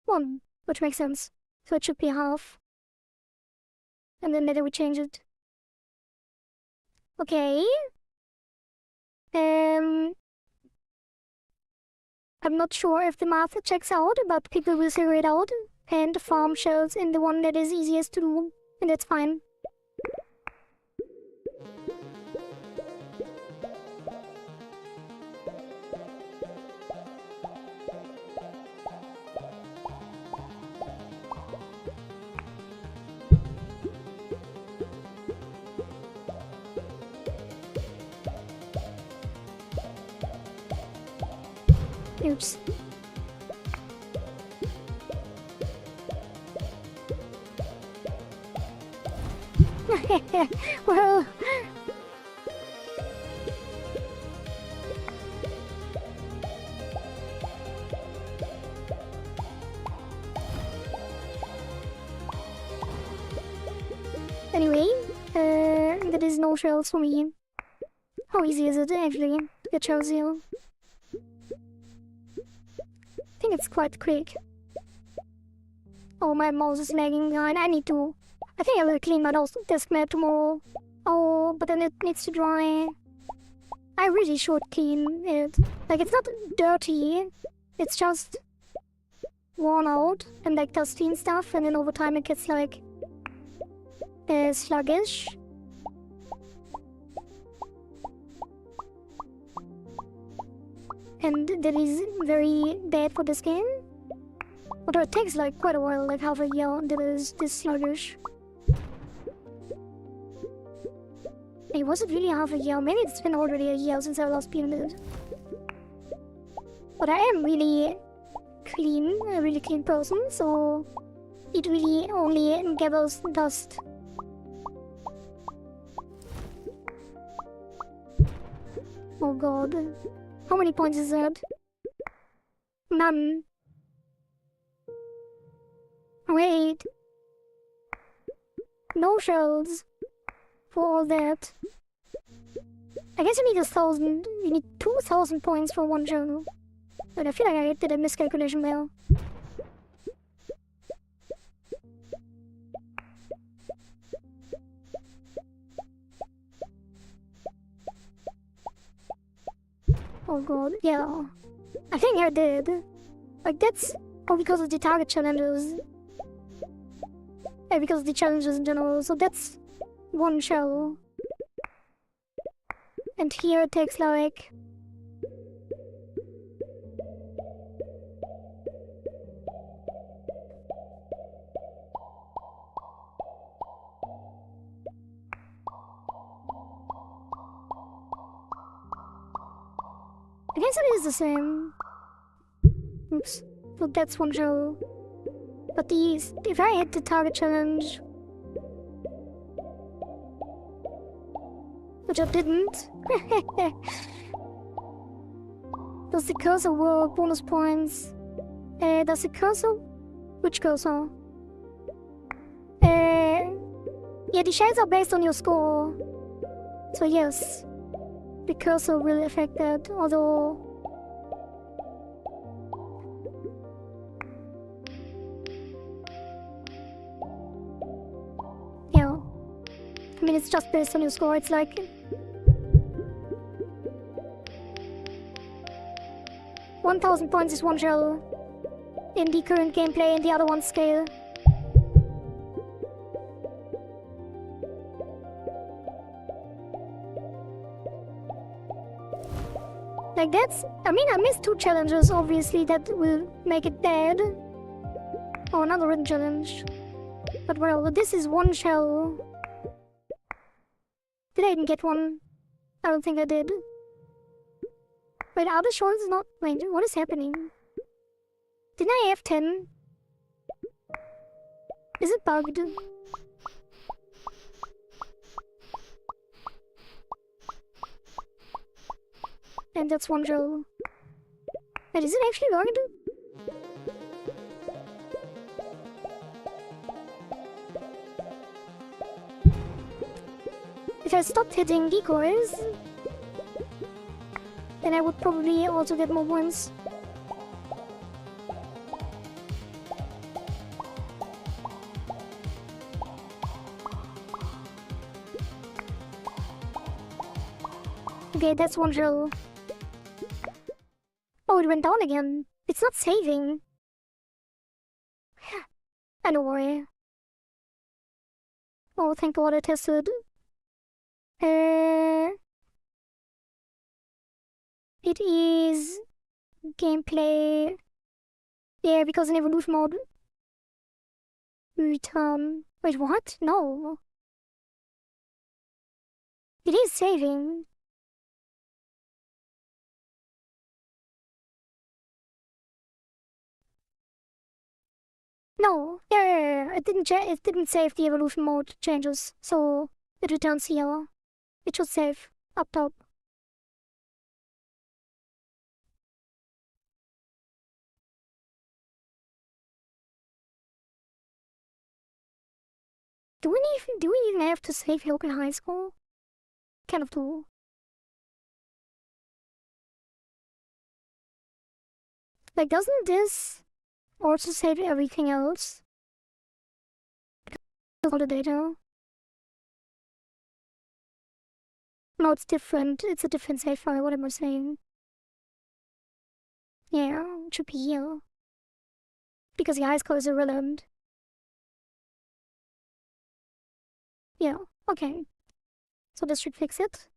A: 1, which makes sense. So it should be half. And then later we change it. Okay. I'm not sure if the math checks out, but people will figure it out. And farm shells in the one that is easiest to do. And that's fine. Oops. Well... Anyway, that is no shells for me. How easy is it actually to get shells here? I think it's quite quick. Oh, my mouse is lagging behind. I think I will clean my desk mat tomorrow. Oh, but then it needs to dry. I really should clean it. Like, it's not dirty. It's just worn out and like dusty and stuff. And then over time it gets like sluggish. And that is very bad for the skin. Although it takes like quite a while, like half a year until it is this sluggish. Hey, was it really half a year? Maybe it's been already a year since I last been in it. But I am really clean, a really clean person, so it really only gathers dust. Oh god. How many points is that? None. Wait. No shells. For all that. I guess you need 1,000. You need 2,000 points for one shell. But I feel like I did a miscalculation there. Oh god, yeah. I think I did. Like that's all because of the target challenges. And because of the challenges in general, so that's one shell. And here it takes like... I guess it is the same. Oops. So that's one shell. But these, if I hit the target challenge, which I didn't, does the cursor work? Bonus points. Does the cursor? Which cursor? Yeah, the shells are based on your score. So yes, the cursor will affect that, although... yeah. I mean, it's just based on your score, it's like... 1000 points is one shell in the current gameplay and the other one's scale. Like that's... I mean, I missed 2 challenges, obviously, that will make it dead. Or another written challenge. But well, this is one shell. Did I even get one? I don't think I did. Wait, are the shells not... Wait, what is happening? Didn't I have 10? Is it bugged? And that's one shell. Wait, is it actually bugged? If I stopped hitting decoys, then I would probably also get more points. Okay, that's one shell. Oh, it went down again. It's not saving. I know why. Oh, thank God I tested. It is gameplay. Yeah, because in evolution mode. Return. Wait, what? No. It is saving. No, yeah, it didn't save the evolution mode changes, so it returns here. It should save up top. Do we even have to save local high school? Kind of do. Like, doesn't this also save everything else? Because all the data. No, it's different. It's a different save file. What am I saying? Yeah, it should be here. Because the high score is irrelevant. Yeah, okay. So this should fix it.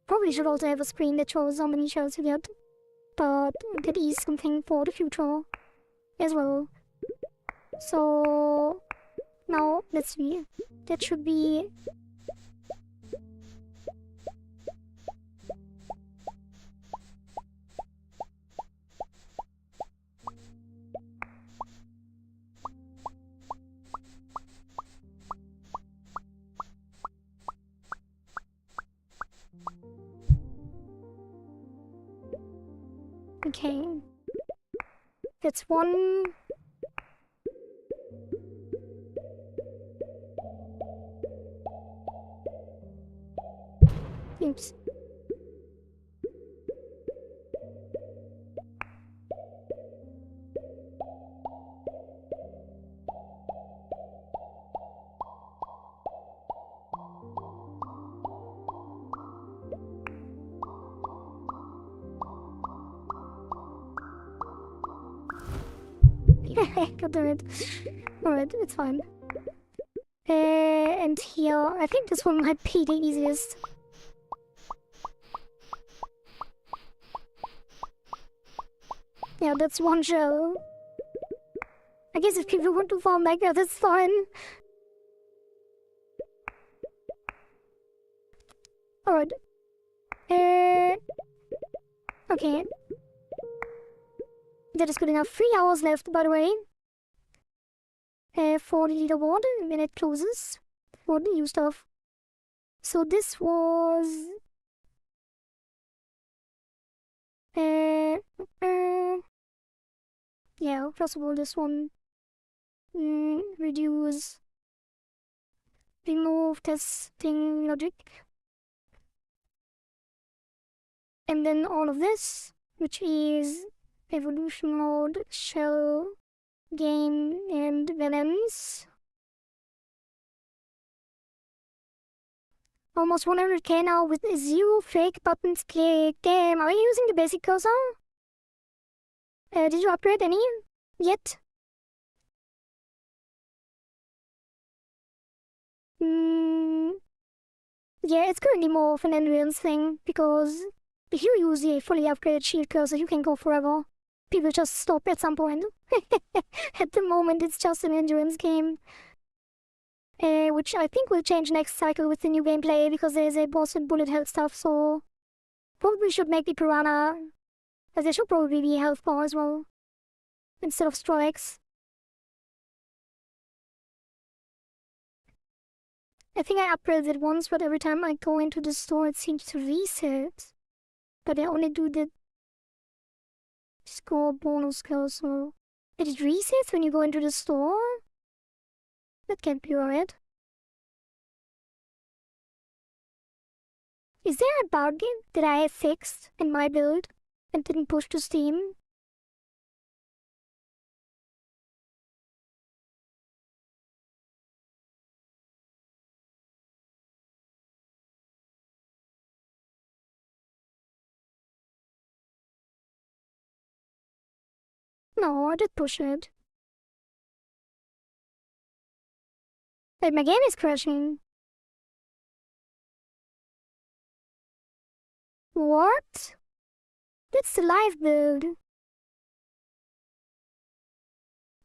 A: Probably should also have a screen that shows how many shells you get. But that is something for the future as well. So now let's see. That should be okay. That's one. Oops. God damn it. Alright, it's fine. And here, I think this one might be the easiest. Yeah, that's one shell. I guess if people want to farm like that, that's fine. Alright. Okay. That is good enough. 3 hours left, by the way. For the leaderboard, when it closes. For the new stuff. So this was... yeah, first of all, this one. Reduce. Remove testing logic. And then all of this, which is evolution mode, shell, game, and balance. Almost 100k now with 0 fake buttons clicked. Damn, are you using the basic cursor? Did you upgrade any yet? Yeah, it's currently more of an endurance thing, because if you use the fully upgraded shield cursor, you can go forever. People just stop at some point. At the moment, it's just an endurance game. Which I think will change next cycle with the new gameplay, because there's a boss and bullet health stuff, so... Probably should make the piranha... As there should probably be a health bar as well. Instead of strikes. I think I upgraded it once, but every time I go into the store it seems to reset. But I only do the... score bonus kills, so... It resets when you go into the store? That can't be right. Is there a bug that I have fixed in my build and didn't push to Steam? No, I did push it. Wait, my game is crashing. What? That's the live build.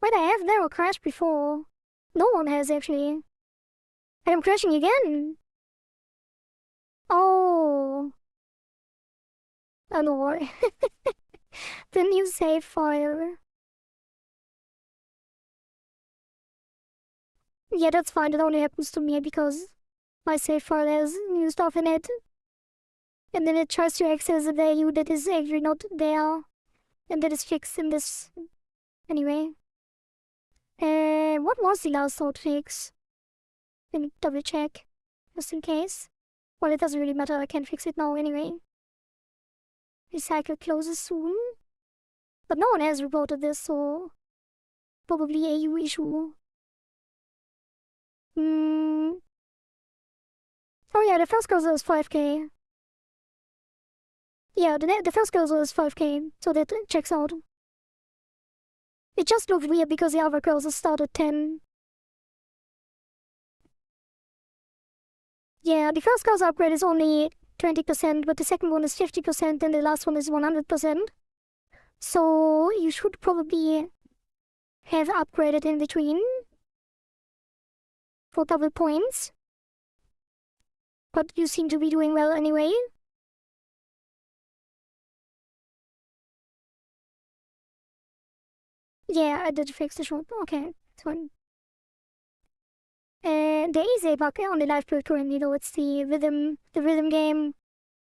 A: Wait, I have never crashed before. No one has actually. I am crashing again. Oh. Oh no. The new save file. Yeah, that's fine. It only happens to me because my save file has new stuff in it. And then it tries to access a value that is actually not there. And that is fixed in this. Anyway. What was the last hotfix? Let me double check. Just in case. Well, it doesn't really matter. I can fix it now anyway. The cycle closes soon. But no one has reported this, so... Probably a EU issue. Oh yeah, the first cursor is 5k. Yeah, the first cursor is 5k, so that checks out. It just looked weird because the other cursors start at 10. Yeah, the first cursor upgrade is only 20%, but the second one is 50% and the last one is 100%. So you should probably have upgraded in between for double points. But you seem to be doing well anyway. Yeah, I did fix the short. Okay, it's fine. There is a bug on the live build currently, though. It's the rhythm. The rhythm game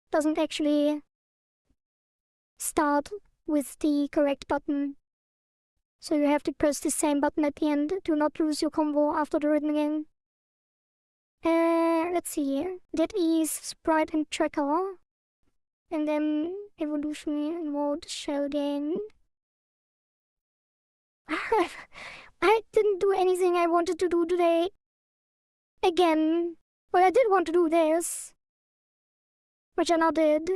A: doesn't actually start with the correct button. So you have to press the same button at the end to not lose your combo after the rhythm game. Let's see. That is sprite and tracker. And then evolution mode shell game. I didn't do anything I wanted to do today. Again. Well, I did want to do this. Which I now did.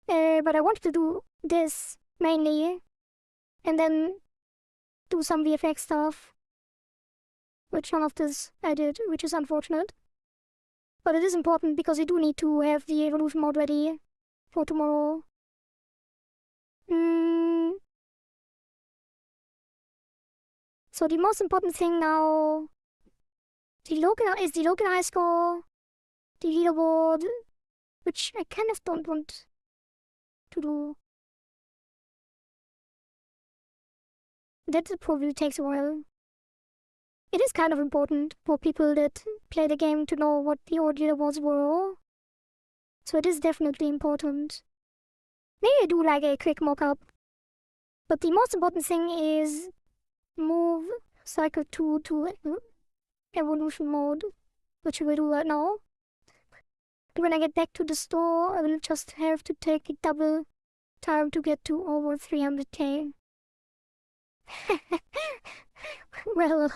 A: But I wanted to do this mainly. And then do some VFX stuff. Which none of this I did, which is unfortunate. But it is important because we do need to have the evolution mode ready for tomorrow. So the most important thing now is the local high score, the leaderboard, which I kind of don't want to do. That probably takes a while. It is kind of important for people that play the game to know what the old leaderboards were. So it is definitely important. Maybe I do like a quick mock-up. But the most important thing is move cycle 2 to evolution mode, which we will do right now. And when I get back to the store, I will just have to take a double time to get to over 300k. Well,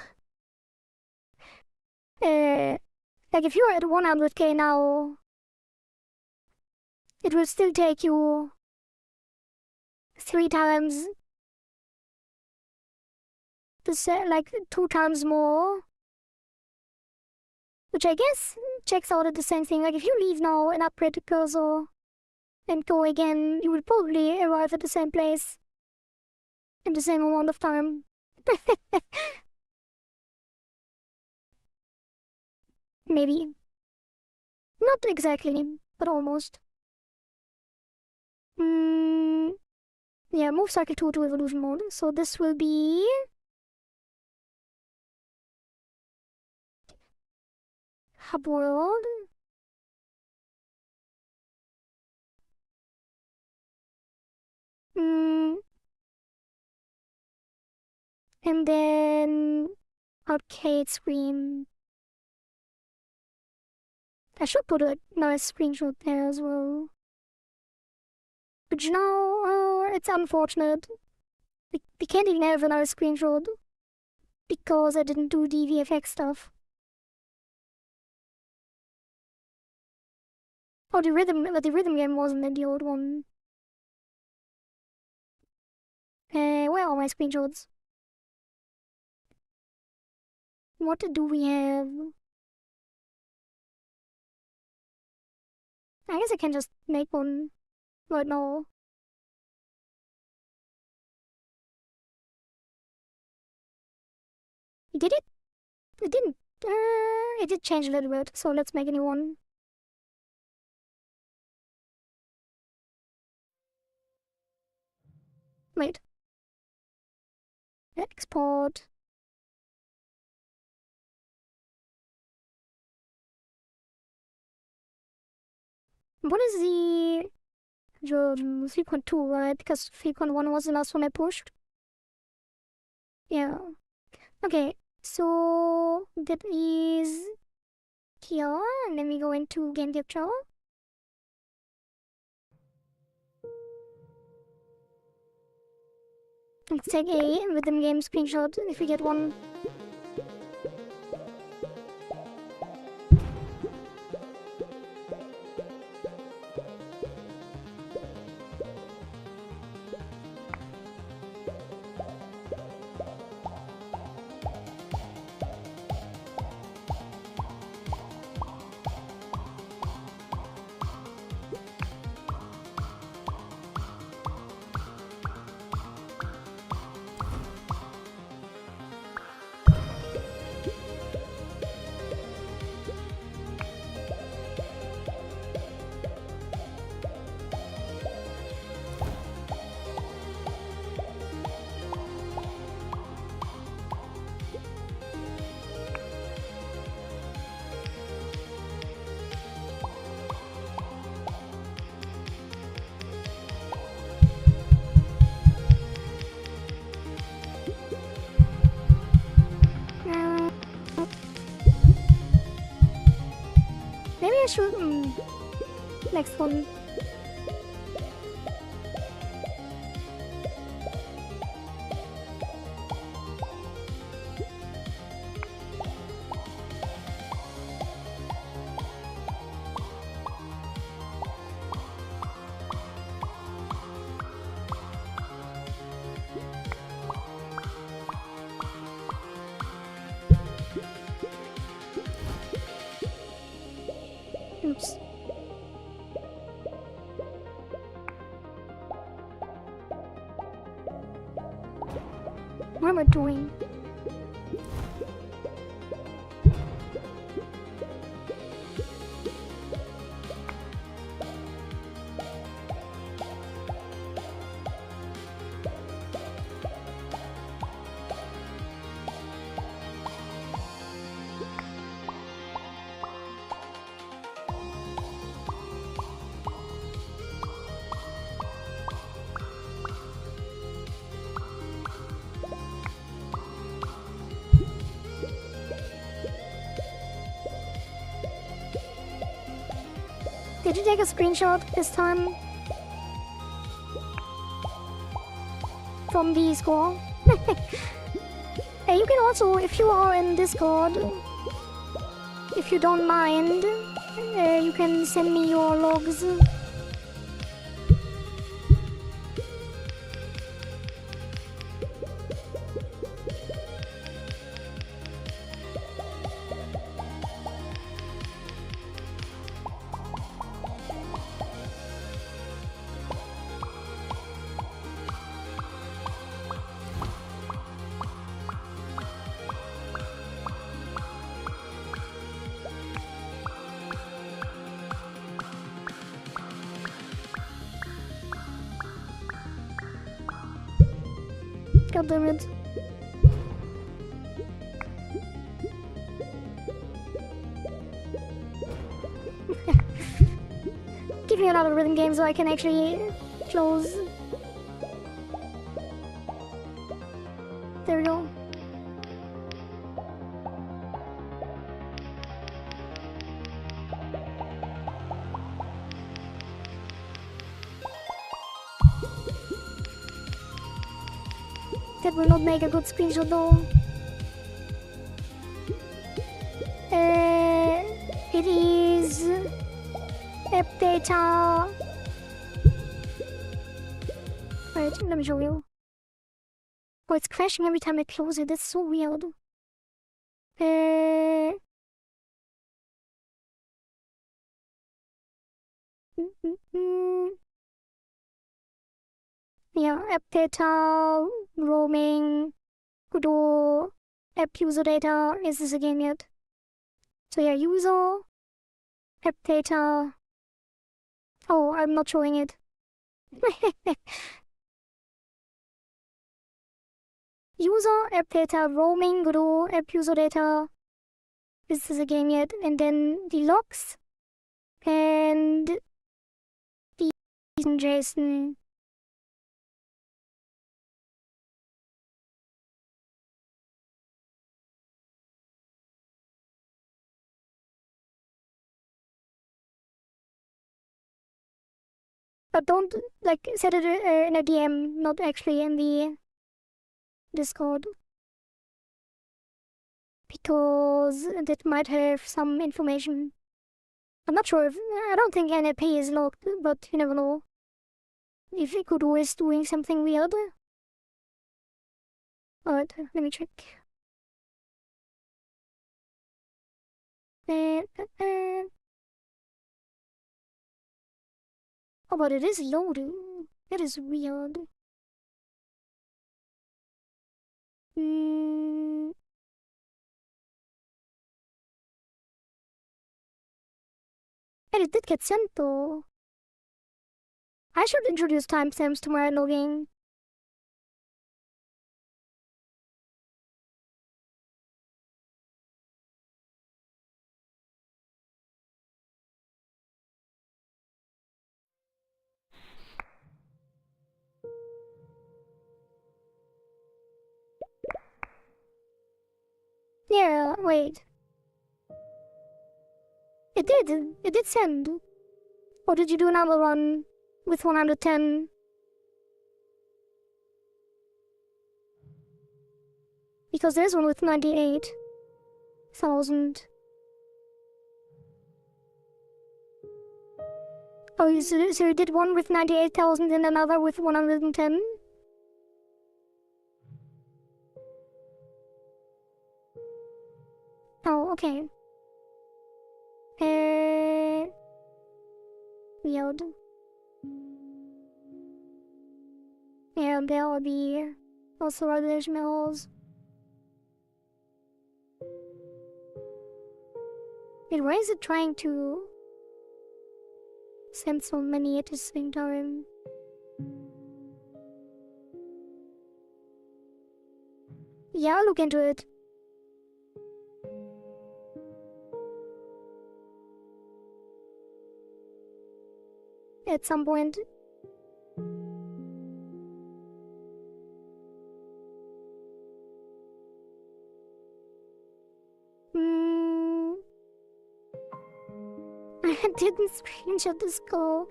A: like if you're at 100k now, it will still take you 3 times, like 2 times more, which I guess checks out at the same thing. Like if you leave now and upgrade the cursor and go again, you will probably arrive at the same place in the same amount of time. Maybe. Not exactly, but almost. Yeah, move cycle 2 to evolution mode. So this will be hub world. And then arcade screen. I should put a nice screenshot there as well. But you know, it's unfortunate. We can't even have a nice screenshot because I didn't do the VFX stuff. Oh, the rhythm game wasn't in the old one. Where are my screenshots? What do we have? I guess I can just make one right now. Did it? It didn't. It did change a little bit, so let's make a new one. Wait. Export. What is the 3.2, right? Because 3.1 was the last one I pushed. Yeah. Okay, so that is here, and then we go into game capture. Let's take a rhythm game screenshot if we get one. Maybe I should. Next one. Oops. What am I doing? Did you take a screenshot this time? From the score? You can also, if you are in Discord, if you don't mind, you can send me your logs. God damn it. Give me another rhythm game so I can actually close. There we go. That will not make a good screenshot though. It is app data. Wait, let me show you. Oh, it's crashing every time I close it. That's so weird. Yeah, app data, roaming, Kudo, app user data. Is this a game yet? So yeah, user, app data. Oh, I'm not showing it. User, app data, roaming, Kudo, app user data. Is this a game yet? And then the logs and the JSON. But don't, like, set it in a DM, not actually in the Discord. Because that might have some information. I'm not sure if, I don't think NLP is locked, but you never know. If Kudo is doing something weird. Alright, let me check. Oh, but it is loading. That is weird. And it did get sent though. I should introduce timestamps to my logging. Yeah, wait. It did send. Or did you do another one with 110? Because there's one with 98,000. Oh, so you did one with 98,000 and another with 110? Oh, okay. weird. Yeah, there will be also rubbish mills. Wait, why is it trying to send so many at the same time? Yeah, I'll look into it. At some point. I didn't screenshot the score.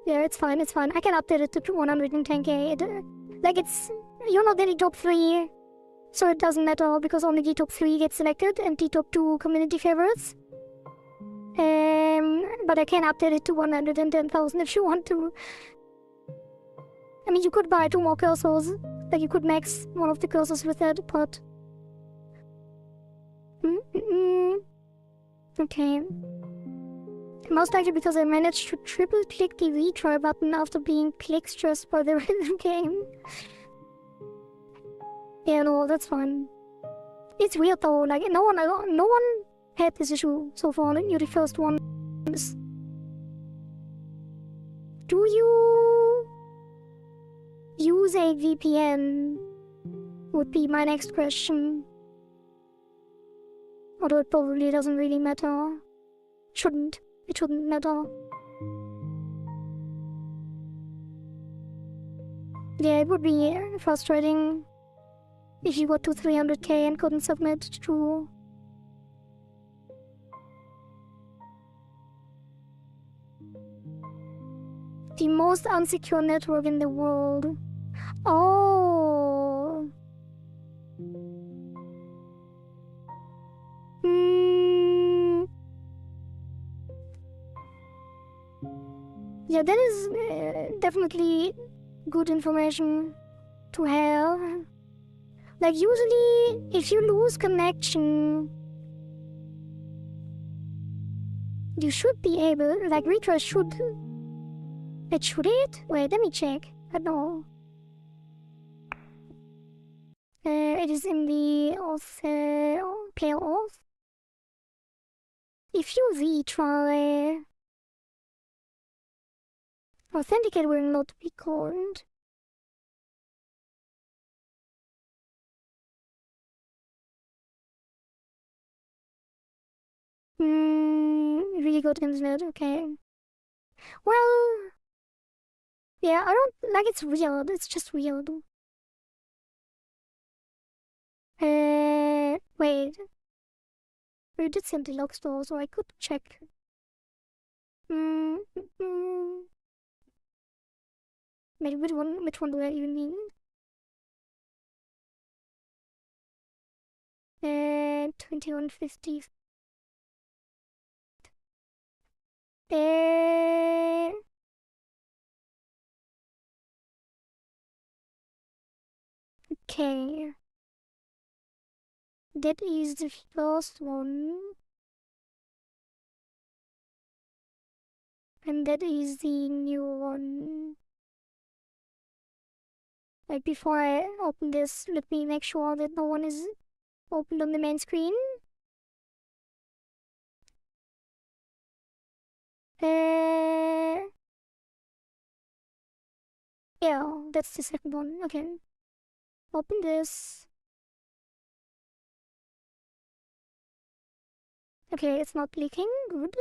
A: Yeah, it's fine, it's fine. I can update it to 110k. Like, it's... You're not in the top 3. So it doesn't matter because only the top 3 get selected and the top 2 community favorites. But I can update it to 110,000 if you want to. I mean, you could buy 2 more cursors. Like, you could max one of the cursors with it, but... Okay. Most likely because I managed to triple click the retry button after being click stressed by the rhythm game. Yeah, no, that's fine. It's weird though, like no one had this issue so far. You're the first one. Do you use a VPN? Would be my next question. Although it probably doesn't really matter. It shouldn't matter. Yeah, it would be frustrating if you got to 300k and couldn't submit to... The most unsecure network in the world. Oh. Yeah, that is definitely good information to have. Like, usually, if you lose connection, you should be able, like, retry should... should it? Wait, let me check. I don't know. It is in the player auth. If you retry... Authenticate will not be called. Really good internet, okay. Well... Yeah, I don't... Like, it's weird. It's just weird. Wait. We did send the log store, so I could check. Maybe which one do I even mean? 2150. Okay. That is the first one. And that is the new one. Like, before I open this, let me make sure that no one is opened on the main screen. Yeah, that's the second one. Okay. Open this. Okay, it's not leaking. Good.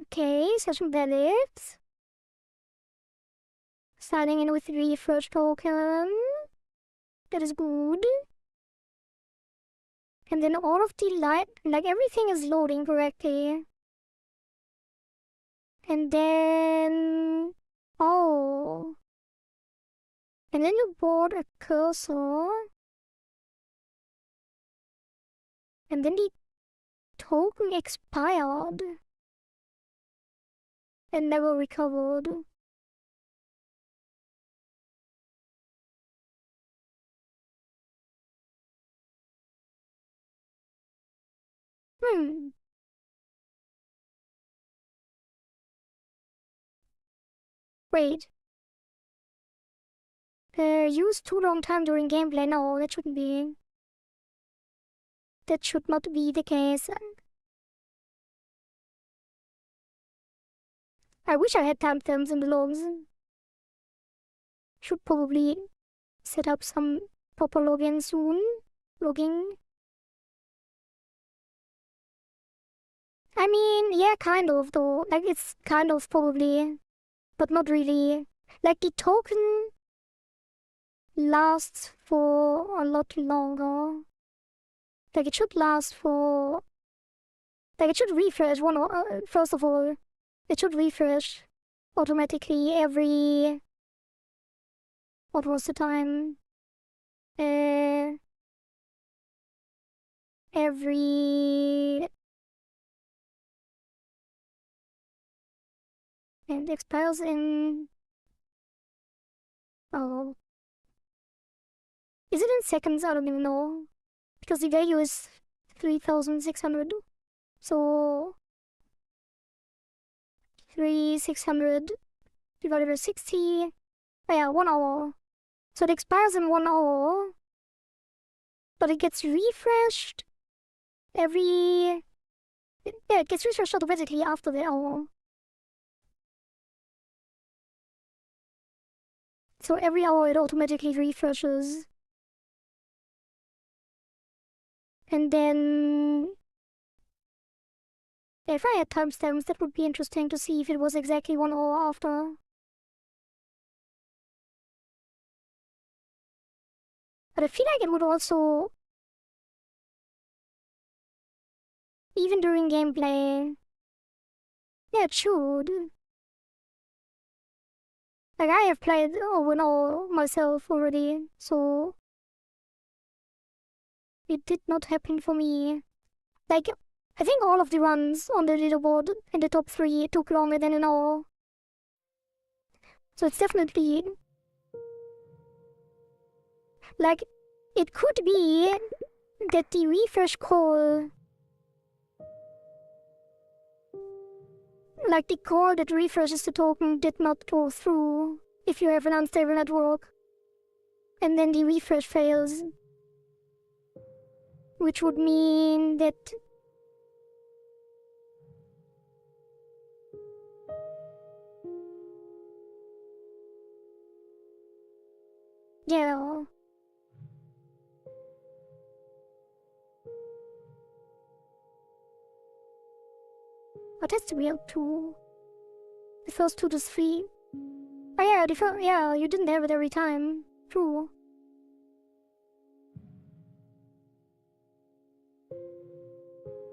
A: Okay, session valid. Starting in with the refresh token. That is good. And then all of the light, like everything is loading correctly. And then... Oh. And then you bought a cursor. And then the token expired. And never recovered. Wait. Use too long time during gameplay. No, that shouldn't be. That should not be the case. I wish I had timestamps in the logs. Should probably set up some proper login soon. Logging. I mean, yeah, kind of though. Like, it's kind of probably, but not really. Like, the token lasts for a lot longer. Like, it should last for. Like, it should refresh first of all, it should refresh automatically every. What was the time? Every. And it expires in. Oh. Is it in seconds? I don't even know. Because the value is 3,600. So. 3,600 divided by 60. Oh yeah, 1 hour. So it expires in 1 hour. But it gets refreshed every. Yeah, it gets refreshed automatically after the hour. So every hour it automatically refreshes. And then. If I had timestamps, that would be interesting to see if it was exactly 1 hour after. But I feel like it would also. Even during gameplay. Yeah, it should. Like, I have played over and over myself already, so. It did not happen for me. Like, I think all of the runs on the leaderboard in the top 3 took longer than an hour. So it's definitely. Like, it could be that the refresh call. Like, the call that refreshes the token did not go through if you have an unstable network. And then the refresh fails. Which would mean that. Yeah. What has to be up to? The first 2 to 3. Oh yeah, yeah, you didn't have it every time. True.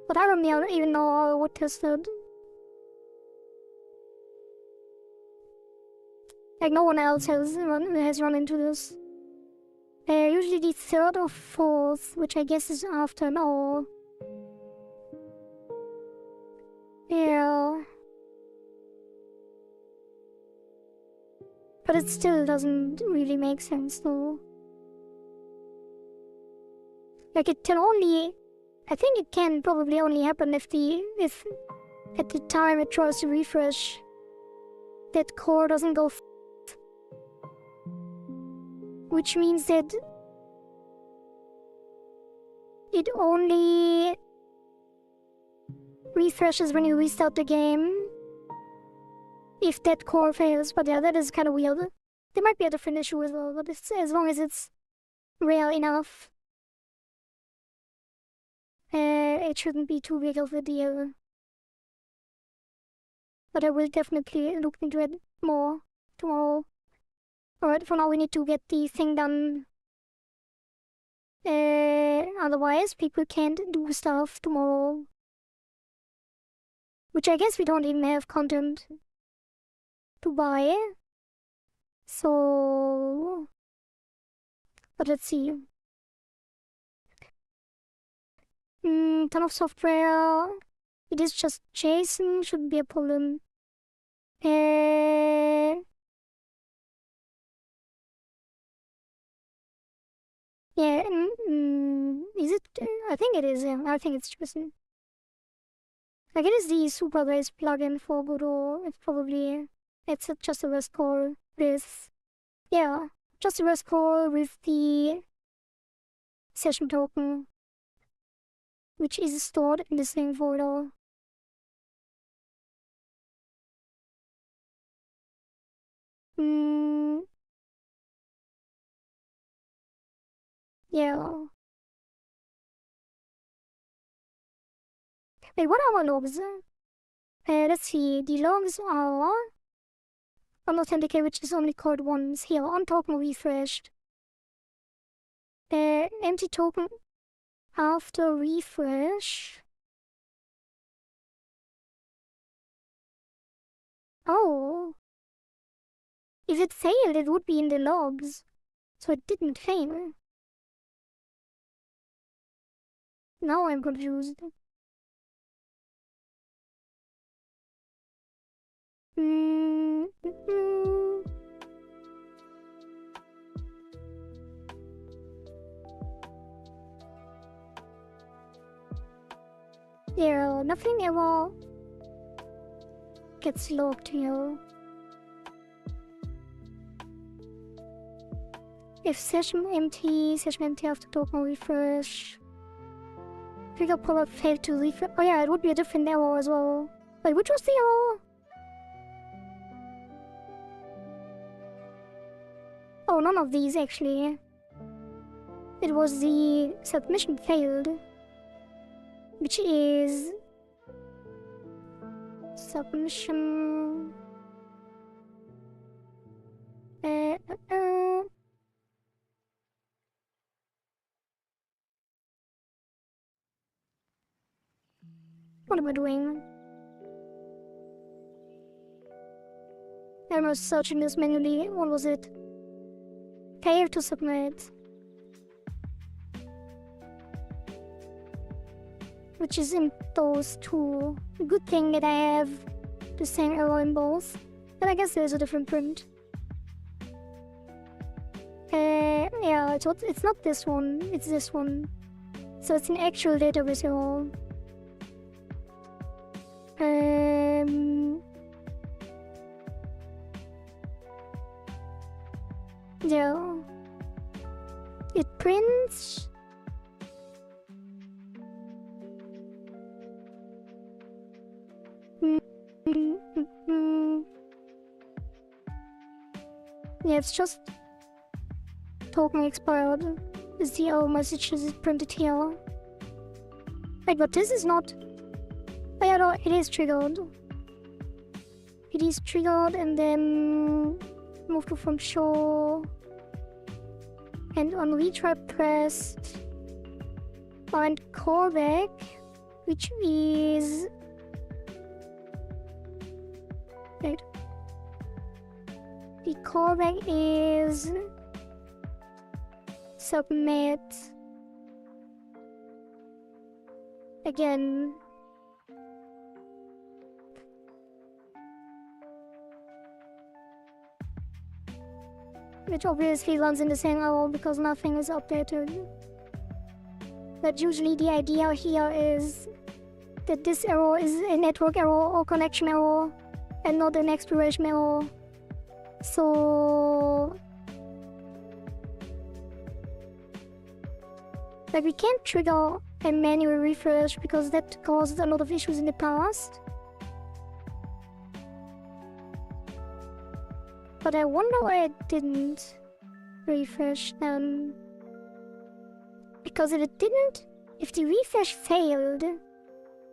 A: But I don't even know how I would test it. Like, no one else has run into this. Usually the 3rd or 4th, which I guess is after an hour. Yeah. But it still doesn't really make sense though. Like, it can only. I think it can probably only happen if at the time it tries to refresh, that core doesn't go which means that it only refreshes when you restart the game if that core fails. But yeah, that is kind of weird. There might be a different issue as well, but as long as it's rare enough, it shouldn't be too big of a deal. But I will definitely look into it more tomorrow. Alright, for now we need to get the thing done. Otherwise people can't do stuff tomorrow. Which I guess we don't even have content to buy. So. But let's see. Ton of software. It is just JSON, shouldn't be a problem. Yeah, is it? I think it is, yeah. I think it's JSON. Like, it is the super base plugin for Godot. It's probably It's just a rest call with, yeah, just a rest call with the session token, which is stored in the same folder. Yeah. Wait, what are our logs? Let's see, the logs are unauthenticated, which is only called once. Here, on token refreshed. Empty token after refresh. Oh. If it failed, it would be in the logs. So it didn't fail. Now I'm confused. Yeah, nothing ever gets logged here. If session empty after token refresh. Trigger product failed to refresh. Oh yeah, it would be a different error as well. Wait, which was the error? Oh, none of these actually. It was the submission failed, which is submission. What am I doing? I'm searching this manually. What was it? Failed to submit. Which is in those two. Good thing that I have the same error in both. But I guess there's a different print. Yeah, it's not this one, it's this one. So it's an actual database error. Yeah. It prints. Yeah, it's just token expired. Is the error message is printed here. Wait, but this is not. Oh yeah, no, it is triggered. It is triggered and then move to from show. And on retry pressed. Find callback, which is. Wait. The callback is submit again. Which obviously runs in the same error because nothing is updated. But usually the idea here is that this error is a network error or connection error and not an expiration error. So, like, we can't trigger a manual refresh because that caused a lot of issues in the past. But I wonder why it didn't refresh then. Because if it didn't, if the refresh failed,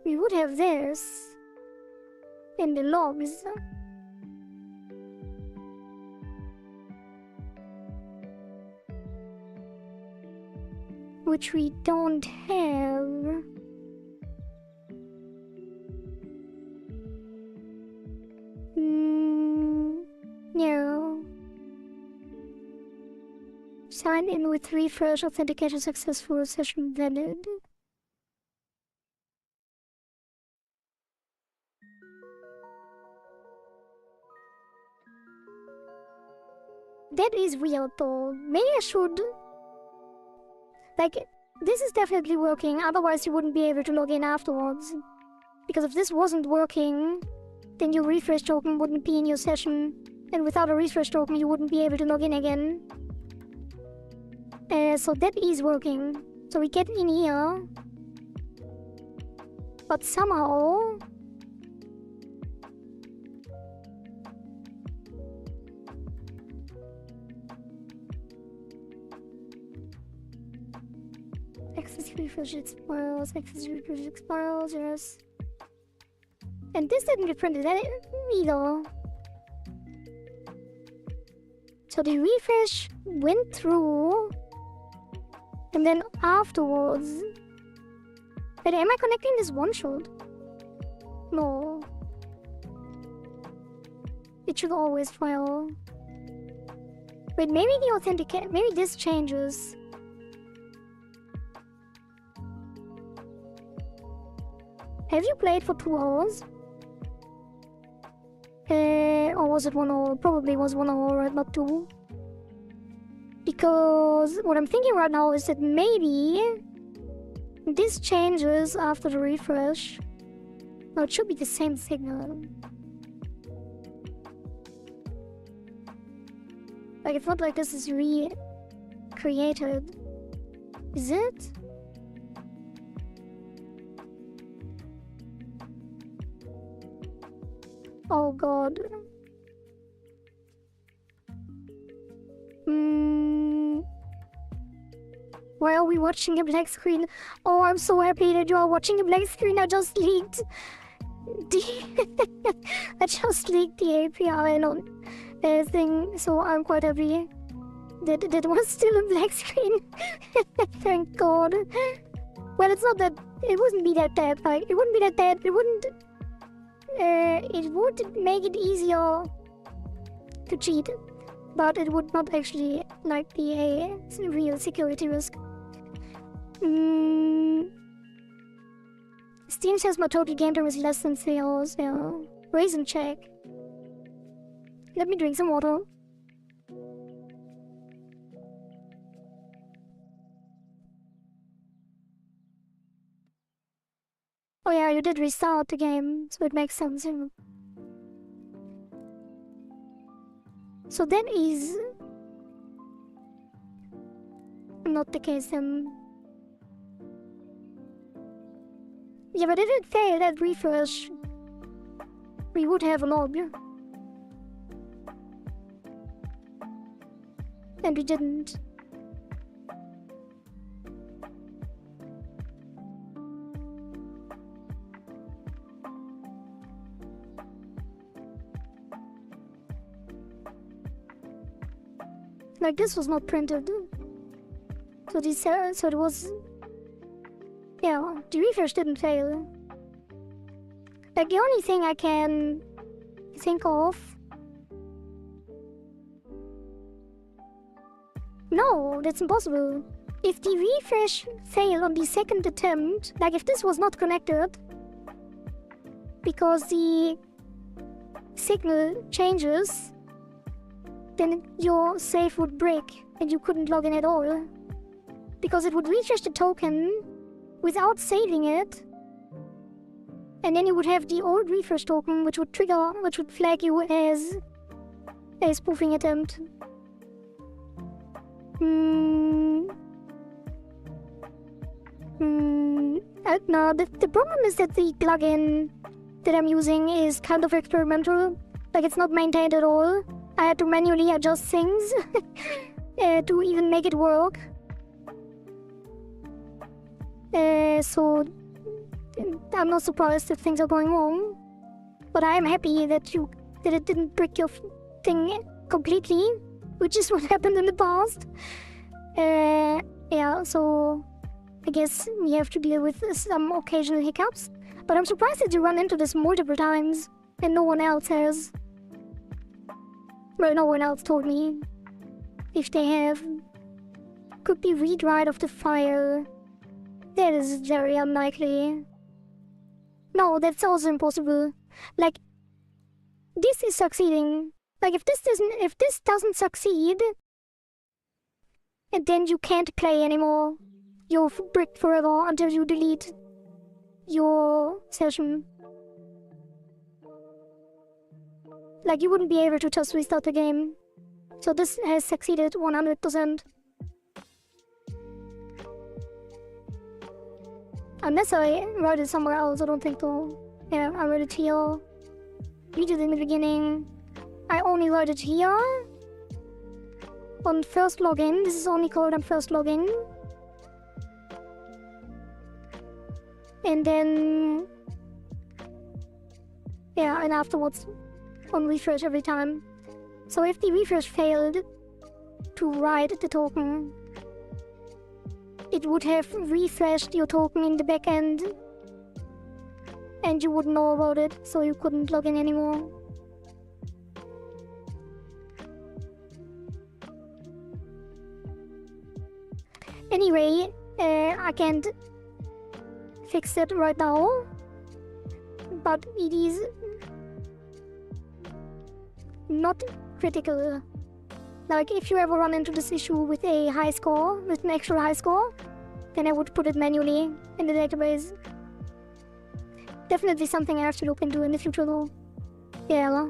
A: we would have this in the logs. Which we don't have. No. Sign in with refresh, authentication successful, session valid. That is weird though. Maybe I should. Like, this is definitely working, otherwise you wouldn't be able to log in afterwards. Because if this wasn't working, then your refresh token wouldn't be in your session. And without a refresh token, you wouldn't be able to log in again. So that is working. So we get in here. But somehow... access refresh expires, yes. And this didn't get printed either. So the refresh went through, and then afterwards... Wait, am I connecting this one shot? No. It should always fail. Wait, maybe the authenticate... Maybe this changes. Have you played for 2 hours? Or was it 1 hour? Probably was 1 hour, right? Not 2. Because what I'm thinking right now is that maybe this changes after the refresh. No, it should be the same signal. Like, it's not like this is recreated. Is it? Oh god. Why are we watching a black screen? Oh, I'm so happy that you are watching a black screen. I just leaked I just leaked the API thing, so I'm quite happy that it was still a black screen. Thank god. Well, it's not that... It wouldn't be that bad. Like, it wouldn't be that bad. It wouldn't... it would make it easier to cheat, but it would not actually like be a real security risk. Steam says my total game time is less than 3 hours. Yeah. Raise and check. Let me drink some water. Oh yeah, you did restart the game, so it makes sense. So that is not the case then. Yeah, but if it failed at refresh, we would have a log. And we didn't. Like, this was not printed. So it was... Yeah, the refresh didn't fail. Like, the only thing I can think of... No, that's impossible. If the refresh failed on the second attempt, like if this was not connected, because the signal changes, then your save would break and you couldn't log in at all. Because it would refresh the token without saving it, and then you would have the old refresh token which would flag you as a spoofing attempt. No, the problem is that the plugin that I'm using is kind of experimental. Like, it's not maintained at all. I had to manually adjust things to even make it work. So I'm not surprised that things are going wrong. But I'm happy that it didn't break your thing completely, which is what happened in the past. Yeah, so I guess we have to deal with some occasional hiccups. But I'm surprised that you run into this multiple times and no one else has. Well, no one else told me. If they have, could be read-write of the file. That is very unlikely. No, that's also impossible. Like, this is succeeding. Like, if this doesn't succeed, and then you can't play anymore. You're bricked forever until you delete your session. Like, you wouldn't be able to just restart the game. So this has succeeded 100%. Unless I wrote it somewhere else, I don't think so. Yeah, I wrote it here. We did it in the beginning. I only wrote it here. On first login. This is only called on first login. And then... yeah, and afterwards on refresh every time. So if the refresh failed to write the token, it would have refreshed your token in the backend, and you wouldn't know about it, so you couldn't log in anymore. Anyway, I can't fix it right now, but it is not critical. Like, if you ever run into this issue with a high score, with an actual high score, then I would put it manually in the database. Definitely something I have to look into in the future though. Yeah.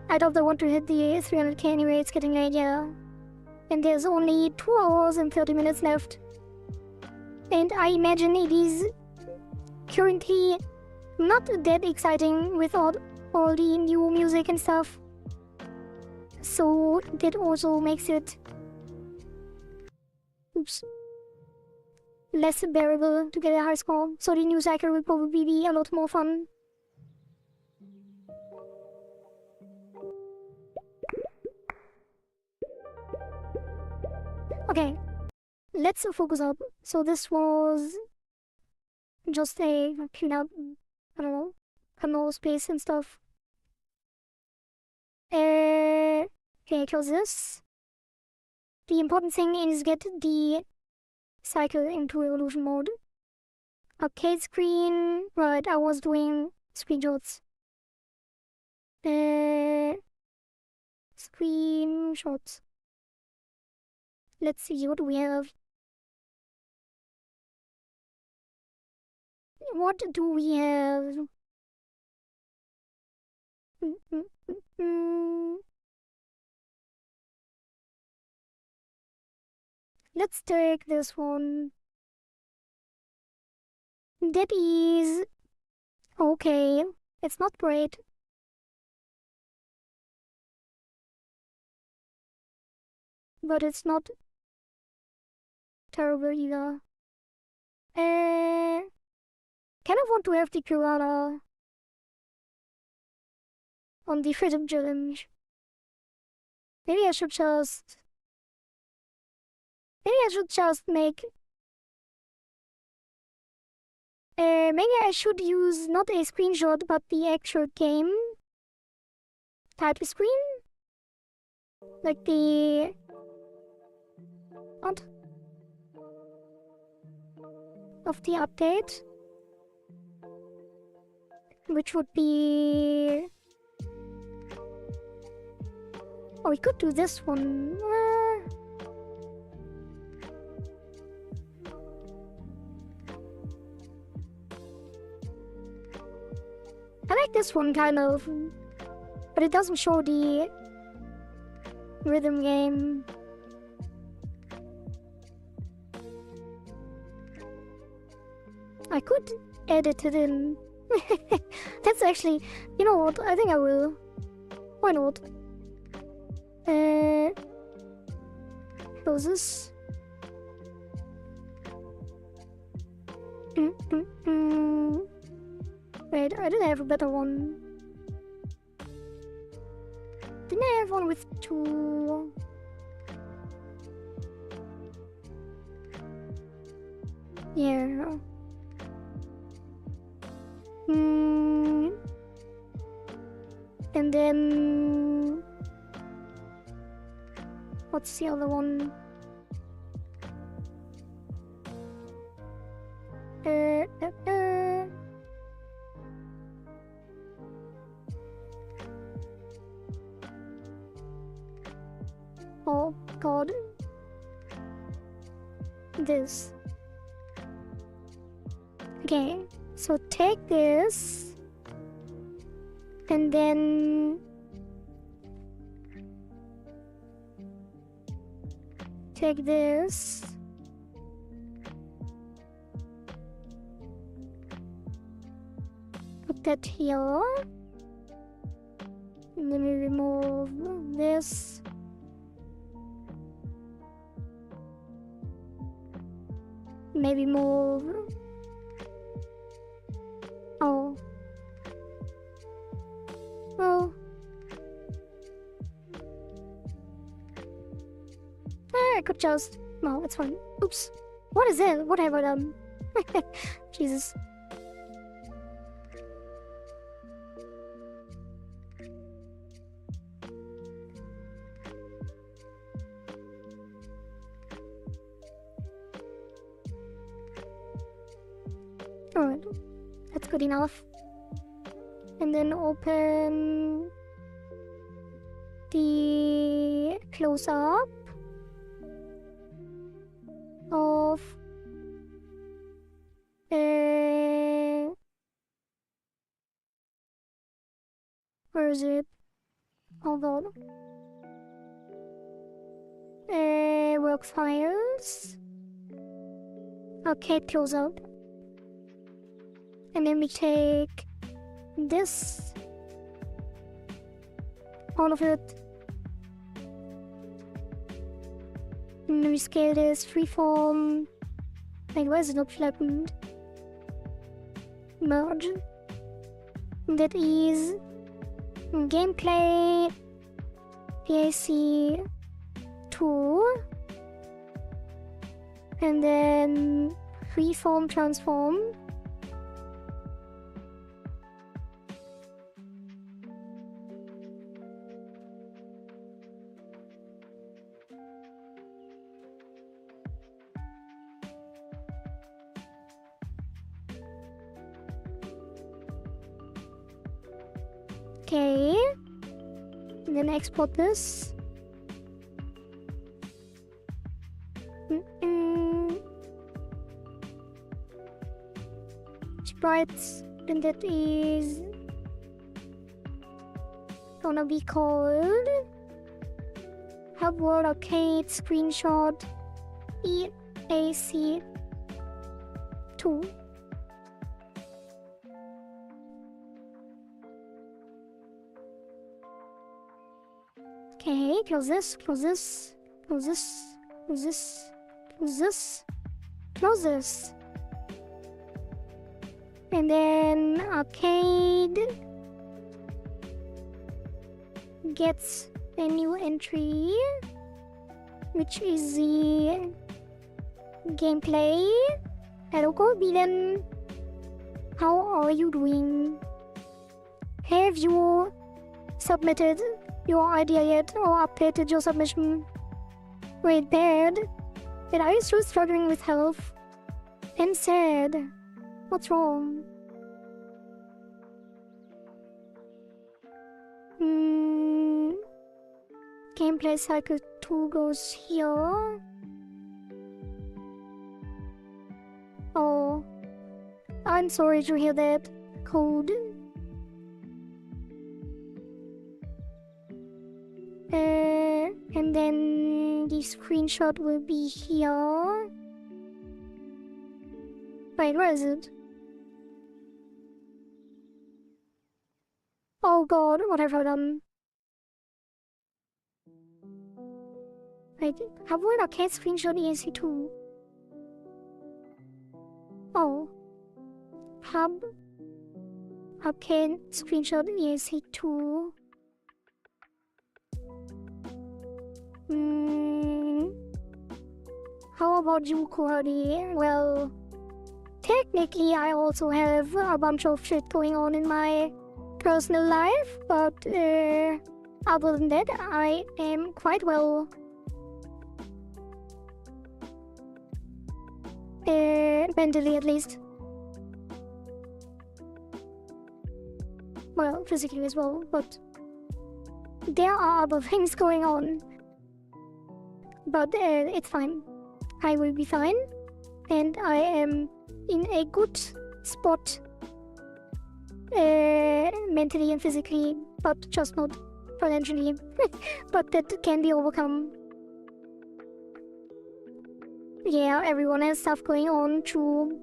A: I don't want to hit the 300k anyway, it's getting late, yeah. And there's only 2 hours and 30 minutes left. And I imagine it is currently not that exciting with all the new music and stuff. So that also makes it less bearable to get a high score. So the new cycle will probably be a lot more fun. Okay, let's focus up. So this was just a clean up, I don't know, kernel space and stuff. Okay, close this. The important thing is get the cycle into evolution mode. Arcade screen. Right, I was doing screenshots. Screenshots. Let's see, what do we have? What do we have? Let's take this one. That is okay. It's not great. But it's not terrible either. Kind of want to have the Kurana on the freedom challenge. Maybe I should just make... maybe I should use not a screenshot, but the actual game type screen? Like the... what? Of the update. Which would be... oh, we could do this one. I like this one kind of, but it doesn't show the rhythm game. I could edit it in. That's actually, you know what, I think I will. Why not? Close this. Wait, I didn't have a better one. Didn't I have one with 2? Yeah. And then... what's the other one? Oh god. This. Okay, so take this. And then take this. Put that here. And then we remove this. Maybe move. Oh. Well. I could just... No, it's fine. Oops. What is it? What have I done? Jesus. Alright. That's good enough. And then open the close-up of where is it? Hold on. Work files. Okay, close up. And then we take this, all of it. And we scale this freeform. Wait, why is it not flattened? Merge. That is gameplay PAC 2. And then freeform transform. Okay, and then export this. Sprites, and that is gonna be called Hub World Arcade Screenshot EAC 2. Okay, close this, close this, close this, close this, close this, close this. And then arcade gets a new entry, which is the gameplay. Hello, Corbin. How are you doing? Have you submitted your idea yet or updated your submission? Wait, bad. But are you still struggling with health? I'm sad. What's wrong? Gameplay cycle 2 goes here. Oh. I'm sorry to hear that. Code. And then the screenshot will be here. Wait, where is it? Oh god, what have I done? Wait, have we arcade screenshot EAC2? Oh. Hub arcade screenshot EAC2. How about you, Cordy? Well, technically I also have a bunch of shit going on in my personal life, but other than that, I am quite well. Mentally at least. Well, physically as well, but there are other things going on. But it's fine. I will be fine. And I am in a good spot. Mentally and physically, but just not financially. But that can be overcome. yeah, everyone has stuff going on, true.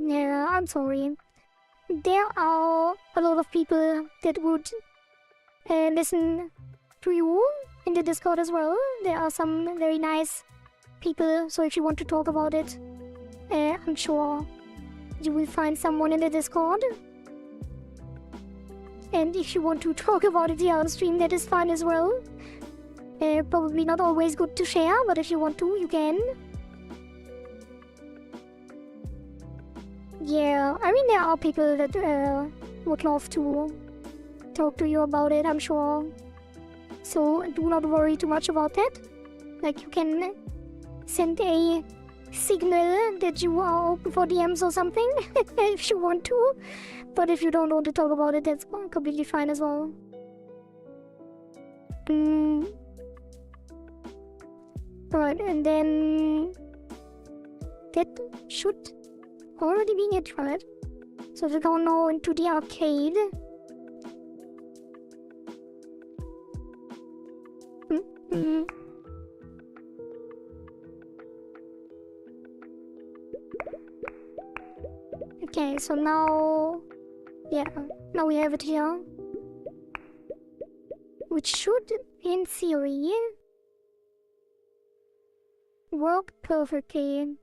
A: Yeah, I'm sorry. There are a lot of people that would listen to you in the Discord as well. There are some very nice people, so if you want to talk about it, I'm sure you will find someone in the Discord. And if you want to talk about it here on stream, that is fine as well. Probably not always good to share, but if you want to, you can. Yeah, I mean, there are people that would love to talk to you about it, I'm sure. So do not worry too much about that. Like, you can send a signal that you are open for DMs or something if you want to. But if you don't want to talk about it, that's completely fine as well. Right, and then that should already be it, right? So we go now into the arcade. Okay, so now... yeah, now we have it here. Which should, in theory, work perfectly.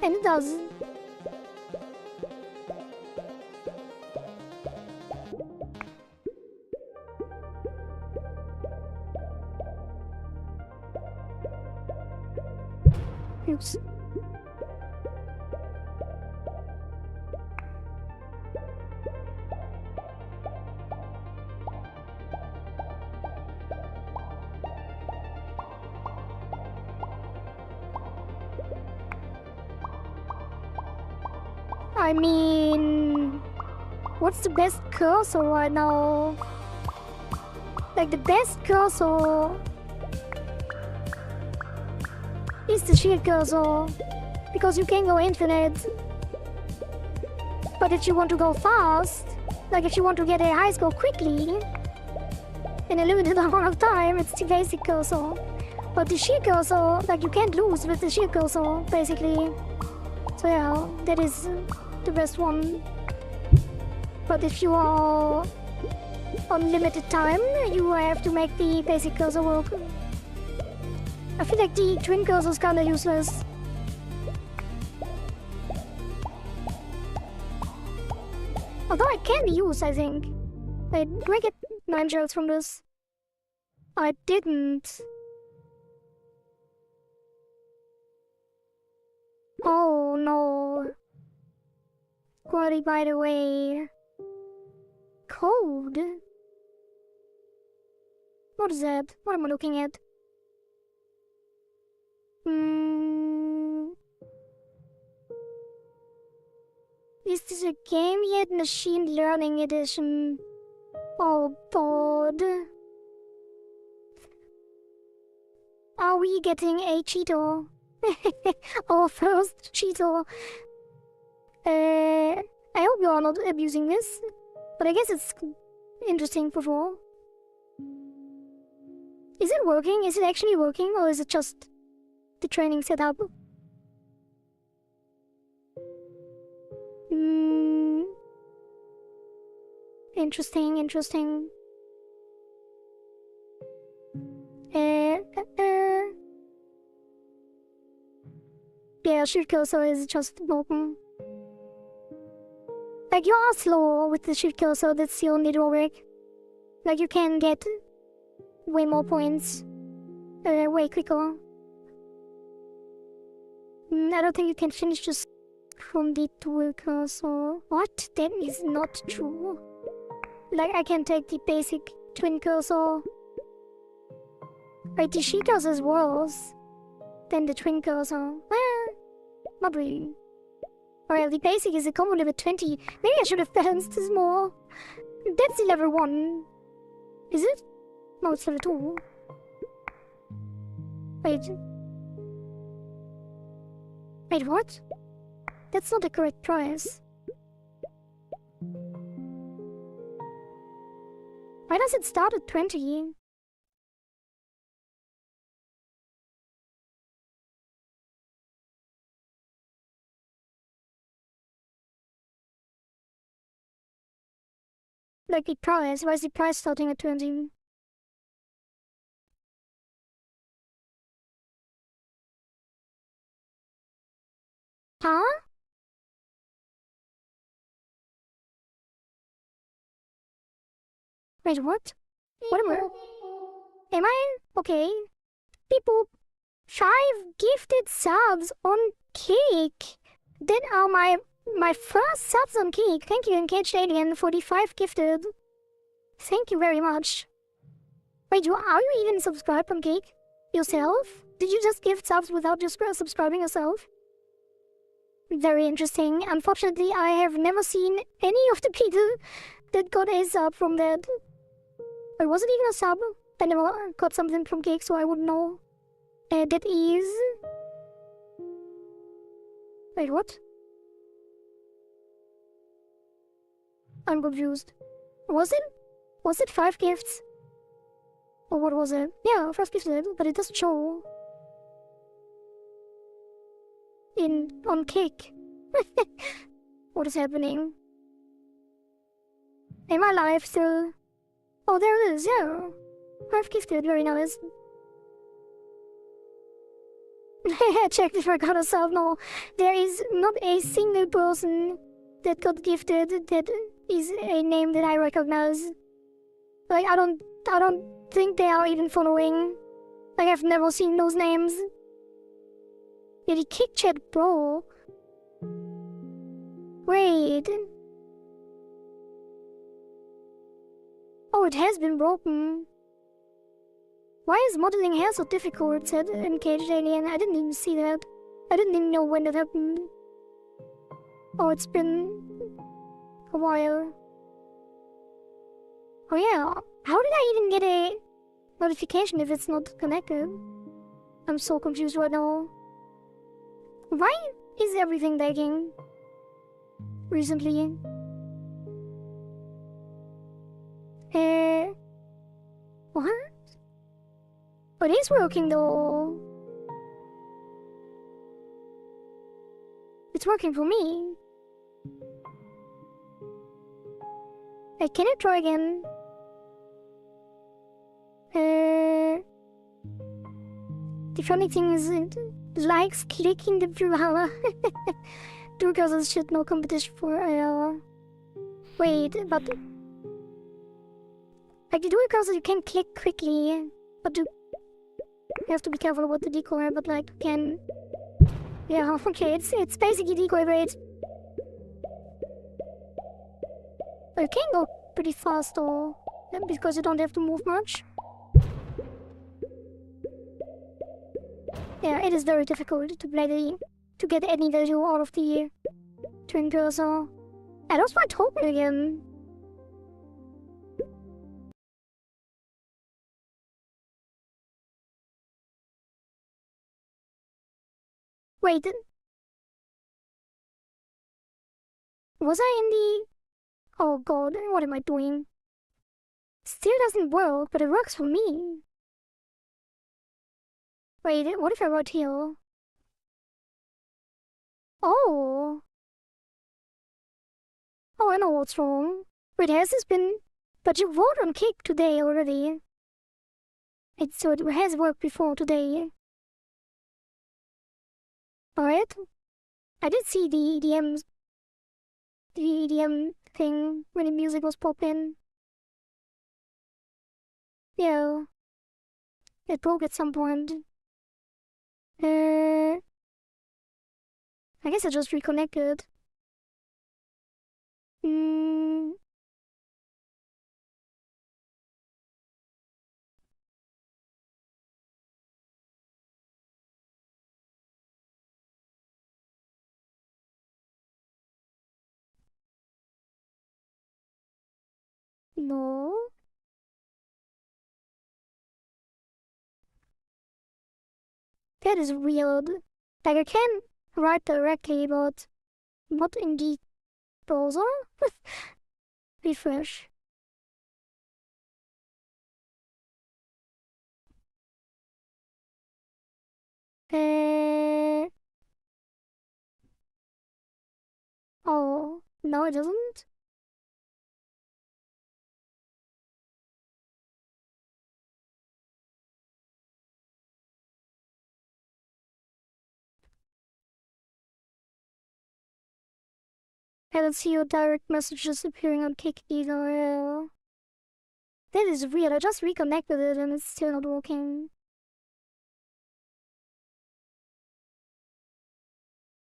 A: And it does. Oops. I mean, what's the best cursor right now? Like, the best cursor is the shield cursor, because you can go infinite. But if you want to go fast, like if you want to get a high score quickly, in a limited amount of time, it's the basic cursor. But the shield cursor, like, you can't lose with the shield cursor, basically. So yeah, that is the best one. But if you are on limited time, you have to make the basic cursor work. I feel like the twin cursor is kinda useless. Although it can be used, I think. Wait, do I get 9 shells from this? I didn't. Oh no. Quality, by the way. Code? What is that? What am I looking at? Is this a game yet? Machine Learning Edition. Oh god. Are we getting a Cheeto? Our first Cheeto. I hope you are not abusing this, but I guess it's interesting for sure. Is it working? Is it actually working, or is it just the training setup? Interesting, interesting. Yeah, shield cursor is just broken. Like, you are slow with the shield cursor, that's the only drawback. Like, you can get way more points way quicker. I don't think you can finish just from the dual cursor. What? That is not true. Like, I can take the basic twin cursor. Right, the shield cursor is worse than the twin cursor. Well, not really. Alright, the basic is a combo level 20. Maybe I should have balanced this more. That's the level 1. Is it? No, it's level 2. Wait. Wait, what? That's not the correct price. Why does it start at 20? Like the price, why is the price starting at 20? Huh? Wait, what? What am I? Okay. People, 5 gifted subs on Cake. That are my first subs on Cake. Thank you, Engaged Alien, for the 5 gifted. Thank you very much. Wait, are you even subscribed on Cake? Yourself? Did you just gift subs without just subscribing yourself? Very interesting. Unfortunately, I have never seen any of the people that got a sub from that. Or was it even a sub? I never got something from Cake, so I wouldn't know. That is... Wait, what? I'm confused. Was it 5 gifts? Or what was it? Yeah, 5 gifted, but it doesn't show. On Cake. What is happening? Am I live still? Oh, there it is, yeah. 5 gifted, very nice. Checked if I got a sub. No, there is not a single person that got gifted that is a name that I recognize. Like, I don't think they are even following. Like, I've never seen those names. Yeah, the kick chat, bro. Wait. Oh, it has been broken. Why is modeling hair so difficult, said Engaged Alien? I didn't even see that. I didn't even know when that happened. Oh, it's been a while. Oh yeah, how did I even get a notification if it's not connected? I'm so confused right now. Why is everything lagging recently? What? Oh, it is working though. It's working for me. Hey, can I try again? The funny thing is it likes clicking the Brawlhalla. Two girls should no competition for wait, but like the dual cursors you can click quickly, but you have to be careful about the decoy, but like you can. Yeah, okay, it's basically decoy, but it's you can go pretty fast though, because you don't have to move much. Yeah, it is very difficult to play to get any value out of the twin cursor. I lost my token again. Wait, was I in the... Oh god, what am I doing? Still doesn't work, but it works for me. Wait, what if I wrote here? Oh. Oh, I know what's wrong. Wait, has this been... But you wrote on Kick today already. So it has worked before today. Alright. I did see the EDM thing when the music was popping. Yeah. It broke at some point. I guess I just reconnected. No. That is weird. Like I can write directly, but not in the browser? Refresh. No, it doesn't. I don't see your direct messages appearing on Kick either. That is weird. I just reconnected it and it's still not working.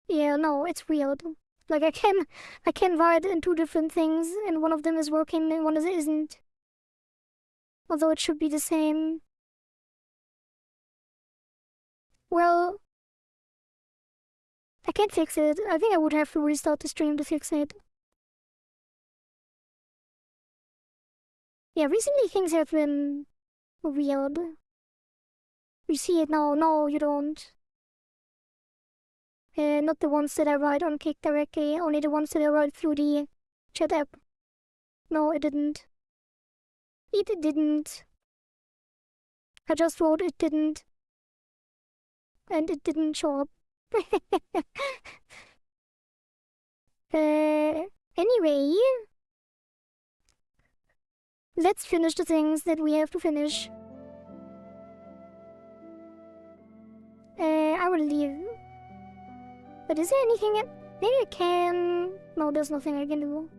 A: Yeah, no, it's weird. Like I can write in two different things and one of them is working and one isn't. Although it should be the same. Well, I can't fix it. I think I would have to restart the stream to fix it. Yeah, recently things have been weird. You see it now? No, you don't. Not the ones that I write on Kick directly, only the ones that I write through the chat app. No, it didn't. It didn't. I just wrote it didn't. And it didn't show up. Anyway, let's finish the things that we have to finish. I will leave. But is there anything maybe I can... No, there's nothing I can do.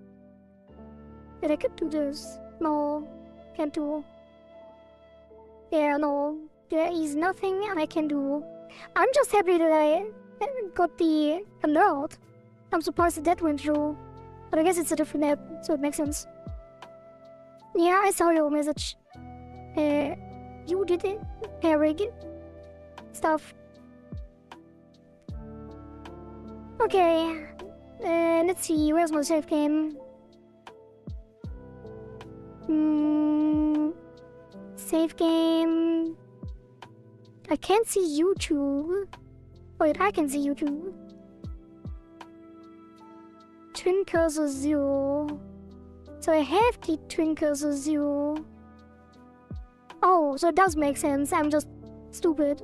A: But I could do this. No, can't do. Yeah, no. There is nothing I can do. I'm just happy that I got the alert. I'm surprised that went through. But I guess it's a different app, so it makes sense. Yeah, I saw your message. You did it, Eric. Stuff. Okay. Let's see, where's my save game? Save game. I can't see YouTube. Wait, I can see YouTube. Twin cursor 0. So I have the twin cursor 0. Oh, so it does make sense. I'm just stupid.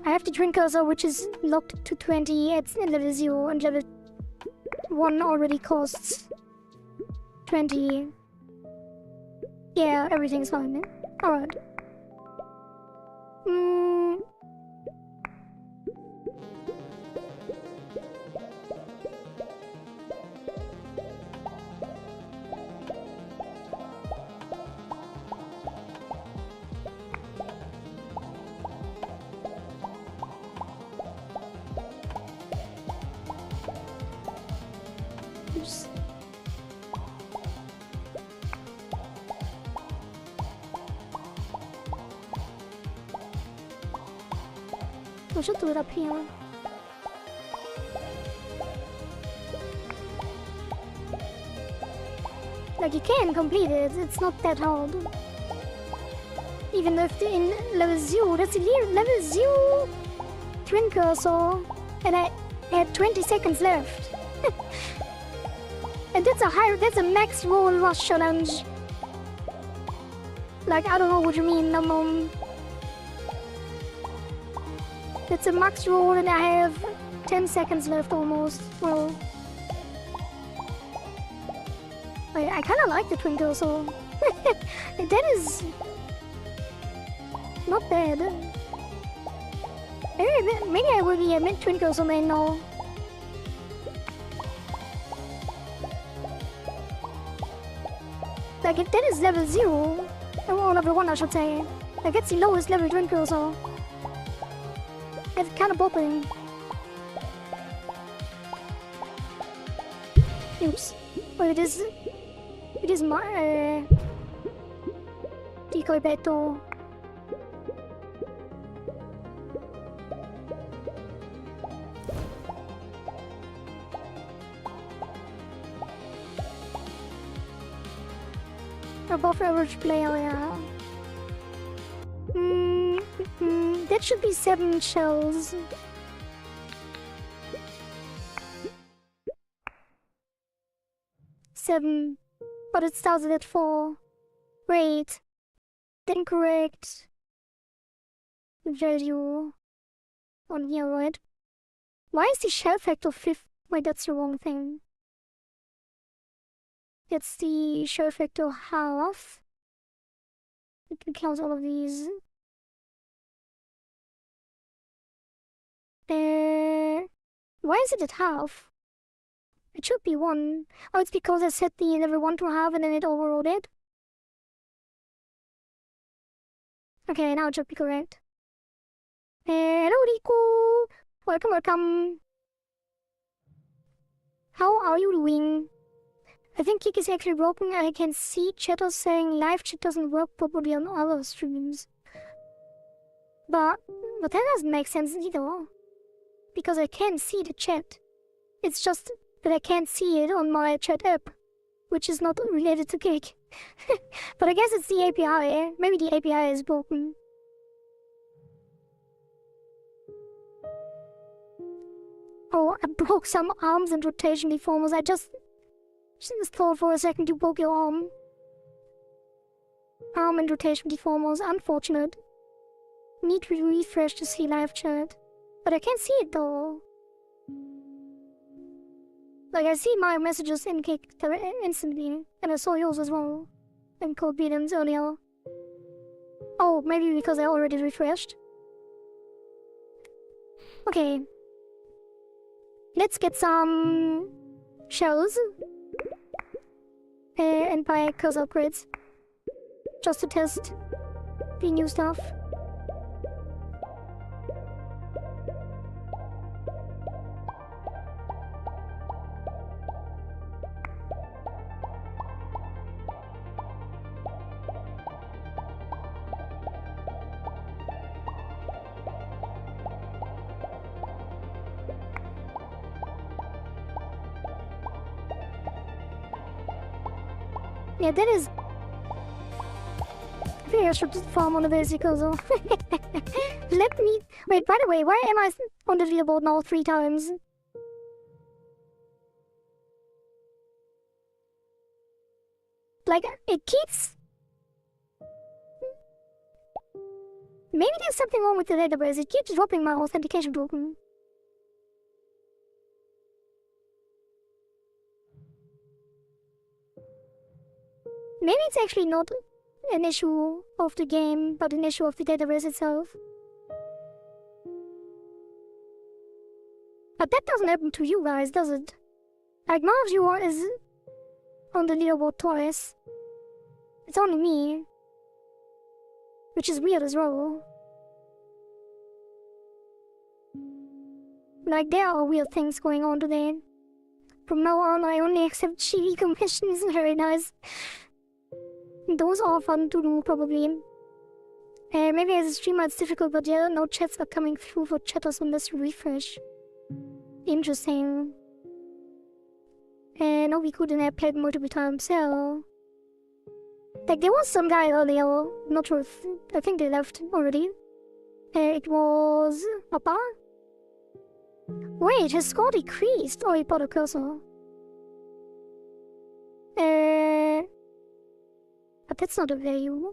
A: I have the twin cursor which is locked to 20 at level 0 and level 1 already costs 20. Yeah, everything's fine. Alright. Oops. I should do it up here. Like you can complete it, it's not that hard. Even if in level 0, that's level 0 twin cursor, and I had 20 seconds left. And that's a max roll rush challenge. Like I don't know what you mean, That's a max roll and I have 10 seconds left almost. Well, I kinda like the twin cursor. That is not bad. Maybe I will be a twin cursor main now. Like if that is level 0, or level 1 I should say, like it's the lowest level twin cursor. It's kind of bopping. Oops. Well, it is my decoy battle. Above average player, yeah. That should be 7 shells. Seven, but it started at 4. Wait, incorrect value on here, right? Why is the shell factor Wait, that's the wrong thing. It's the share factor half. It can count all of these. Why is it at half? It should be 1. Oh, it's because I set the level 1 to half and then it overrode it. Okay, now it should be correct. Hello, Riku! Welcome, welcome. How are you doing? I think Kick is actually broken. I can see chatters saying live chat doesn't work properly on other streams. But that doesn't make sense either. Because I can see the chat. It's just that I can't see it on my chat app, which is not related to Kick. But I guess it's the API. Maybe the API is broken. Oh, I broke some arms and rotation deformers. I just thought for a second you broke your arm. Arm and rotation deformers, unfortunate. Need to refresh to see live chat. But I can't see it though. Like, I see my messages in Kick instantly, and I saw yours as well. And Code Beatums earlier. Oh, maybe because I already refreshed. Okay. Let's get some shells. And buy cursor upgrades. Just to test the new stuff. Yeah, that is... I think I should farm on the basic also. Let me... Wait, by the way, why am I on the leaderboard now 3 times? Like, it keeps... Maybe there's something wrong with the database. It keeps dropping my authentication token. Maybe it's actually not an issue of the game, but an issue of the database itself. But that doesn't happen to you guys, does it? Like, none of you is on the leaderboard twice. It's only me. Which is weird as well. Like, there are weird things going on today. From now on, I only accept chibi commissions. Very nice. Those are fun to do, probably. Maybe as a streamer it's difficult, but yeah, no chats are coming through for chatters unless you refresh. Interesting. No, we couldn't have played multiple times, so... Like, there was some guy earlier, not sure if... I think they left already. It was... Papa? Wait, his score decreased! Oh, he bought a cursor. But that's not a value.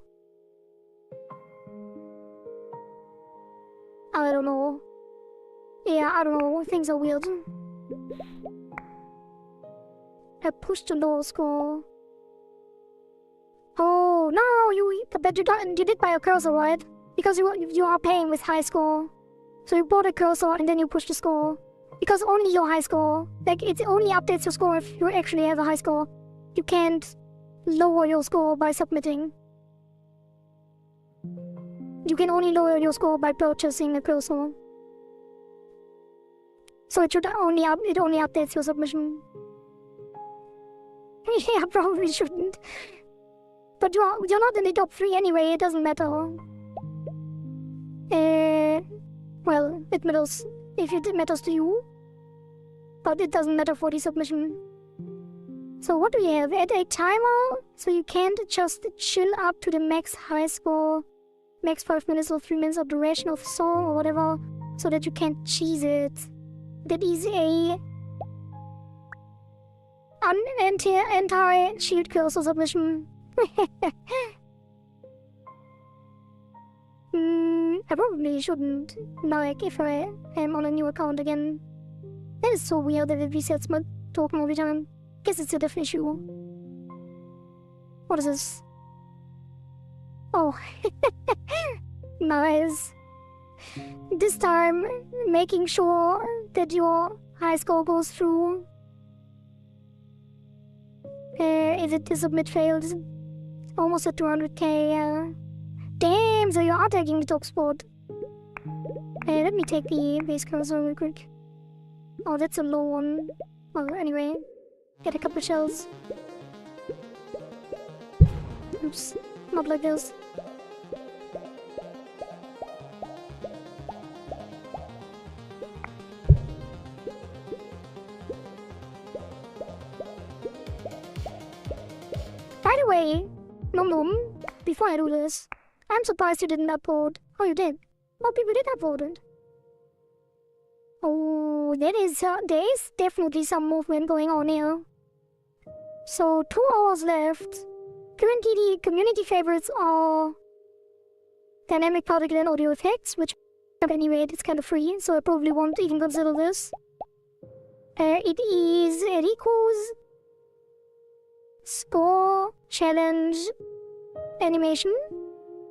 A: I don't know. Yeah, I don't know. Things are weird. I pushed a low score. Oh, no, but you did buy a cursor, right? Because you are paying with high score. So you bought a cursor and then you pushed the score. Because only your high score. Like, it only updates your score if you actually have a high score. You can't lower your score by submitting. You can only lower your score by purchasing a cursor. So it only updates your submission. Yeah, probably shouldn't. But you're not in the top 3 anyway, it doesn't matter. Well, it matters if it matters to you. But it doesn't matter for the submission. So what do we have? Add a timer, so you can't just chill up to the max high score, max 5 minutes or 3 minutes of duration of song or whatever, so that you can't cheese it. That is a anti-shield cursor submission. I probably shouldn't, like, if I am on a new account again. That is so weird that it resets my token every time. Guess it's a different issue. What is this? Oh. Nice. This time, making sure that your high score goes through. If the submit fails, almost at 200k. Damn, so you are taking the top spot. Let me take the base cursor real quick. Oh, that's a low one. Well, anyway, get a couple shells. Oops, not like this. By the way, Nom Nom, before I do this, I'm surprised you didn't upload. Oh, you did? More people did upload it. Oh, there is definitely some movement going on here. So, 2 hours left. Currently, the community favorites are dynamic particle and audio effects, which anyway, it's kind of free, so I probably won't even consider this. It is Riku's score challenge animation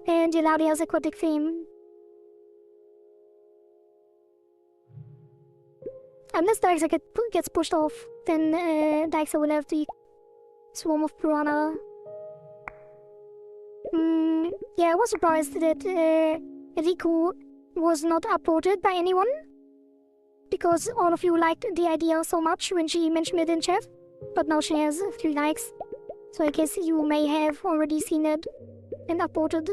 A: and Eladia's aquatic theme. Unless Daixa gets pushed off, then Daixa will have the swarm of piranha. Yeah, I was surprised that Riku was not upvoted by anyone, because all of you liked the idea so much when she mentioned it in chat, but now she has 3 likes, so I guess you may have already seen it and upvoted.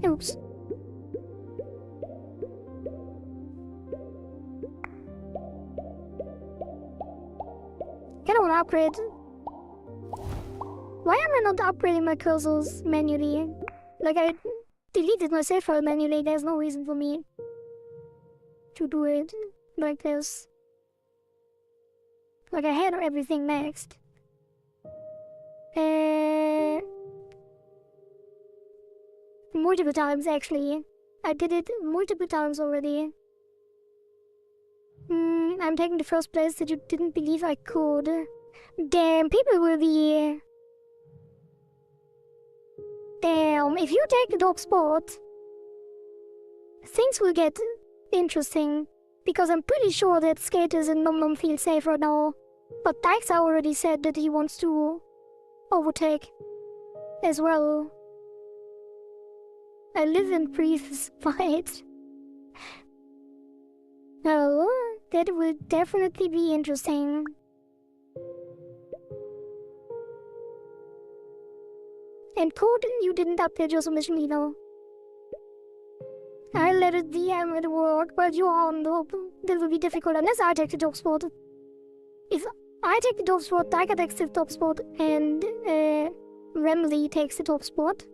A: Oops. Can I want to upgrade? Why am I not upgrading my cursors manually? Like, I deleted my save file manually, there's no reason for me to do it like this. Like, I had everything next. Multiple times, actually. I did it multiple times already. I'm taking the first place that you didn't believe I could. Damn, people will be... Damn, if you take the top spot, things will get interesting. Because I'm pretty sure that Skaters and Nom Nom feel safe right now. But Daixa already said that he wants to overtake as well. I live and breathe this fight. Oh, that will definitely be interesting. And Code, you didn't update your submission either. I let it DM at work, but you are on top. That will be difficult unless I take the top spot. If I take the top spot, Taika takes the top spot, and Remley takes the top spot,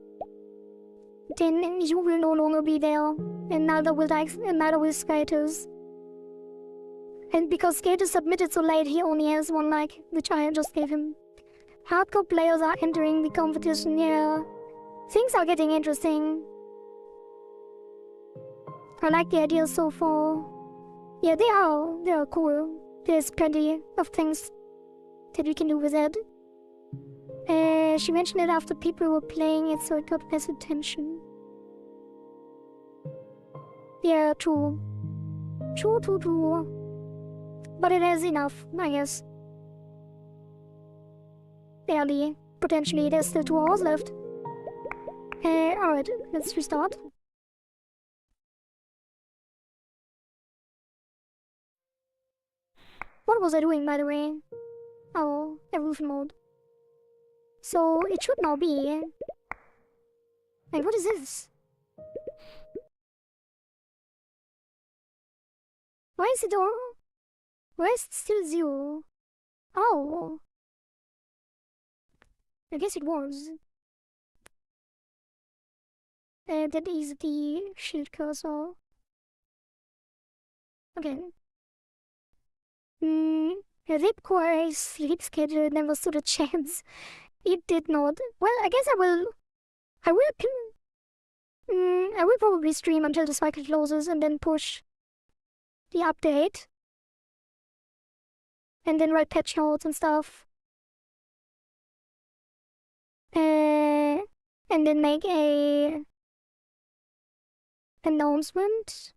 A: then you will no longer be there, and neither will Dykes, and neither will Skaters. And because Skaters submitted so late, he only has 1 like, which I just gave him. Hardcore players are entering the competition, yeah. Things are getting interesting. I like the ideas so far. Yeah, they are cool. There's plenty of things that we can do with it. She mentioned it after people were playing it, so it got less attention. Yeah, true. True. But it has enough, I guess. Barely. Potentially, there's still 2 hours left. Alright, let's restart. What was I doing, by the way? Oh, evolution mode. So, it should now be... Wait, what is this? Why is it all... Why is it still 0? Oh. I guess it was. That is the shield cursor. Okay. Ripcore sleep schedule never stood a chance. It did not. Well, I guess I will probably stream until the cycle closes and then push the update. And then write patch notes and stuff. And then make a announcement.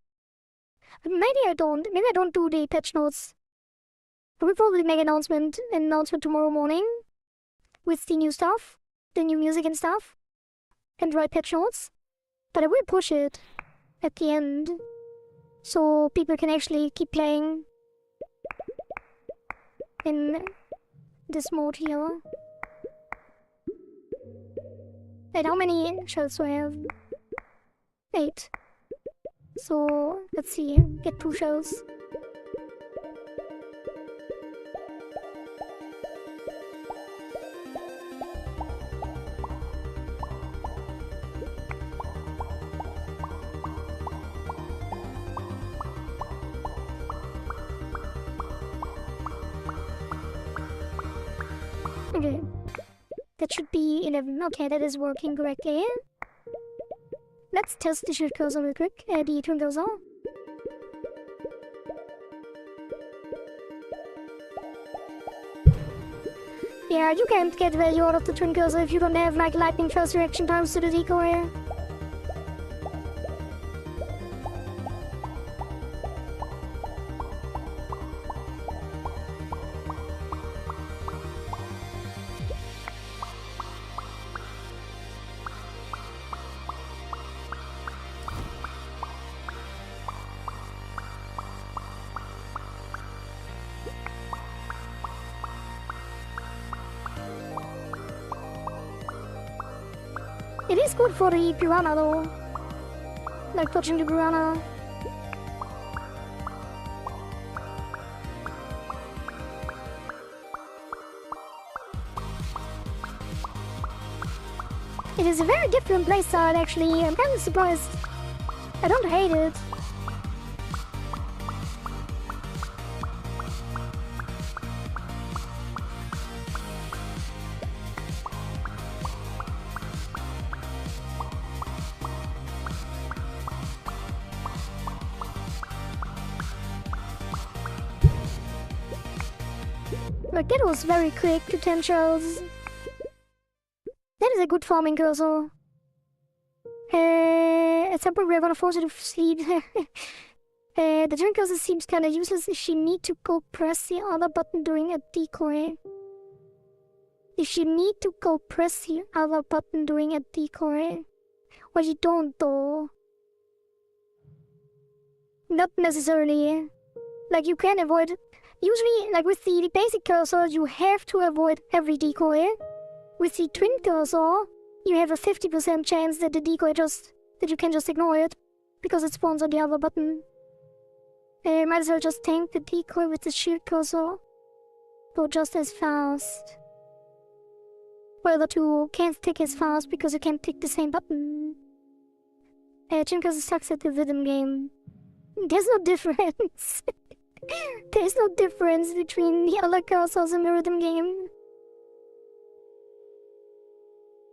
A: Maybe I don't do the patch notes. I will probably make an announcement tomorrow morning with the new stuff, the new music and stuff, and write patch notes. But I will push it at the end so people can actually keep playing in this mode here. Wait, how many shells do I have? 8. So, let's see, get 2 shells. Okay, that should be 11. Okay, that is working correctly. Let's test the shield cursor real quick, the twin cursor. Yeah, you can't get value out of the twin cursor if you don't have like lightning fast reaction times to the decoy. It is good for the piranha though. Like touching the piranha. It is a very different playstyle actually. I'm kind of surprised. I don't hate it. Like, that was very quick, 10 shells. That is a good farming cursor. At some point we're gonna force her to sleep. The drink cursor seems kinda useless if she need to go press the other button during a decoy. If she need to go press the other button during a decoy. Well, you don't though. Not necessarily. Like, you can avoid... Usually, like with the basic cursor, you have to avoid every decoy. With the twin cursor, you have a 50% chance that the decoy that you can just ignore it, because it spawns on the other button. Might as well just tank the decoy with the shield cursor. Go just as fast. Well, the two can't tick as fast because you can't tick the same button. Twin cursor sucks at the rhythm game. There's no difference. There's no difference between the other cursors in the rhythm game.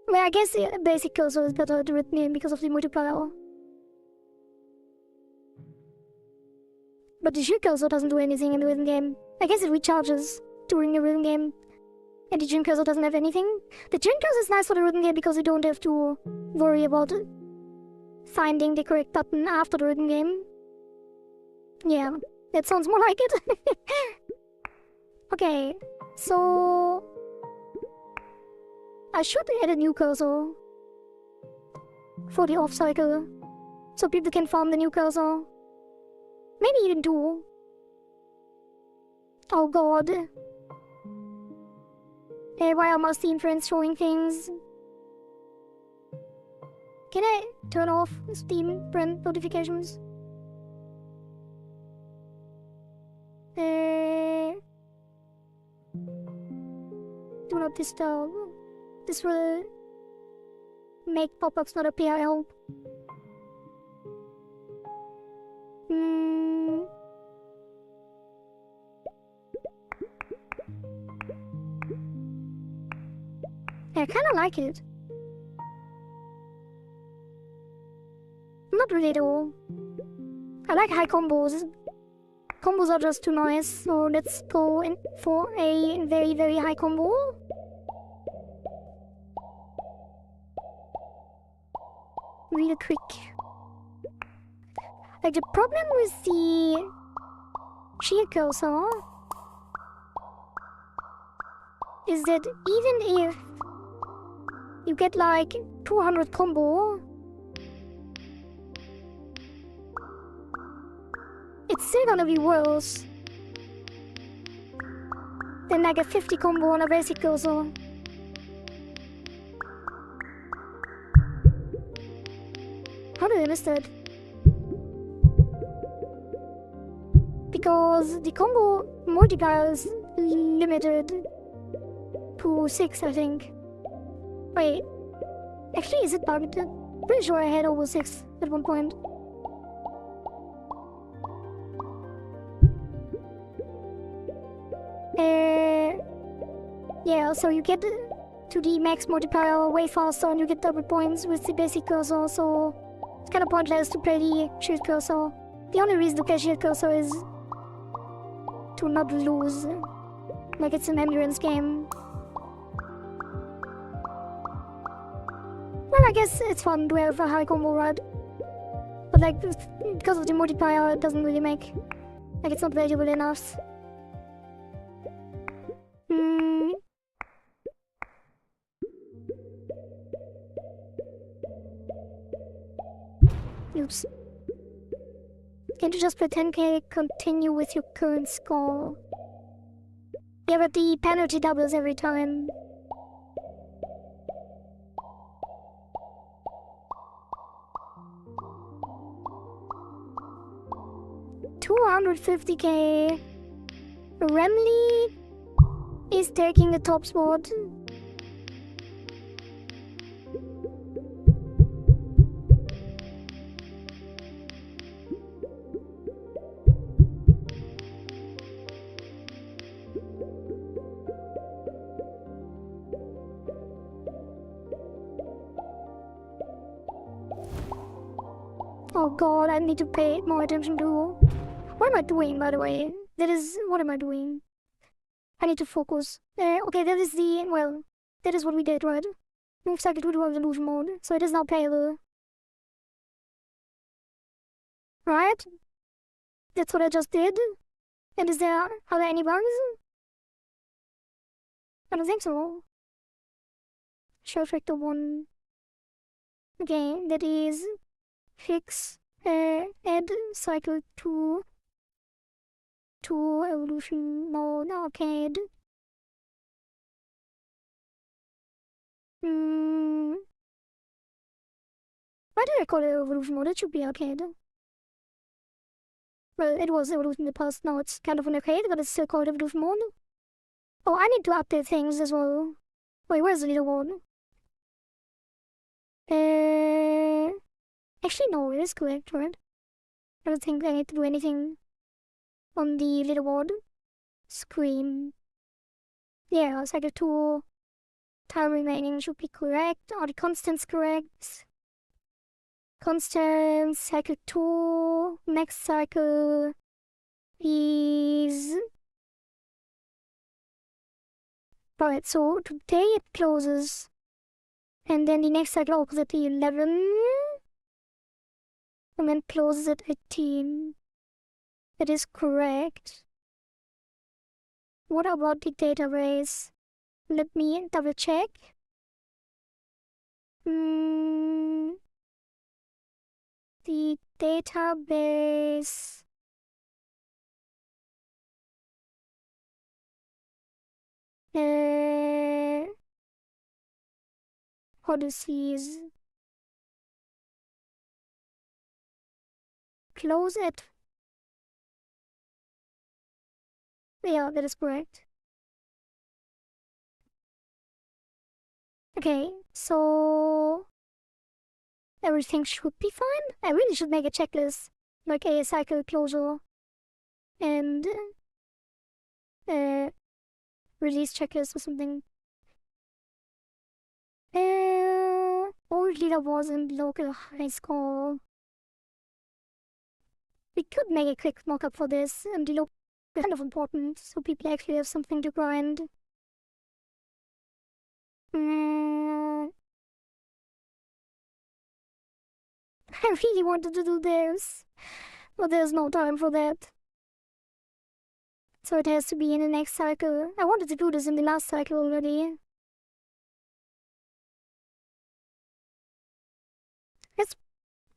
A: Well, I guess the basic cursor is better at the rhythm game because of the multiplier. But the shield cursor doesn't do anything in the rhythm game. I guess it recharges during the rhythm game. And the twin cursor doesn't have anything. The twin cursor is nice for the rhythm game because you don't have to worry about finding the correct button after the rhythm game. Yeah. That sounds more like it. Okay, so... I should add a new cursor for the off cycle, so people can farm the new cursor. Maybe even 2. Oh god. Why are my Steam friends showing things? Can I turn off Steam friend notifications? Do not disturb. this will make pop-ups not appear, I hope. I kinda like it. Not really though. I like high combos. Combos are just too nice, so let's go in for a very, very high combo. Real quick. Like, the problem with the shield cursor is that even if you get like 200 combo, it's still gonna be worse than like a 50 combo on a basic cursor. How did I miss that? Because the combo multiplier is limited to 6, I think. Wait, actually, is it bugged? Pretty sure I had over 6 at one point. Yeah, so you get to the max multiplier way faster and you get double points with the basic cursor, so it's kinda pointless to play the shield cursor. The only reason to play shield cursor is to not lose. Like, it's an endurance game. Well, I guess it's fun to have a high combo rod. But like, because of the multiplier, it doesn't really make... Like, it's not valuable enough. Oops. Can't you just play 10k, continue with your current score? Yeah, but the penalty doubles every time. $250k. Remley is taking the top spot. Oh god, I need to pay more attention to... What am I doing, by the way? What am I doing? I need to focus. Okay, that is the... Well, that is what we did, right? Move cycle to the evolution mode, so it is now playable. Right? That's what I just did. And are there any bugs? I don't think so. Show factor 1. Okay, that is... Fix, add cycle to evolution mode arcade. Why did I call it evolution mode? It should be arcade. Well, it was evolution in the past, now it's kind of an arcade, but it's still called evolution mode. Oh, I need to update things as well. Wait, where's the leaderboard? Actually, no, it is correct, right? I don't think I need to do anything on the leaderboard screen. Yeah, cycle 2, time remaining should be correct. Are the constants correct? Constant, cycle 2, next cycle is... Right, so today it closes. And then the next cycle opens at 11. And then closes at 18. That is correct. What about the database? Let me double check. The database... Odysseys. Close it. Yeah, that is correct. Okay, so everything should be fine. I really should make a checklist, like a cycle closure and release checklist or something. Old leaderboards in local high school. We could make a quick mock-up for this, and the local is kind of important, so people actually have something to grind. I really wanted to do this, but there's no time for that. So it has to be in the next cycle. I wanted to do this in the last cycle already.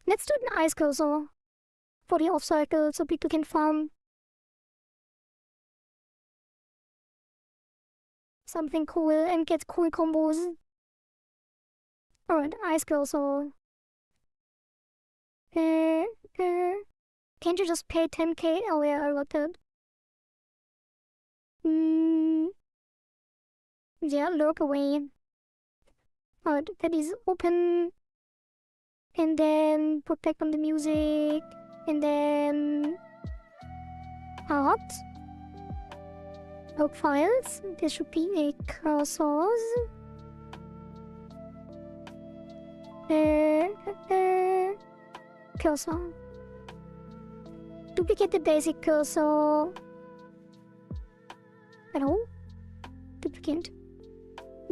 A: Let's do an ice cursor for the off cycle so people can farm something cool and get cool combos. Alright, ice cursor. Can't you just pay 10k? Oh yeah, I got that. Yeah, lurk away. Alright, that is open. And then put back on the music. And then art. Log files. There should be a cursors. Cursor. Duplicate the basic cursor. Hello? Duplicate.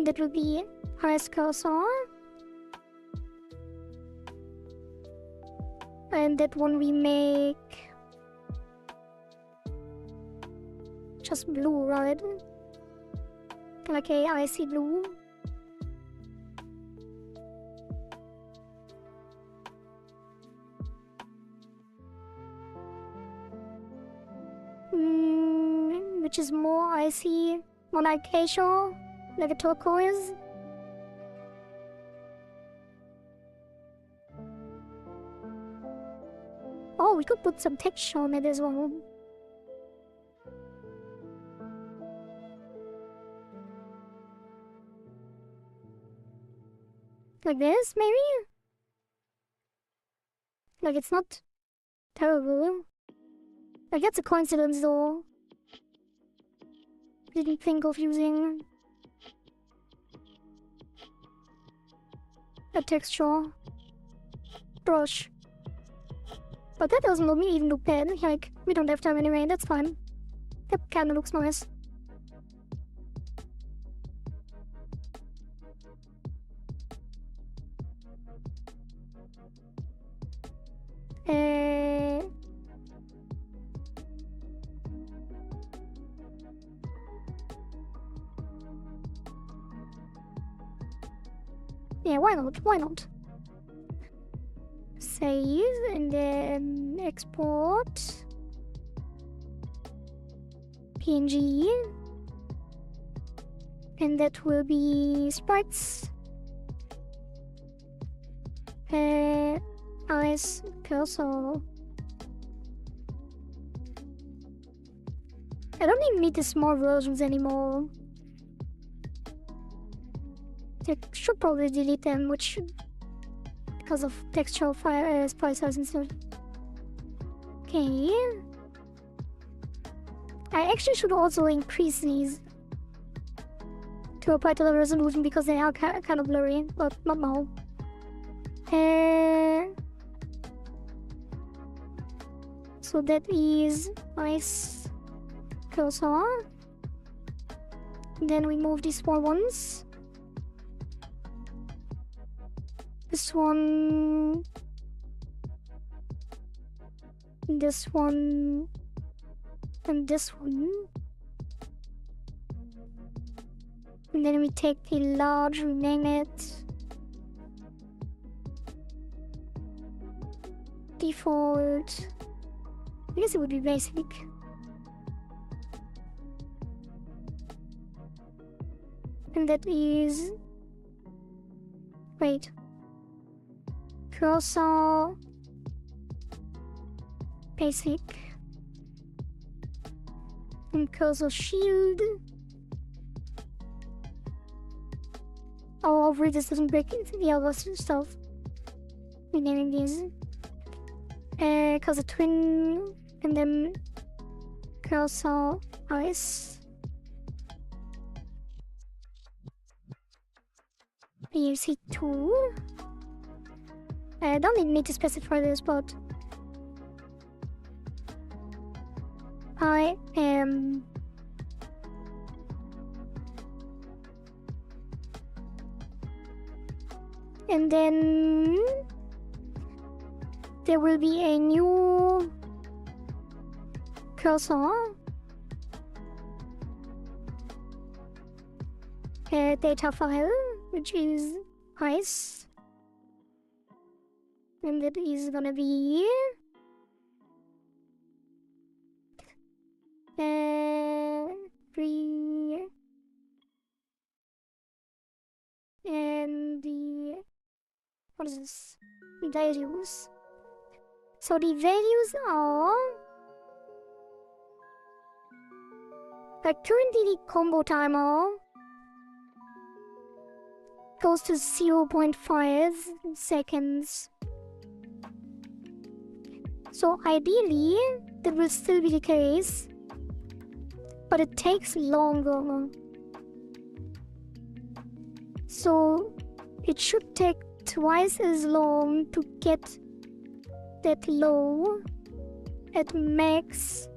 A: That will be highest cursor. And that one we make just blue, right? Like a icy blue. Which is more icy, more like acacia, like a turquoise. Oh, we could put some texture on it as well. Like this, maybe? Like, it's not terrible. Like, that's a coincidence, though. Didn't think of using a texture brush. But that doesn't look even look bad. Like, we don't have time anyway, that's fine. That kinda looks nice. Yeah, why not? Why not? Save and then export PNG, and that will be sprites. Ice cursor. I don't even need the small versions anymore. I should probably delete them, which because of textual file sprite size and stuff. Okay. I actually should also increase these to a particular resolution because they are kind of blurry, but not now. So that is ice cursor. Then we move these small ones. This one, this one, and this one. And then we take the large, rename it default. I guess it would be basic. And that is, wait, cursor, basic, and cursor shield. Oh, hopefully this doesn't break the other stuff. Renaming these. Cause a twin and then cursor ice. EC2. I don't need to specify this, but I am and then there will be a new cursor data file, which is ice, and that is gonna be 3 and the what is this? Values. So the values are currently the combo timer goes to 0.5 seconds. So ideally that will still be the case, but it takes longer. So it should take twice as long to get that low at max.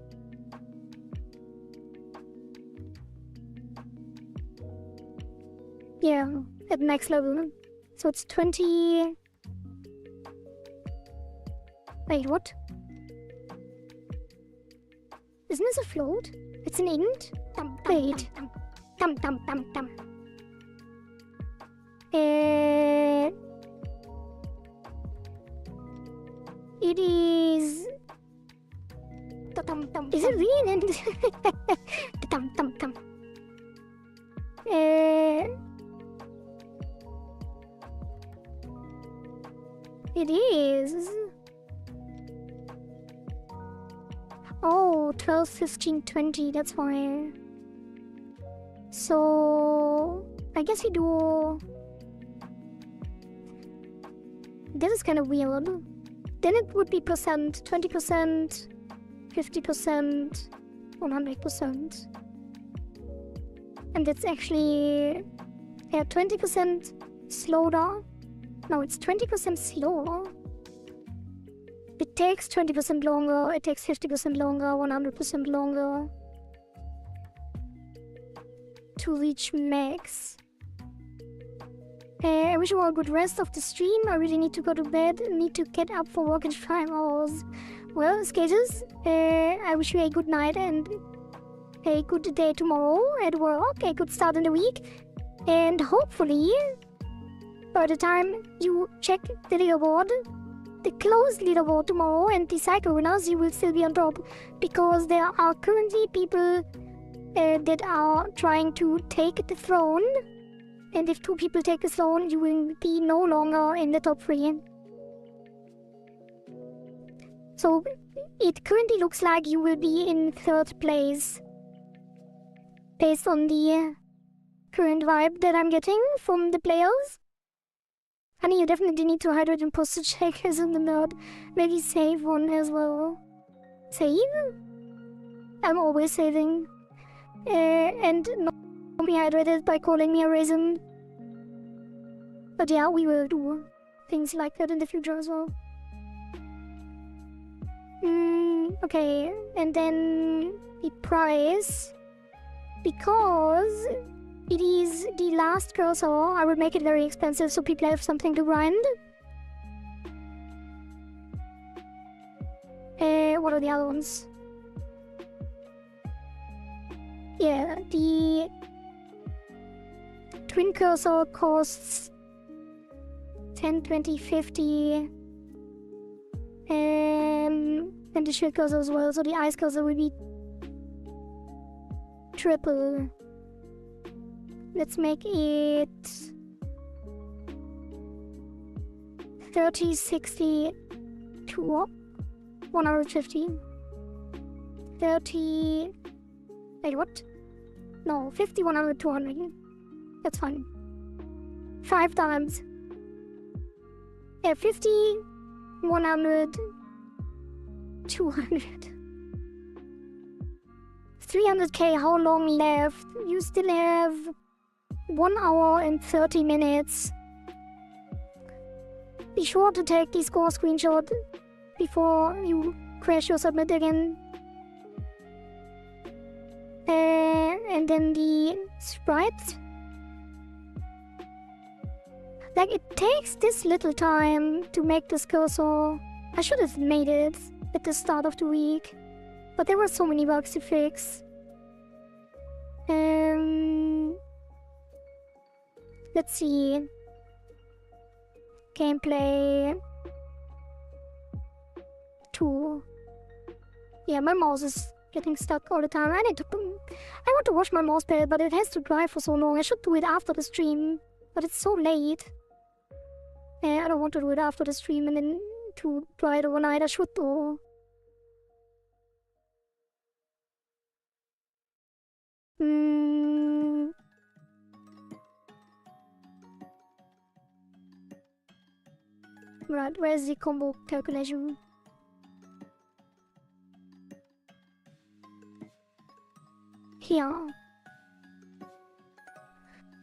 A: Yeah, at max level. So it's 20... Wait, what? Isn't this a float? It's an int? Wait. It is... Is it really an int? It is... Oh, 12, 15, 20, that's why. So... I guess we do... This is kind of weird. Then it would be percent, 20%, 50%, 100%. And that's actually... Yeah, 20% slower. No, it's 20% slower. It takes 20% longer, it takes 50% longer, 100% longer to reach max. I wish you all a good rest of the stream. I really need to go to bed, need to get up for work in 5 hours. Well, skaters, I wish you a good night and a good day tomorrow at work, a good start in the week. And hopefully, by the time you check the leaderboard, the closed leaderboard tomorrow and the cycle winners, you will still be on top, because there are currently people that are trying to take the throne, and if 2 people take the throne, you will be no longer in the top 3. So it currently looks like you will be in 3rd place, based on the current vibe that I'm getting from the players. Honey, you definitely need to hydrate and post a check as in the nerd. Maybe save one as well. Save? I'm always saving. And not be hydrated by calling me a raisin. But yeah, we will do things like that in the future as well. Okay, and then the price. Because it is the last cursor, I will make it very expensive so people have something to grind. What are the other ones? Yeah, the twin cursor costs 10, 20, 50. And the shield cursor as well, so the ice cursor will be triple. Let's make it 30, 60 to 150. 30... Wait, what? No, 50, 100, 200. That's fine. 5 times. Yeah, 50, 100, 200. 300k, how long left? You still have 1 hour and 30 minutes. Be sure to take the score screenshot before you crash your submit again. And then the sprites. Like, it takes this little time to make this cursor. I should have made it at the start of the week, but there were so many bugs to fix. Let's see. Gameplay 2. Yeah, my mouse is getting stuck all the time. I want to wash my mouse pad, but it has to dry for so long. I should do it after the stream, but it's so late. I don't want to do it after the stream and then to dry it overnight. I should though. Right, where's the combo calculation? Here.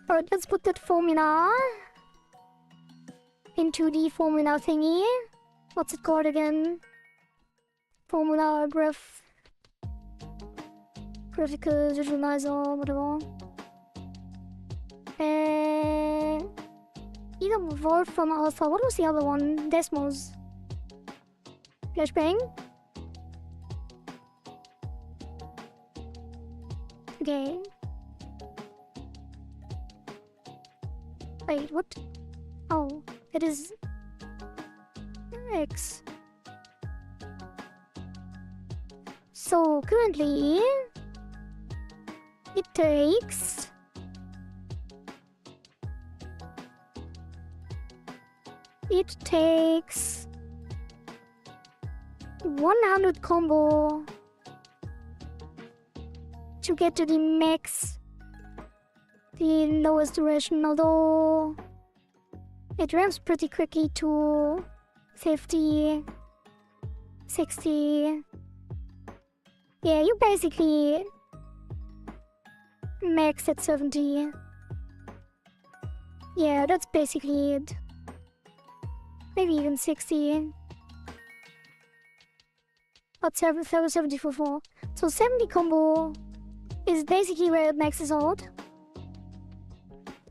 A: Alright, let's put that formula into the formula thingy. What's it called again? Formula graphical visualizer, whatever. Either Volt from Alpha. What was the other one? Desmos. Flashbang. Okay. Wait, what? Oh, it is X. So currently it takes 100 combo to get to the max, the lowest duration, although it ramps pretty quickly to 50, 60. Yeah, you basically max at 70. Yeah, that's basically it. Maybe even 60. But 70 for 4. So 70 combo is basically where it maxes out.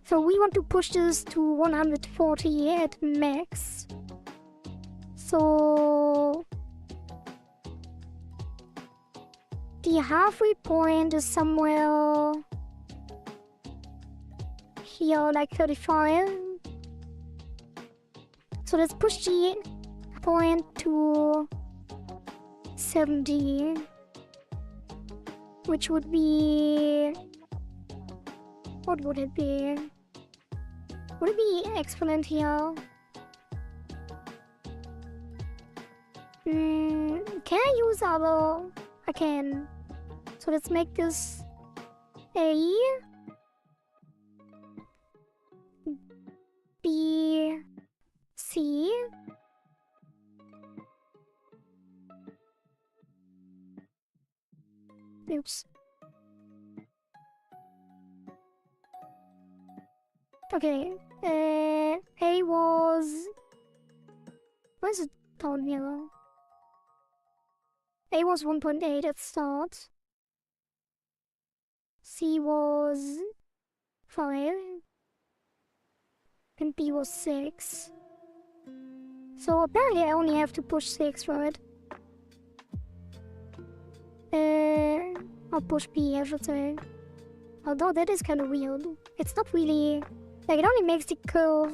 A: So we want to push this to 140 at max. So the halfway point is somewhere here, like 35. So let's push the point to 70, which would be... what would it be? Would it be exponent here? Can I use other? I can. So let's make this A, B, C, oops. Okay, A was... why is it down here? A was 1.8 at start. C was 5. And B was 6. So apparently I only have to push 6, right? I'll push B, I should say. Although that is kind of weird. It's not really... like, it only makes the curve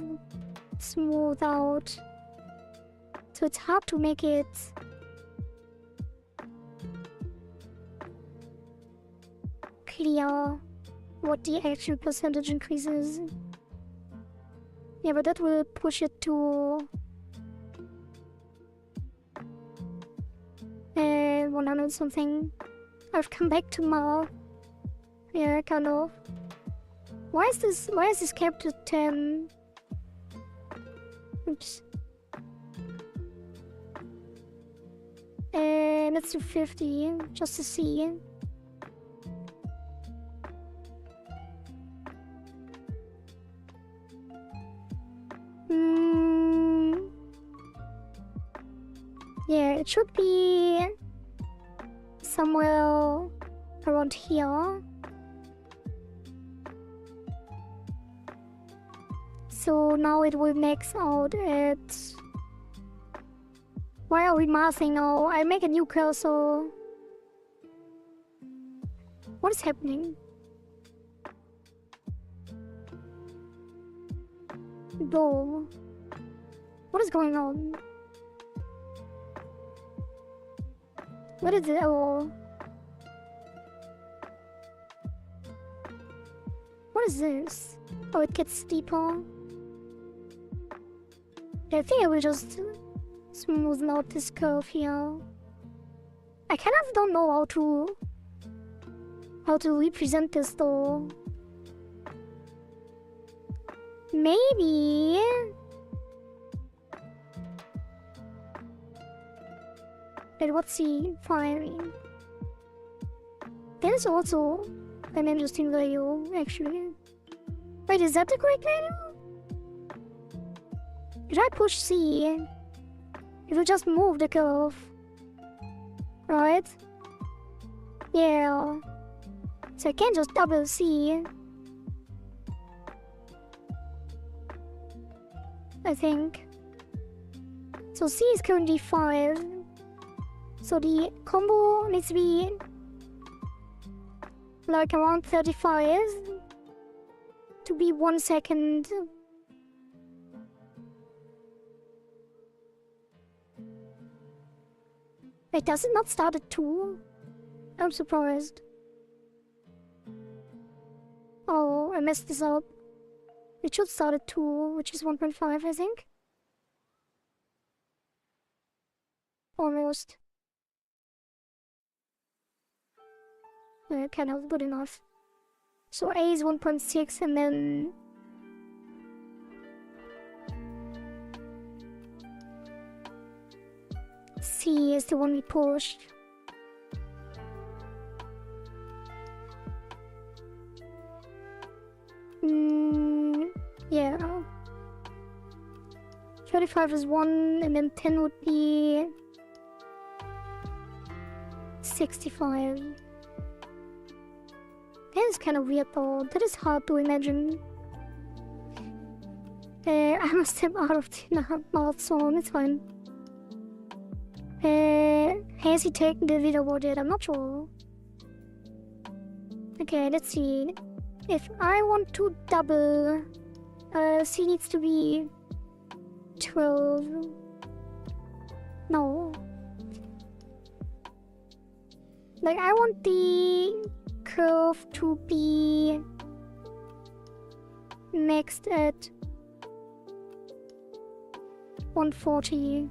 A: smooth out. So it's hard to make it... clear what the actual percentage increase is. Yeah, but that will push it to... 100 something. I've come back to Mar. Yeah, kind of. Why is this capped at 10? Oops. Let's do 50, just to see. Yeah, it should be somewhere around here. So now it will max out at... Why are we massing now? I make a new cursor. What is happening? Bro. What is going on? What is it? Oh. What is this? Oh, it gets steeper. I think I will just smoothen out this curve here. I kind of don't know how to represent this though. Maybe let's see. Fine. That is also an interesting value, actually. Wait, is that the correct value? Did I push C? It will just move the curve. Right? Yeah. So I can't just double C. I think. So C is currently 5. So the combo needs to be like around 35 to be 1 second. Wait, does it not start at 2? I'm surprised. Oh, I messed this up. It should start at 2, which is 1.5, I think. Almost. Kind of good enough. So A is 1.6 and then... C is the one we pushed. Yeah. 35 is 1 and then 10 would be... 65. That is kind of weird though. That is hard to imagine. I must step out of the mouth zone, it's fine. Has he taken the leaderboard yet? I'm not sure. Okay, let's see. If I want to double, C needs to be 12. No. Like, I want the curve to be next at 140.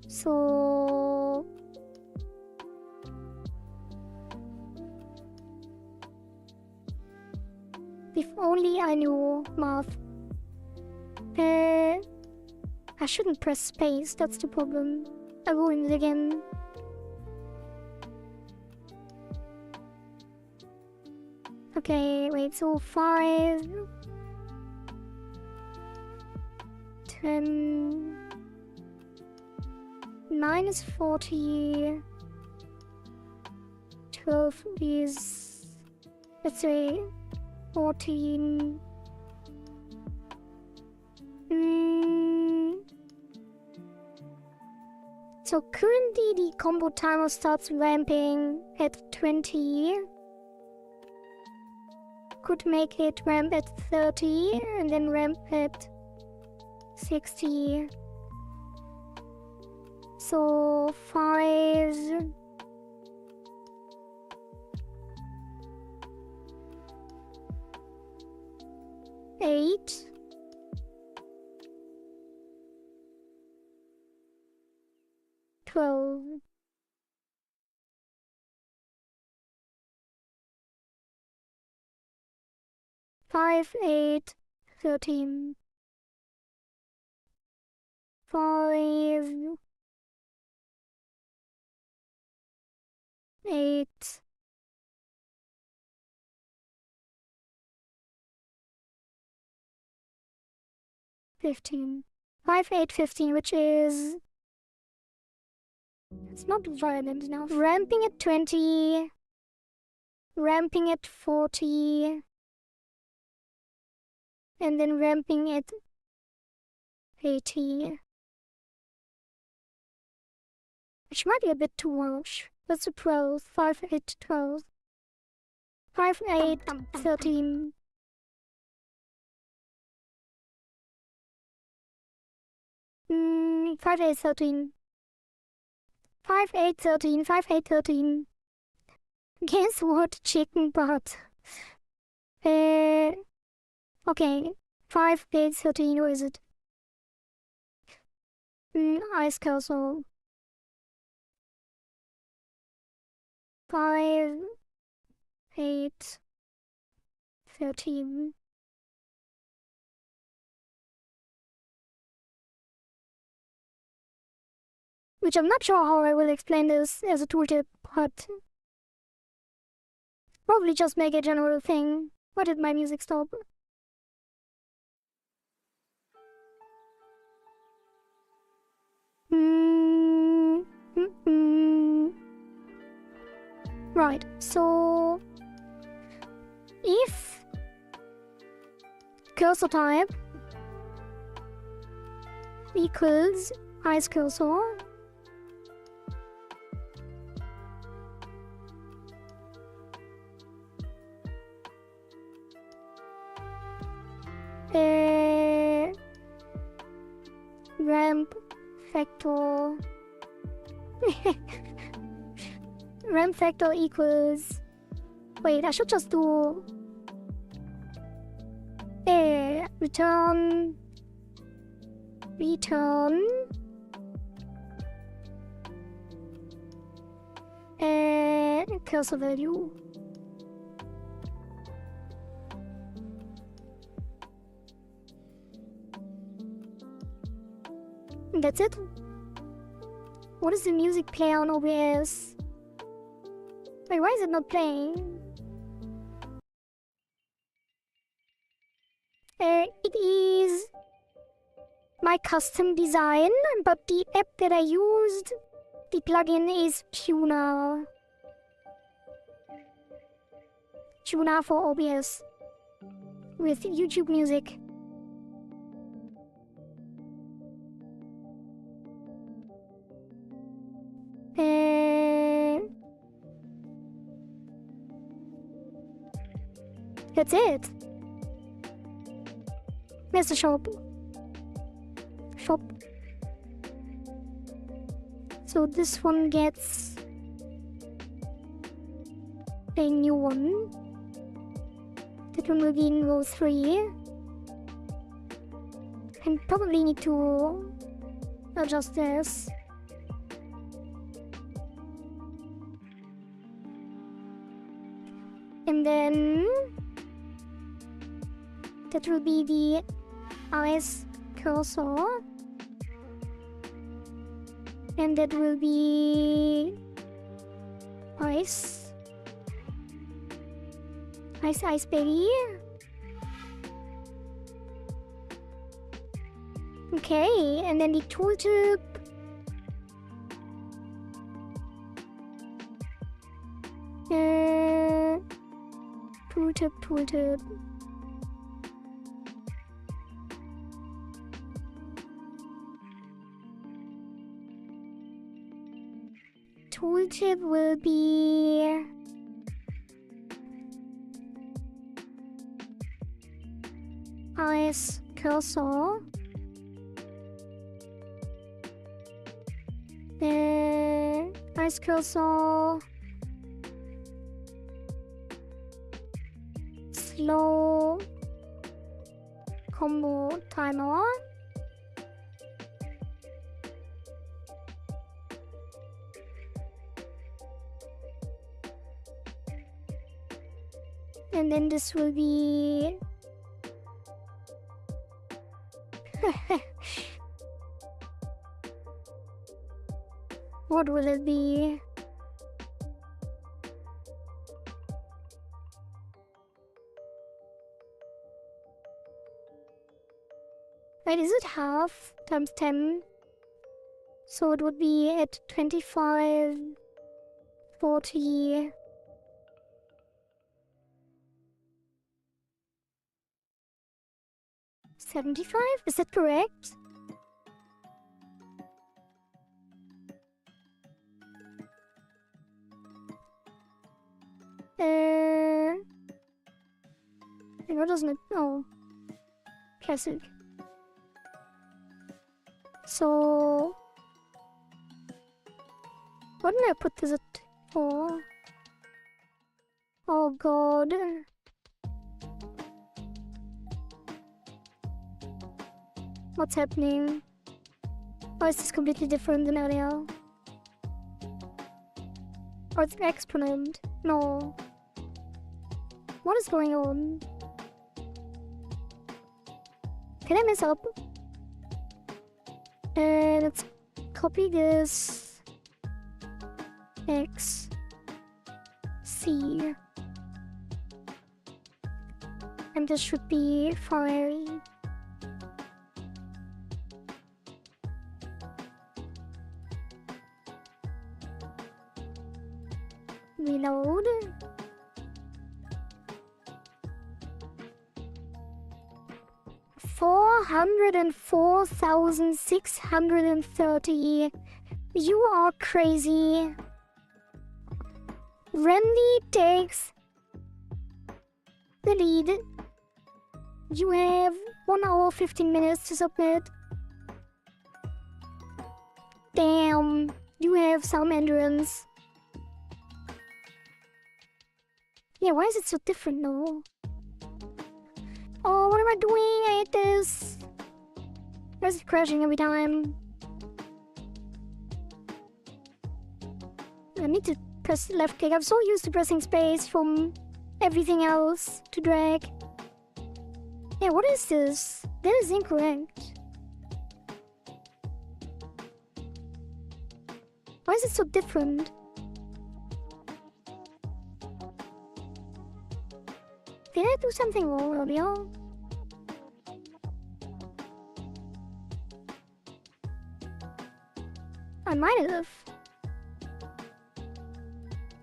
A: So if only I knew math. I shouldn't press space, that's the problem. I ruined it again. Okay, wait, so 5, 10, 9 is 40, 12 is, let's say, 14. So currently the combo timer starts ramping at 20. Could make it ramp at 30 and then ramp at 60. So 5, 8, 12. Five, 8, 13. 5, 8, 15. 5, 8, 15, which is...
C: It's not violent enough.
A: Ramping at 20. Ramping at 40. And then ramping at 80. Which might be a bit too much. That's a 12. 5, 8, 12. 5, 8, 13. 5, 8, 13. 5, 8, 13. 5, 8, 13. Guess what? Chicken butt. Okay. 5, 8, 13. Where is it? Ice castle. 5, 8, 13. Which I'm not sure how I will explain this as a tooltip, but probably just make a general thing. Why did my music stop? Right, so if cursor type equals ice cursor, ramp factor ramp factor equals, wait, I should just do return cursor value. That's it. What is the music player on OBS? Wait, why is it not playing? It is my custom design, but the app that I used, the plugin is Tuna. Tuna for OBS with YouTube music. That's it. Where's the shop? Shop. So this one gets a new one. That one will be in row 3. I probably need to adjust this. And then that will be the ice cursor. And that will be ice. Ice, ice baby. Okay, and then the tooltip. Tooltip. Tooltip will be ice cursor. Ice cursor. Slow combo timer. And then this will be What will it be? Wait, is it half times 10? So it would be at 25, 40... 75? Is that correct? What doesn't it? Oh. Classic. So... what did I put this at for? Oh god. What's happening? Or is this completely different than earlier? Or it's exponent? No. What is going on? Can I mess up? Let's copy this. X. C. And this should be fiery. Reload. $404,630. You are crazy. Randy takes the lead. You have 1 hour 15 minutes to submit. Damn, you have some endurance. Yeah, why is it so different now? Oh, what am I doing? I hate this. Why is it crashing every time? I need to press left click. I'm so used to pressing space from everything else to drag. Yeah, what is this? That is incorrect. Why is it so different? Did I do something wrong earlier? I might have.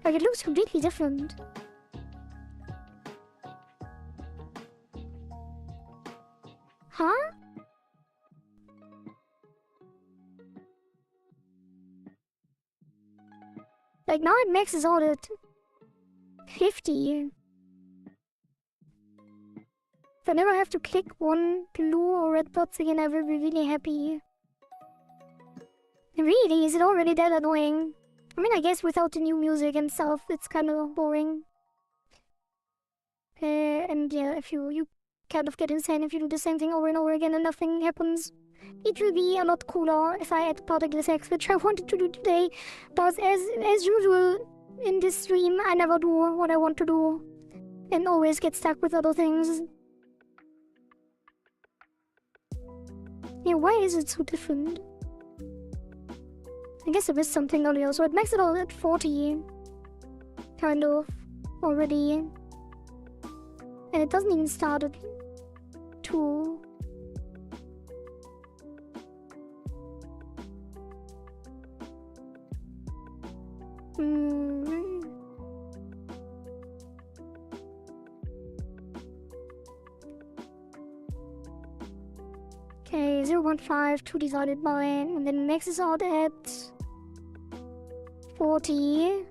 A: Like, it looks completely different. Huh? Like, now it maxes out at 50. If I never have to click one blue or red dots again, I will be really happy. Really? Is it already that annoying? I mean, I guess without the new music and stuff, it's kind of boring. And yeah, if you kind of get insane if you do the same thing over and over again and nothing happens. It will be a lot cooler if I add particle effects, which I wanted to do today. But as usual in this stream, I never do what I want to do. And always get stuck with other things. Yeah, why is it so different? I guess I missed something earlier, so it makes it all at 40. Kind of. Already. And it doesn't even start at 2. Okay, 0.5, 2 divided by, and then maxes out at 40.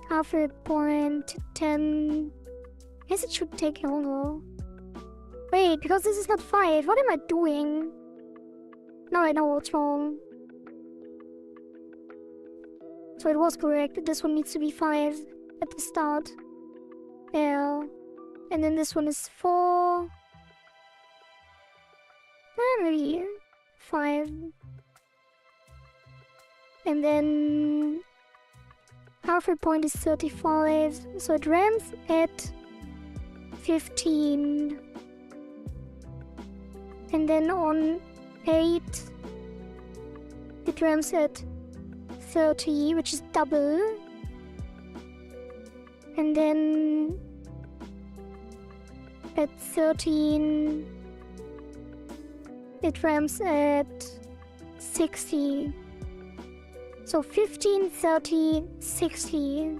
A: Half a point, 10. I guess it should take longer. Wait, because this is not 5. What am I doing? Now I know what's wrong. So it was correct. This one needs to be 5 at the start. Yeah. And then this one is 4. Maybe 5. And then halfway point is 35. So it ramps at 15. And then on 8 it ramps at 30, which is double. And then at 13, it ramps at 60. So 15, 30, 60.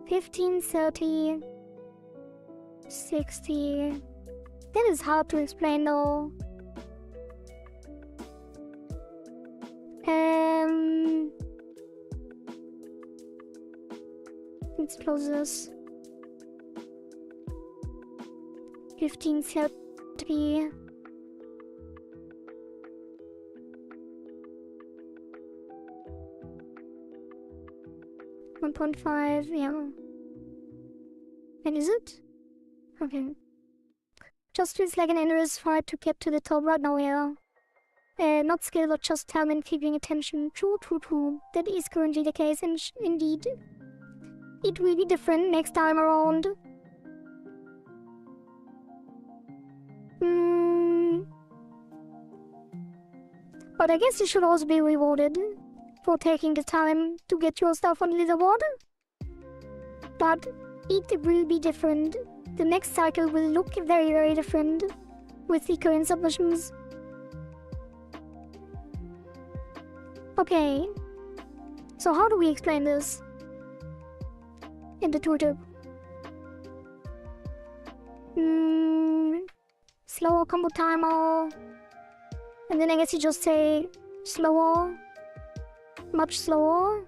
A: $15, 30, 60. That is hard to explain though. Let's close this. 15, 30. 1.5, yeah. And is it? Okay. Just feels like an endless fight to get to the top right now, yeah. Not skill, but just time and keeping attention. True. That is currently the case, and indeed. It will be different next time around. But I guess you should also be rewarded for taking the time to get your stuff on the leaderboard. But it will be different. The next cycle will look very, very different with the current submissions. Okay. So how do we explain this in the tooltip? Slower combo timer. And then I guess you just say slower, much slower,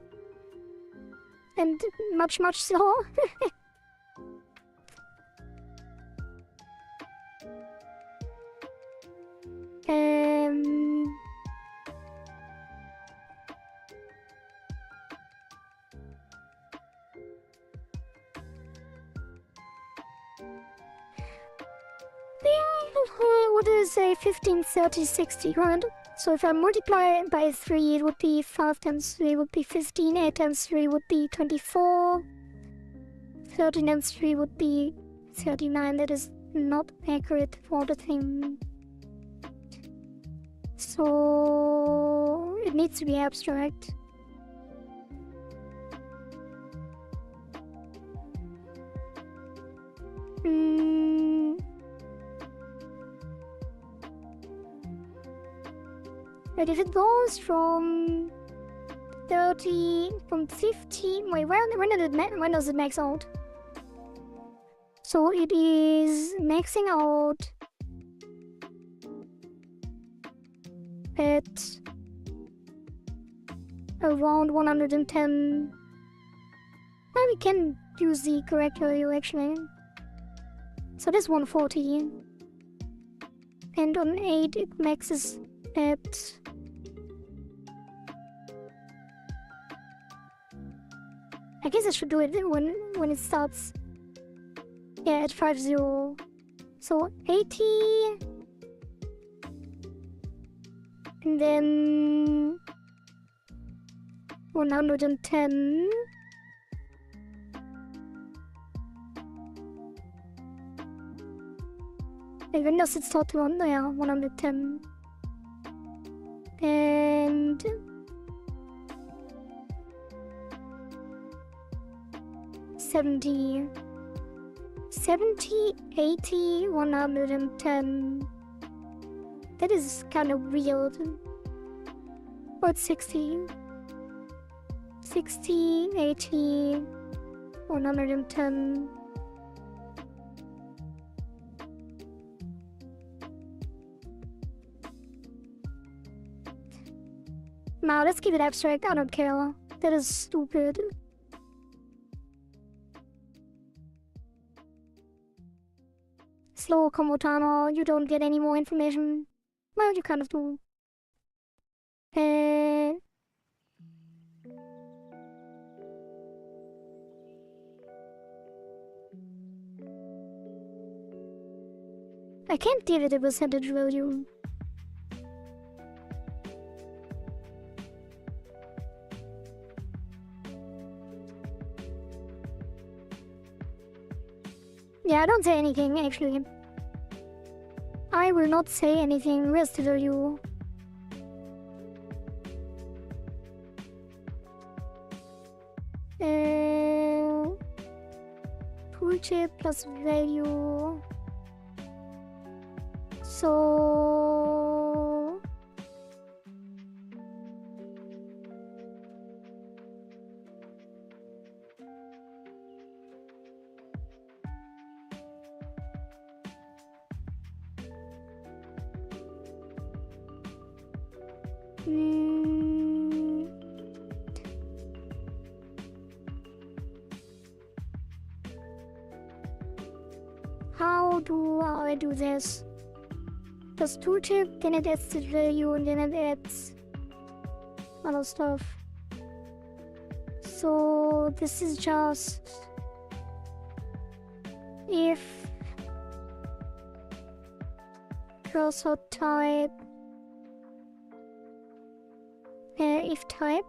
A: and much slower. What is a 15, 30, 60, right? So if I multiply it by 3, it would be 5 times 3 would be 15, 8 times 3 would be 24, 13 times 3 would be 39. That is not accurate for the thing. So it needs to be abstract. But if it goes from 30, from 15, wait, when does it max out? So it is maxing out at around 110. Now we can use the correct value actually. So this 140. And on 8 it maxes at I guess I should do it when it starts. Yeah, at 50. So 80. And then 110. And when does it start to run? Yeah, 110. And 70, 80, 110. That is kind of weird. Or it's 60, 80, 110. Now let's keep it abstract. I don't care. That is stupid. Slow combo timer, you don't get any more information. Well, you kind of do. I can't give it a percentage value. Yeah, I don't say anything, actually. I will not say anything. Rest of you. Tooltip plus value. So how do I do this? Does tooltip, then it adds the value, and then it adds other stuff. So this is just if cursor type, if type,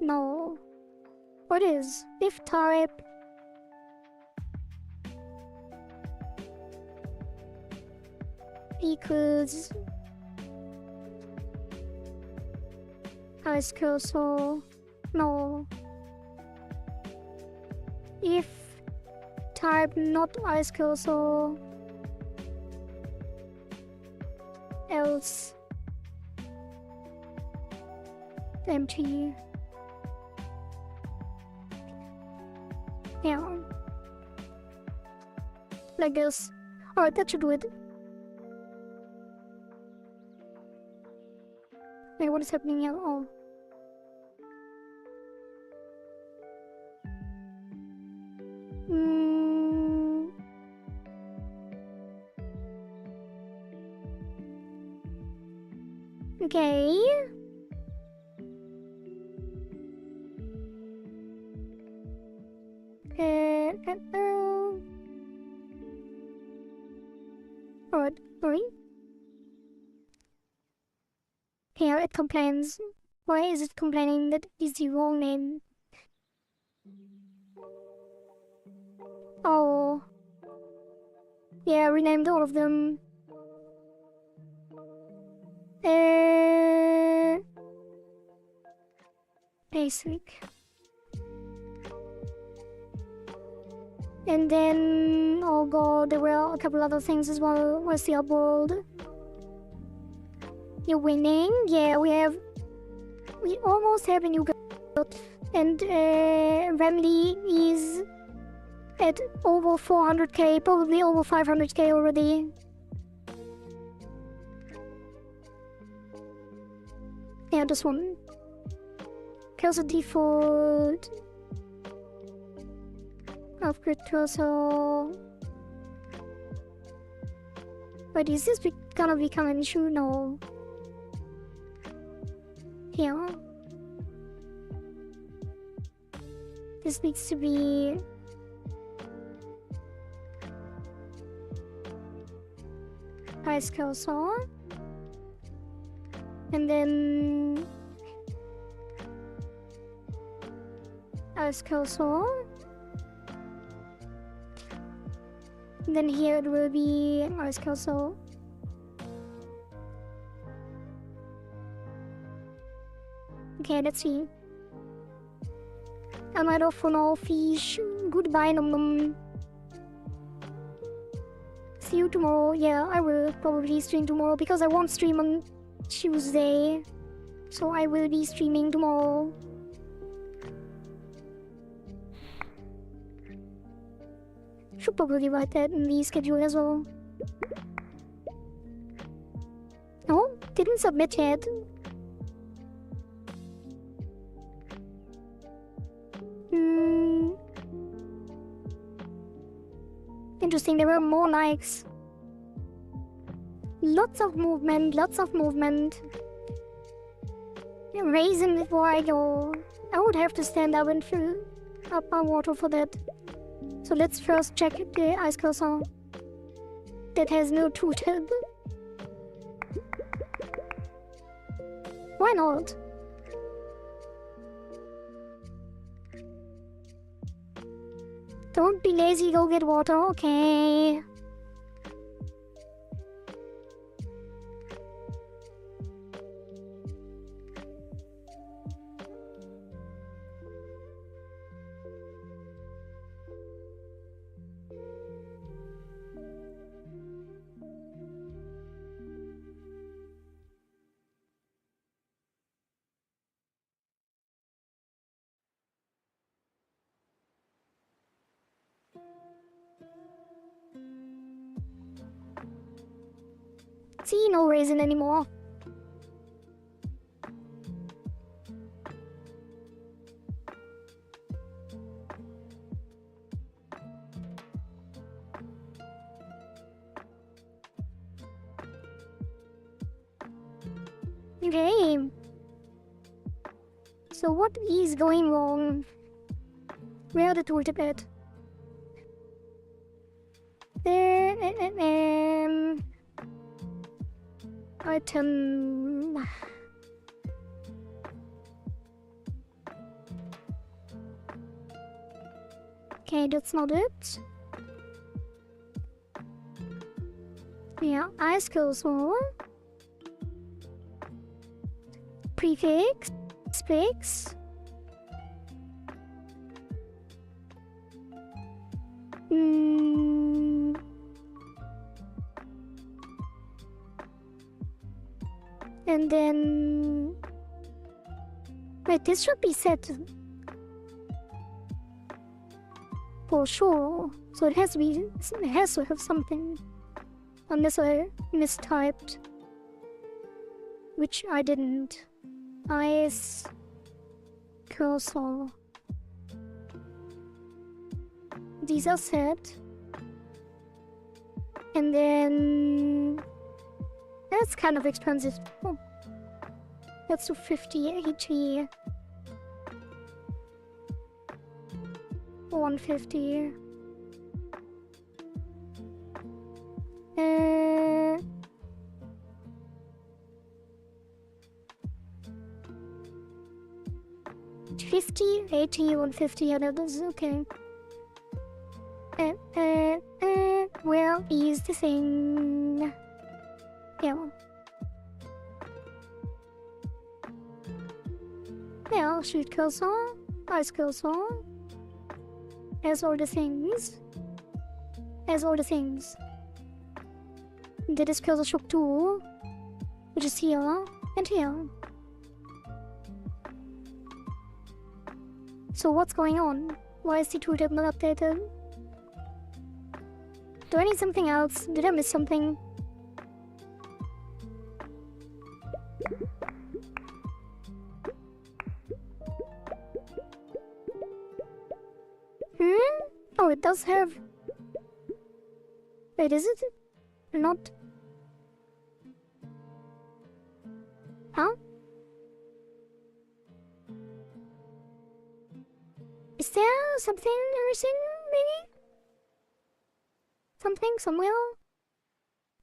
A: no, what is if type equals ice cursor, no, if type not ice cursor, else empty. Yeah, like this. Alright, that should do it. Wait, what is happening here? Oh. Okay. Alright, sorry. Here it complains. Why is it complaining that it is the wrong name? Oh. Yeah, renamed all of them. Basic. And then, oh god, there were a couple other things as well. Where's the upworld? You're winning? Yeah, we almost have a new girl. And Remley is at over 400k, probably over 500k already. Yeah, this one. Cursor default. Upgrade cursor. But is this gonna become an issue? No. Here. This needs to be ice cursor. And then ice cursor. And then here it will be ice cursor. Okay, let's see. I'm out of for now, fish. Goodbye, Num Num. See you tomorrow. Yeah, I will probably stream tomorrow because I won't stream on Tuesday. So I will be streaming tomorrow. Should probably write that in the schedule as well. No, didn't submit yet. Interesting, there were more likes. Lots of movement, lots of movement. Raisin before I go. I would have to stand up and fill up my water for that. So let's first check the ice cursor. That has no tooltip. Why not? Don't be lazy, go get water, okay. See, no raisin anymore. Okay. So what is going wrong? Where are the tools at? There, item. Okay, that's not it. Yeah, ice cursor. Prefix. Fix. And then... Wait, this should be set for sure. So it has to be... It has to have something. Unless I mistyped. Which I didn't. Ice... Cursor. These are set. And then... That's kind of expensive. Oh. Let's do 50 80. 150. Uh... 50, 80, 150, and others, okay. Where is the thing? Yeah. Yeah, shoot cursor, ice cursor. As all the things. As all the things. That is cursor shock tool, which is here and here. So what's going on? Why is the tooltip not updated? Do I need something else? Did I miss something? Oh, it does have... Wait, is it not? Huh? Is there something missing, maybe? Something somewhere?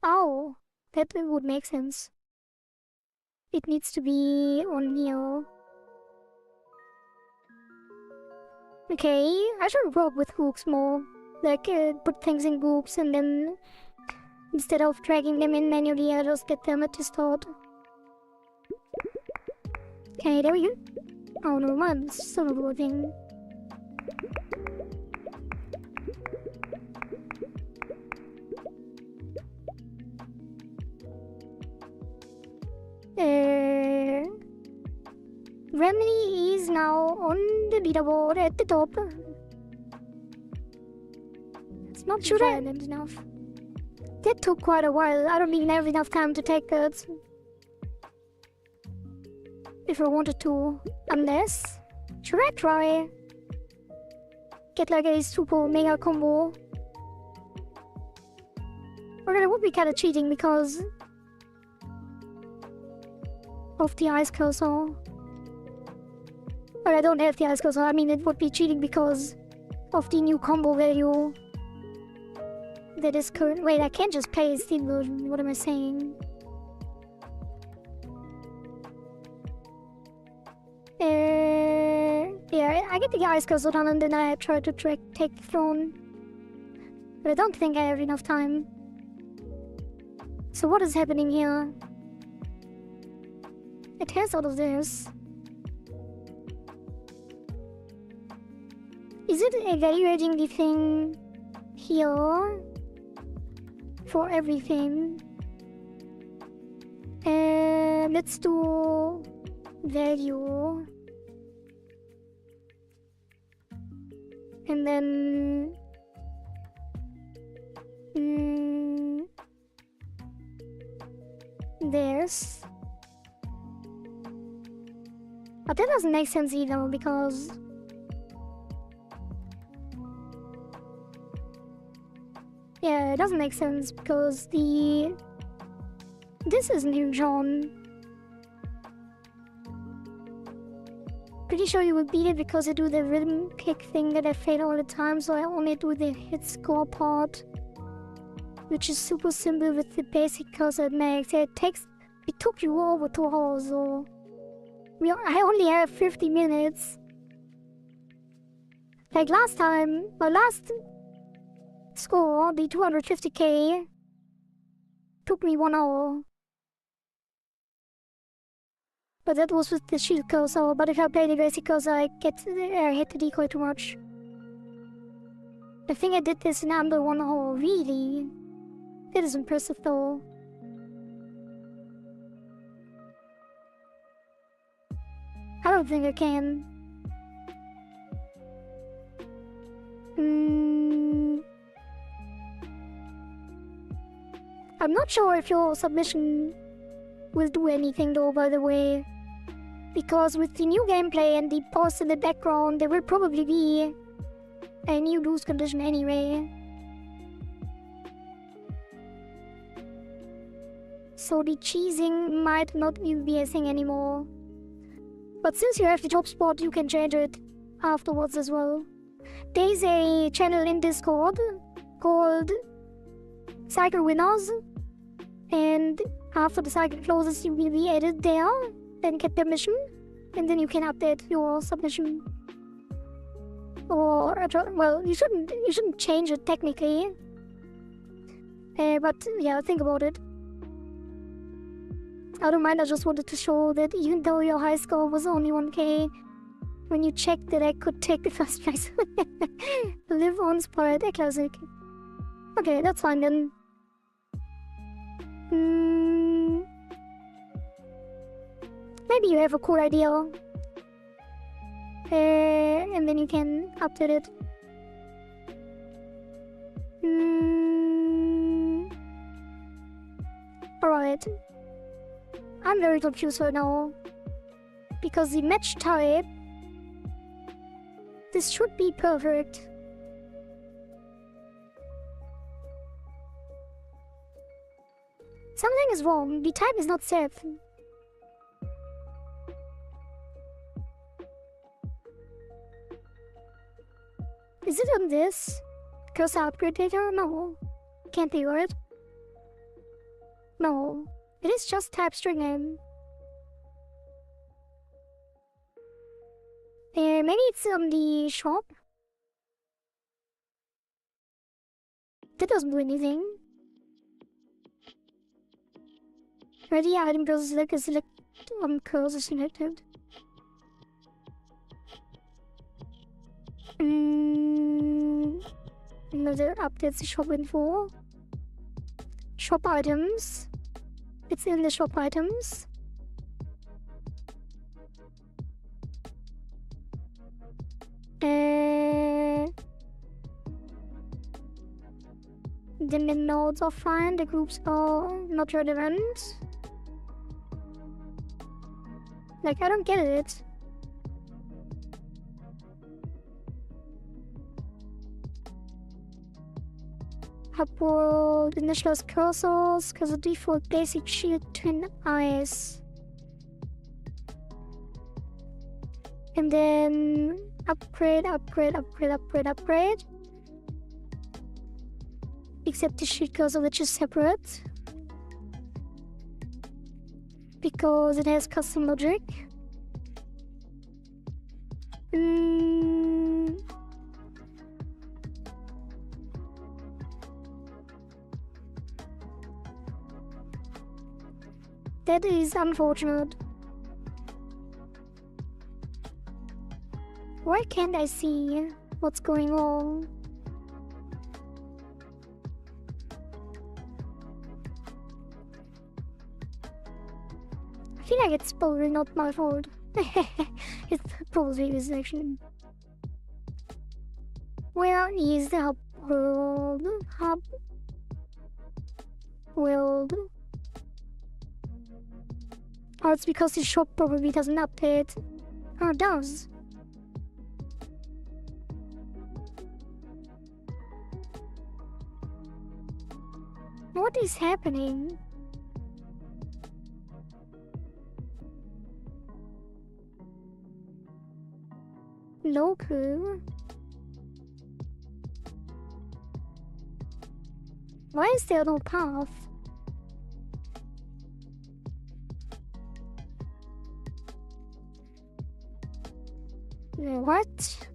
A: Oh, that would make sense. It needs to be on here. Okay, I should work with hooks more. Like, put things in hooks and then instead of dragging them in manually, I just get them at the start. Okay, there we go. Oh no, man, it's still not working. Remedy is now on the leaderboard at the top. It's not violent enough. That took quite a while. I don't even have enough time to take that. If I wanted to. Unless... Should I try? Get like a super mega combo. Or that would be kinda cheating because... of the ice cursor. But I don't have the ice cursor. I mean, it would be cheating because of the new combo value that is current. Wait, I can't just play a Steam version. What am I saying? Yeah, I get the ice cursor done and then I try to take the throne. But I don't think I have enough time. So what is happening here? It has all of this. Is it evaluating the thing here for everything? Let's do value. And then... this. But that doesn't make sense either, because... Yeah, it doesn't make sense, because the... This isn't huge on. Pretty sure you will beat it because I do the rhythm kick thing that I fail all the time, so I only do the hit score part, which is super simple with the basic cursor it makes. It took you over 2 hours, so I only have 50 minutes. Like last time, my last score, the 250k, took me 1 hour. But that was with the shield cursor, but if I play the basic cursor, I hit the decoy too much. I think I did this in under 1 hour, really? That is impressive though. I don't think I can. I'm not sure if your submission will do anything though, by the way. Because with the new gameplay and the pause in the background, there will probably be a new lose condition anyway. So the cheesing might not even be a thing anymore. But since you have the top spot, you can change it afterwards as well. There's a channel in Discord called Cycle Winners, and after the cycle closes, you will be added there, then get permission, and then you can update your submission. Or, well, you shouldn't change it technically. But yeah, think about it. I don't mind, I just wanted to show that even though your high score was only 1k, when you checked that I could take the first place. Live on Spirit, a classic. Okay, that's fine then. Maybe you have a cool idea. And then you can update it. Alright. I'm very confused right now. Because the match type... This should be perfect. Something is wrong. The type is not set. Is it on this? Cursor upgrade data? No. Can't be right. No. It is just type string name. Maybe it's on the shop? That doesn't do anything. Ready item browser select cursor selected. Another updates the shop info. Shop items. It's in the shop items. The min nodes are fine, the groups are not relevant. Like, I don't get it. Upward initialize cursors, because the default basic shield twin eyes. And then upgrade. Except the shield cursor, which is separate. Because it has custom logic. That is unfortunate. Why can't I see what's going on? I feel like it's probably not my fault. It probably is actually. Where is the hub world? Or it's because the shop probably doesn't update. Or it does. What is happening? No clue. Why is there no path? What?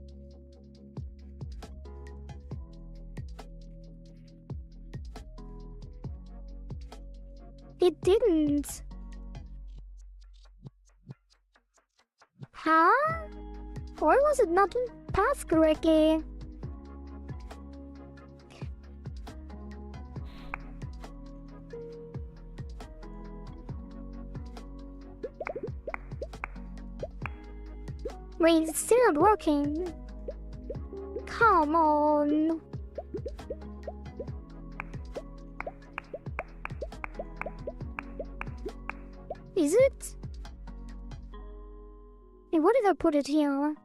A: It didn't. Huh? Or was it not passed correctly? Wait, it's still not working. Come on. Is it? Hey, what did I put it here?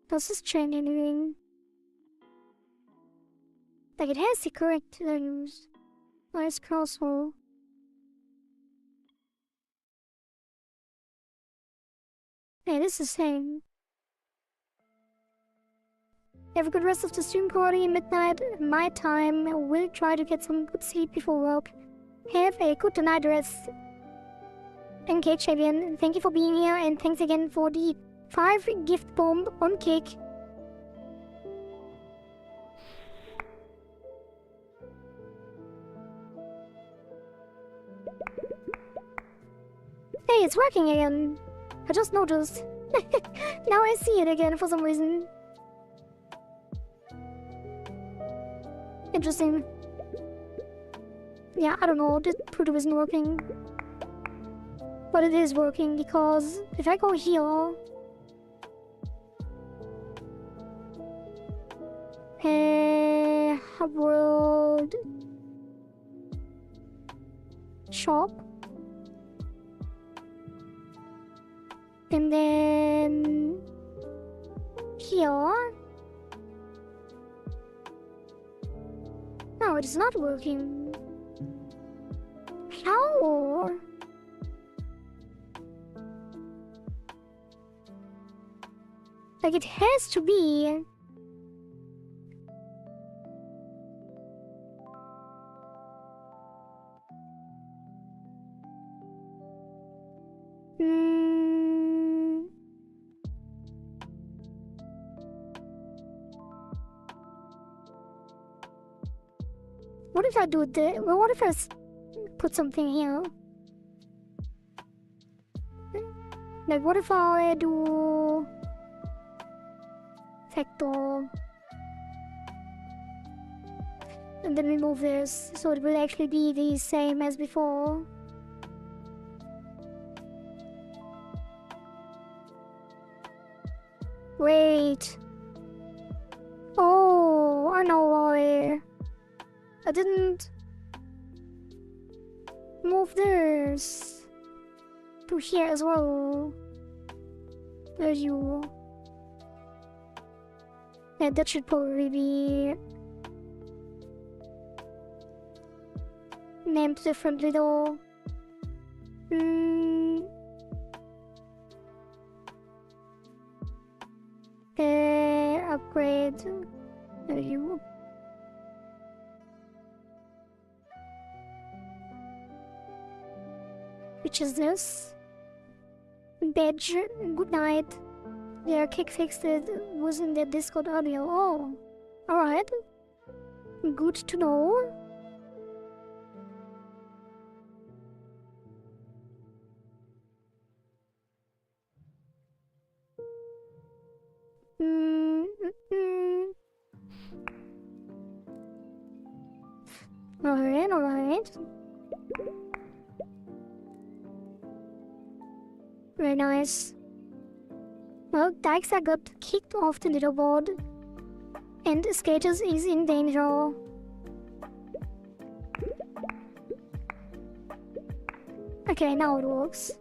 A: Does this change anything? Like, it has the correct values. Nice cursor. Hey, this is the same. Have a good rest of the stream party, midnight, my time. I will try to get some good sleep before work. Have a good night rest. And Cake Champion, thank you for being here, and thanks again for the 5 gift bomb on Cake. Hey, it's working again. I just noticed. Now I see it again for some reason. Interesting. Yeah, I don't know, this Pluto isn't working. But it is working because if I go here... world... shop. And then... here... No, it's not working. How? Like, it has to be. What if I do this? Well, what if I put something here? Like, what if I do... Vector. And then remove this, so it will actually be the same as before. Wait. Oh, I know why. I didn't move this to here as well. There you. Yeah, that should probably be named differently though. Upgrade. There you. Which is this? Badge. Good night. Yeah, Kick fixed it. Was in their Discord audio. Oh, alright. Good to know. Alright, alright. Very nice. Well, Dykes got kicked off the leaderboard, and Skaters is in danger. Okay, now it works.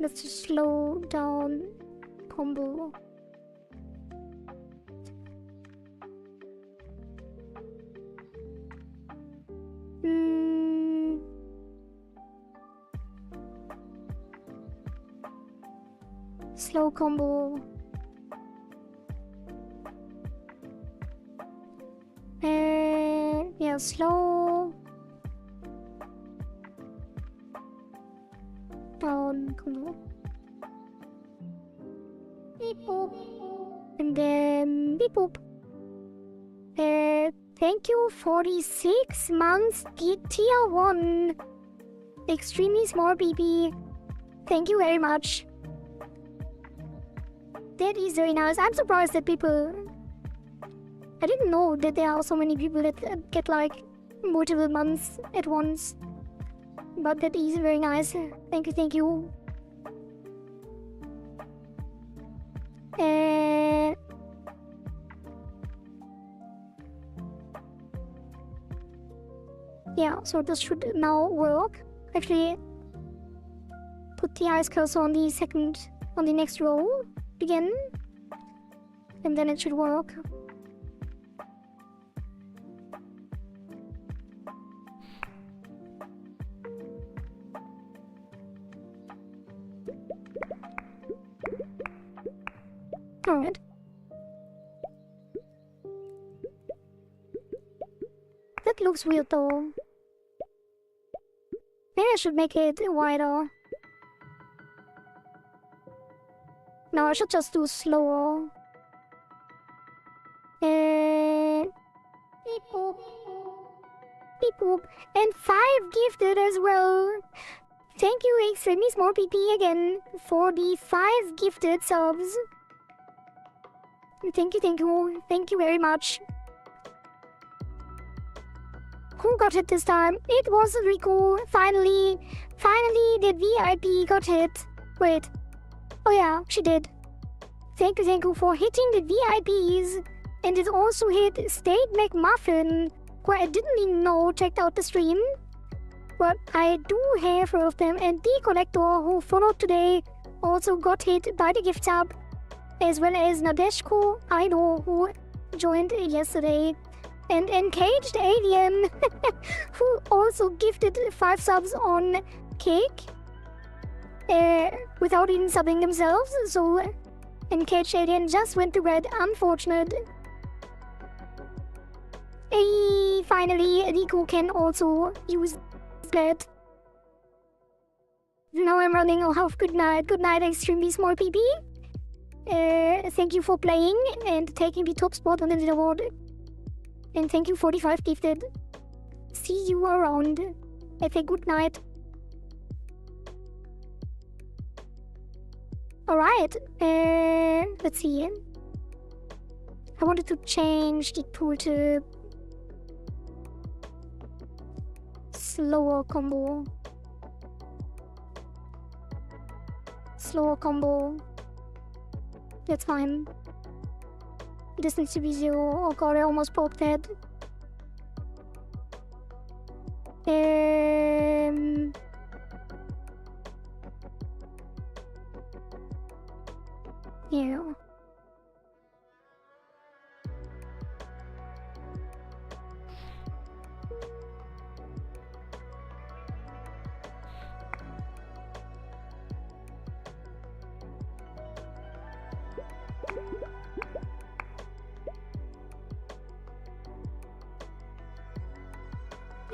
A: Let's just slow down combo. Slow combo. Yeah, slow down combo. Beep boop. And then beep boop. Thank you 46 months tier 1. Extremely small BB. Thank you very much. That is very nice. I'm surprised that people... I didn't know that there are so many people that get like multiple months at once. But that is very nice. Thank you, thank you. Yeah, so this should now work. Actually, put the ice cursor on the next row again, and then it should work. Alright. That looks weird though. Maybe I should make it wider. No, I should just do slower. Beep boop. Beep boop. And 5 gifted as well. Thank you, extremely small PP again, for the 5 gifted subs. Thank you, thank you. Thank you very much. Who got hit this time? It was Rico. Finally, the VIP got hit. Wait. Oh yeah, she did. Thank you for hitting the VIPs. And it also hit State McMuffin, who I didn't even know checked out the stream. But I do have her of them, and the collector who followed today also got hit by the gift sub, as well as Nadeshko, I know, who joined yesterday, and Encaged Alien, who also gifted 5 subs on Cake, without even subbing themselves, so Encaged Alien just went to bed, unfortunate. Finally, Riku can also use that. Now I'm running off. Good night, extremely small PB. Thank you for playing and taking the top spot on the leaderboard. And thank you 45 gifted. See you around. Have a good night. Alright, let's see. I wanted to change the tool to slower combo. That's fine. This needs to be 0. Oh god, I almost popped that. Yeah.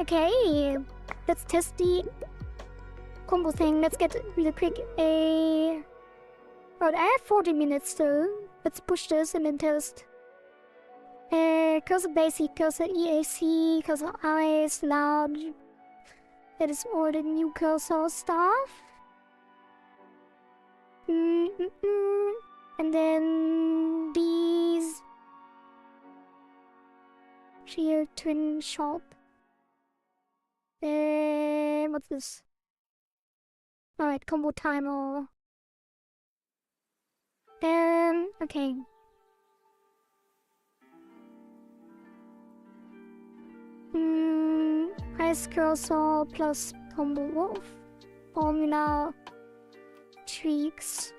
A: Okay, let's test the combo thing. Let's get really quick a... Right, I have 40 minutes still. Let's push this and then test. Cursor basic, cursor EAC, cursor eyes, large. That is all the new cursor stuff. And then these. Shield, twin, shop. What's this? Alright, combo timer. Okay. Press cursor plus combo wolf. Formula tweaks.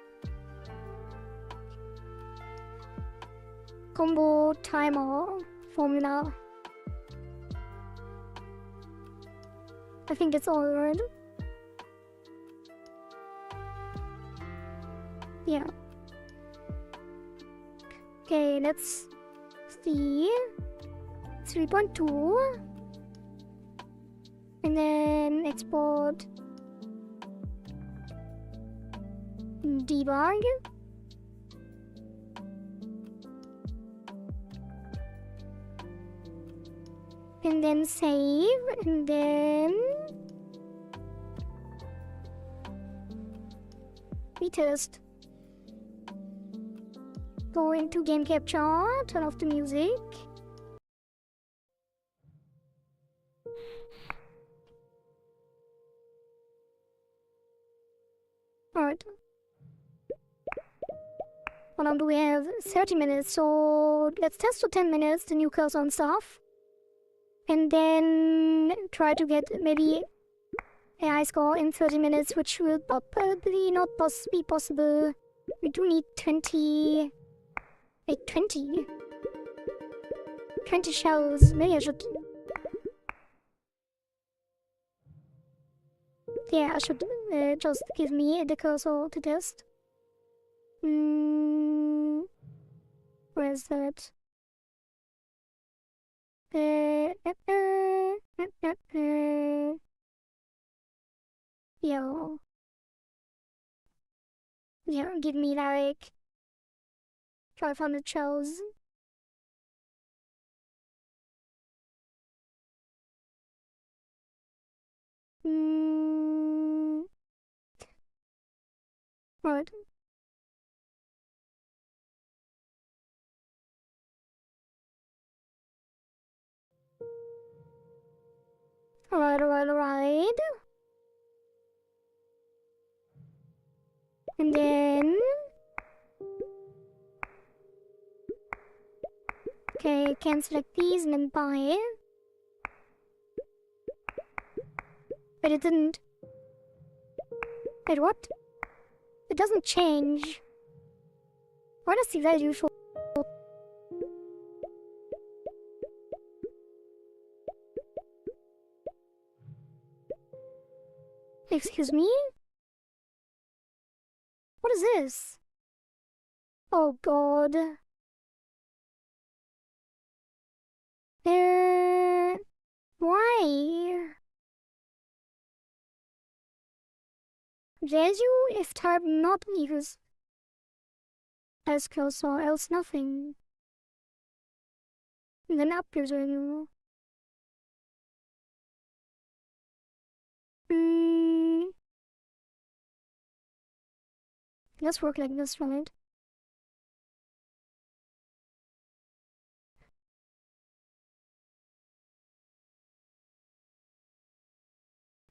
A: Combo timer formula. I think it's all right. Yeah. Okay, let's see. 3.2. And then export debug. And then save, and then retest. Go into game capture, turn off the music. Alright. Well, now we have 30 minutes, so let's test for 10 minutes the new cursor and stuff. And then try to get maybe AI score in 30 minutes, which will probably not be possible. We do need 20... Wait, 20? 20 shells. Maybe I should... Yeah, I should just give me the cursor to test. Where is that? Yeah. Yeah, give me like 500 shells. Right. Alright. And then... Okay, can select these and then buy. But it didn't... Wait, what? It doesn't change. What is the value for? Excuse me? What is this? Oh god. Why? Value if type not equals as cursor, else nothing. And then upgrade value. Let's work like this, right?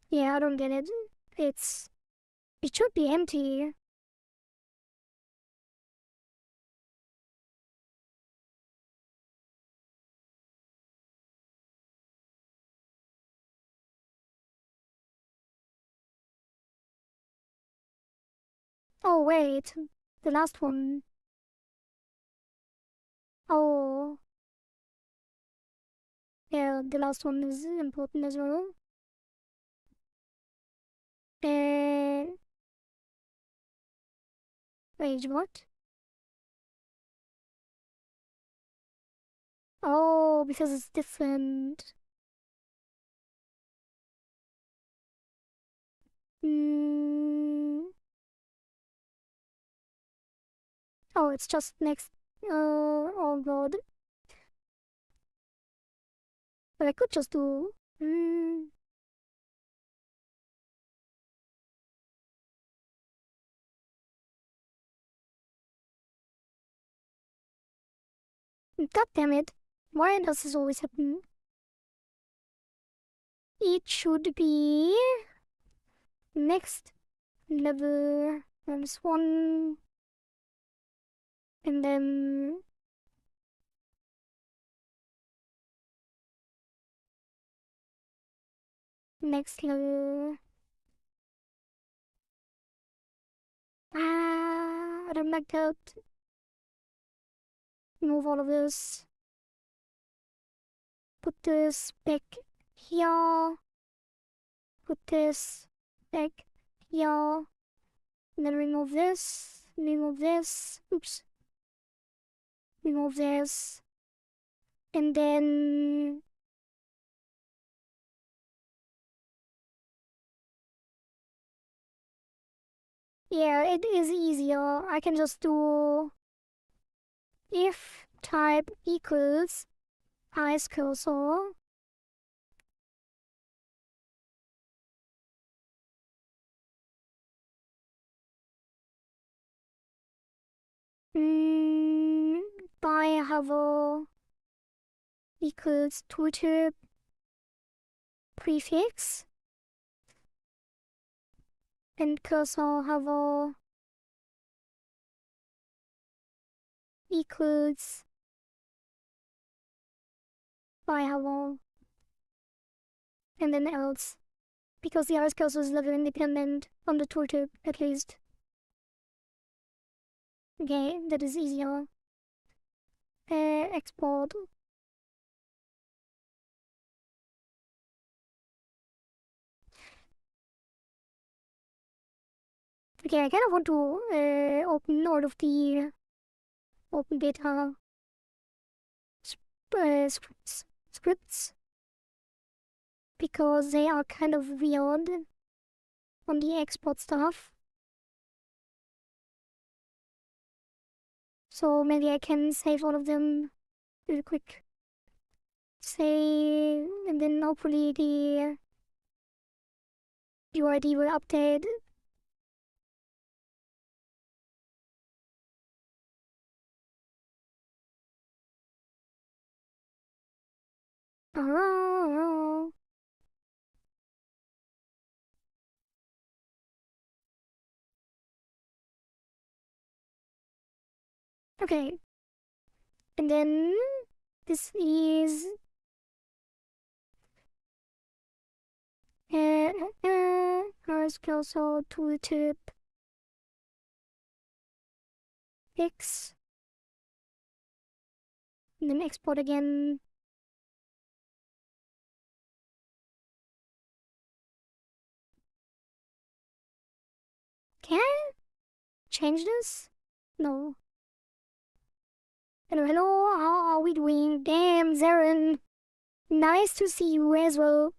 A: Yeah, I don't get it. It should be empty. Oh wait, the last one. Oh. Yeah, the last one is important as well. Wait, what? Oh, because it's different. Oh, it's just next. Oh god. But I could just do. God damn it. Why does this always happen? It should be next level -1, and then next level. I don't like that. Remove all of this. Put this back here. Put this back here. And then remove this. Remove this. Oops. Remove this. And then yeah, it is easier. I can just do if type equals ice cursor. By hover equals tooltip prefix and cursor hover equals by hover and then else, because the ice cursor is level independent on the tooltip at least. Okay, that is easier. Export. Okay, I kind of want to open all of the open beta scripts because they are kind of weird on the export stuff. So maybe I can save all of them real quick. Save, and then hopefully the UID will update. Okay. And then this is also tooltip X. And then export again. Can I change this? No. Hello, hello, how are we doing? Damn, Zaren. Nice to see you as well.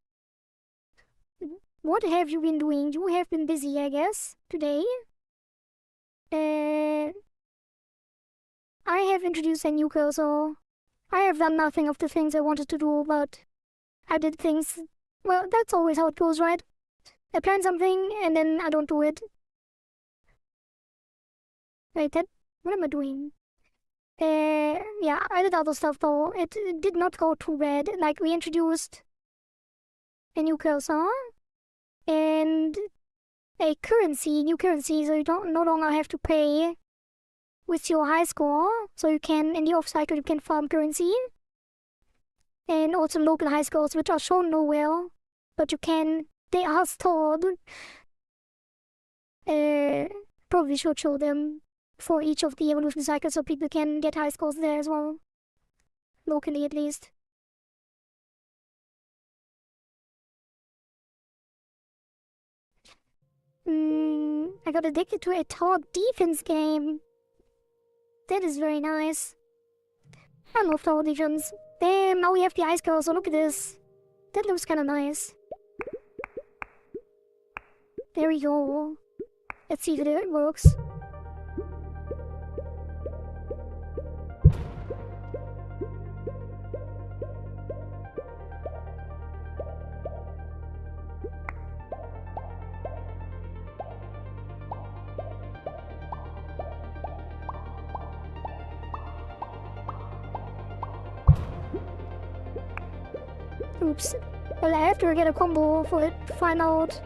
A: What have you been doing? You have been busy, I guess, today. I have introduced a new cursor. I have done nothing of the things I wanted to do, but I did things. Well, that's always how it goes, right? I plan something, and then I don't do it. Wait, what am I doing? Yeah, I did other stuff though. It did not go too bad. Like, we introduced a new cursor and a new currency, so you no longer have to pay with your high score. So you can, in the off cycle, you can farm currency. And also local high scores, which are shown nowhere, but you can, they are stored. Probably should show them for each of the evolution cycles so people can get high scores there as well. Locally, at least. I got addicted to a tower defense game. That is very nice. I love tower defense. Damn, now we have the ice girl, so look at this. That looks kinda nice. There we go. Let's see if it works. Oops. Well, I have to get a combo for it to find out.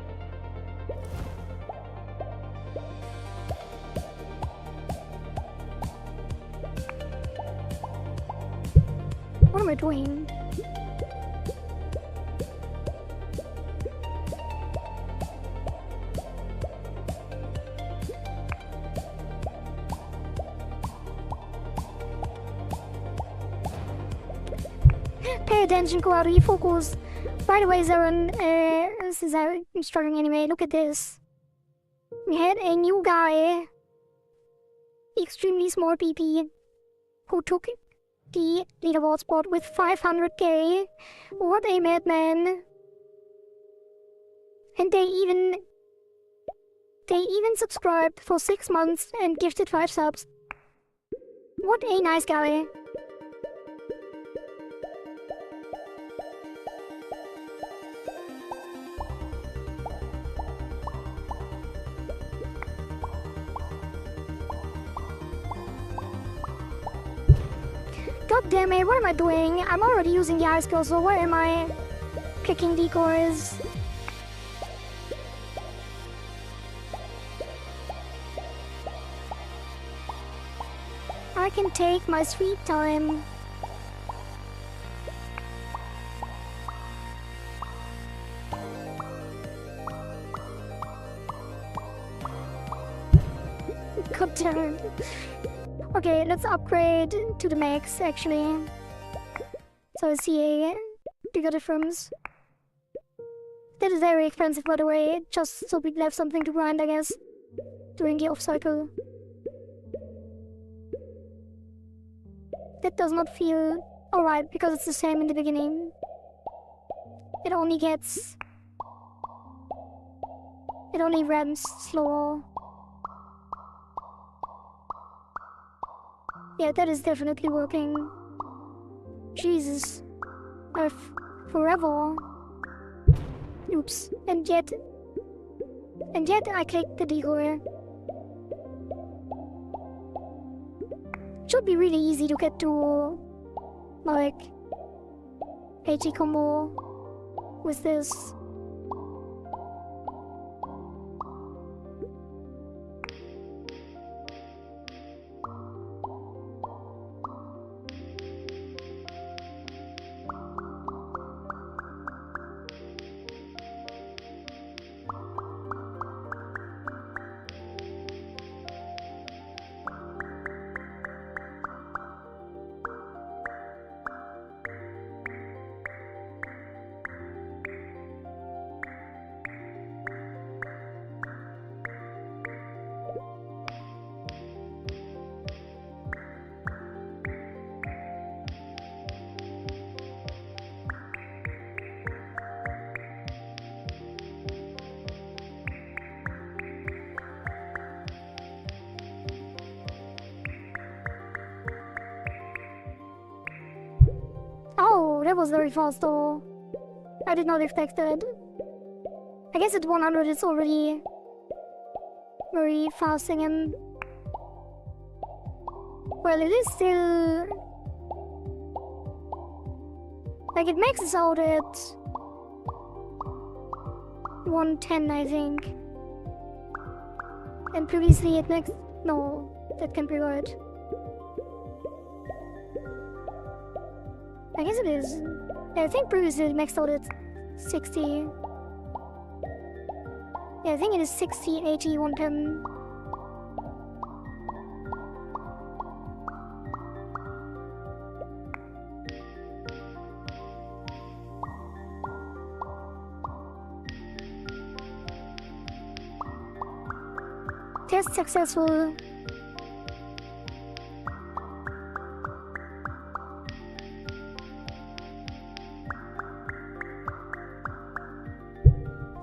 A: What am I doing? Pay attention, Cloudy, focus. By the way, Zaron, since I'm struggling anyway, look at this. We had a new guy, extremely small PP, who took the leaderboard spot with 500k. What a madman. And they even subscribed for 6 months and gifted 5 subs. What a nice guy. God damn it, what am I doing? I'm already using the ice cursor, why am I picking decoys? I can take my sweet time. God damn it. Okay, let's upgrade to the max, actually. So I see a bigger difference. That is very expensive, by the way, just so we have something to grind, I guess, during the off-cycle. That does not feel alright, because it's the same in the beginning. It only ramps slower. Yeah, that is definitely working. Jesus. Forever. Oops. And yet I clicked the decoy. Should be really easy to get to, like, AT combo with this. Oh, that was very fast though. I did not expect that. I guess at 100 it's already very fast again. Well, it is still... like, it maxes out at 110, I think. And previously it maxed... no, that can't be right. I guess it is. Yeah, I think previously it maxed out at 60. Yeah, I think it is 60, 80, 110. Test successful.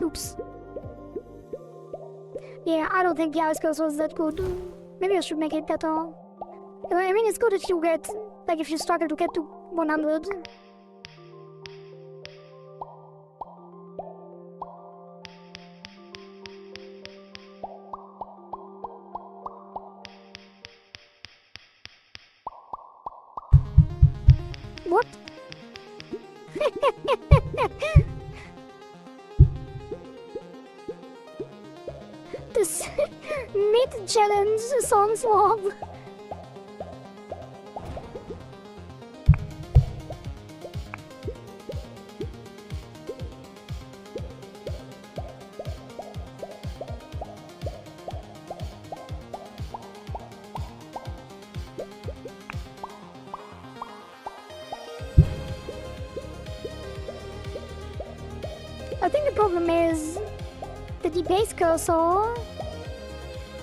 A: Oops. Yeah, I don't think the ice curse was that good. Maybe I should make it better. I mean, it's good if you get, like, if you struggle to get to 100. What? This mid-challenge song swap. I think the problem is that the base cursor,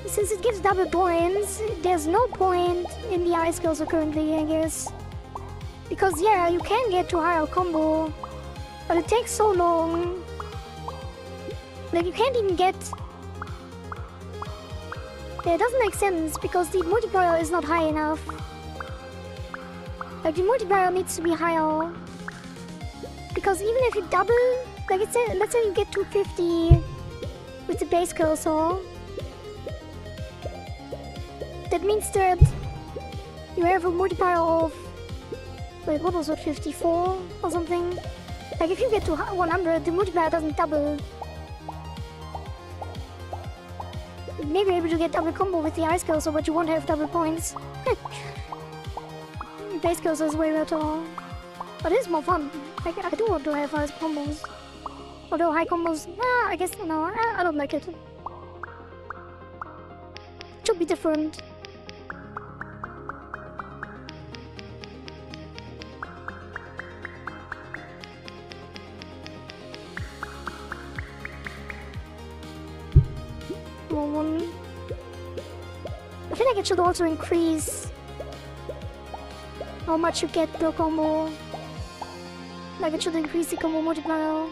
A: since it gives double points, there's no point in the ice cursor currently, I guess. Because yeah, you can get to higher combo, but it takes so long. Like you can't even get... Yeah, it doesn't make sense because the multiplier is not high enough. Like the multiplier needs to be higher. Because even if you double, like let's say you get 250 with the base cursor, that means that you have a multiplier of, wait, what was it, 54 or something? Like if you get to 100, the multiplier doesn't double. You may be able to get double combo with the ice cursor, but you won't have double points. Base cursor is way better. But it's more fun. Like, I do want to have high combos. Although high combos, I guess, no, I don't like it. Should be different. I feel like it should also increase how much you get per combo. Like it should increase the combo multiplier.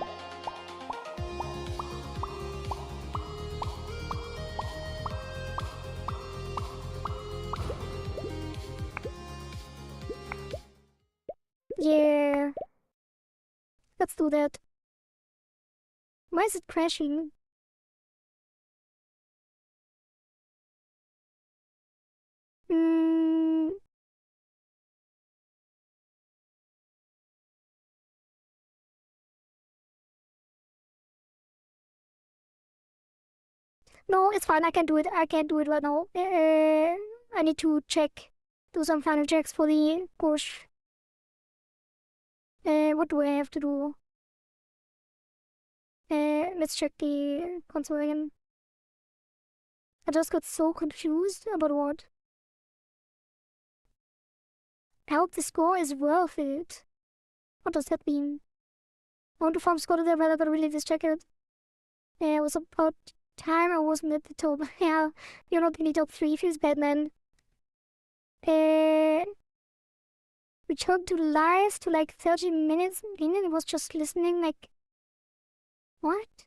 A: Yeah. Let's do that. Why is it crashing? No, it's fine. I can do it. I can't do it right now. I need to check. Do some final checks for the course. What do I have to do? Let's check the console again. I just got so confused about what. I hope the score is worth it. What does that mean? I want to farm score today, but I gotta really just check it. It was about time I wasn't at the top. Yeah, you're not in the top 3, feels bad, man. Return to live to like 30 minutes. It was just listening, like... What?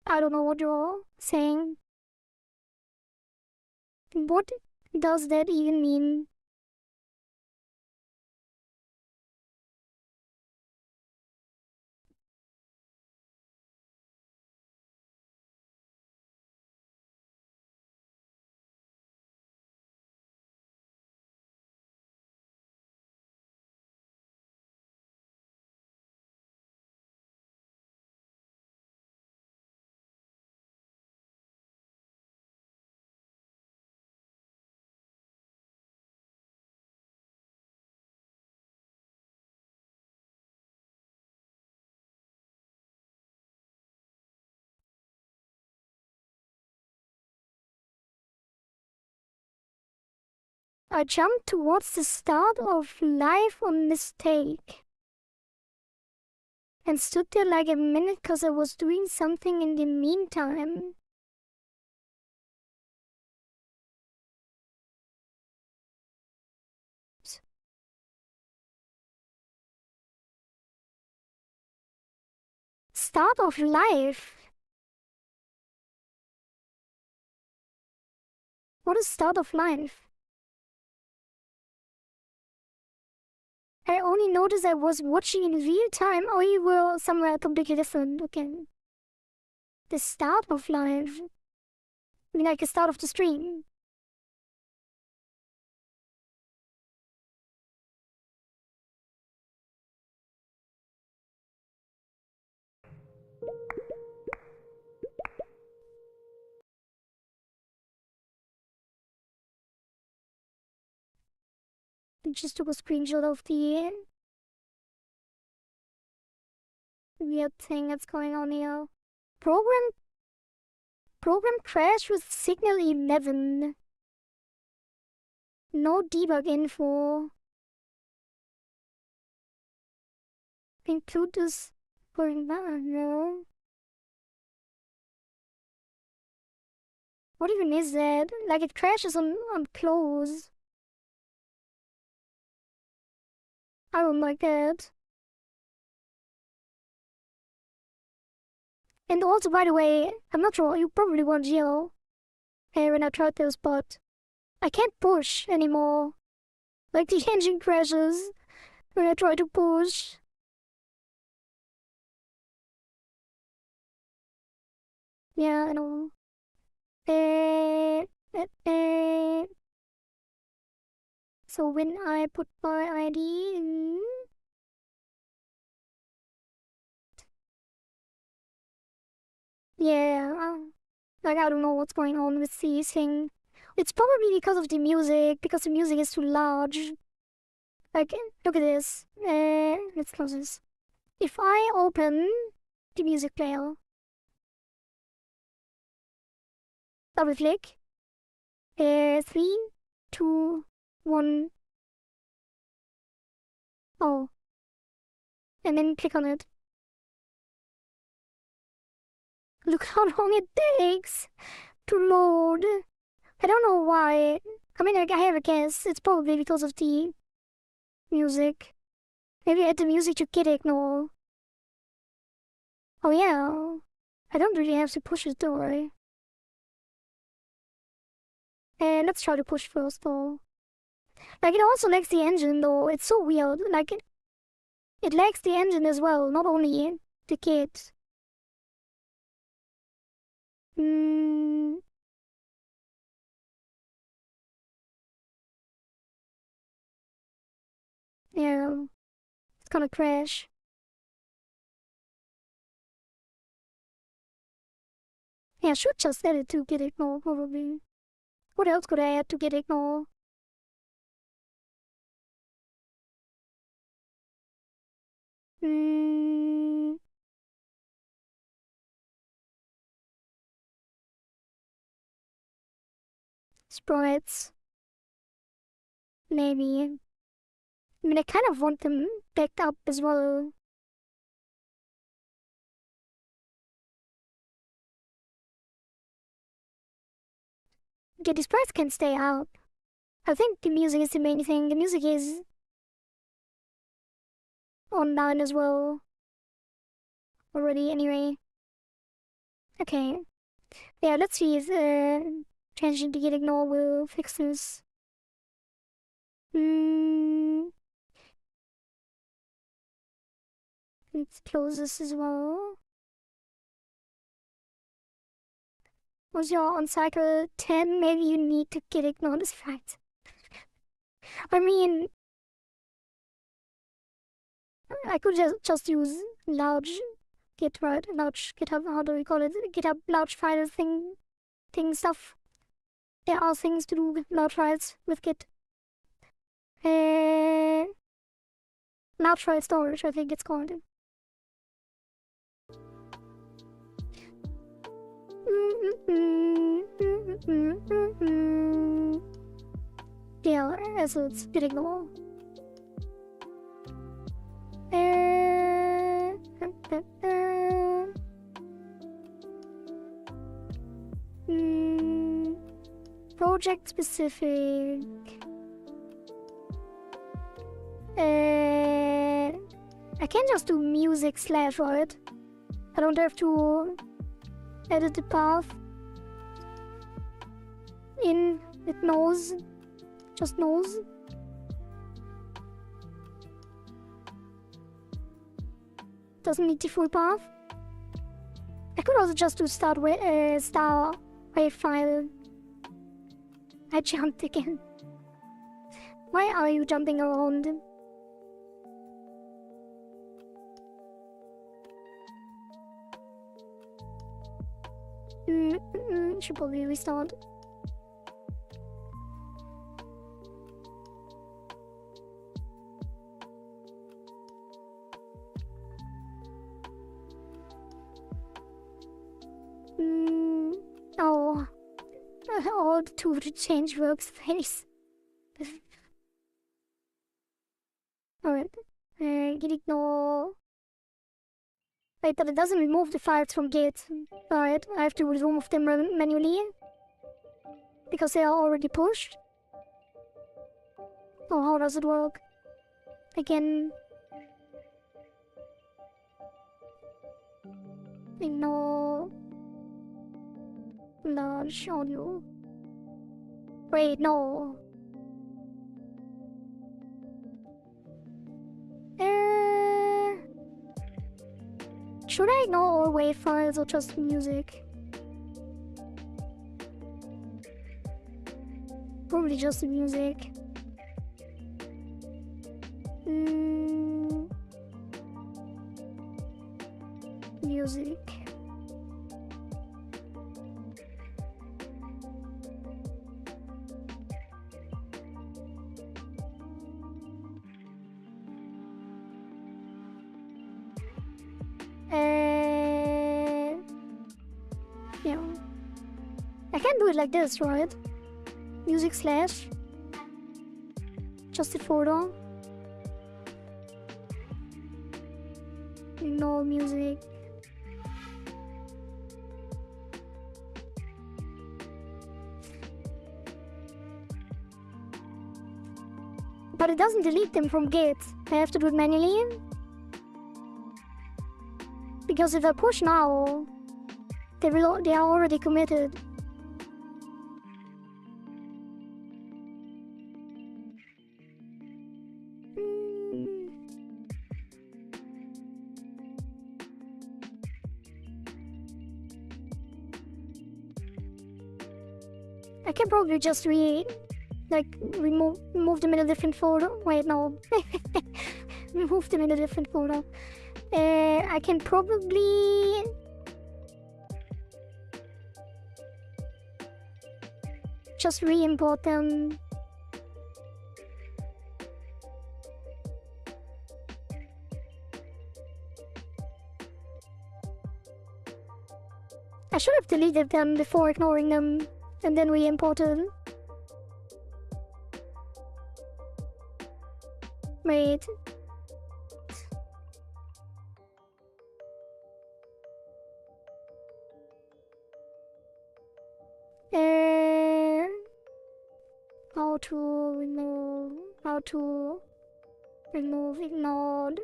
A: I don't know what you're saying. What does that even mean? I jumped towards the start of live on mistake. And stood there like a minute cause I was doing something in the meantime. Start of live? What is start of live? I only noticed I was watching in real time. Oh, you were somewhere completely different. Okay. The start of live. I mean, like the start of the stream. I just took a screenshot of the weird thing that's going on here. Program crash with signal 11. No debug info. include this for no. What even is that? Like it crashes on close. I don't like that. And also, by the way, I'm not sure, you probably won't yell when I tried this, but I can't push anymore. Like the engine crashes when I try to push. Yeah, I know. So when I put my ID in, yeah, like I don't know what's going on with this thing. It's probably because of the music, because the music is too large. Like, look at this. Let's close this. If I open the music player, double click, 3, 2, 1, oh, and then click on it. Look how long it takes to load. I don't know why. I mean, like, I have a guess. It's probably because of the music. Maybe add the music to get ignore. Oh yeah. I don't really have to push it, don't worry. And let's try to push first though. Like it also lags the engine though. It's so weird. Like it lags the engine as well, not only the kit. Hmm. Yeah. It's gonna crash. Yeah, I should just add it to get ignore probably. What else could I add to get ignore? Hmm. Sprites. Maybe. I mean, I kind of want them backed up as well. Okay, the sprites can stay out. I think the music is the main thing. The music is online as well. Already, anyway. Okay. Yeah, let's see if changing the get ignore will fix this. Hmm. Let's close this as well. Was you're on cycle 10, maybe you need to get ignore this fact. I mean, I could just use large git, right? Large GitHub, how do we call it? GitHub large file thing stuff. There are things to do with large files with Git. Large file storage, I think it's called. Yeah, so it's getting low. Project specific. I can just do music slash right. I don't have to edit the path. In it knows, just knows. Doesn't need the full path. I could also just do star wave file. I jumped again. Why are you jumping around? Should probably restart. Oh. Oh, the tool to change workspace. Alright. Git ignore. Wait, but it doesn't remove the files from Git. Right, I have to remove them manually. Because they are already pushed. Oh, how does it work? Again. Ignore. Large audio. Wait, no. Should I ignore all WAV files or just music? Probably just the music. Music. Yeah. I can do it like this, right? Music slash. Just a folder. Ignore music. But it doesn't delete them from Git. I have to do it manually. Because if I push now, they are already committed. I can probably just remove them in a different folder. Wait, no. Remove them in a different folder. I can probably just re-import them. I should have deleted them before ignoring them and then re-imported. Wait. How to remove ignored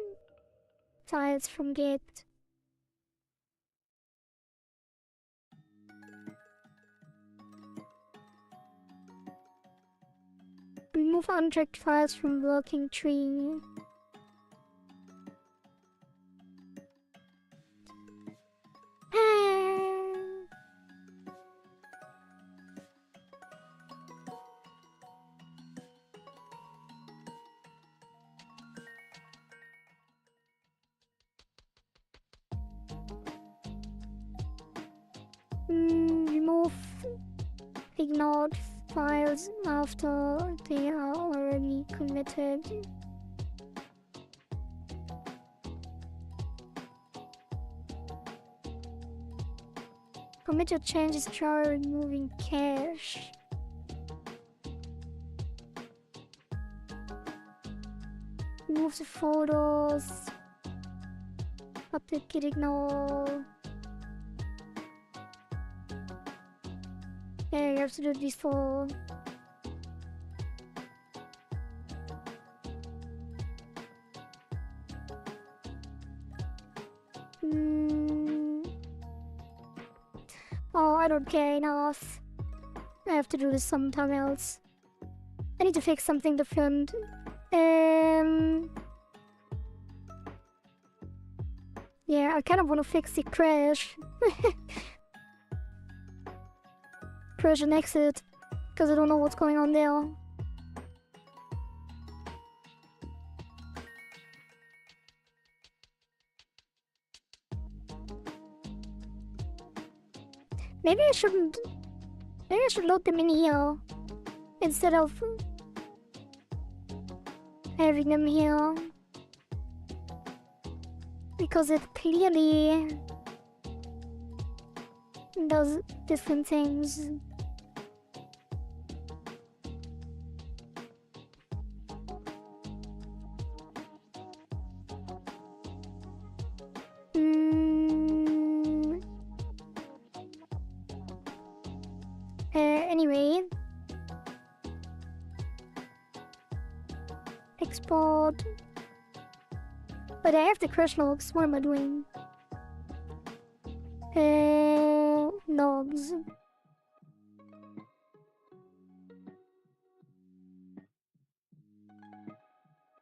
A: files from Git. Remove unchecked files from working tree. Remove ignored files after they are already committed. Committed changes try removing cache. Remove the photos. Update git ignore. Yeah, you have to do it before. Oh, I don't care enough. I have to do this sometime else. I need to fix something different. Yeah, I kind of want to fix the crash. Crash and exit, because I don't know what's going on there. Maybe I shouldn't. Maybe I should load them in here instead of having them here, because it clearly does different things. Anyway. Export. But I have the crash logs. What am I doing? Logs.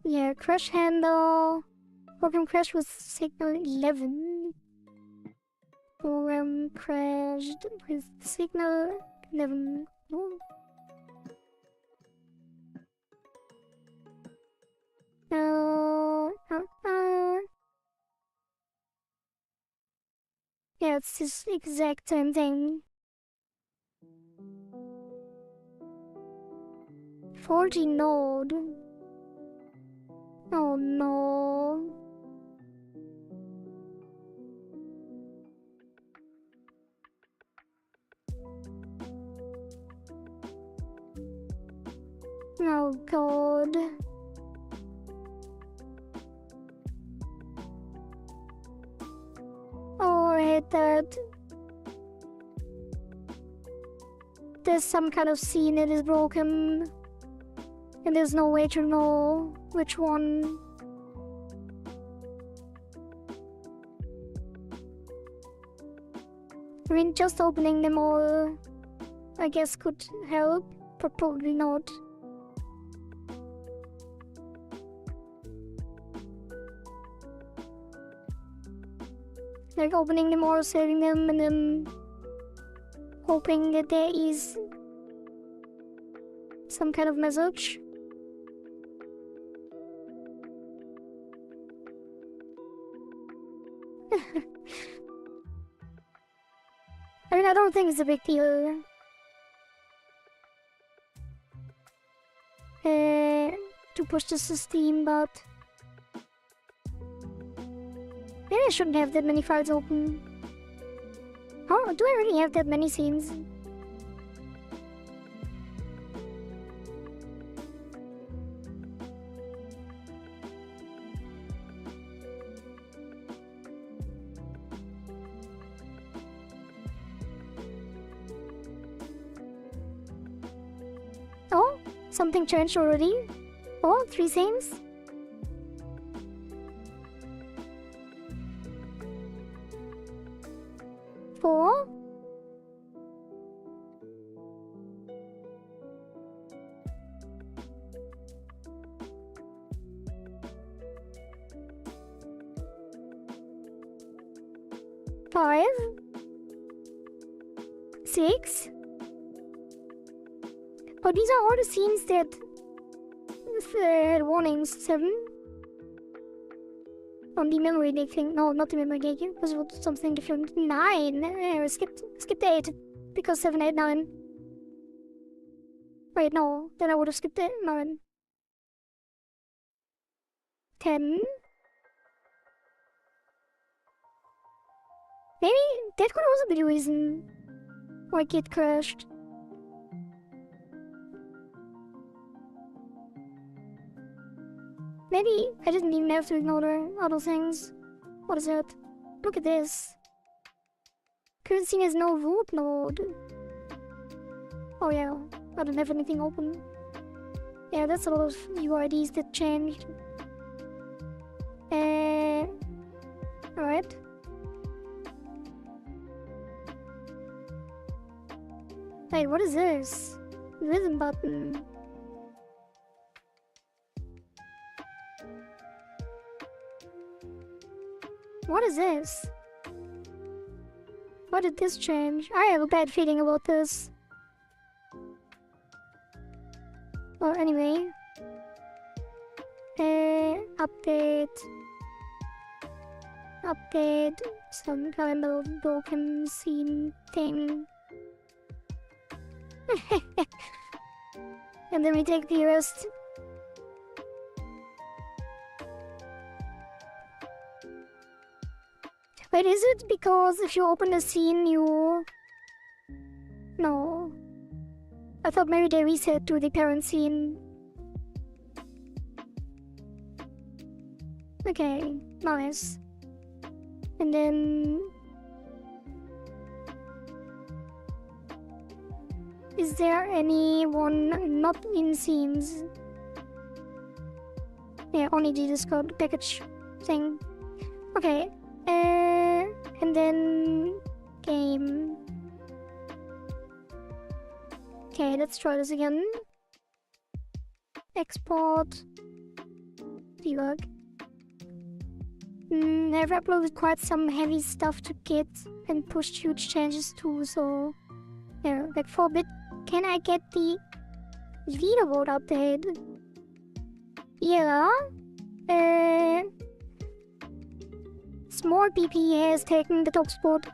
A: Yeah, crash handle. Program crash was signal 11. Program crashed with signal 11. No. Yeah, it's this exact same thing. 4G node. Oh no. Oh god. Oh, I hate that. There's some kind of scene that is broken. And there's no way to know which one. I mean, just opening them all, I guess, could help, but probably not. Like opening them all, saving them, and then hoping that there is some kind of message. I mean, I don't think it's a big deal. To push this to Steam, but maybe I shouldn't have that many files open. Oh, do I really have that many scenes? Oh, something changed already? Oh, 3 scenes? Four? Five? 6? Oh, these are all the scenes that had warnings. 7? On the memory leak thing. No, not the memory leak. It was something different. 9. I skipped 8 because 7, 8, 9. Wait, no. Then I would have skipped it. 9. 10. Maybe that could also be the reason why Kid crashed. Maybe I didn't even have to ignore the other things. What is that? Look at this. Current scene has no root node. Oh yeah, I don't have anything open. Yeah, that's a lot of UIDs that changed. Alright. Wait, what is this? Rhythm button. What is this? Why did this change? I have a bad feeling about this. Well, anyway. Update. Update. Some kind of broken scene thing. And then we take the rest. Wait, is it because if you open the scene you... No. I thought maybe they reset to the parent scene. Okay, nice. And then... Is there anyone not in scenes? Yeah, only the Discord package thing. Okay. And then game. Okay, let's try this again. Export. Debug. I've uploaded quite some heavy stuff to Git and pushed huge changes too, so yeah, like 4-bit. Can I get the leaderboard update? Yeah. Small PP has taken the top spot.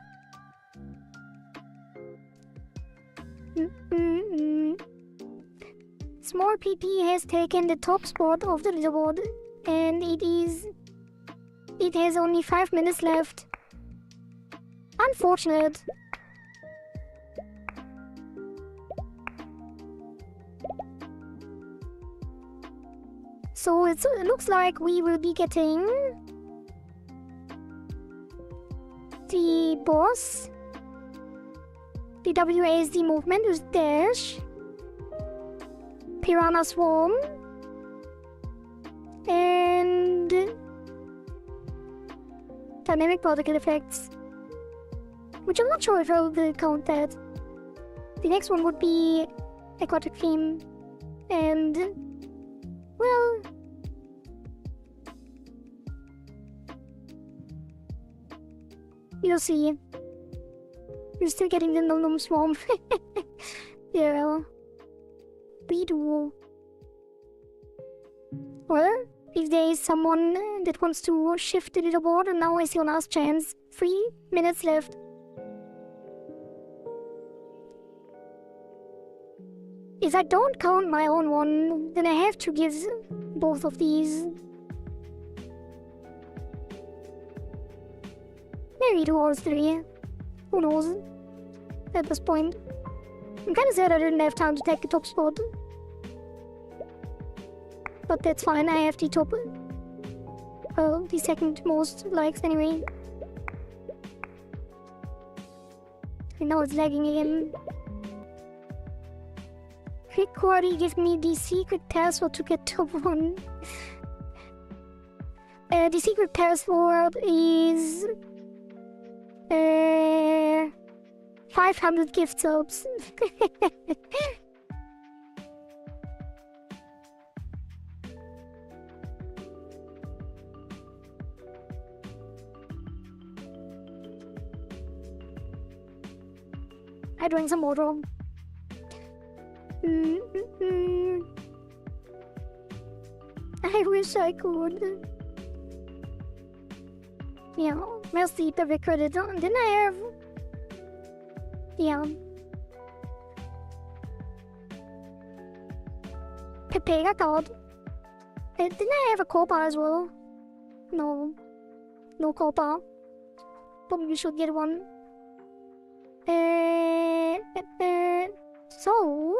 A: Small PP has taken the top spot of the leaderboard, and it has only 5 minutes left. Unfortunate. So it looks like we will be getting the boss, the WASD movement with dash, Piranha Swarm, and dynamic particle effects, which I'm not sure if I will count that. The next one would be aquatic theme, and well, you'll see. You're still getting the Num Swarm. Yeah. Redo. Well, if there is someone that wants to shift the leaderboard, and now is your last chance. 3 minutes left. If I don't count my own one, then I have to give both of these. Maybe to all 3. Who knows? At this point. I'm kinda sad I didn't have time to take the top spot. But that's fine, I have the top... well, the second most likes anyway. And now it's lagging again. Quick Quarry, give me the secret password to get top 1. The secret password is... 500 gift subs. I drank some water. I wish I could. Yeah, merci per the credit. Didn't I have... yeah. Pepega card. Didn't I have a Copa as well? No. No Copa. Probably should get one. So...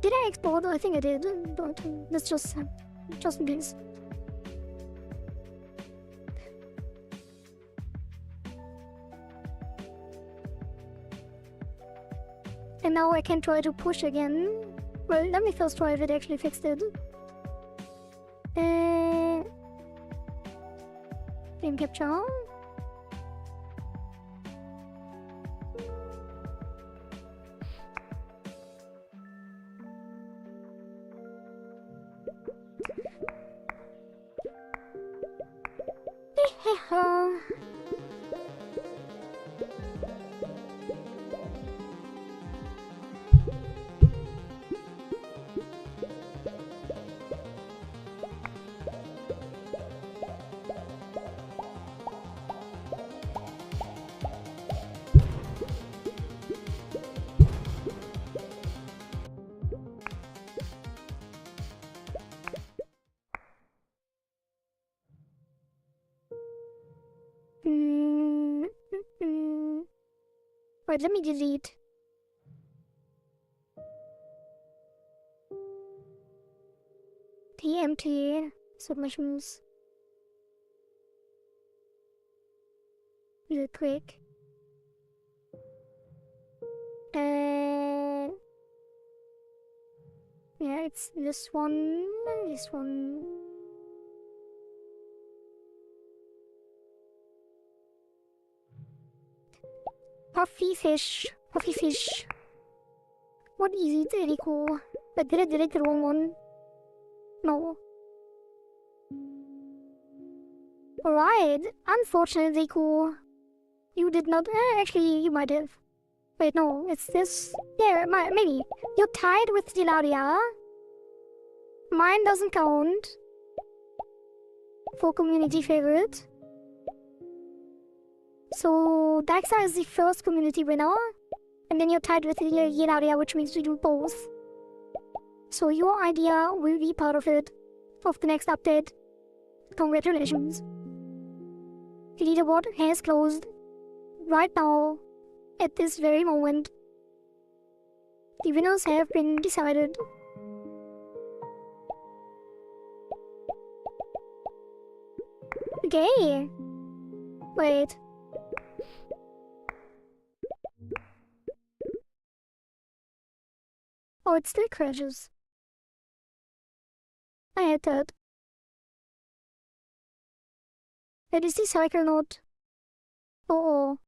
A: did I export? I think I did, but let's just in case. And now I can try to push again. Well, let me first try if it actually fixed it. Frame capture. Wait, let me delete. The empty submissions. Real quick. it's this one, this one. Puffy fish, puffy fish. What is it, Eriko? I did it the wrong one. No. Alright, unfortunately, Eriko. You did not. Actually, you might have. Wait, no, it's this. Yeah, maybe. You're tied with Dilaria. Mine doesn't count. For community favorite. So, Daxa is the first community winner. And then you're tied with Dilaria, which means we do both. So, your idea will be part of it. Of the next update. Congratulations. The leaderboard has closed. Right now. At this very moment. The winners have been decided. Okay. Wait. Oh, it still crashes. I hate that. It is the cycle node. Oh.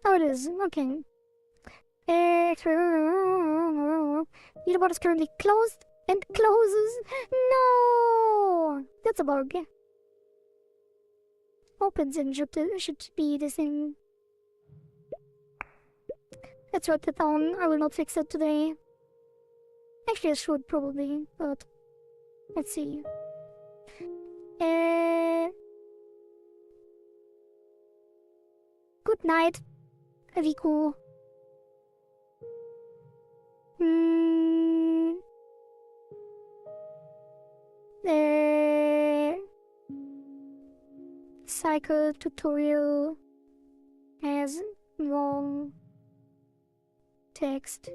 A: Oh, it is. Okay. Leaderboard is currently closed and closes. No! That's a bug. Opens and should be the thing. Let's write it down. I will not fix it today. Actually, I should probably, but let's see. Good night, Riku. Cycle tutorial has wrong text.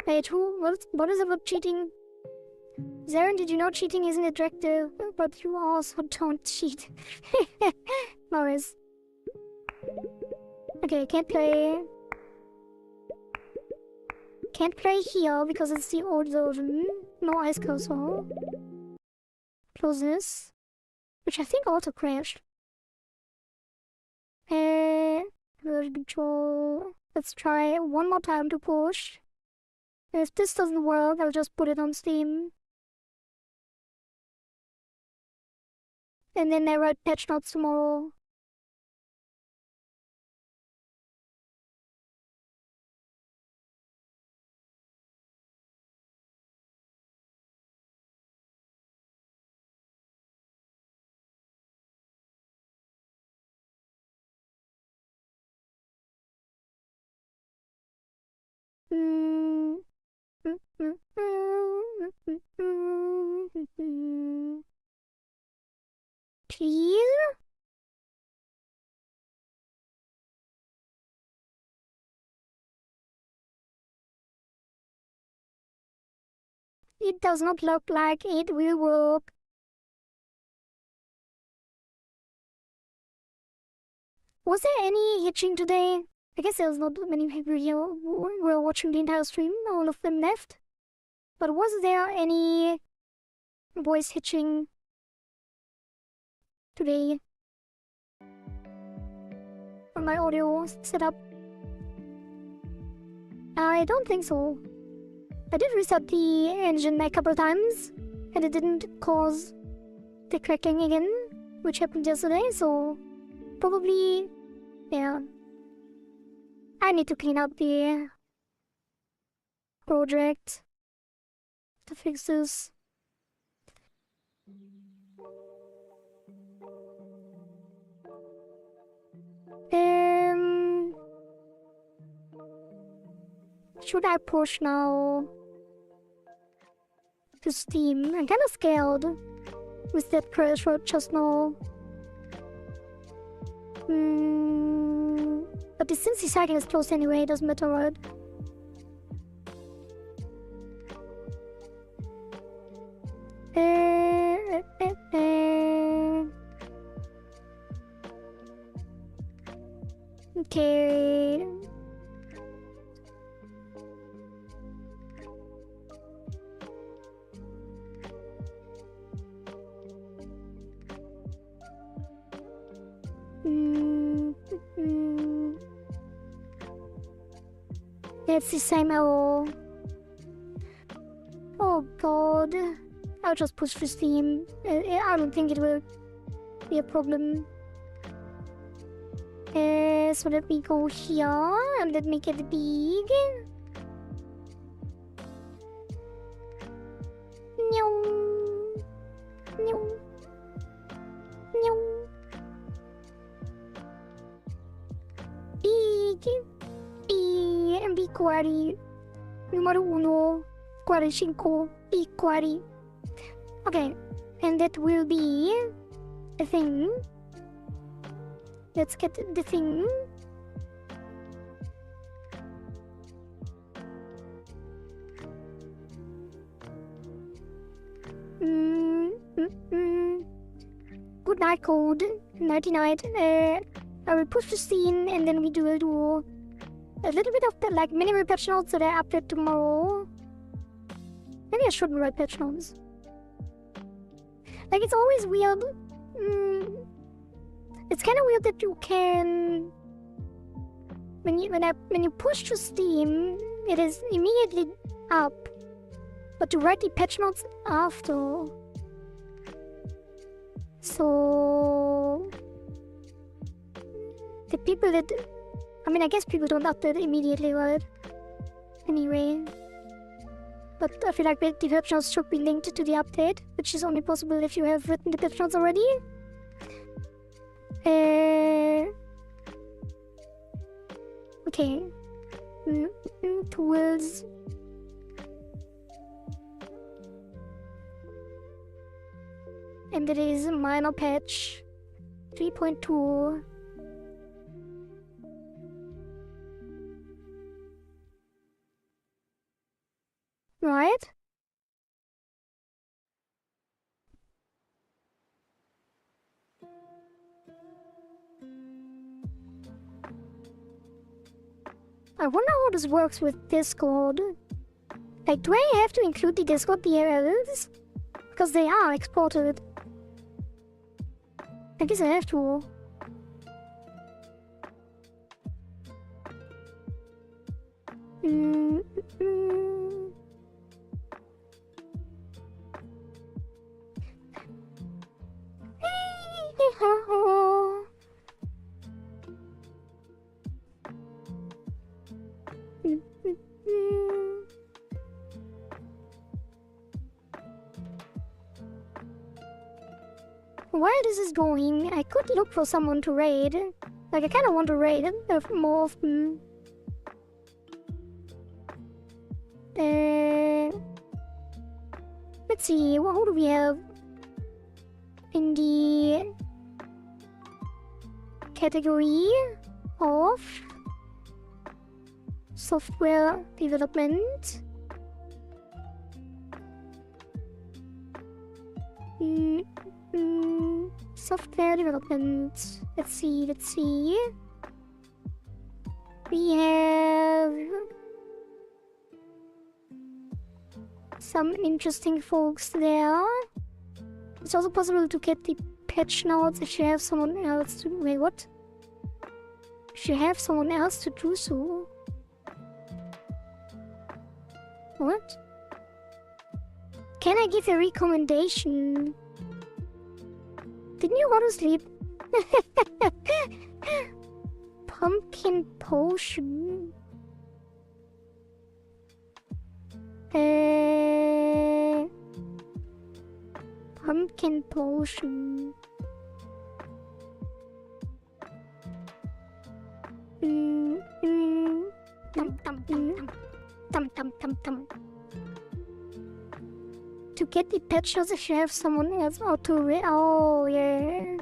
A: Wait, what is about cheating? Zaren, did you know cheating isn't a directive? But you also don't cheat. Morris. Okay, can't play. Can't play here because it's the old version. No ice cursor. Close this. Which I think also crashed. Version control. Let's try one more time to push. If this doesn't work, I'll just put it on Steam. And then I write patch notes tomorrow. Please? It does not look like it will work. Was there any hitching today? I guess there's not many people here who were watching the entire stream, all of them left. But was there any voice hitching today on my audio setup? I don't think so. I did reset the engine a couple times, and it didn't cause the cracking again, which happened yesterday, so probably, yeah. I need to clean up the project to fix this. Should I push now to Steam? I'm kinda scared with that crash right just now. But since the cycle is closed anyway, it doesn't matter, right? Okay. It's the same arrow. Oh god. I'll just push this theme. I don't think it will be a problem. So let me go here and let me get big. Meow. Meow. Meow. Big. Big quarry. Numero 1. 45. Big quarry. Okay. And that will be a thing. Let's get the thing. Good night, code. Nighty night. I will push the scene and then we will do a little bit of the like mini patch notes that I update tomorrow. Maybe I shouldn't write patch notes. Like it's always weird. It's kind of weird that you can when you push to Steam, it is immediately up, but to write the patch notes after. So the people that I guess people don't update immediately, right? Anyway, but I feel like the patch notes should be linked to the update, which is only possible if you have written the patch notes already. Okay. Tools. And it is minor patch 3.2. Right? I wonder how this works with Discord. Like, do I have to include the Discord URLs? Because they are exported. I guess I have to. Where this is going, I could look for someone to raid. Like, I kind of want to raid more often. Let's see, who do we have in the category of software development? Software development. Let's see. We have some interesting folks there. It's also possible to get the patch notes if you have someone else to... Wait, what? If you have someone else to do so. What? Can I give a recommendation? Didn't you want to sleep? Pumpkin potion. Pumpkin potion. To get the patch notes if you have someone else or to oh yeah.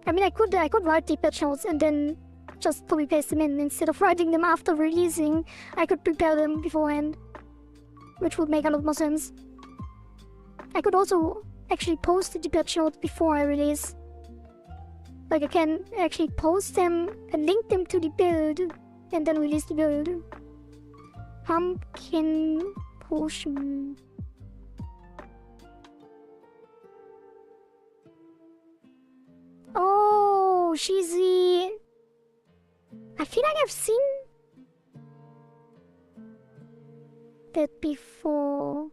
A: I could write the patch notes and then just copy paste them in instead of writing them after releasing. I could prepare them beforehand, which would make a lot more sense. I could also actually post the patch notes before I release. Like I can actually post them and link them to the build and then release the build. Pumpkin potion. Oh, she's the... I feel like I've seen that before.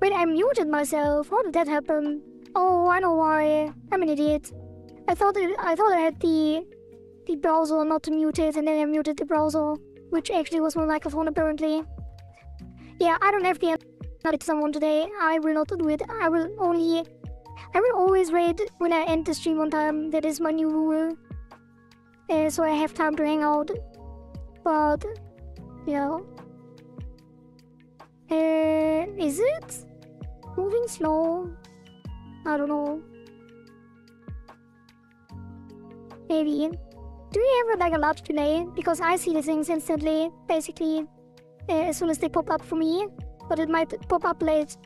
A: Wait, I muted myself. How did that happen? Oh, I know why. I'm an idiot. I thought I had the browser not muted, and then I muted the browser, which actually was my microphone apparently. Yeah, I don't have the answer to someone today. I will not do it. I will always raid when I end the stream on time. That is my new rule. So I have time to hang out. But yeah. Is it moving slow? I don't know. Maybe. Do you have like a large delay? Because I see the things instantly, basically, as soon as they pop up for me. But it might pop up late.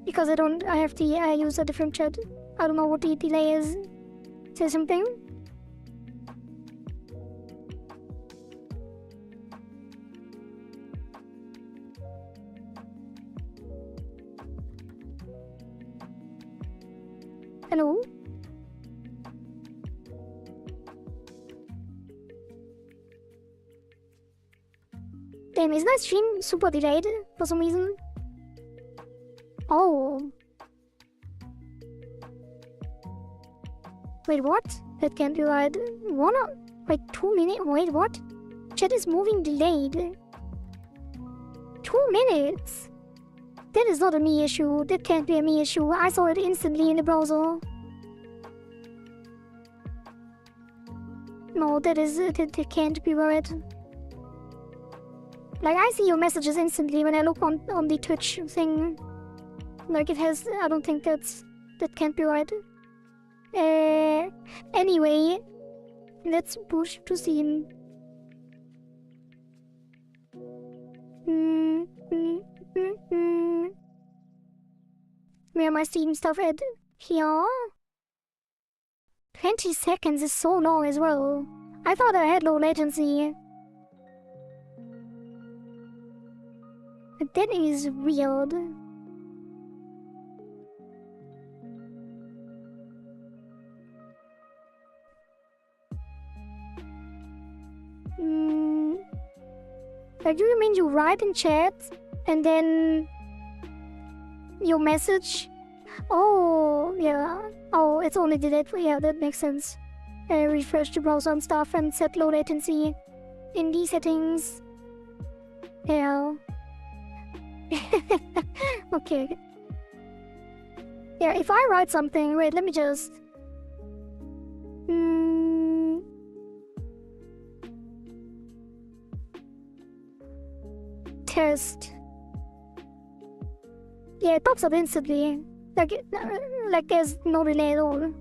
A: Because I use a different chat. I don't know what the delay is. Say something? Hello? Damn, is my stream super delayed for some reason? Oh. Wait, what? That can't be right. Wait, 2 minutes? Wait, what? Chat is moving delayed. 2 minutes? That is not a me issue. That can't be a me issue. I saw it instantly in the browser. No, that can't be right. Like, I see your messages instantly when I look on the Twitch thing. Like, I don't think that can't be right. Anyway, let's push to scene. Where my Steam stuff at? Here? 20 seconds is so long as well. I thought I had low latency. But that is weird. Like, do you mean you write in chat and then your message? Oh, yeah. Oh, it's only delayed. Yeah, that makes sense. Refresh the browser and stuff and set low latency in these settings. Yeah. Okay. Yeah, if I write something, wait, let me just... Test. Yeah, it pops up instantly. Like there's no delay at all.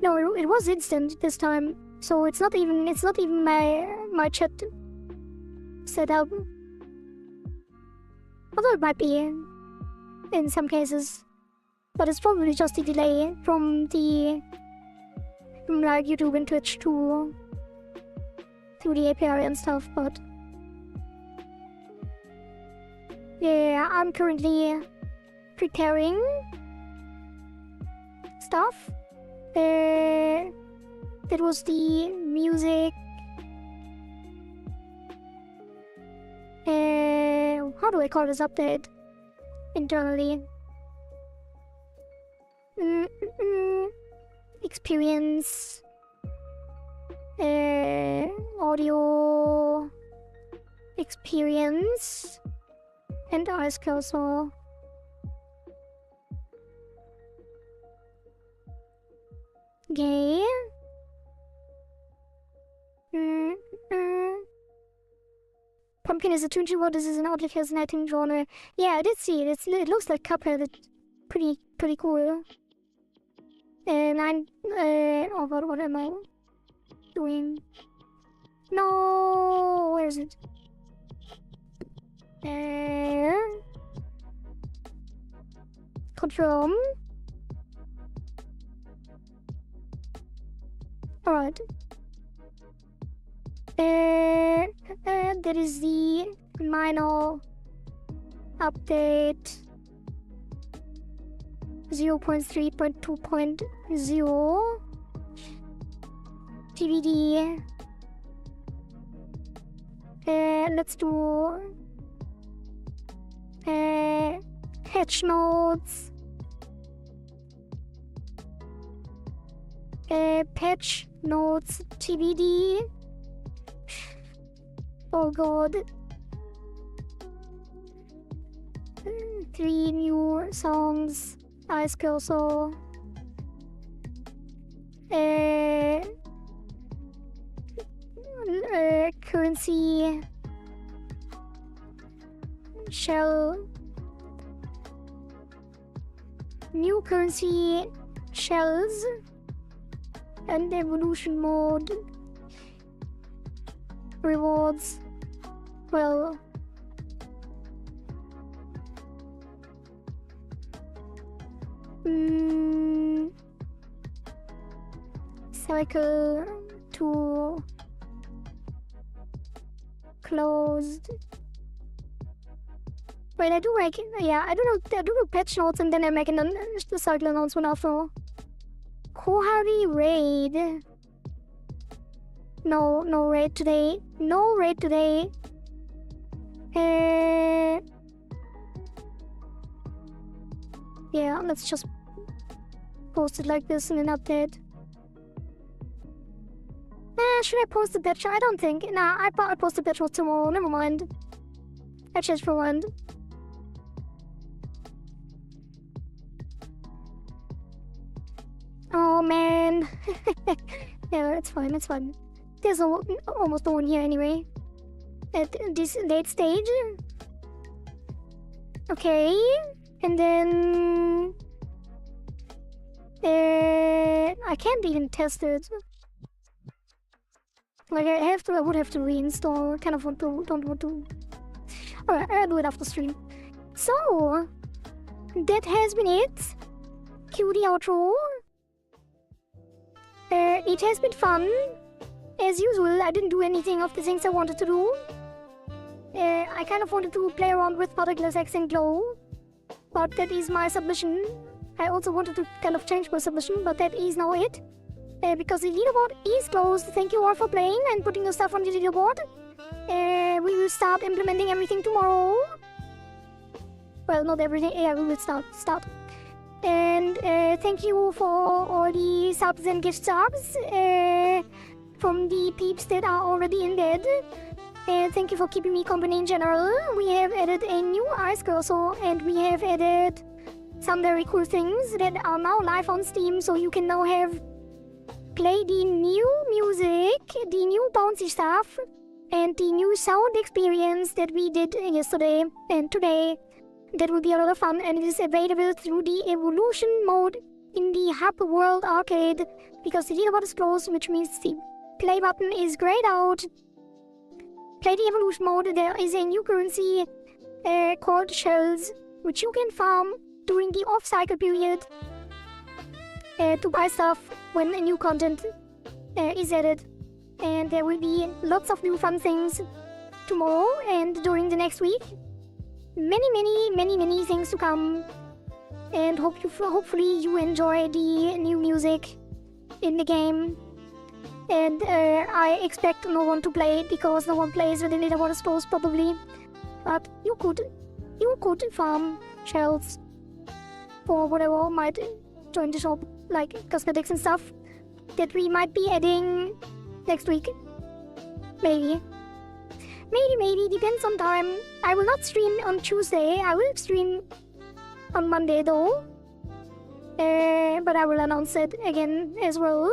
A: No, it was instant this time, so it's not even my chat set up. Although it might be in some cases, but it's probably just a delay from like YouTube and Twitch to through the API and stuff, but yeah, I'm currently preparing stuff. That was the music. How do I call this update internally? Experience. Audio experience and ask also. Okay. Pumpkin is a tuned what this is an oddly fascinating genre. Yeah, I did see it. It looks like Cuphead. It's pretty cool. Oh god, what am I doing? No, where is it? Confirm. Alright. That is the minor update 0.3.2.0 TBD. Let's do patch notes. Patch notes TBD. Oh god. 3 new songs. Ice also. Currency. Shell. New currency shells. And evolution mode. Rewards. Well. Cycle to closed. Wait, I do patch notes and then I make the cycle announcement after. Kohari raid. No raid today. No raid today. Yeah, let's just post it like this in an update. Should I post the patch? I don't think. Nah, I post the patch notes tomorrow. Never mind. I changed for one. Oh man. Yeah, it's fine. It's fine. There's almost no one here anyway. At this late stage. Okay. And then I can't even test it. Like I would have to reinstall. Kind of don't want to. Alright, I'll do it after stream. So that has been it. Cue the outro. It has been fun. As usual, I didn't do anything of the things I wanted to do. I kind of wanted to play around with Particulars X and Glow. But that is my submission. I also wanted to kind of change my submission, but that is now it. Because the leaderboard is closed. Thank you all for playing and putting your stuff on the leaderboard. We will start implementing everything tomorrow. Well, not everything. Yeah, we will start. And thank you for all the subs and gift subs from the peeps that are already in bed. And thank you for keeping me company in general. We have added a new ice cursor and we have added some very cool things that are now live on Steam, so you can now play the new music, the new bouncy stuff, and the new sound experience that we did yesterday and today. That will be a lot of fun, and it is available through the evolution mode in the Hub World Arcade, because the leaderboard is closed, which means the play button is grayed out. Play the evolution mode. There is a new currency called shells, which you can farm during the off-cycle period to buy stuff when a new content is added. and there will be lots of new fun things tomorrow and during the next week. Many things to come, and hopefully you enjoy the new music in the game. And I expect no one to play because no one plays with the leaderboard, I suppose, probably. But you could farm shells for whatever might join the shop, like cosmetics and stuff that we might be adding next week. Maybe, depends on time. I will not stream on Tuesday. I will stream on Monday though. But I will announce it again as well.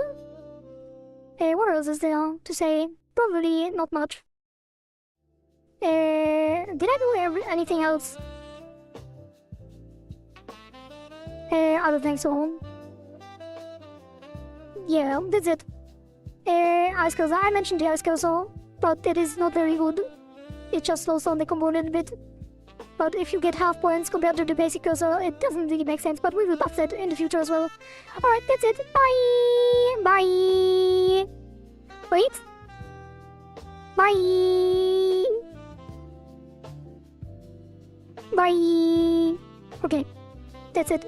A: What else is there to say? Probably not much. Did I do anything else? I don't think so. Yeah, that's it. Ice cursor. I mentioned the ice cursor, but it is not very good. It just slows down the component a bit. But if you get half points compared to the basic cursor, it doesn't really make sense, but we will buff that in the future as well. Alright, that's it. Bye! Bye! Wait. Bye! Bye! Okay, that's it.